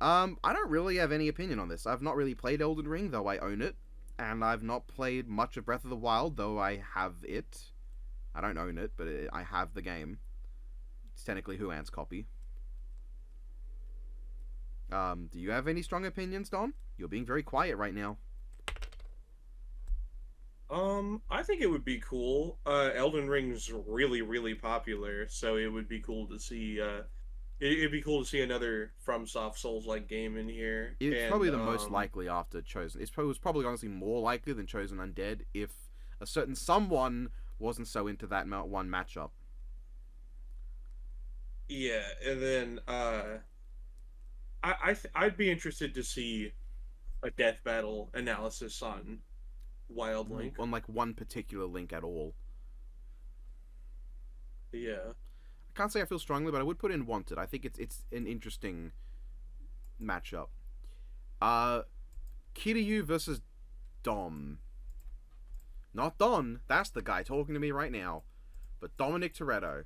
I don't really have any opinion on this. I've not really played Elden Ring, though I own it, and I've not played much of Breath of the Wild, though I have it. I don't own it, but I have the game. It's technically Huan's copy. Do you have any strong opinions, Don? You're being very quiet right now. I think it would be cool. Elden Ring's really, really popular, so it would be cool to see. It'd be cool to see another FromSoft Souls-like game in here, It's and probably the most likely after Chosen. It was probably honestly more likely than Chosen Undead if a certain someone wasn't so into that one matchup. yeah, and then I'd be interested to see a death battle analysis on Wild Link. On like one particular link at all. Yeah. I can't say I feel strongly, but I would put in Wanted. I think it's an interesting matchup. Uh, Kiryu versus Dom. Not Don. That's the guy talking to me right now. But Dominic Toretto.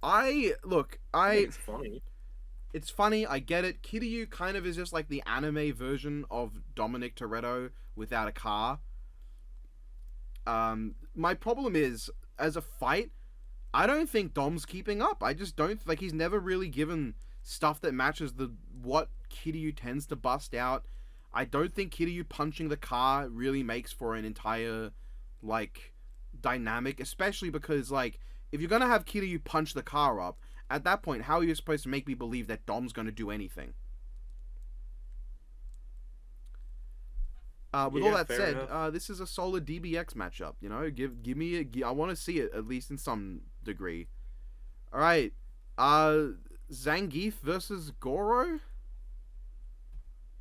I think it's funny. It's funny. I get it. Kiryu kind of is just like the anime version of Dominic Toretto without a car. My problem is, as a fight, I don't think Dom's keeping up. I just don't like he's never really given stuff that matches what Kiryu tends to bust out. I don't think Kiryu punching the car really makes for an entire like dynamic, especially because like if you're gonna have Kiryu punch the car up, at that point, how are you supposed to make me believe that Dom's gonna do anything? With all that said, this is a solid DBX matchup. You know, give me I want to see it at least in some degree. All right, Zangief versus Goro.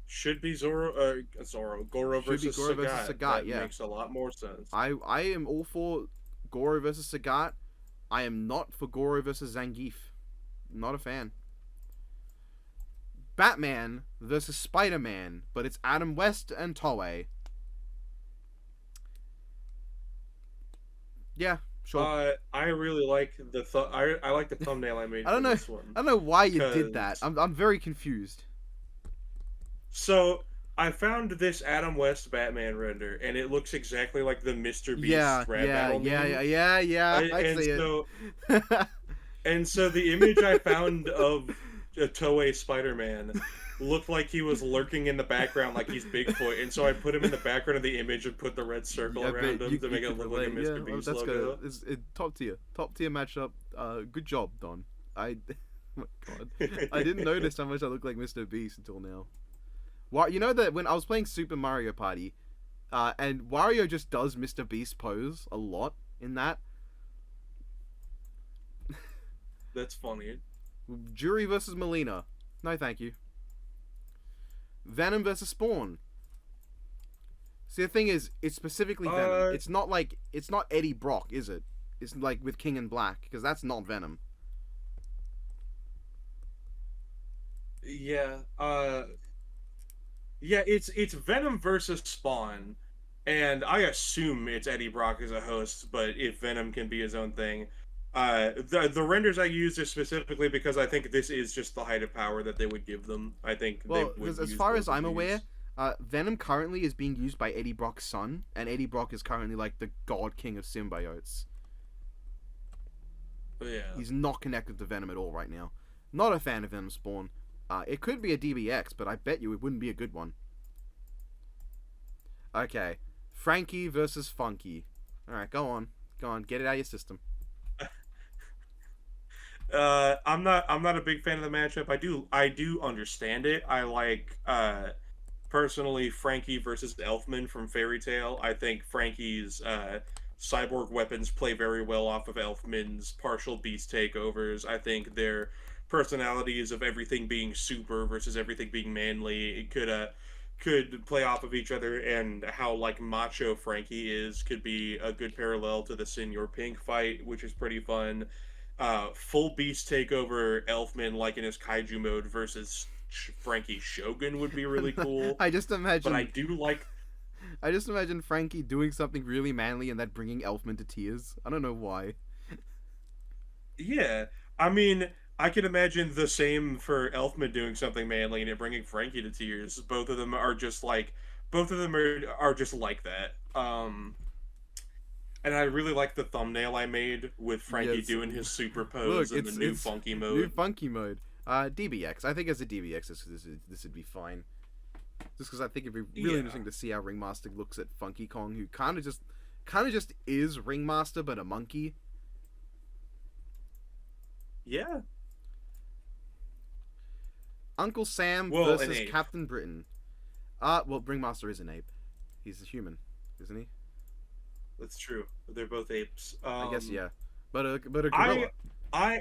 Should be Goro versus Sagat. That yeah, makes a lot more sense. I am all for Goro versus Sagat. I am not for Goro versus Zangief. Not a fan. Batman versus Spider-Man, but it's Adam West and Toei. Yeah, sure. I really like I like the thumbnail I made. I don't know. This one I don't know why you did that. I'm very confused. So I found this Adam West Batman render, and it looks exactly like the Mr. Beast rap battle meme. I see it. And so the image I found of a Toei Spider-Man looked like he was lurking in the background like he's Bigfoot, and so I put him in the background of the image and put the red circle around him to make it look like a Mr. Beast logo. That's good. Top tier matchup. Good job, Don. Oh my God, I didn't notice how much I look like Mr. Beast until now. You know that when I was playing Super Mario Party, and Wario just does Mr. Beast pose a lot in that. That's funny. Jury versus Melina. No, thank you. Venom versus Spawn. See, the thing is, it's specifically Venom. It's not Eddie Brock, is it? It's like with King and Black, because that's not Venom. Yeah. Yeah, it's Venom versus Spawn, and I assume it's Eddie Brock as a host, but if Venom can be his own thing. The renders I used are specifically because I think this is just the height of power that they would give them. I think because as far as I'm aware, Venom currently is being used by Eddie Brock's son, and Eddie Brock is currently like the god king of symbiotes. Yeah, he's not connected to Venom at all right now. Not a fan of Venom Spawn. It could be a DBX, but I bet you it wouldn't be a good one. Okay, Frankie versus Funky. All right, go on, get it out of your system. I'm not a big fan of the matchup. I do understand it. I like personally Frankie versus Elfman from Fairy Tail. I think Frankie's cyborg weapons play very well off of Elfman's partial beast takeovers. I think their personalities of everything being super versus everything being manly could play off of each other, and how like macho Frankie is could be a good parallel to the Senor Pink fight, which is pretty fun. full beast takeover Elfman like in his kaiju mode versus Frankie Shogun would be really cool. I just But I imagine do like, I just imagine Frankie doing something really manly and that bringing Elfman to tears. I don't know why. yeah. I mean, I can imagine the same for Elfman doing something manly and it bringing Frankie to tears. Both of them are just like, both of them are just like that. And I really like the thumbnail I made with Frankie Yes. doing his super Look, pose in the new funky new mode. funky mode. DBX. I think as a DBX, this would be fine. Just because I think it'd be really Yeah. interesting to see how Ringmaster looks at Funky Kong, who kind of just is Ringmaster but a monkey. Yeah. Uncle Sam Well, an versus ape. Captain Britain. Well, Ringmaster is an ape. He's a human, isn't he? That's true. They're both apes. I guess yeah. But a gorilla. I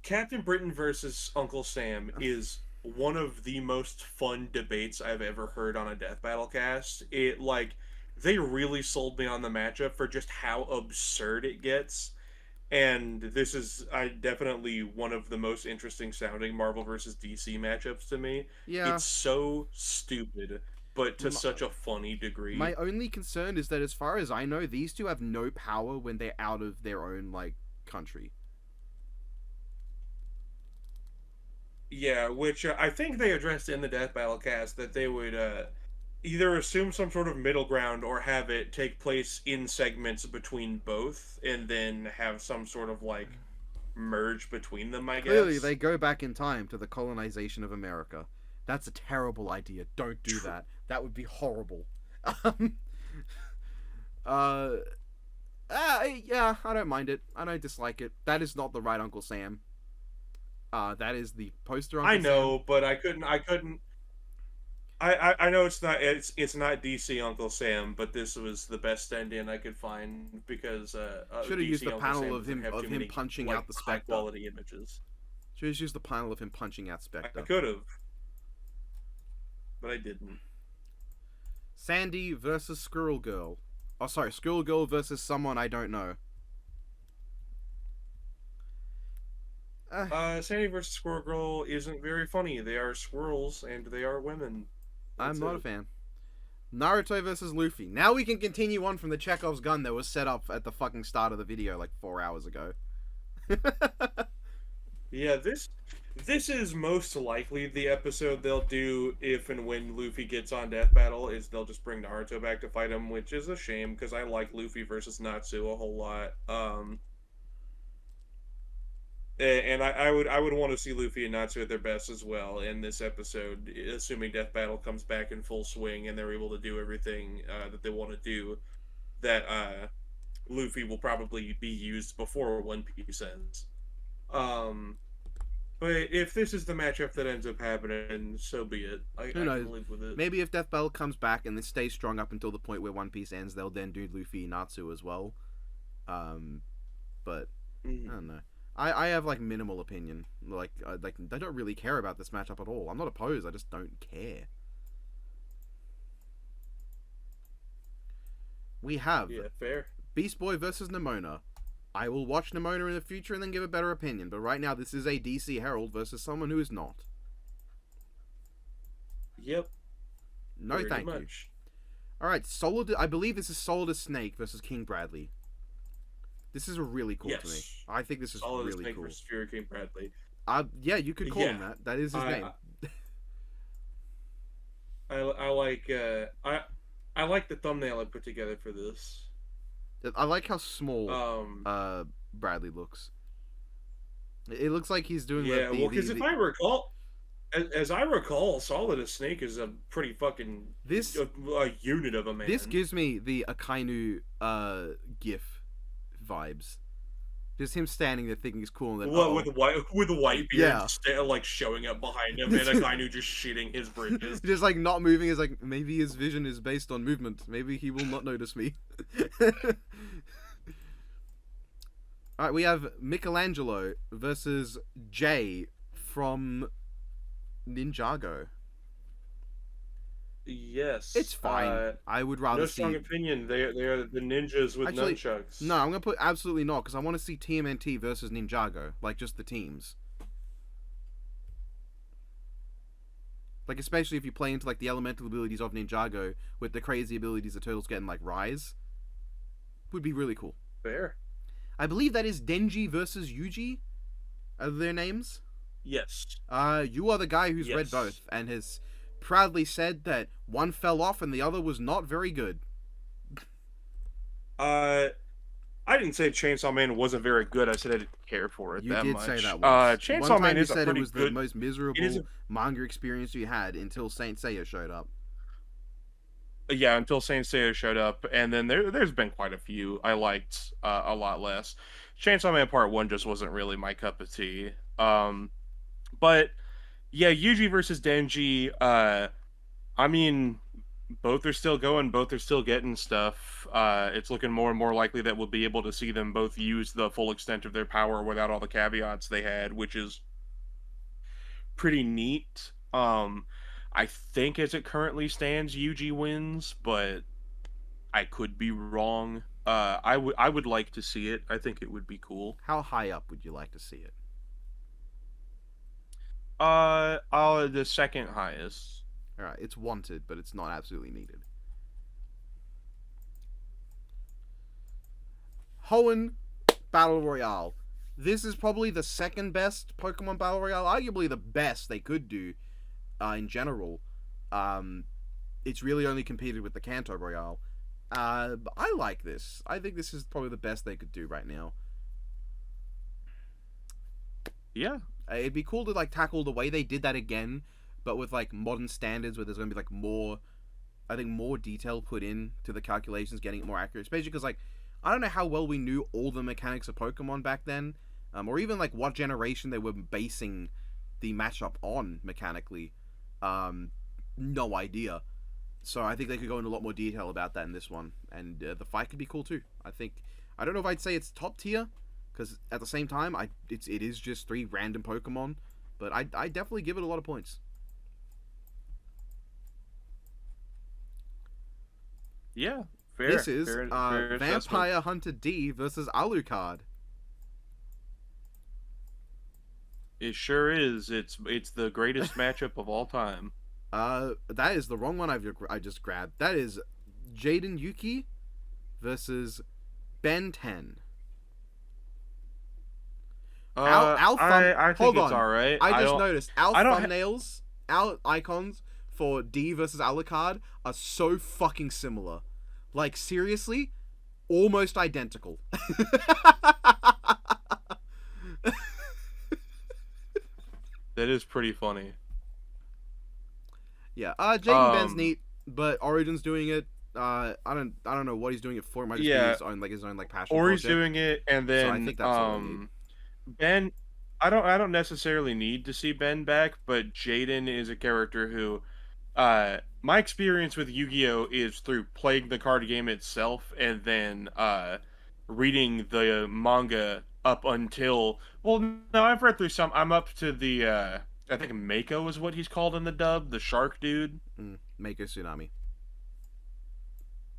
Captain Britain versus Uncle Sam is one of the most fun debates I've ever heard on a Death Battle cast. It like they really sold me on the matchup for just how absurd it gets. And this is I definitely one of the most interesting sounding Marvel versus DC matchups to me. Yeah. It's so stupid, but to M- such a funny degree. My only concern is that, as far as I know, these two have no power when they're out of their own country. Yeah, which I think they addressed in the Death Battle cast that they would either assume some sort of middle ground or have it take place in segments between both and then have some sort of like merge between them, I Clearly, guess. they go back in time to the colonization of America. That's a terrible idea. Don't do that. That would be horrible. Um, uh, yeah, I don't mind it. I don't dislike it. That is not the right Uncle Sam. That is the poster Uncle I Sam. know, but I couldn't I know it's not DC Uncle Sam, but this was the best stand-in I could find because Should have DC used the Uncle panel Sam of doesn't have too many, punching like, out the high Spectre. quality images. Should have used the panel of him punching out I Spectre. could have, but I didn't. Sandy versus Squirrel Girl. Oh, sorry, Squirrel Girl versus someone I don't know. Sandy versus Squirrel Girl isn't very funny. They are squirrels and they are women. I'm That's not a it. fan. Naruto versus Luffy. Now we can continue on from the Chekhov's gun that was set up at the fucking start of the video like 4 hours ago. Yeah, this is most likely the episode they'll do if and when Luffy gets on Death Battle. Is they'll just bring Naruto back to fight him, which is a shame because I like Luffy versus Natsu a whole lot. And I would want to see Luffy and Natsu at their best as well in this episode, assuming Death Battle comes back in full swing and they're able to do everything that they want to do. That Luffy will probably be used before One Piece ends. Um, but if this is the matchup that ends up happening, so be it. I Who knows? can live with it. Maybe if Death Battle comes back and this stays strong up until the point where One Piece ends, they'll then do Luffy Natsu as well. But I don't know. I have minimal opinion. I don't really care about this matchup at all. I'm not opposed. I just don't care. We have Yeah, fair. Beast Boy versus Nimona. I will watch Nimona in the future and then give a better opinion. But right now, this is a DC Herald versus someone who is not. Yep. No, pretty thank you. much. All right, Solid. I believe this is Solid Snake versus King Bradley. This is really cool to me. Yes. I think this is Solid really Snake cool. versus Fury King Bradley. Yeah, you could call him Yeah. that. That is his name. I like the thumbnail I put together for this. I like how small Um, Bradley looks. It looks like he's doing yeah, well, because if I recall, as I recall, Solid Snake is a pretty fucking this a unit of a man. this gives me the Akainu gif vibes. Just him standing there thinking he's cool, and then What with the white beard Yeah. showing up behind him and a guy who just shitting his bridges. just not moving. Is maybe his vision is based on movement. Maybe he will not notice me. All right, we have Michelangelo versus Jay from Ninjago. Yes. It's fine. I would rather No strong see. opinion. They are the ninjas with Actually, no, nunchucks. I'm gonna put absolutely not because I want to see TMNT versus Ninjago, like just the teams. Like especially if you play into like the elemental abilities of Ninjago with the crazy abilities the turtles get in like Rise, would be really cool. Fair. I believe that is Denji versus Yuji. Are their names? Yes. You are the guy who's read Yes. both and has proudly said that one fell off and the other was not very good. Uh, I didn't say Chainsaw Man wasn't very good. I said I didn't care for it You that did say much. that once. One Chainsaw Man time you is a said it pretty was the good. most It is miserable manga experience you had until Saint Seiya showed up. Yeah, until Saint Seiya showed up, and then there's been quite a few I liked a lot less. Chainsaw Man Part One just wasn't really my cup of tea. But yeah, Yuji versus Denji. I mean, both are still going, both are still getting stuff. It's looking more and more likely that we'll be able to see them both use the full extent of their power without all the caveats they had, which is pretty neat. I think as it currently stands, Yuji wins, but I could be wrong. I would like to see it. I think it would be cool. How high up would you like to see it? The second highest. Alright, it's wanted, but it's not absolutely needed. Hoenn Battle Royale. This is probably the second best Pokemon Battle Royale, arguably the best they could do in general. It's really only competed with the Kanto Royale. But I like this. I think this is probably the best they could do right now. Yeah. It'd be cool to like tackle the way they did that again, but with like modern standards where there's gonna be like more, I think more detail put in to the calculations, getting it more accurate. Especially because like I don't know how well we knew all the mechanics of Pokemon back then, or even like what generation they were basing the matchup on mechanically. No idea. So I think they could go into a lot more detail about that in this one, and the fight could be cool too. I don't know if I'd say it's top tier, because at the same time, it is just 3 random Pokemon, but I definitely give it a lot of points. Yeah. Fair. This is fair Vampire Hunter D versus Alucard. It sure is. It's the greatest matchup of all time. That is the wrong one I just grabbed. That is Jaden Yuki versus Ben 10. I think hold it's on. alright. I just noticed our I don't thumbnails, our icons for D versus Alucard are so fucking similar. Like seriously, almost identical. That is pretty funny. Yeah, Jaden Ben's Um, neat, but Origin's doing it. I don't know what he's doing it for. It might just be Yeah. his own like passion Or he's project. doing it, and So I then think that's all I need. Ben. I don't necessarily need to see Ben back, but Jaden is a character who, my experience with Yu-Gi-Oh is through playing the card game itself, and then reading the manga up until. Well, no, I've read through some. I'm up to the. I think Mako is what he's called in the dub, the shark dude. Mako Tsunami.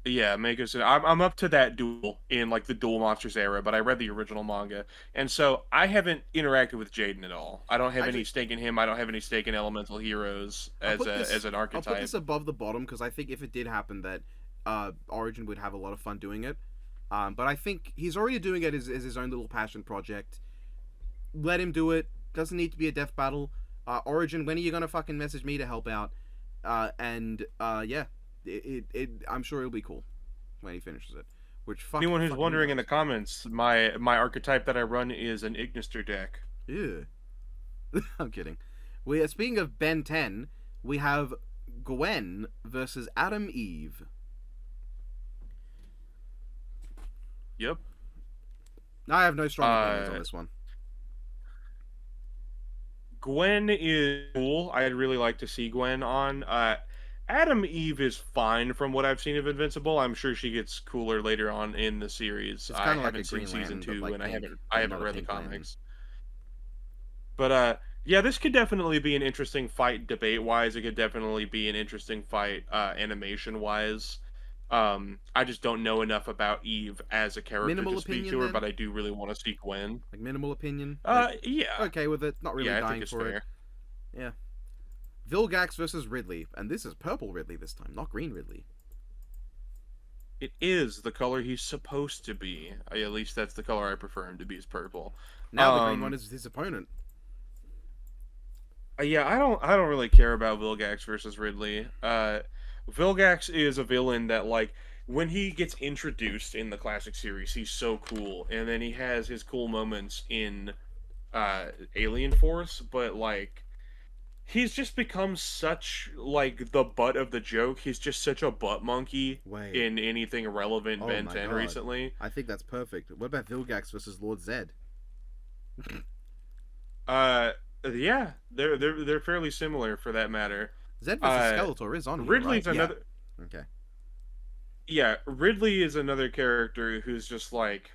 Yeah, Mako. I'm up to that duel in like the Duel Monsters era, but I read the original manga, and so I haven't interacted with Jaden at all. I don't have any stake in him. I don't have any stake in Elemental Heroes as an I'll put archetype. this above the bottom because I think if it did happen that Origin would have a lot of fun doing it. But I think he's already doing it as his own little passion project. Let him do it. Doesn't need to be a death battle. Origin, when are you gonna fucking message me to help out? Yeah, I'm sure it'll be cool when he finishes it. Anyone who's wondering in the comments, my archetype that I run is an Ignister deck. Ew. I'm kidding. Speaking of Ben 10, we have Gwen versus Adam Eve. Yep. I have no strong opinions on this one. Gwen is cool. I'd really like to see Gwen on. Adam Eve is fine from what I've seen of Invincible. I'm sure she gets cooler later on in the series. I haven't seen Green season Lantern, 2, like and pink, I haven't read the comics. But Yeah, this could definitely be an interesting fight debate wise. It could definitely be an interesting fight animation wise. I just don't know enough about Eve as a character Minimal to speak to opinion her, but then? I do really want to see Gwen. Like minimal opinion? Like Yeah. okay with it, not really Yeah, I think dying it's for it. fair. Yeah. Vilgax versus Ridley, and this is purple Ridley this time, not green Ridley. It is the color he's supposed to be. At least that's the color I prefer him to be, is purple. Now the green one is his opponent. Yeah, I don't really care about Vilgax versus Ridley. Vilgax is a villain that, like, when he gets introduced in the classic series, he's so cool, and then he has his cool moments in Alien Force, but like he's just become such like the butt of the joke. He's just such a butt monkey Wait. in anything relevant Oh Ben my 10 god. recently. I think that's perfect. What about Vilgax versus Lord Zed? Uh yeah, they're fairly similar for that matter. Zed versus Skeletor is on here, right? Ridley's another Yeah. Okay. Yeah, Ridley is another character who's just like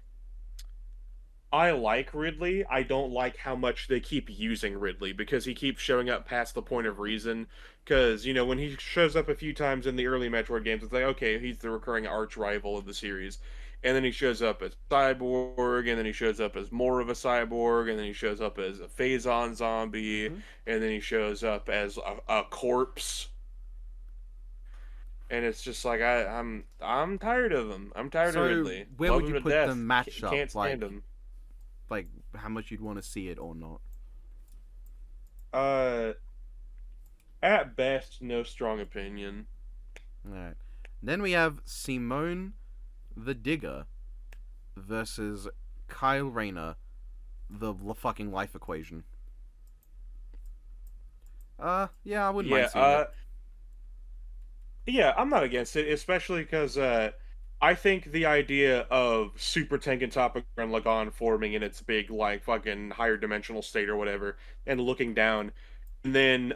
I like Ridley. I don't like how much they keep using Ridley because he keeps showing up past the point of reason. Because, you know, when he shows up a few times in the early Metroid games, it's like, okay, he's the recurring arch rival of the series. And then he shows up as Cyborg, and then he shows up as more of a cyborg, and then he shows up as a Phazon zombie, Mm-hmm. and then he shows up as a corpse. And it's just like I'm tired of him. I'm tired So of Ridley. where Love would him you to put the death. matchup? Can't stand him. Like how much you'd want to see it or not? Uh, at best, no strong opinion. Alright. Then we have Simone the Digger versus Kyle Rayner, the fucking life equation. Yeah, I wouldn't mind seeing it. Yeah, I'm not against it, especially because I think the idea of Super Tengen Toppa and Lagan forming in its big like fucking higher dimensional state or whatever, and looking down, and then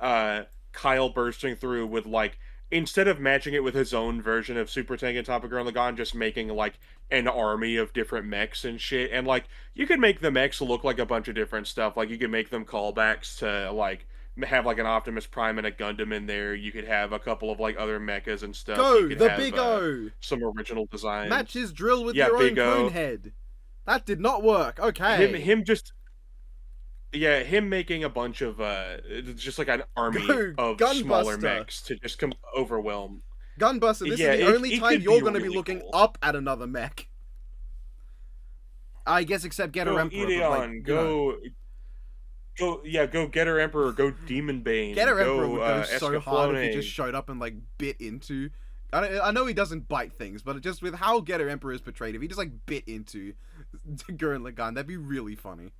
Kyle bursting through with like instead of matching it with his own version of Super Tengen Toppa Gurren Lagann, just making like an army of different mechs and shit, and like you could make the mechs look like a bunch of different stuff. Like you could make them callbacks to like have like an Optimus Prime and a Gundam in there. You could have a couple of like other mechas and stuff. You Go could the have Big O. some original designs. Match his drill with Yeah, your own Big O. cone head. That did not work. Okay. Him just yeah, him making a bunch of just like an army Go of smaller Gunbuster. mechs to just overwhelm. Gunbuster, this Yeah, is the it- only it time could you're be going to be really looking cool. up at another mech. I guess except Getter Go Emperor. But, like, Ideon, you know, go Getter Emperor, go Demon Bane, Getter go Emperor would go so hard if he Escaflowne. just showed up and like bit into. I know he doesn't bite things, but just with how Getter Emperor is portrayed, if he just like bit into Gurren Lagann, that'd be really funny.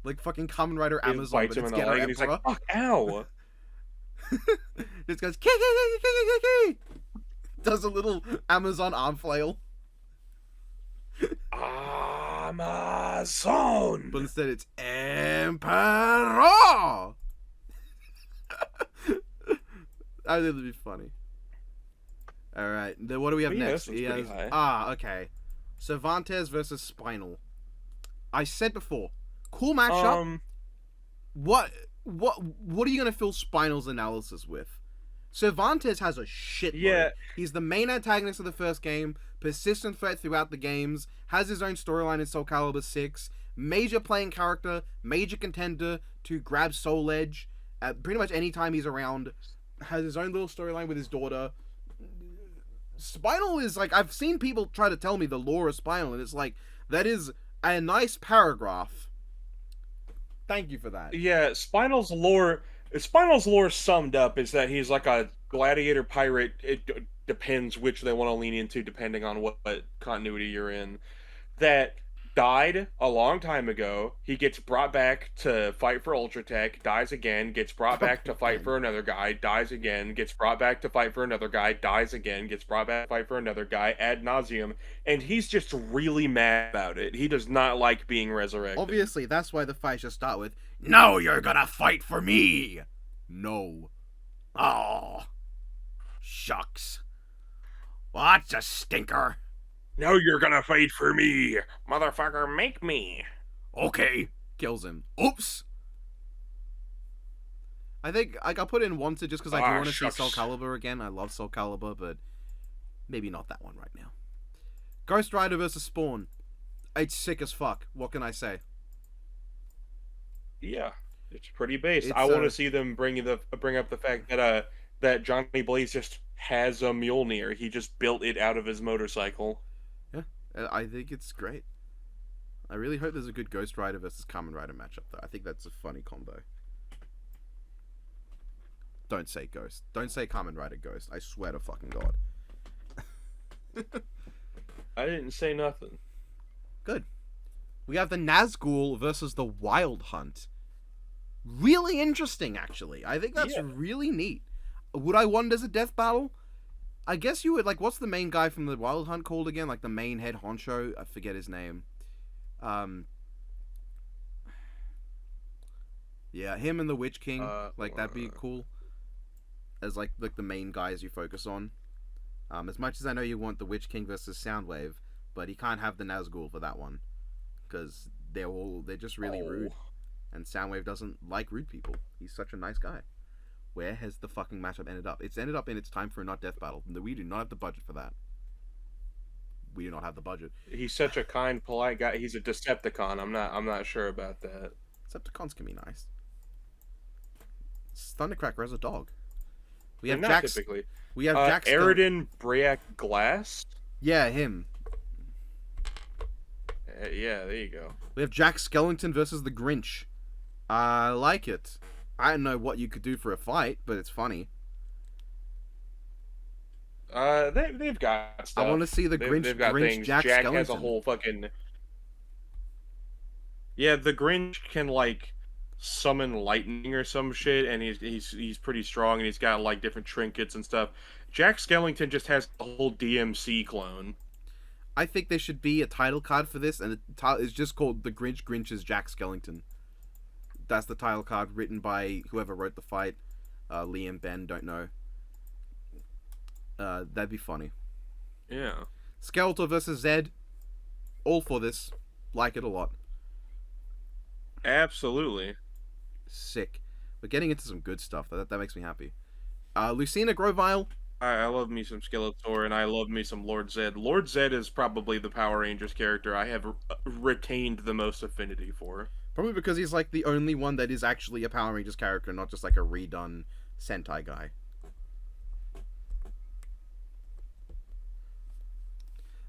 Like fucking Kamen Rider It Amazon, bites but him it's in the Getter leg, and he's Emperor. like, "Fuck, ow!" Just goes kee, kee, kee, kee, kee, kee. Does a little Amazon arm flail, Amazon. but instead it's Emperor. I think it'd be funny. All right, then what do we have But yeah, next? this one's pretty high. Okay. Cervantes versus Spinal. I said before, cool matchup. What are you gonna fill Spinal's analysis with? Cervantes has a shit load. Yeah. He's the main antagonist of the first game, persistent threat throughout the games, has his own storyline in Soul Calibur 6, major playing character, major contender to grab Soul Edge at pretty much any time he's around, has his own little storyline with his daughter. Spinal is like, I've seen people try to tell me the lore of Spinal, and it's like, that is a nice paragraph. Thank you for that. Yeah, Spinal's lore summed up is that he's like a gladiator pirate. It depends which they want to lean into depending on what continuity you're in. That died a long time ago. He gets brought back to fight for Ultratech, dies again, gets brought back to fight for another guy, dies again, gets brought back to fight for another guy, dies again, gets brought back to fight for another guy, ad nauseum, and he's just really mad about it. He does not like being resurrected. Obviously, that's why the fight should start with, "No, you're gonna fight for me!" No. Oh. Shucks. What's a stinker? Now you're gonna fight for me, motherfucker, make me. Okay. Kills him. Oops. I think I'll put in Wanted just because I do want to see shucks. Soul Calibur again. I love Soul Calibur, but maybe not that one right now. Ghost Rider versus Spawn. It's sick as fuck. What can I say? Yeah, it's pretty based. It's, I want to see them bring up the fact that that Johnny Blaze just has a Mjolnir. He just built it out of his motorcycle. Yeah, I think it's great. I really hope there's a good Ghost Rider versus Kamen Rider matchup though. I think that's a funny combo. Don't say Ghost. Don't say Kamen Rider Ghost. I swear to fucking God. I didn't say nothing. Good. We have the Nazgul versus the Wild Hunt. Really interesting, actually. I think that's really neat. Would I want it as a death battle? I guess you would. Like, what's the main guy from the Wild Hunt called again? Like, the main head honcho? I forget his name. Yeah, him and the Witch King. Like, that'd be cool. As, like the main guys you focus on. As much as I know you want the Witch King versus Soundwave, but he can't have the Nazgul for that one. Because they're just really rude. And Soundwave doesn't like rude people. He's such a nice guy. Where has the fucking matchup ended up? It's ended up in It's Time for a Not Death Battle. We do not have the budget for that. We do not have the budget. He's such a kind, polite guy. He's a Decepticon. I'm not sure about that. Decepticons can be nice. Thundercracker as a dog. We have not Jax. typically. We have Jax. Eridan Brayak Glass. Yeah, him. Yeah, there you go. We have Jack Skellington versus the Grinch. I like it. I don't know what you could do for a fight, but it's funny. They've got stuff. I want to see the Grinch. They've got Grinch things. Jack Jack Skellington. has a whole fucking. Yeah, the Grinch can like summon lightning or some shit, and he's pretty strong, and he's got like different trinkets and stuff. Jack Skellington just has a whole DMC clone. I think there should be a title card for this, and the title is just called The Grinch Grinch's Jack Skellington. That's the title card written by whoever wrote the fight. Liam, Ben, don't know. That'd be funny. Yeah. Skeletor versus Zed. All for this. Like it a lot. Absolutely. Sick. We're getting into some good stuff. That makes me happy. Lucina Grovile. I love me some Skeletor, and I love me some Lord Zed. Lord Zed is probably the Power Rangers character I have retained the most affinity for. Probably because he's like the only one that is actually a Power Rangers character, not just like a redone Sentai guy.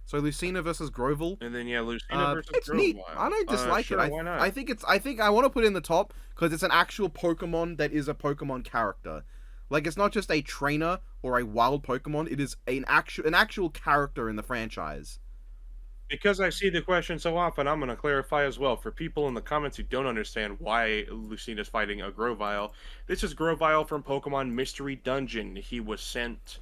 So Lucina versus Grovyle. And then Lucina versus it's Grovyle. neat. I don't dislike sure, it. why not? I think I want to put it in the top because it's an actual Pokemon that is a Pokemon character. Like, it's not just a trainer or a wild Pokemon. It is an actual character in the franchise. Because I see the question so often, I'm going to clarify as well. For people in the comments who don't understand why Lucina's fighting a Grovyle, this is Grovyle from Pokemon Mystery Dungeon. He was sent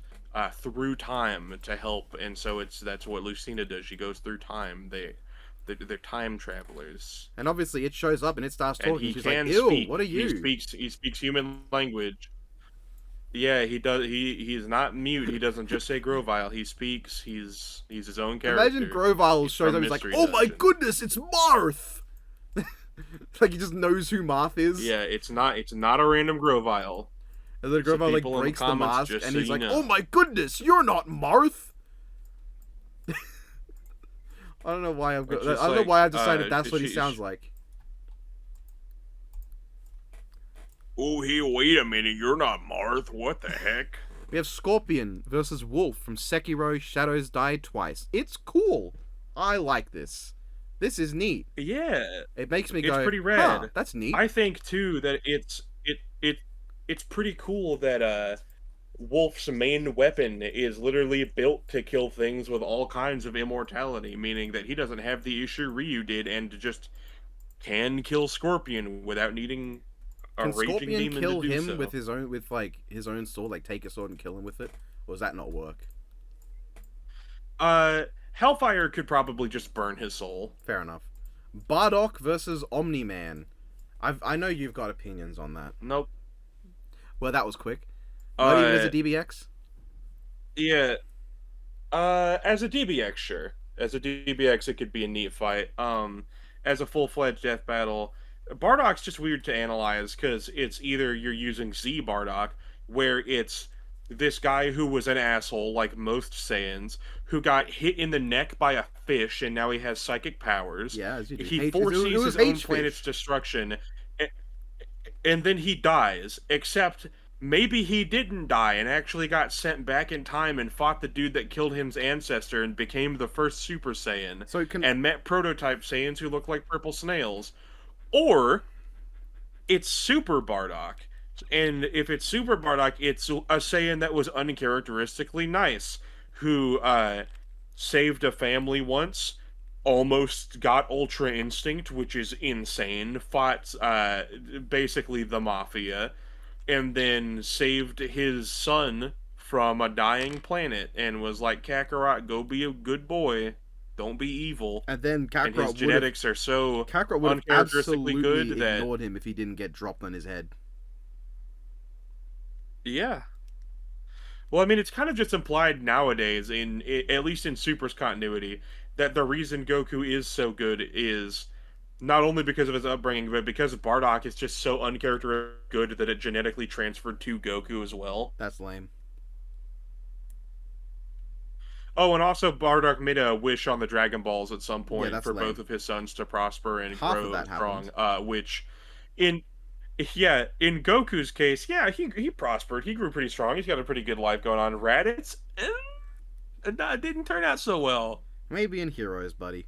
through time to help, and so that's what Lucina does. She goes through time. They're time travelers. And obviously, it shows up and it starts talking. And he She's can like, "Ew, speak. what are you?" He speaks human language. Yeah, he does. He's not mute. He doesn't just say Grovyle. He speaks. He's his own character. Imagine Grovyle shows up. He's like, "Oh my goodness, it's Marth!" Like, he just knows who Marth is. Yeah, it's not a random Grovyle. And then Grovyle like breaks the mask, and he's like, "Oh my goodness, you're not Marth." I don't know why I don't know why I've decided that's what he sounds like. Oh, hey, wait a minute, you're not Marth, what the heck? We have Scorpion versus Wolf from Sekiro Shadows Die Twice. It's cool. I like this. This is neat. Yeah. It makes me go, it's pretty rad. Huh, that's neat. I think, too, that it's pretty cool that Wolf's main weapon is literally built to kill things with all kinds of immortality, meaning that he doesn't have the issue Ryu did and just can kill Scorpion without needing... Can Scorpion kill him with his own sword, like take a sword and kill him with it? Or does that not work? Hellfire could probably just burn his soul. Fair enough. Bardock versus Omni-Man. I know you've got opinions on that. Nope. Well, that was quick. Not even as a DBX? Yeah. As a DBX, sure. As a DBX, it could be a neat fight. As a full-fledged death battle, Bardock's just weird to analyze because it's either you're using Z Bardock, where it's this guy who was an asshole, like most Saiyans, who got hit in the neck by a fish and now he has psychic powers. Yeah, as you do. He It foresees was his own H-fish. planet's destruction, and then he dies, except maybe he didn't die and actually got sent back in time and fought the dude that killed his ancestor and became the first Super Saiyan So it can. and met prototype Saiyans who look like purple snails. Or it's Super Bardock. And if it's Super Bardock, it's a Saiyan that was uncharacteristically nice, who saved a family once, almost got Ultra Instinct, which is insane, fought basically the Mafia, and then saved his son from a dying planet and was like, Kakarot, go be a good boy. Don't be evil. And then And his Kakarot genetics are so would have uncharacteristically absolutely good that ignored him if he didn't get dropped on his head. yeah. Well, I mean, it's kind of just implied nowadays, at least in Super's continuity, that the reason Goku is so good is not only because of his upbringing, but because Bardock is just so uncharacteristically good that it genetically transferred to Goku as well. That's lame. Oh, and also Bardock made a wish on the Dragon Balls at some point that's for lame. both of his sons to prosper and Half of grow that strong. happened. Which, in yeah, in Goku's case, yeah, he prospered. He grew pretty strong. He's got a pretty good life going on. Raditz, it didn't turn out so well. Maybe in Heroes, buddy.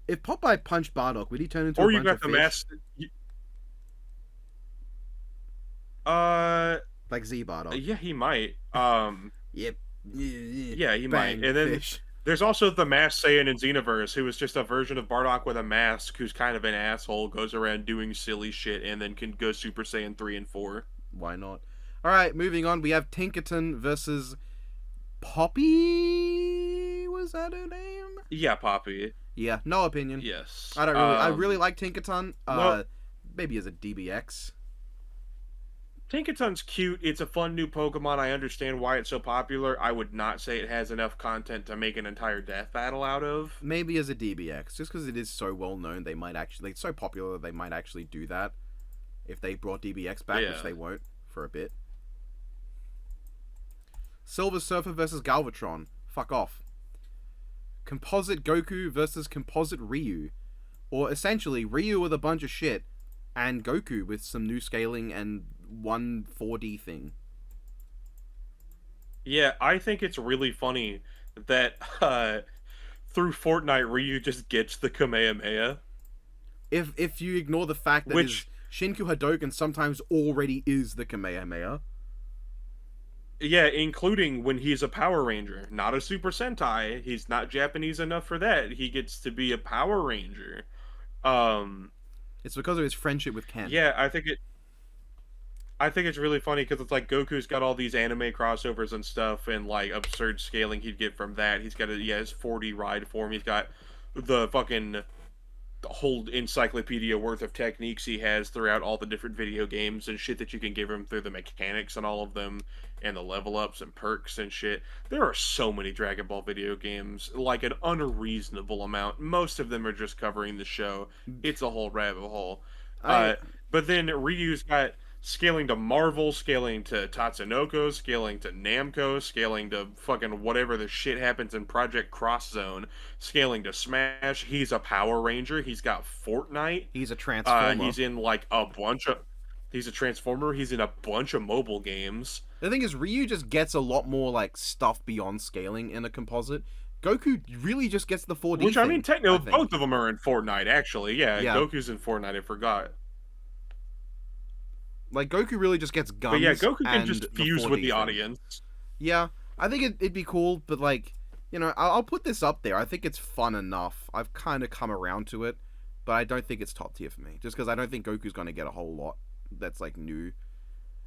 If Popeye punched Bardock, would he turn into Or a you bunch got of the fish? master. Uh, Like Z Bardock. yeah, he might. Yep. Yeah, he Bang, might. And then fish. there's also the Masked Saiyan in Xenoverse, who is just a version of Bardock with a mask, who's kind of an asshole, goes around doing silly shit, and then can go Super Saiyan 3 and 4. Why not? Alright, moving on. We have Tinkerton versus Poppy? Was that her name? Yeah, Poppy. Yeah, no opinion. Yes. I don't really. I really like Tinkerton. well- Maybe as a DBX. Tinkaton's cute. It's a fun new Pokemon. I understand why it's so popular. I would not say it has enough content to make an entire death battle out of. Maybe as a DBX, just because it is so well known, they might actually. It's so popular, they might actually do that. If they brought DBX back, Yeah. which they won't for a bit. Silver Surfer versus Galvatron. Fuck off. Composite Goku versus Composite Ryu. Or essentially, Ryu with a bunch of shit, and Goku with some new scaling and one 4D thing. Yeah, I think it's really funny that through Fortnite, Ryu just gets the Kamehameha. If you ignore the fact that Which- his Shinku Hadouken sometimes already is the Kamehameha. Yeah, including when he's a Power Ranger, not a Super Sentai. He's not Japanese enough for that. He gets to be a Power Ranger. It's because of his friendship with Ken. Yeah, I think it's really funny because it's like Goku's got all these anime crossovers and stuff, and like absurd scaling he'd get from that. He's got his 40 ride form. He's got the fucking whole encyclopedia worth of techniques he has throughout all the different video games and shit that you can give him through the mechanics on all of them and the level ups and perks and shit. There are so many Dragon Ball video games, like an unreasonable amount. Most of them are just covering the show. It's a whole rabbit hole. But then Ryu's got scaling to Marvel, scaling to Tatsunoko, scaling to Namco, scaling to fucking whatever the shit happens in Project Cross Zone, scaling to Smash. He's a Power Ranger. He's got Fortnite. He's a Transformer. He's in like a bunch of. He's a Transformer. He's in a bunch of mobile games. The thing is, Ryu just gets a lot more like stuff beyond scaling in a composite. Goku really just gets the 4D Which, thing, I mean, technically, think. both of them are in Fortnite, actually. Yeah, Yeah. Goku's in Fortnite, I forgot. Like, Goku really just gets guns. But yeah, Goku can and just the fuse 4D with the thing. audience. Yeah, I think it'd be cool, but like, you know, I'll put this up there. I think it's fun enough. I've kind of come around to it, but I don't think it's top tier for me. Just because I don't think Goku's going to get a whole lot that's like new.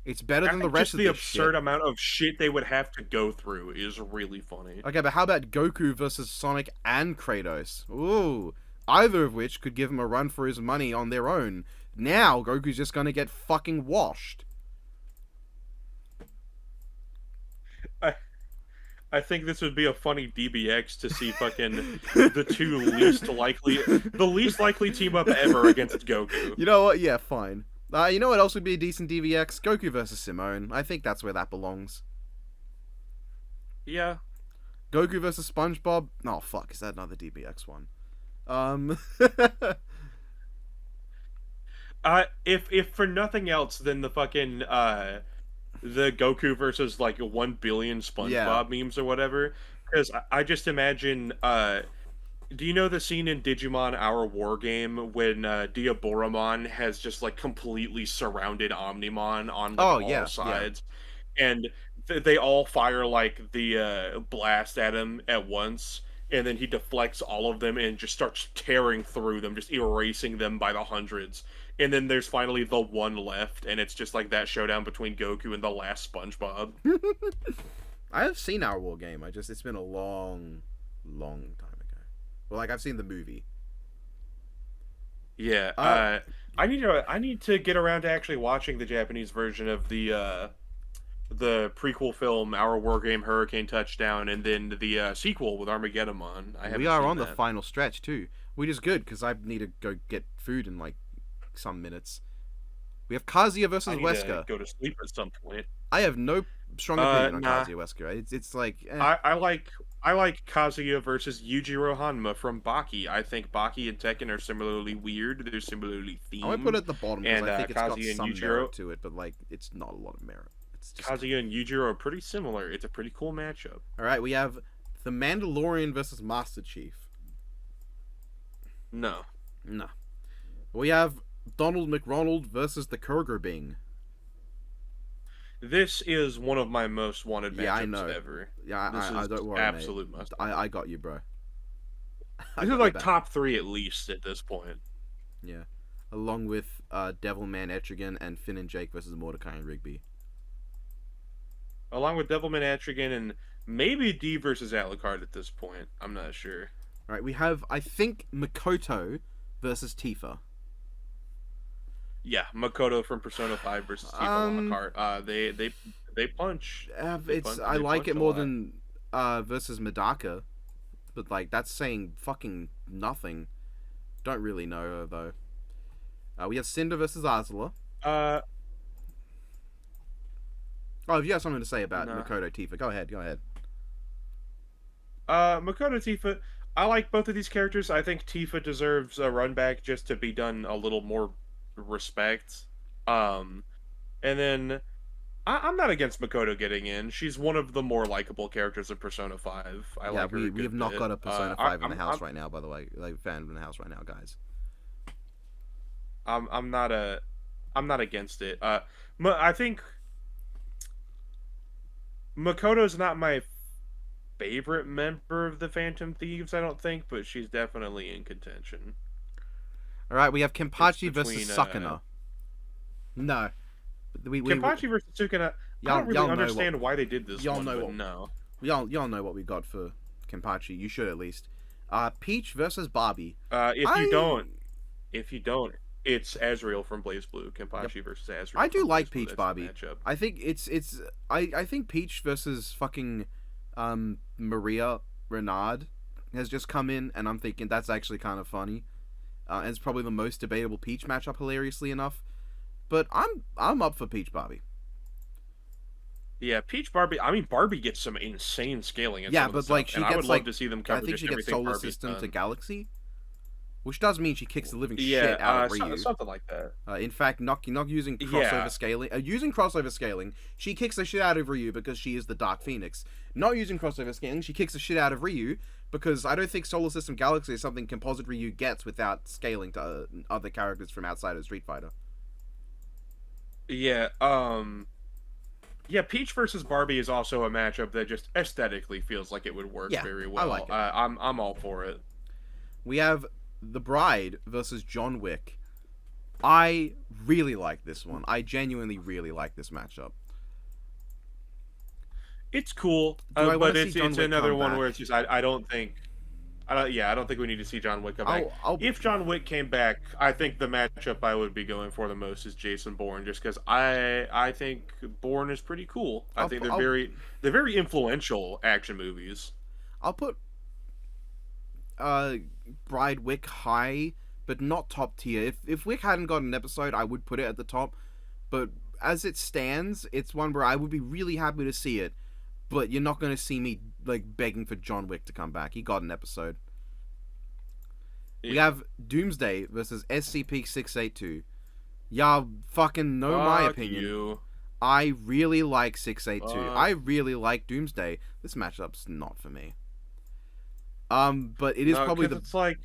It's better than the rest Just of the this absurd shit. amount of shit they would have to go through is really funny. Okay, but how about Goku versus Sonic and Kratos? Ooh, either of which could give him a run for his money on their own. Now Goku's just going to get fucking washed. I think this would be a funny DBX to see fucking the least likely team up ever against Goku. You know what? Yeah, fine. You know what else would be a decent DVX? Goku versus Simone. I think that's where that belongs. Yeah. Goku versus SpongeBob. Oh fuck, is that another DBX one? Um. If for nothing else, then the fucking the Goku versus like 1 billion Yeah. SpongeBob memes or whatever. Because I just imagine. Do you know the scene in Digimon Our War Game when Diaboromon has just like completely surrounded Omnimon on like Oh all yeah, yeah. sides, and they all fire like the blast at him at once, and then he deflects all of them and just starts tearing through them, just erasing them by the hundreds. And then there's finally the one left, and it's just like that showdown between Goku and the last SpongeBob. I have seen Our War Game. It's been a long, long time ago. Well, like I've seen the movie. Yeah, I need to get around to actually watching the Japanese version of the prequel film Our War Game Hurricane Touchdown, and then the sequel with Armageddon. I haven't We are seen on the that. final stretch too, which is good because I need to go get food in like some minutes. We have Kazuya I versus need to Wesker. go to sleep at some point. I have no strong opinion on Nah. Kazuya Wesker. It's like I like Kazuya versus Yujiro Hanma from Baki. I think Baki and Tekken are similarly weird. They're similarly themed. I might put it at the bottom because And I think it's got Kazuya and some Yujiro, merit to it, but like it's not a lot of merit. It's just Kazuya and Yujiro are pretty similar. It's a pretty cool matchup. all right. We have the Mandalorian versus Master Chief. No. No. We have Donald McRonald versus the Kurger Bing. This is one of my most wanted matchups Yeah, I know. ever. Yeah, This I is don't worry, absolute mate. must. I got you, bro. I This got is your like back. top 3 at least at this point. Yeah, along with Devilman Etrigan and Finn and Jake versus Mordecai and Rigby. Along with Devilman Etrigan and maybe D versus Alucard at this point. I'm not sure. All right, we have I think Makoto versus Tifa. Yeah, Makoto from Persona 5 versus Tifa Lockhart. They punch. I like punch it a more lot. than versus Medaka, but like that's saying fucking nothing. Don't really know her though. We have Cinder versus Azula. Uh, Oh, if you have something to say about nah. Makoto Tifa, go ahead. Go ahead. Makoto Tifa. I like both of these characters. I think Tifa deserves a run back just to be done a little more respect. Um, and then I'm not against Makoto getting in. She's one of the more likable characters of Persona 5. I Yeah, like her. we have not got a Persona 5 in the house I'm, right now, by the way. Like fan in the house right now, guys. I'm not a I'm not against it. I think Makoto's not my favorite member of the Phantom Thieves. I don't think, but she's definitely in contention. All right, we have It's Kenpachi versus between Sukuna. No, we Kenpachi versus Sukuna. I y'all don't really y'all know understand why they did this y'all one, know but what- no. y'all know what we got for Kenpachi. You should at least. Peach versus Barbie. If you don't, it's Azrael from Blaze Blue. Kenpachi versus Azrael. I do from like Blaze Blue. Peach That's the Barbie. matchup. I think I think Peach versus fucking Maria Renard has just come in, and I'm thinking that's actually kind of funny. And it's probably the most debatable Peach matchup, hilariously enough. But I'm up for Peach Barbie. Yeah, Peach Barbie. I mean, Barbie gets some insane scaling. In Yeah, some of the but like stuff, she and I gets would like love to see them I cover think just she gets everything solar Barbie's system to done. galaxy, which does mean she kicks the living Yeah, shit out of Ryu. something like that. In fact, not using crossover Yeah. scaling. Using crossover scaling, she kicks the shit out of Ryu because she is the Dark Phoenix. Not using crossover scaling, she kicks the shit out of Ryu because I don't think Solar System Galaxy is something Composite Ryu gets without scaling to other characters from outside of Street Fighter. Yeah, yeah, Peach versus Barbie is also a matchup that just aesthetically feels like it would work Yeah, very I well. like it. I'm all for it. We have The Bride versus John Wick. I really like this one. I genuinely really like this matchup. It's cool, Do I wanna but see it's John Wick another come one back? where it's just I don't think I don't think we need to see John Wick come back. I'll If John Wick came back, I think the matchup I would be going for the most is Jason Bourne, just because I think Bourne is pretty cool. I I'll think pu- they're very influential action movies. I'll put Bride Wick high, but not top tier. If Wick hadn't got an episode, I would put it at the top. But as it stands, it's one where I would be really happy to see it. But you're not going to see me like begging for John Wick to come back. He got an episode. Yeah. We have Doomsday versus SCP-682. Y'all fucking know my Fuck opinion. you. I really like 682. Fuck. I really like Doomsday. This matchup's not for me. But it is No, probably 'cause the it's like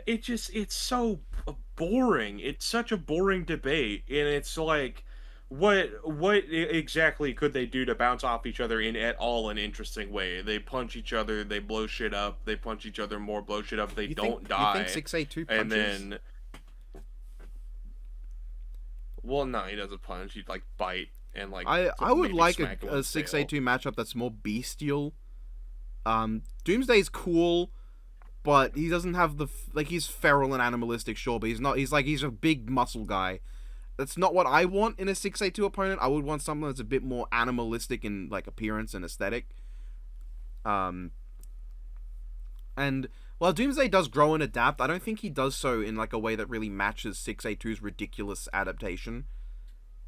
it's so boring. It's such a boring debate, and it's like, what exactly could they do to bounce off each other in at all an interesting way? They punch each other, they blow shit up, they punch each other more, blow shit up, they don't die. You think 682 punches? And then, well, no, he doesn't punch. He'd like bite and like. I would maybe like smack him a with his tail. 682 matchup that's more bestial. Doomsday's cool, but he doesn't have the like he's feral and animalistic, sure, but he's not. He's a big muscle guy. That's not what I want in a 682 opponent. I would want someone that's a bit more animalistic in like appearance and aesthetic. And while Doomsday does grow and adapt, I don't think he does so in like a way that really matches 682's ridiculous adaptation.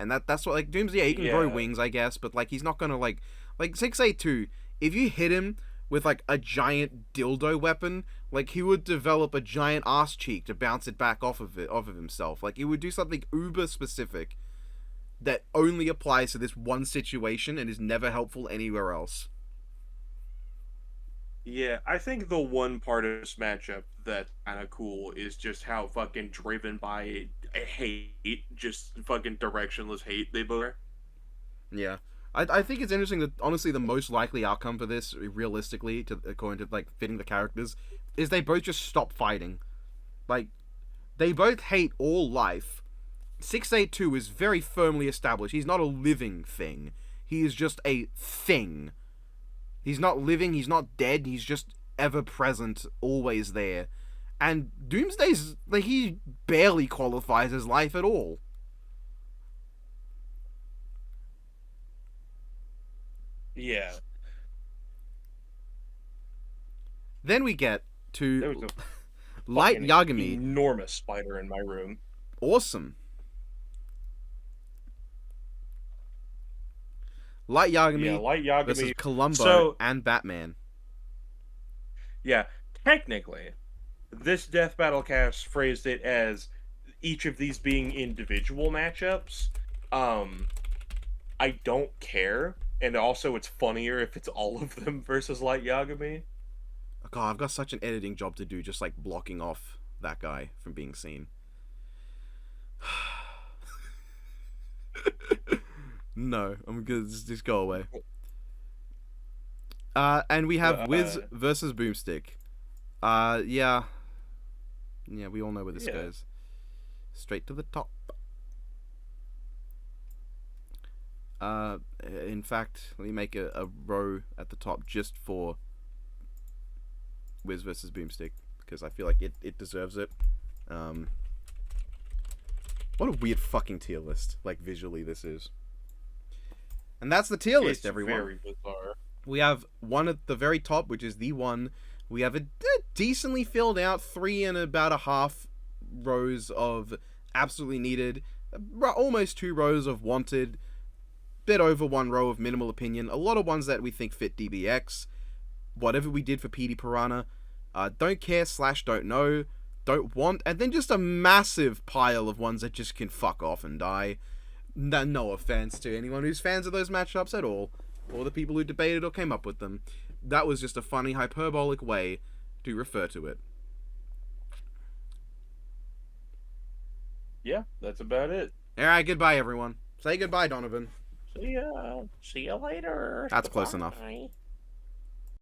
And that's what like Doomsday, yeah, he can grow wings, I guess, but like he's not gonna like 682. If you hit him with like a giant dildo weapon, like he would develop a giant ass cheek to bounce it back off of himself. Like he would do something uber specific that only applies to this one situation and is never helpful anywhere else. Yeah, I think the one part of this matchup that's kind of cool is just how fucking driven by hate, just fucking directionless hate they both are. Yeah. I think it's interesting that honestly the most likely outcome for this, realistically, according to like fitting the characters, is they both just stop fighting. Like, they both hate all life. 682 is very firmly established. He's not a living thing. He is just a thing. He's not living, he's not dead, he's just ever present, always there. And Doomsday's like he barely qualifies as life at all. Yeah. Then we get There was to a Light fucking Yagami. enormous spider in my room. Awesome. Light Yagami, Yeah, Light Yagami versus Columbo So- and Batman. Yeah, technically, this Death Battle cast phrased it as each of these being individual matchups. I don't care, and also it's funnier if it's all of them versus Light Yagami. God, I've got such an editing job to do, just like blocking off that guy from being seen. No, I'm gonna just go away. And we have Wiz versus Boomstick. Yeah, we all know where this goes. Straight to the top. In fact, let me make a row at the top just for Wiz versus Boomstick, because I feel like it deserves it. What a weird fucking tier list, like visually this is. And that's the tier list, everyone. Very bizarre. We have one at the very top, which is the one. We have a decently filled out 3.5 rows of absolutely needed, almost 2 rows of wanted, bit over 1 row of minimal opinion, a lot of ones that we think fit DBX, whatever we did for PD Piranha, don't care / don't know, don't want, and then just a massive pile of ones that just can fuck off and die. No offense to anyone who's fans of those matchups at all, or the people who debated or came up with them. That was just a funny, hyperbolic way to refer to it. Yeah, that's about it. Alright, goodbye everyone. Say goodbye, Donovan. See ya. See you later. That's close Goodbye. enough.